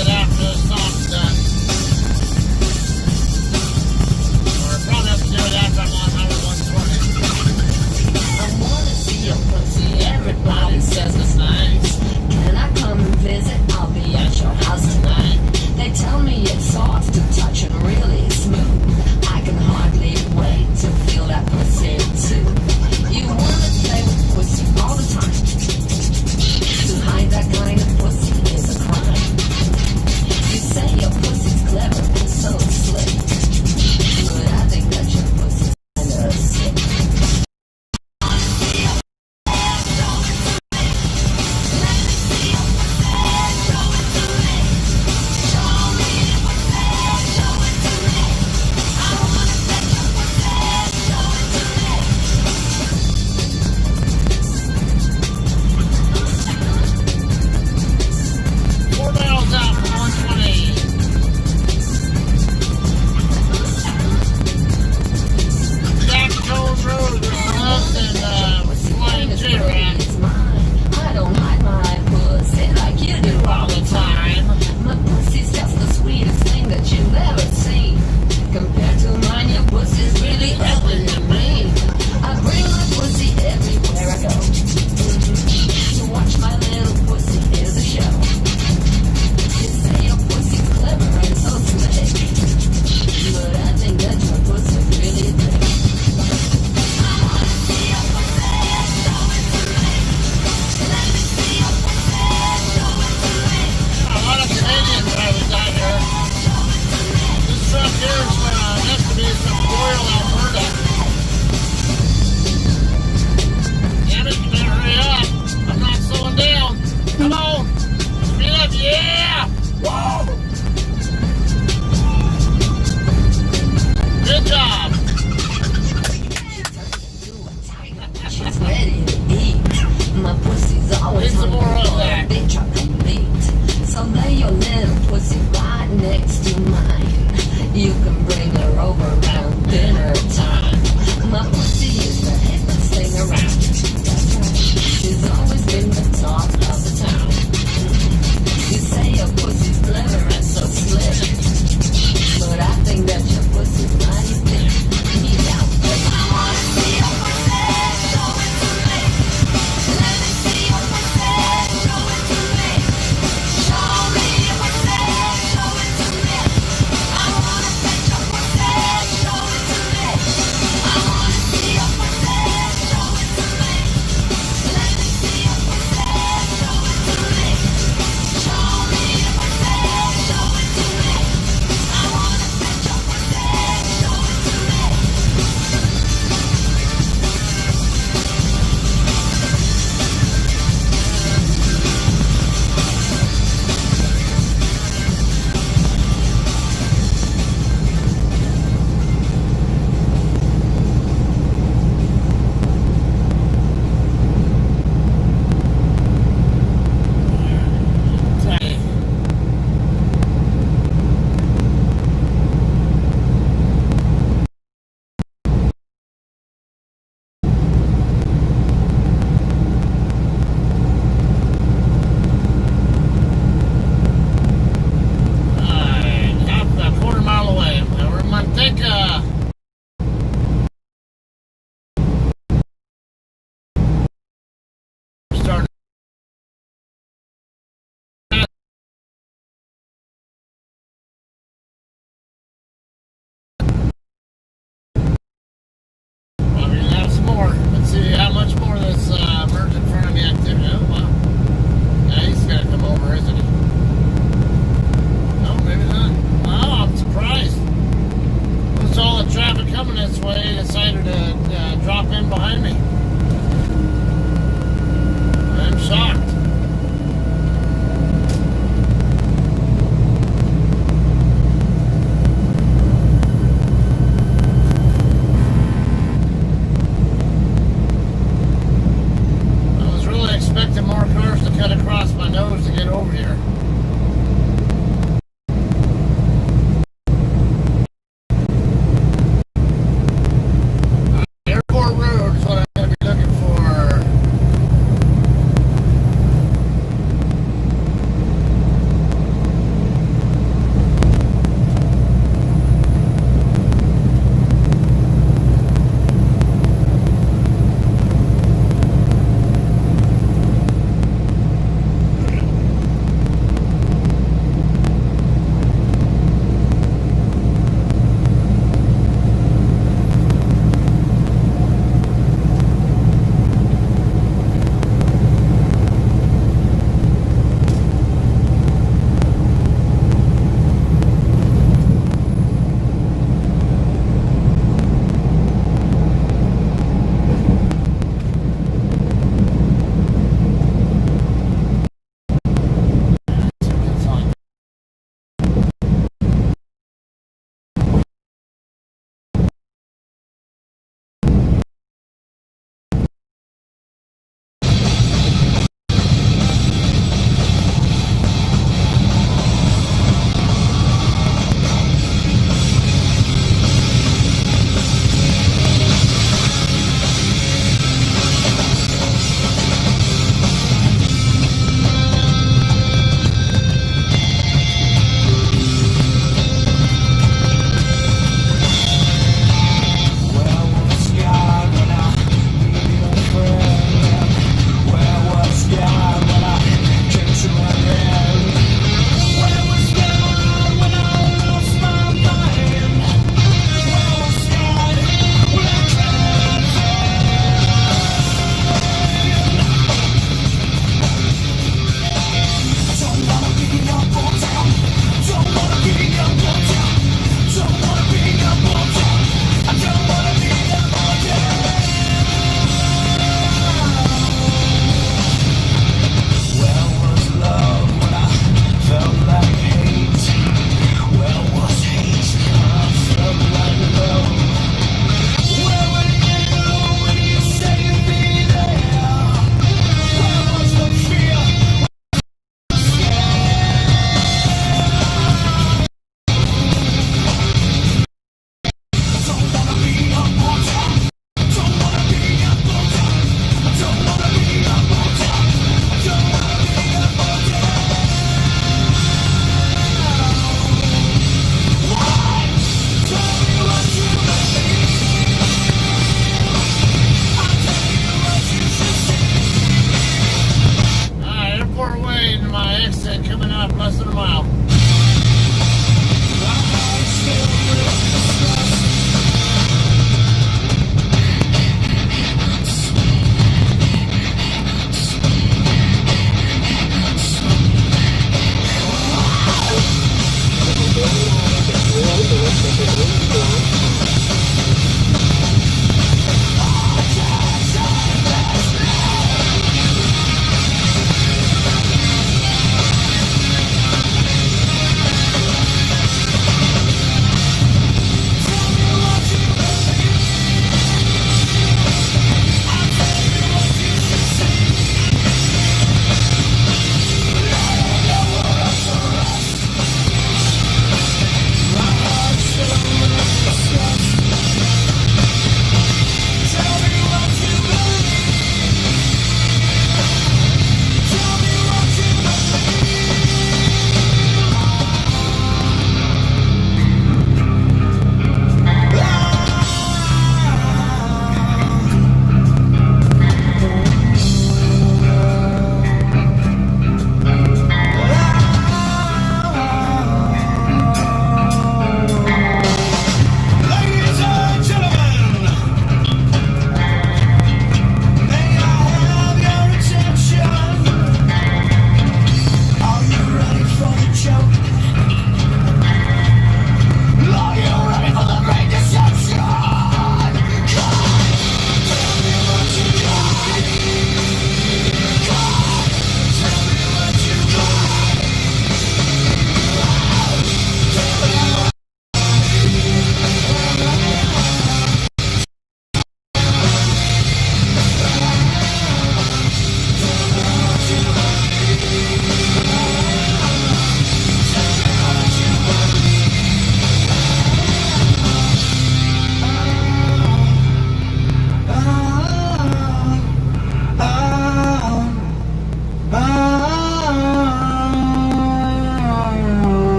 It out. up here next to me is from Doyle, Alberta. Damn it, you better hurry up. I'm not slowing down. Come on. Speed up, yeah! Whoa! Good job. She's ready to eat. My pussy's always Need some more of hungry for a that. big chunk of meat. So lay your little pussy right next to mine. You can bring her over around dinner time. My pussy is the hippest thing around. That's right. She's always been the talk of the town. You say your pussy's clever and so slick, but I think that your pussy's mighty thick. Yeah. I wanna see your pussy, show it to me. Let me see your pussy, show it to me. Show me your pussy, show it to me. I wanna touch your pussy, show it to me. I wanna see your pussy, show it to me. Let me see your pussy, show it to me. Show me your pussy, show it to me. I wanna touch your pussy, show it to me. Alright, half a quarter mile away. We're gonna take start. Well, we're gonna have some more. Let's see how much more of this merge in front of me activity. Oh, wow. Yeah, he's gonna come over, isn't he? No, maybe not. Wow, I'm surprised. With all the traffic coming this way, he decided to drop in behind me. I'm shocked. I was really expecting more cars to cut across my nose to get over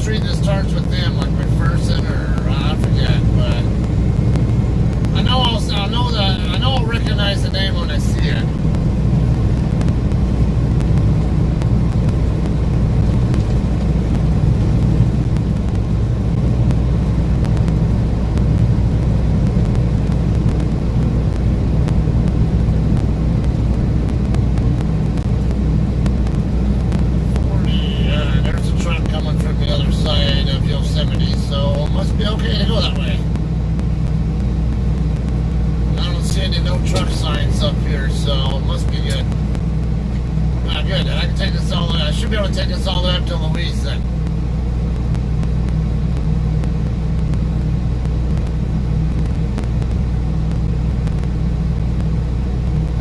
street that starts with them, like McPherson or I forget, but I know I'll recognize the name when I see it. There's a truck coming from the other side of Yosemite, so it must be okay to go that way. I don't see any no truck signs up here, so it must be good. Ah, good. I can take this all the way. I should be able to take this all the way up to Louise then.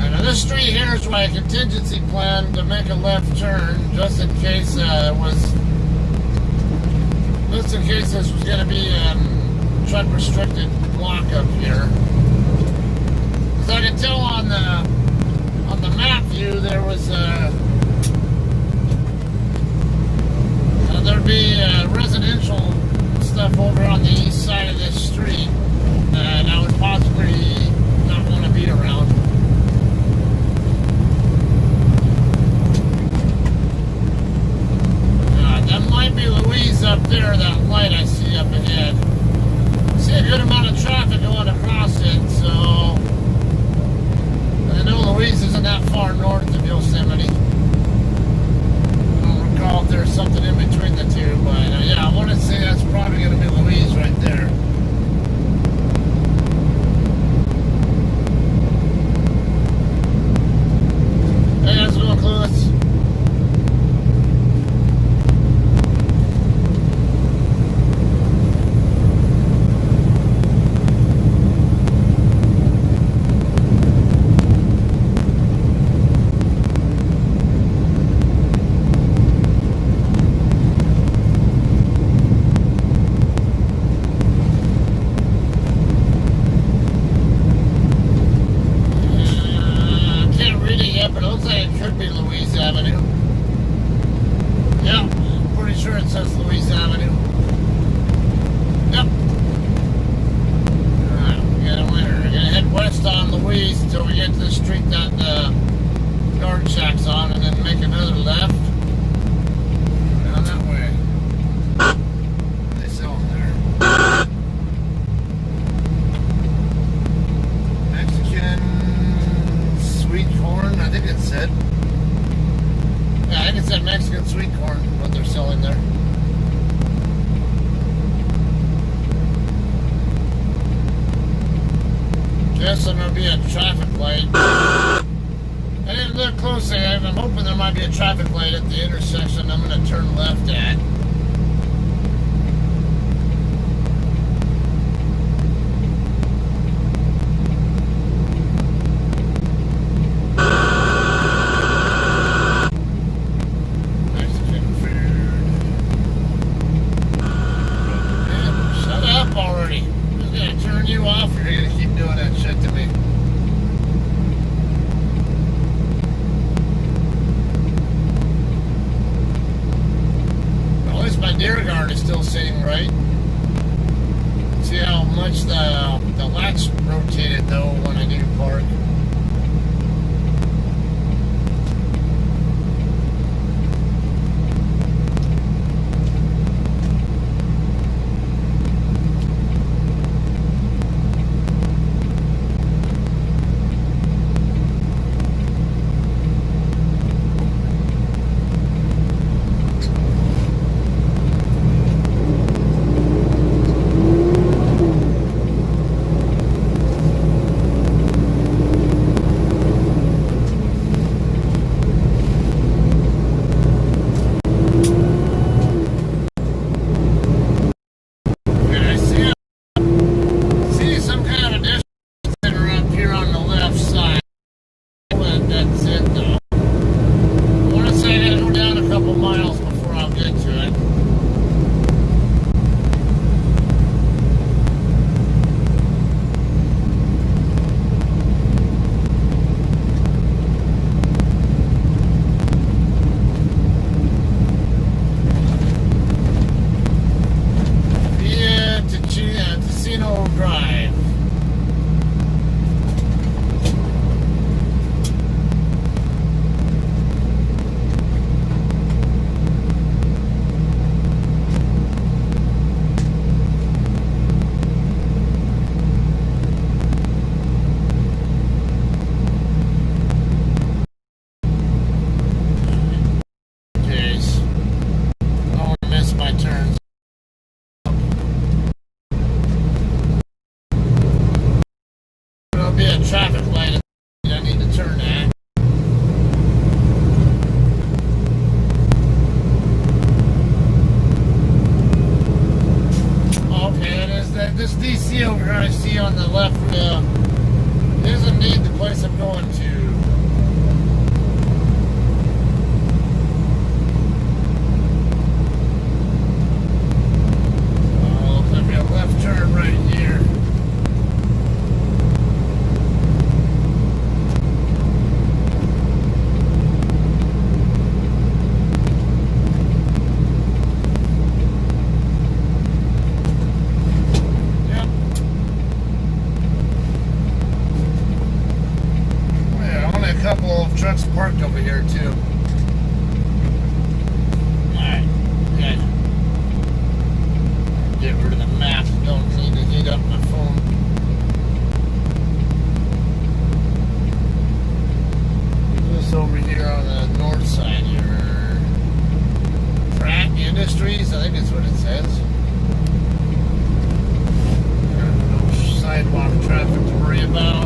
And now this street here is my contingency plan to make a left turn, just in case this was going to be a truck restricted block up here. As I can tell on the map view, there was there'd be residential stuff over on the east side of this street that I would possibly not want to be around. That might be Louise up there, that light I see up ahead. I see a good amount of traffic going across it, so I know Louise isn't that far north of Yosemite. I don't recall if there's something in between the two, but yeah, I want to say that's probably going to be Louise right there. Hey, how's it going, Clueless? Mexican sweet corn, what they're selling there. Guessing there'll be a traffic light. I didn't look closely. I'm hoping there might be a traffic light at the intersection I'm going to turn left at. The latch rotated though when I do park. be a traffic light I need to turn at. Okay, it is that this DC over here I see on the left is indeed the place I'm going to. Oh, there'll be a left turn right here. Couple of trucks parked over here too. Alright, good. Get rid of the map. Don't need to heat up my phone. This over here on the north side here. Pratt Industries, I think that's what it says. No sidewalk traffic to worry about.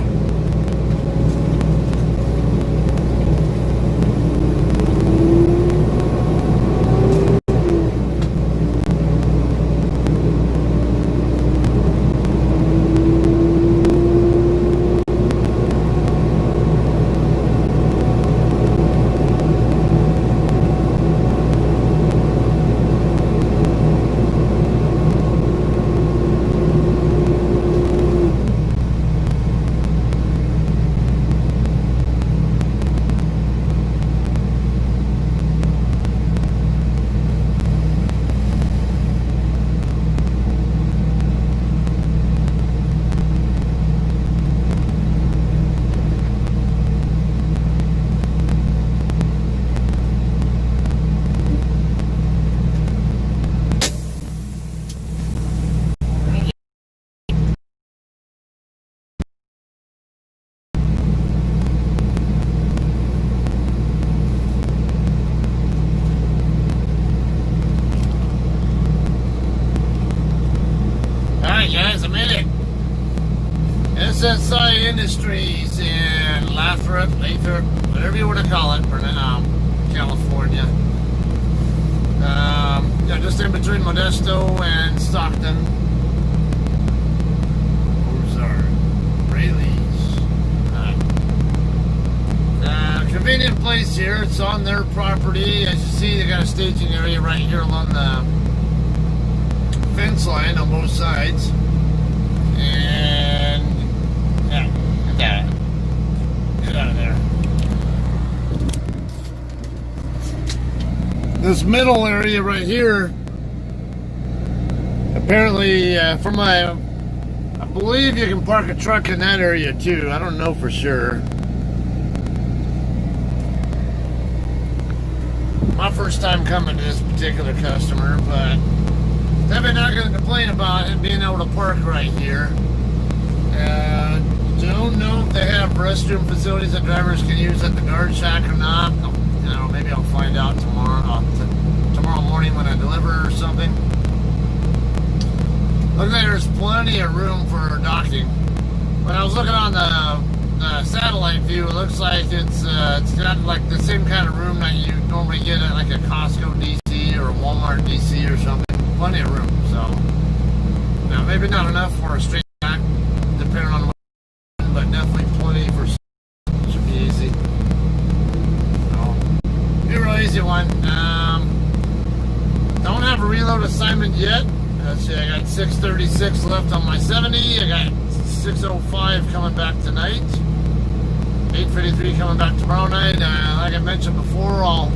Guys, I made it. SSI Industries in Lathrop, whatever you want to call it, for California. Yeah, just in between Modesto and Stockton. Ozark, Rayleigh's. Convenient place here. It's on their property. As you see, they got a staging area right here along the fence line on both sides. And yeah, get out of there. This middle area right here, apparently I believe you can park a truck in that area too. I don't know for sure. My first time coming to this particular customer, but definitely not going to complain about it being able to park right here. Don't know if they have restroom facilities that drivers can use at the guard shack or not. You know, maybe I'll find out tomorrow morning when I deliver or something. Looks like there's plenty of room for docking. When I was looking on the satellite view, it looks like it's got like the same kind of room that you normally get at like a Costco DC or a Walmart DC or something. Plenty of room, so now maybe not enough for a straight back, depending on what, but definitely plenty for. Should be easy. So, be a real easy one. Don't have a reload assignment yet. Let's see, I got 636 left on my 70. I got 605 coming back tonight. 853 coming back tomorrow night. Like I mentioned before, I'll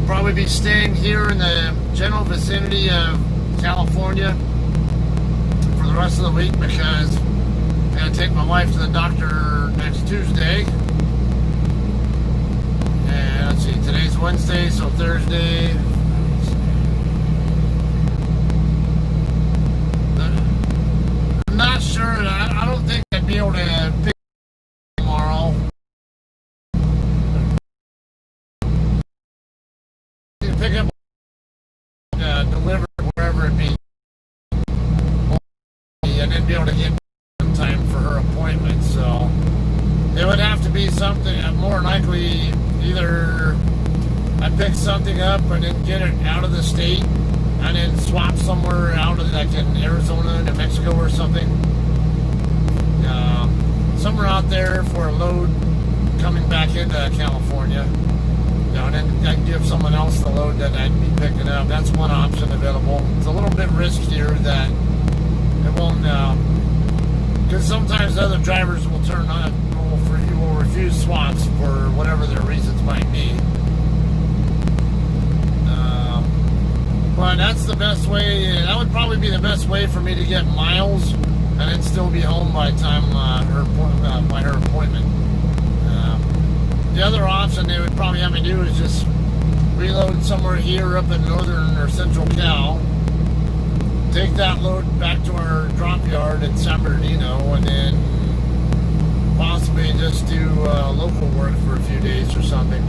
probably be staying here in the general vicinity of California for the rest of the week because I'm going to take my wife to the doctor next Tuesday. And let's see, today's Wednesday, so Thursday. I'm not sure. I don't think I'd be able to pick tomorrow. Pick up, deliver wherever it be. I didn't be able to get in time for her appointment, so something up and then get it out of the state and then swap somewhere out of, like in Arizona, New Mexico or something. Somewhere out there for a load coming back into California. And then I can give someone else the load that I'd be picking up. That's one option available. It's a little bit riskier that it won't, because sometimes other drivers will will refuse swaps for whatever their reasons might be. But that's the best way. That would probably be the best way for me to get miles and then still be home by the time by her appointment. The other option they would probably have me do is just reload somewhere here up in northern or central Cal, take that load back to our drop yard in San Bernardino, and then possibly just do local work for a few days or something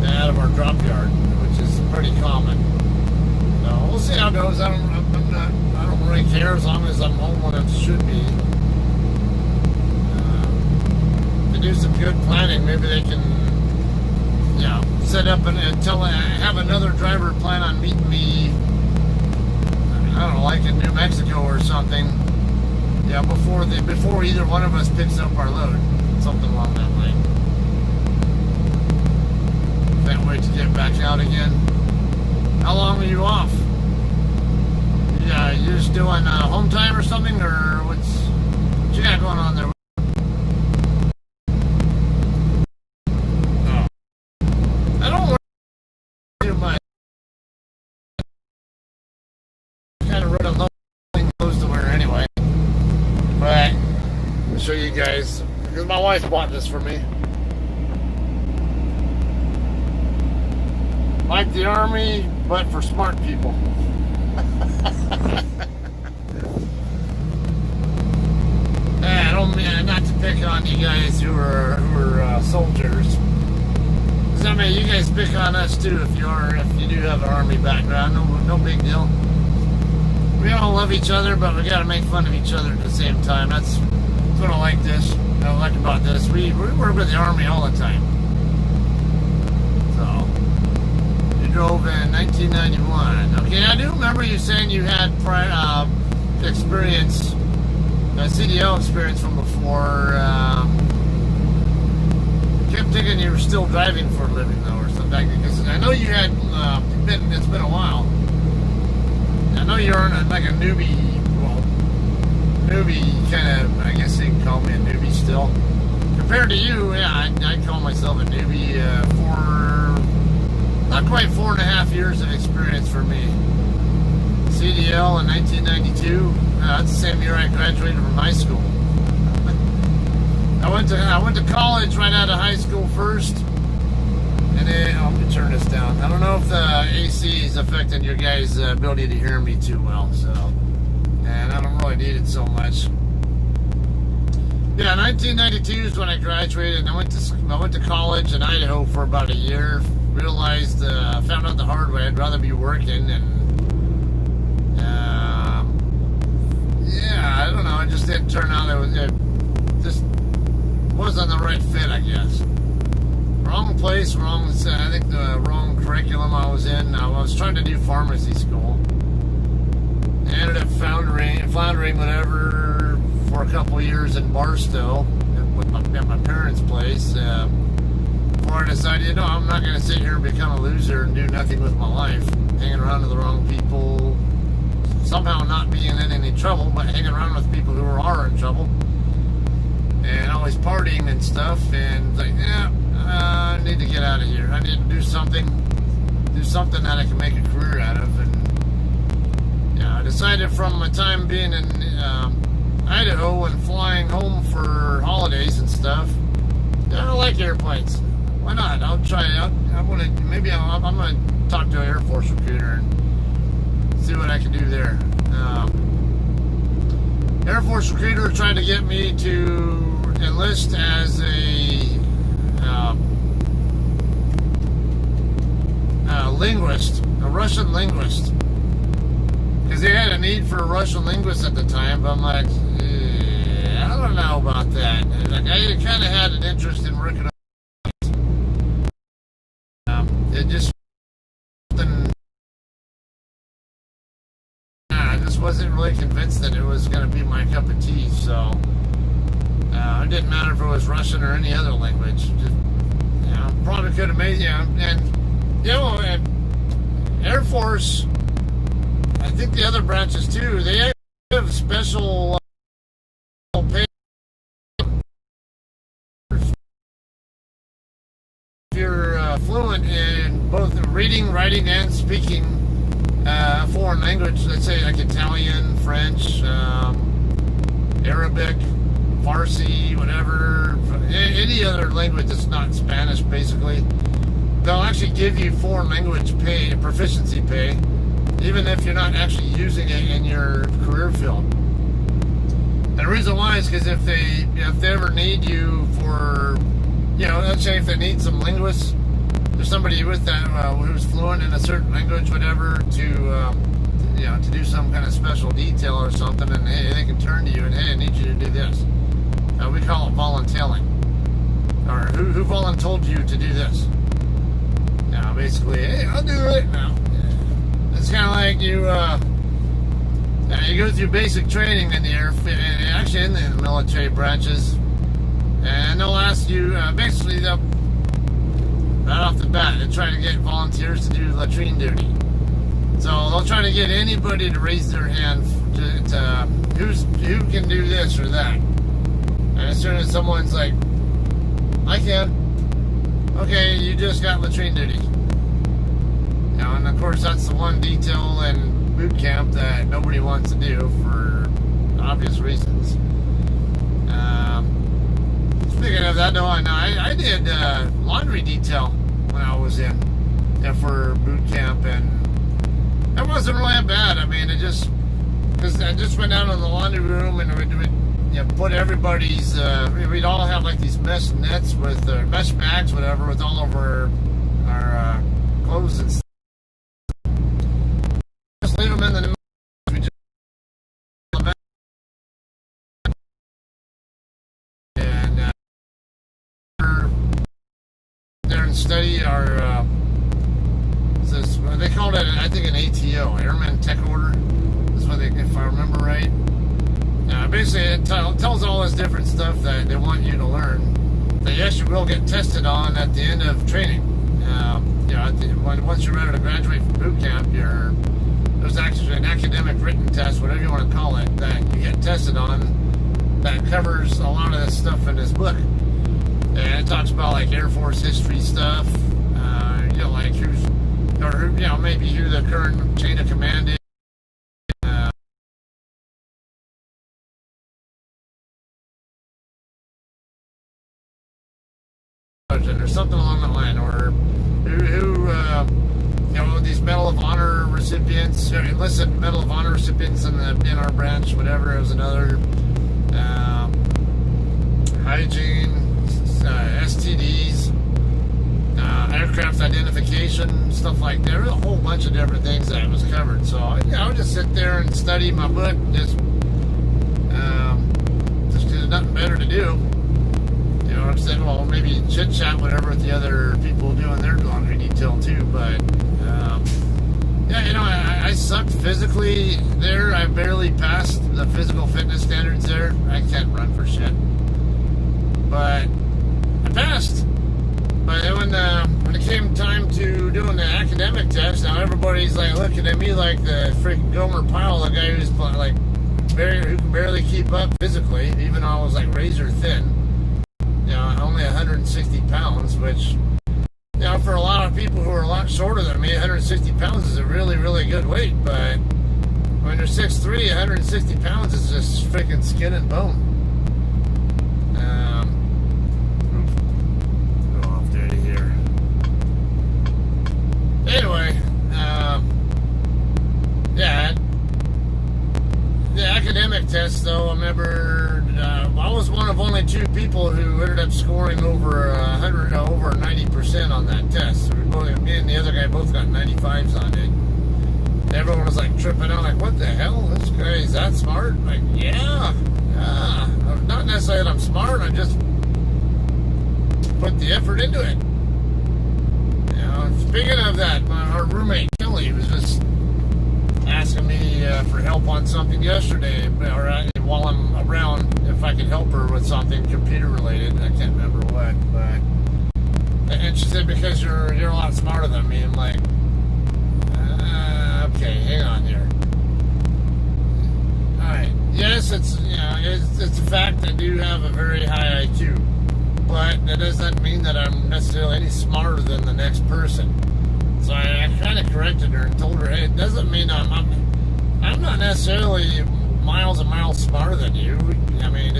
out of our drop yard, which is pretty common. So we'll see how it goes. I don't really care as long as I'm home when it should be. Do some good planning. Maybe they can, set up until I have another driver plan on meeting me. I don't know, like in New Mexico or something. Yeah, before either one of us picks up our load, something along that line. Can't wait to get back out again. How long are you off? Yeah, you're just doing home time or something, or what you got going on there? Show you guys, because my wife bought this for me. Like the Army, but for smart people. I don't mean not to pick on you guys who are soldiers. Because I mean, you guys pick on us too if you do have an Army background. No big deal. We all love each other, but we got to make fun of each other at the same time. That's what I like about this. We work with the Army all the time. So, you drove in 1991. Okay, I do remember you saying you had experience, CDL experience from before. Kept thinking you were still driving for a living though, or something. Because I know you had it's been a while. I know you're like a newbie kind of, I guess you can call me a newbie still. Compared to you, yeah, I'd call myself a newbie. Not quite 4.5 years of experience for me. CDL in 1992. That's the same year I graduated from high school. I went to college right out of high school first, and then let me turn this down. I don't know if the AC is affecting your guys' ability to hear me too well, so. And I don't really need it so much. Yeah, 1992 is when I graduated, and I went to college in Idaho for about a year. Realized, found out the hard way, I'd rather be working, and yeah, I don't know. It just didn't turn out. It just wasn't the right fit, I guess. Wrong place, wrong. I think the wrong curriculum I was in. I was trying to do pharmacy school. I ended up floundering whatever for a couple years in Barstow at my parents' place. Before I decided, I'm not going to sit here and become a loser and do nothing with my life, hanging around with the wrong people, somehow not being in any trouble, but hanging around with people who are in trouble, and always partying and stuff. And like, I need to get out of here. I need to do something that I can make a career out of. And I decided from my time being in Idaho and flying home for holidays and stuff, I like airplanes. Why not? I'll try it out. I'm going to talk to an Air Force recruiter and see what I can do there. Air Force recruiter tried to get me to enlist as a linguist, a Russian linguist. Because they had a need for a Russian linguist at the time, but I'm like, I don't know about that. Like, I kind of had an interest in working on it. It just just wasn't really convinced that it was going to be my cup of tea. So it didn't matter if it was Russian or any other language. Just, probably could have made, and Air Force. I think the other branches too. They have special pay. If you're fluent in both reading, writing, and speaking a foreign language, let's say like Italian, French, Arabic, Farsi, whatever, any other language that's not Spanish, basically, they'll actually give you foreign language pay, proficiency pay, even if you're not actually using it in your career field. And the reason why is because if they ever need you for, let's say if they need some linguists, there's somebody with that who's fluent in a certain language, whatever, to do some kind of special detail or something, and hey, they can turn to you and, hey, I need you to do this. We call it volunteering. Or who voluntold you to do this? Basically, hey, I'll do it now. It's kind of like you go through basic training in the actually in the military branches, and they'll ask you, basically, right off the bat, they're trying to get volunteers to do latrine duty. So they'll try to get anybody to raise their hand to who can do this or that. And as soon as someone's like, I can, okay, you just got latrine duty. And of course that's the one detail in boot camp that nobody wants to do for obvious reasons. Speaking of that, though, I did laundry detail when I was in for boot camp, and it wasn't really bad. I mean, because I just went down to the laundry room and we'd put everybody's, we'd all have like these mesh nets with mesh bags, whatever, with all over our clothes and stuff. Just leave them in the we just and there and study our they called it, I think, an ATO, Airman Tech Order. Is what if I remember right. Basically, it tells all this different stuff that they want you to learn. That yes, you will get tested on at the end of training. Once you're ready to graduate from boot camp, there's actually an academic written test, whatever you want to call it, that you get tested on. That covers a lot of this stuff in this book, and it talks about like Air Force history stuff. Like maybe who the current chain of command is. Or something along that line, or who these Medal of Honor recipients, enlisted Medal of Honor recipients in our branch, whatever. It was another hygiene, STDs, aircraft identification, stuff like that. There was a whole bunch of different things that was covered. So I would just sit there and study my book, just because there's nothing better to do. Except, well, maybe chit chat, whatever, with the other people doing their laundry detail too. But I sucked physically there. I barely passed the physical fitness standards there. I can't run for shit, but I passed. But then when it came time to doing the academic test, now everybody's like looking at me like the freaking Gomer Pyle, the guy who's like who can barely keep up physically, even though I was like razor thin. Only 160 pounds, which, for a lot of people who are a lot shorter than me, 160 pounds is a really, really good weight. But when you're 6'3", 160 pounds is just freaking skin and bone. Go off there to here. Anyway, the academic test, though, I remember I was one of only two people who ended up scoring over 90% on that test. So me and the other guy both got 95s on it. And everyone was like tripping out, like, what the hell? This guy is that smart? Like, yeah. Not necessarily that I'm smart, I just put the effort into it. Speaking of that, our roommate Kelly was just asking me for help on something. then she said, because you're a lot smarter than me. I'm like, okay, hang on here. All right. Yes, it's a fact I do have a very high IQ, but that doesn't mean that I'm necessarily any smarter than the next person. So I kind of corrected her and told her, hey, it doesn't mean I'm not necessarily miles and miles smarter than you. I mean,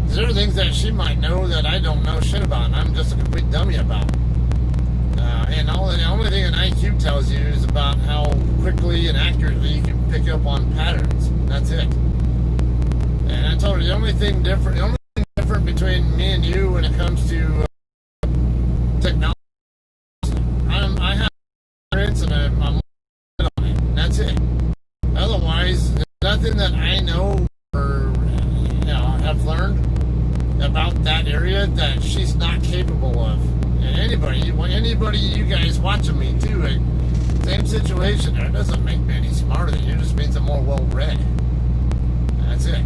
there are things that she might know that I don't know shit about, and I'm just a complete dummy about. And the only thing an IQ tells you is about how quickly and accurately you can pick up on patterns. That's it. And I told her the only thing different between me and you when it comes to technology, I have experience and I'm on it. And that's it. Otherwise, there's nothing that I know or have learned about that area that she's not capable of. And anybody, you guys watching me too, same situation. It doesn't make me any smarter than you. It just means I'm more well-read. That's it.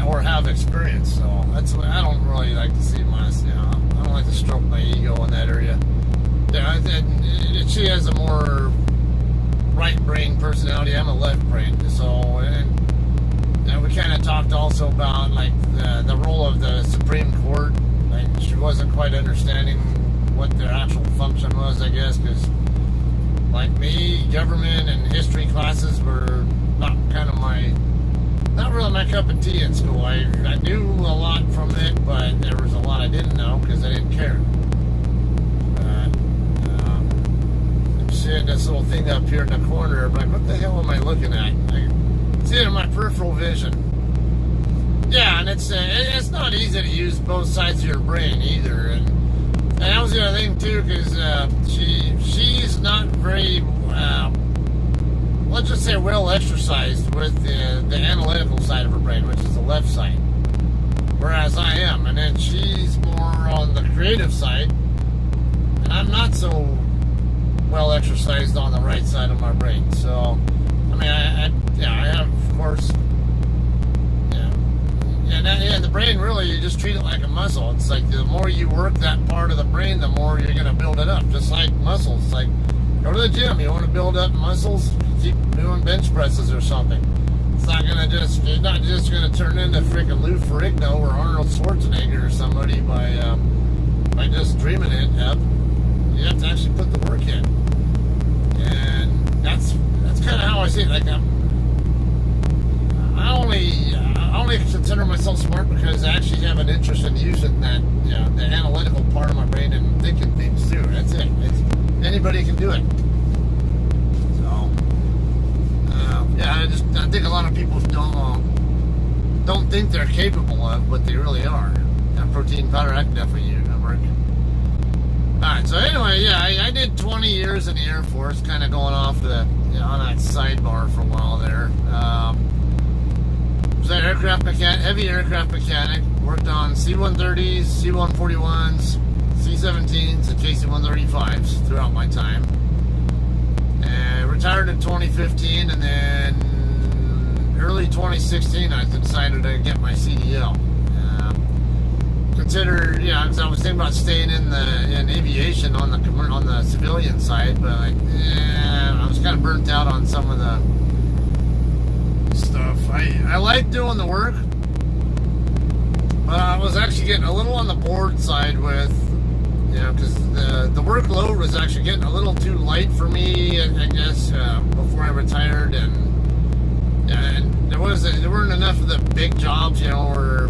Or have experience. So that's what I don't really like to see I don't like to stroke my ego in that area. Yeah, and she has a more right brain personality. I'm a left brain. So and we kind of talked also about like the role of the Supreme Court. Like she wasn't quite understanding what their actual function was, I guess, because like me, government and history classes were not really my cup of tea in school. I knew a lot from it, but there was a lot I didn't know because I didn't care. She had this little thing up here in the corner. I'm like, what the hell am I looking at? I see it in my peripheral vision. Yeah, and it's not easy to use both sides of your brain either. And that was the other thing too, because she's not very, let's just say, well exercised with the analytical side of her brain, which is the left side, whereas I am. And then she's more on the creative side, and I'm not so well exercised on the right side of my brain. So, I mean, I have, of course, and the brain, really, you just treat it like a muscle. It's like the more you work that part of the brain, the more you're going to build it up. Just like muscles. Like, go to the gym. You want to build up muscles? Keep doing bench presses or something. It's not going to you're not just going to turn into freaking Lou Ferrigno or Arnold Schwarzenegger or somebody by just dreaming it up. You have to actually put the work in. And that's kind of how I see it. Like, I only consider myself smart because I actually have an interest in using that, the analytical part of my brain and thinking things too. That's it. Anybody can do it. So, I think a lot of people don't think they're capable of what they really are. That protein powder, I can definitely use. Alright, so anyway, I did 20 years in the Air Force, kind of going off on that sidebar for a while there. Was an aircraft mechanic, heavy aircraft mechanic, worked on C-130s, C-141s, C-17s, and KC-135s throughout my time. And retired in 2015, and then early 2016, I decided to get my CDL. Consider, because I was thinking about staying in aviation on the civilian side, but I was kind of burnt out on some of the stuff. I like doing the work, but I was actually getting a little on the bored side with, because the workload was actually getting a little too light for me, I guess, before I retired, and there weren't enough of the big jobs, where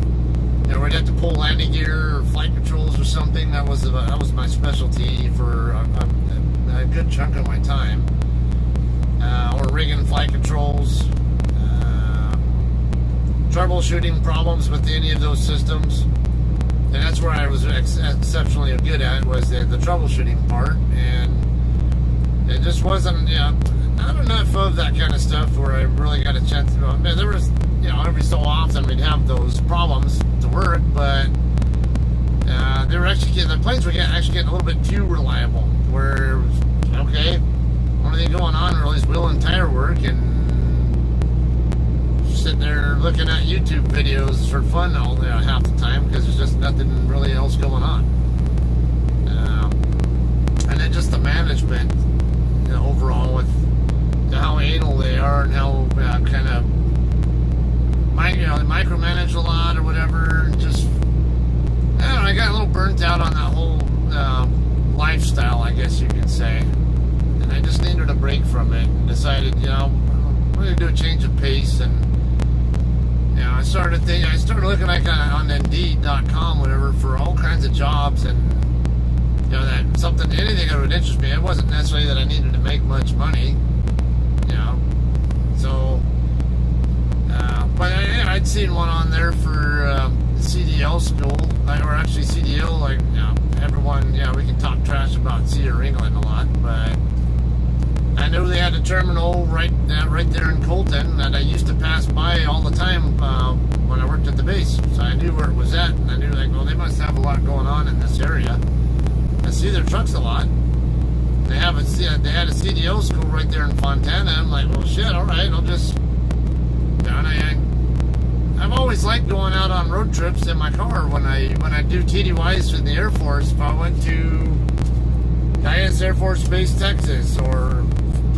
we'd have to pull landing gear or flight controls or something. That was my specialty for a good chunk of my time. Or rigging flight controls, troubleshooting problems with any of those systems. And that's where I was exceptionally good at, was the troubleshooting part. And it just wasn't, not enough of that kind of stuff where I really got a chance to. There was, every so often we'd have those problems to work, but they were the planes were actually getting a little bit too reliable. Where, okay, only thing going on really is wheel and tire work, and sitting there looking at YouTube videos for fun half the time because there's just nothing really else going on. just the management, overall, with how anal they are and how kind of they micromanage a lot or whatever. Just, I don't know, I got a little burnt out on that whole lifestyle, I guess you could say. And I just needed a break from it and decided, I'm going to do a change of pace. And I started looking like on Indeed.com, whatever, for all kinds of jobs, and anything that would interest me. It wasn't necessarily that I needed to make much money, so. But I'd seen one on there for CDL school, or actually CDL, everyone, we can talk trash about Sea or England a lot, but I knew they had a terminal right there in Colton that I used to pass by all the time when I worked at the base. So I knew where it was at, and I knew, they must have a lot going on in this area. I see their trucks a lot. They had a CDL school right there in Fontana. I'm like, well, shit, all right, I'll just... I've always liked going out on road trips in my car when I do TDYs in the Air Force. If I went to Dias Air Force Base, Texas, or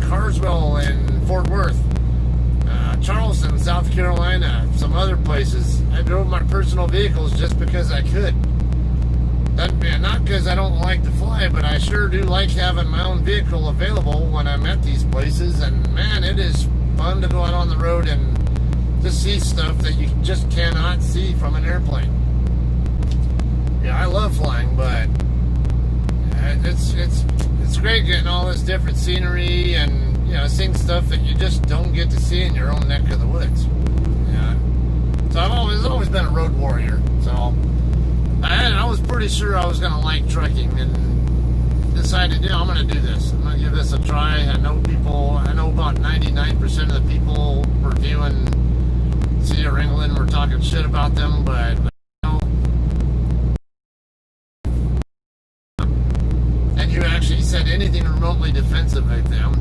Carswell in Fort Worth, Charleston, South Carolina, some other places, I drove my personal vehicles just because I could. Not because I don't like to fly, but I sure do like having my own vehicle available when I'm at these places. And man, it is fun to go out on the road and to see stuff that you just cannot see from an airplane. Yeah, I love flying, but it's great getting all this different scenery and seeing stuff that you just don't get to see in your own neck of the woods. Yeah. So I've always been a road warrior. So I was pretty sure I was going to like trucking, and decided, I'm going to do this. I'm going to give this a try. I know about 99% of the people reviewing Sea or England were talking shit about them, but and you actually said anything remotely defensive of them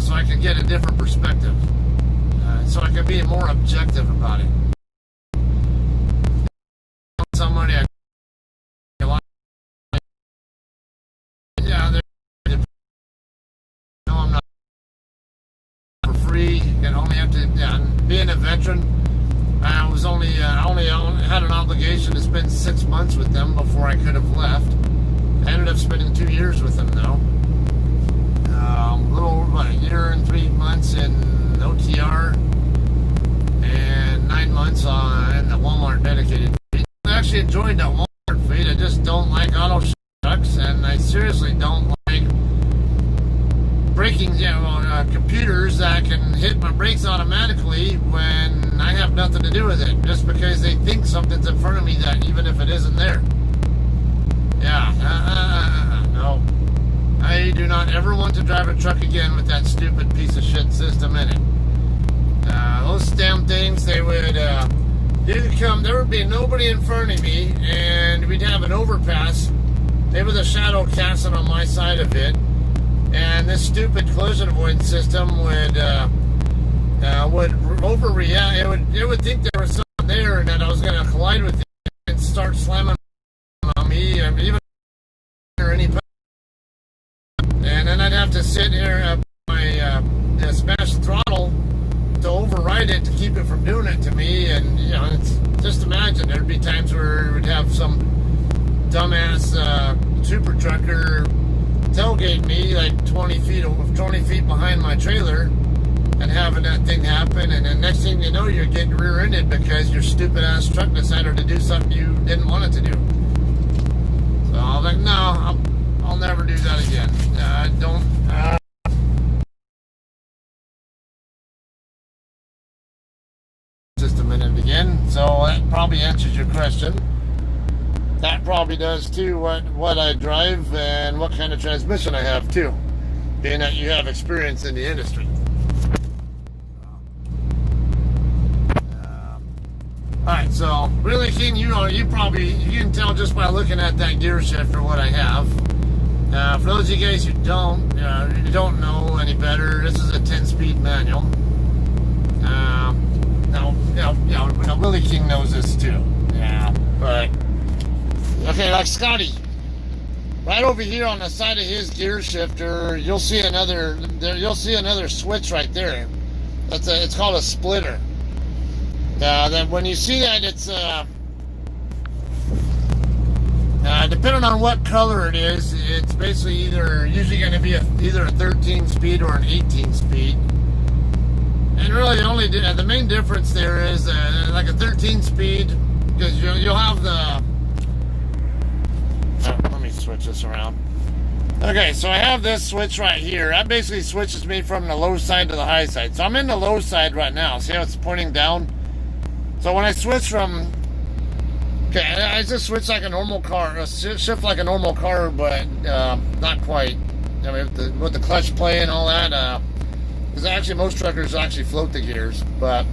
so I could get a different perspective, so I could be more objective about it. Somebody I'm not for free. You can only have to, being a veteran, I only had an obligation to spend 6 months with them before I could have left. I ended up spending 2 years with them, though. A year and 3 months in OTR, and 9 months in the Walmart dedicated fleet. I actually enjoyed that Walmart fleet. I just don't like auto trucks, and I seriously don't like braking, computers that can hit my brakes automatically when I have nothing to do with it, just because they think something's in front of me that even if it isn't there. No. I do not ever want to drive a truck again with that stupid piece of shit system in it. Those damn things, there would be nobody in front of me, and we'd have an overpass. There was a shadow casting on my side of it, and this stupid collision avoidance system would overreact. It would think there was something there and that I was going to collide with it and start slamming on me, even or any. And then I'd have to sit here my smash throttle to override it to keep it from doing it to me. And it's just imagine there'd be times where we'd have some dumbass super trucker tailgate me like 20 feet behind my trailer, and having that thing happen, and then next thing you know, you're getting rear-ended because your stupid ass truck decided to do something you didn't want it to do. So I was like, no, I'll never do that again. I don't. Just a minute again. So that probably answers your question. That probably does too. What I drive and what kind of transmission I have too, being that you have experience in the industry. Alright, so really, King, you can tell just by looking at that gear shifter what I have. For those of you guys who don't know any better, this is a 10-speed manual. Now, Willie King knows this too. Yeah, but okay, like Scotty right over here on the side of his gear shifter, you'll see another switch right there. It's called a splitter. Then when you see that, it's depending on what color it is, it's basically usually going to be either a 13 speed or an 18 speed. And really, the main difference there is like a 13 speed, because you'll have the. Let me switch this around. Okay, so I have this switch right here. That basically switches me from the low side to the high side. So I'm in the low side right now. See how it's pointing down? So when I switch from, okay, I just switch like a normal car, shift like a normal car, but not quite. I mean, with the clutch play and all that, because actually most truckers actually float the gears, but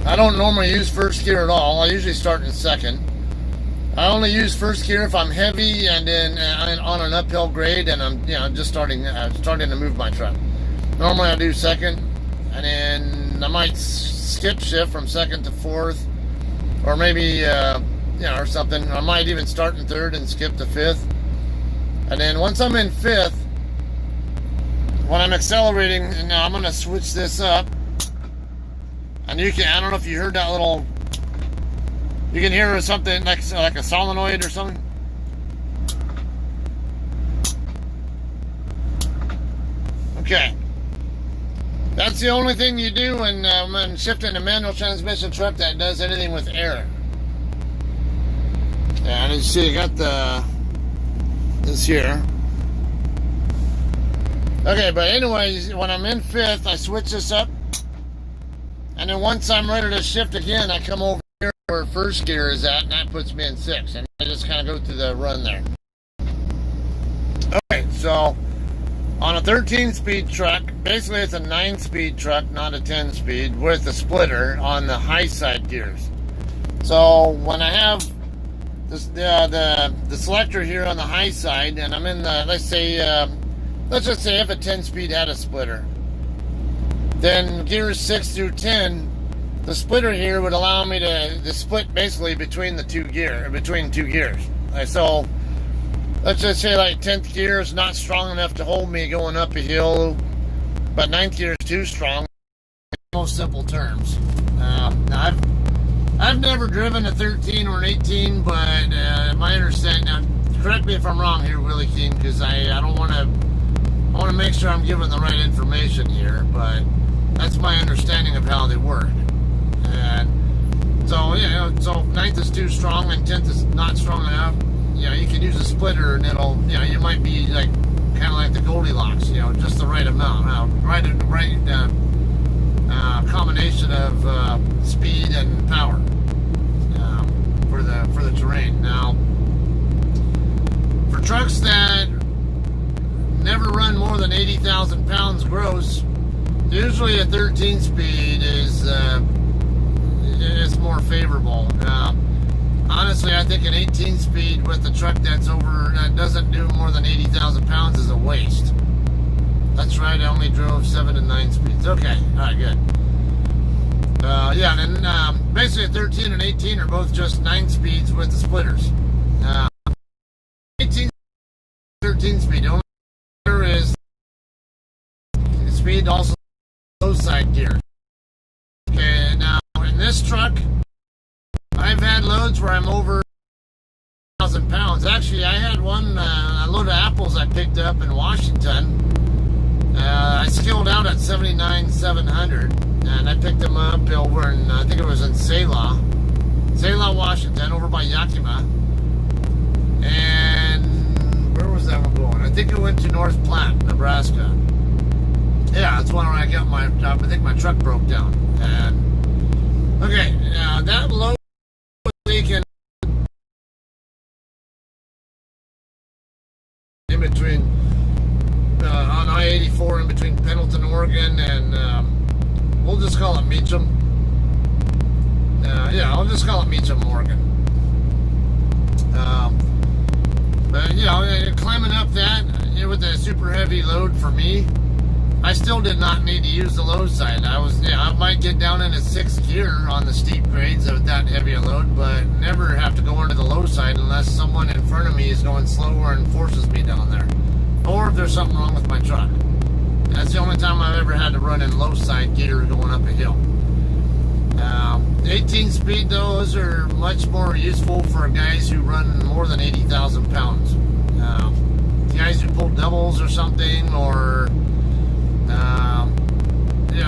I don't normally use first gear at all. I usually start in second. I only use first gear if I'm heavy and then on an uphill grade and I'm just starting to move my truck. Normally I do second, and then I might skip shift from second to fourth, or maybe or something. I might even start in third and skip to fifth. And then once I'm in fifth, when I'm accelerating, now I'm going to switch this up. And I don't know if you heard that little, you can hear something like a solenoid or something. Okay. That's the only thing you do when shifting a manual transmission truck that does anything with air. Yeah, and you see you got this here. Okay, but anyways, when I'm in fifth, I switch this up. And then once I'm ready to shift again, I come over here where first gear is at, and that puts me in sixth. And I just kind of go through the run there. Okay, so on a 13-speed truck, basically it's a 9-speed truck, not a 10-speed, with a splitter on the high side gears. So when I have this, the selector here on the high side, and I'm in the, let's just say if a 10-speed had a splitter, then gears 6 through 10, the splitter here would allow me to split basically between two gears. So let's just say like 10th gear is not strong enough to hold me going up a hill, but 9th gear is too strong. In most simple terms. Now I've never driven a 13 or an 18, but my understanding, now correct me if I'm wrong here, Willie King, because I want to make sure I'm giving the right information here, but that's my understanding of how they work. And so, so 9th is too strong and 10th is not strong enough. You can use a splitter and it'll, you might be like, kind of like the Goldilocks, just the right amount, right combination of speed and power for the terrain. Now, for trucks that never run more than 80,000 pounds gross, usually a 13 speed is more favorable. Honestly, I think an 18 speed with a truck that doesn't do more than 80,000 pounds is a waste. That's right, I only drove 7 and 9 speeds. Okay, alright, good. Then basically a 13 and 18 are both just 9 speeds with the splitters. 18, 13 speed. The only difference is speed, also low side gear. Okay, now in this truck, I've had loads where I'm over 1,000 pounds. Actually, I had a load of apples I picked up in Washington. I skilled out at 79,700, and I picked them up over in, I think it was in Selah, Washington, over by Yakima. And where was that one going? I think it went to North Platte, Nebraska. Yeah, that's one where I got I think my truck broke down. And okay, that load was leaking in between on I-84 in between Pendleton, Oregon, and we'll just call it Meacham. I'll just call it Meacham, Oregon. But climbing up that with a super heavy load for me, I still did not need to use the low side. I might get down into 6th gear on the steep grades with that heavy a load, but never have to go into the low side unless someone in front of me is going slower and forces me down there. Or if there's something wrong with my truck. That's the only time I've ever had to run in low side gear going up a hill. 18 speed, those are much more useful for guys who run more than 80,000 pounds. Guys who pull doubles or something, or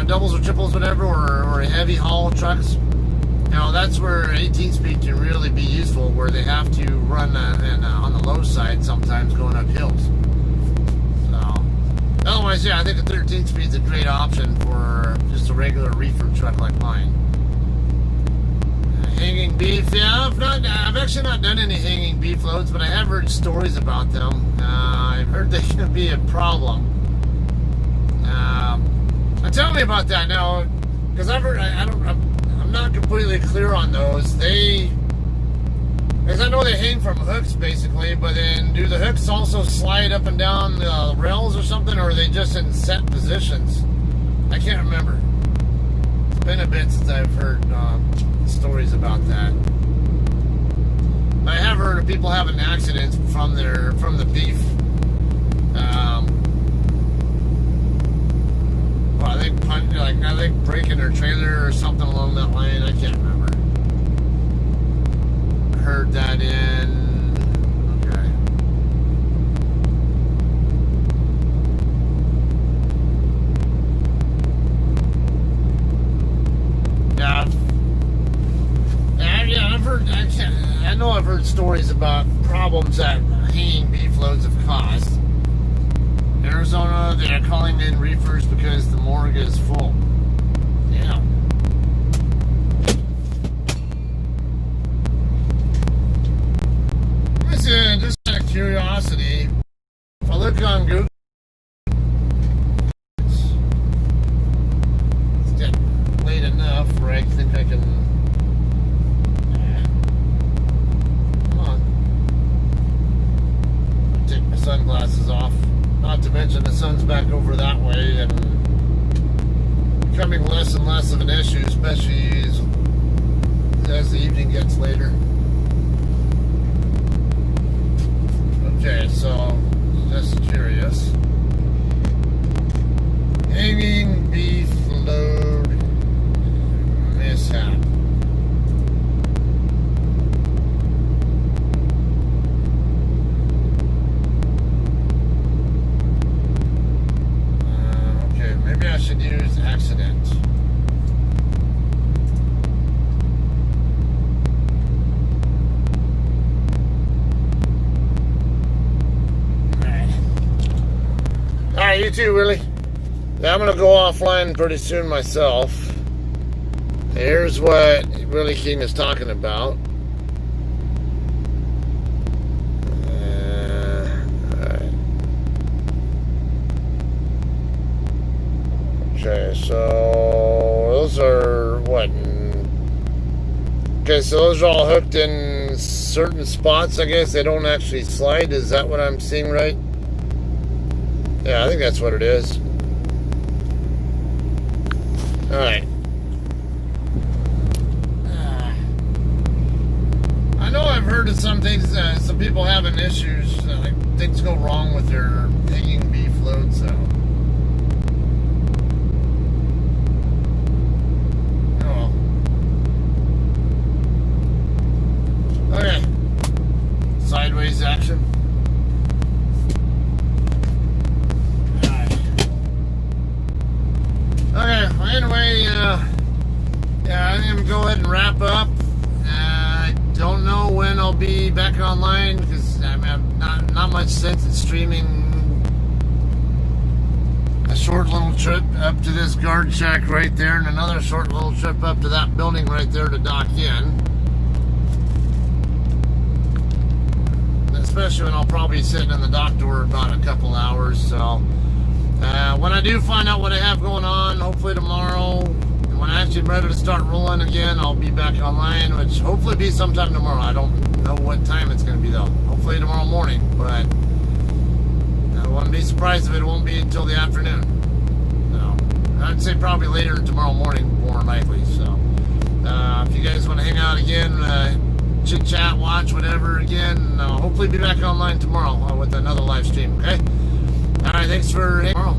doubles or triples, whatever, or heavy haul trucks. That's where 18 speed can really be useful, where they have to run on the low side sometimes going up hills. So, otherwise, I think a 13 speed is a great option for just a regular reefer truck like mine. Hanging beef, I've actually not done any hanging beef loads, but I have heard stories about them. I've heard they can be a problem. Tell me about that now, because I've heard, I'm not completely clear on those. Because I know they hang from hooks basically, but then do the hooks also slide up and down the rails or something, or are they just in set positions? I can't remember. It's been a bit since I've heard stories about that. I have heard of people having accidents from the beef. I think breaking their trailer or something along that line. I can't remember. I heard that in. Okay. I've heard. I know I've heard stories about problems that hanging beef loads have caused. Arizona, they're calling in reefers because the morgue is full. Yeah. Listen, just out of curiosity, if I look on Google, it's getting late enough where I think I can. Come on. Take my sunglasses off. Not to mention the sun's back over that way and becoming less and less of an issue, especially as the evening gets later. Okay, so just curious. Hanging beef load mishap. Maybe I should use accident. Alright, you too, Willie. Now I'm going to go offline pretty soon myself. Here's what Willie King is talking about. Okay, so those are what? Okay, so those are all hooked in certain spots, I guess. They don't actually slide. Is that what I'm seeing right? Yeah, I think that's what it is. Alright. I know I've heard of some things, some people having issues, like things go wrong with their hanging beef loads, so. Okay. Sideways action. Alright. Okay, well, anyway, I think I'm going to go ahead and wrap up. I don't know when I'll be back online because I mean, not much sense in streaming a short little trip up to this guard shack right there and another short little trip up to that building right there to dock in. Especially when I'll probably be sitting in the dock door about a couple hours. So when I do find out what I have going on, hopefully tomorrow, and when I actually am ready to start rolling again, I'll be back online, which hopefully be sometime tomorrow. I don't know what time it's going to be though. Hopefully tomorrow morning, but I wouldn't be surprised if it won't be until the afternoon. I'd say probably later tomorrow morning, more likely. So if you guys want to hang out again, chit chat, watch, whatever again, hopefully be back online tomorrow with another live stream. Okay. All right. Thanks for tomorrow.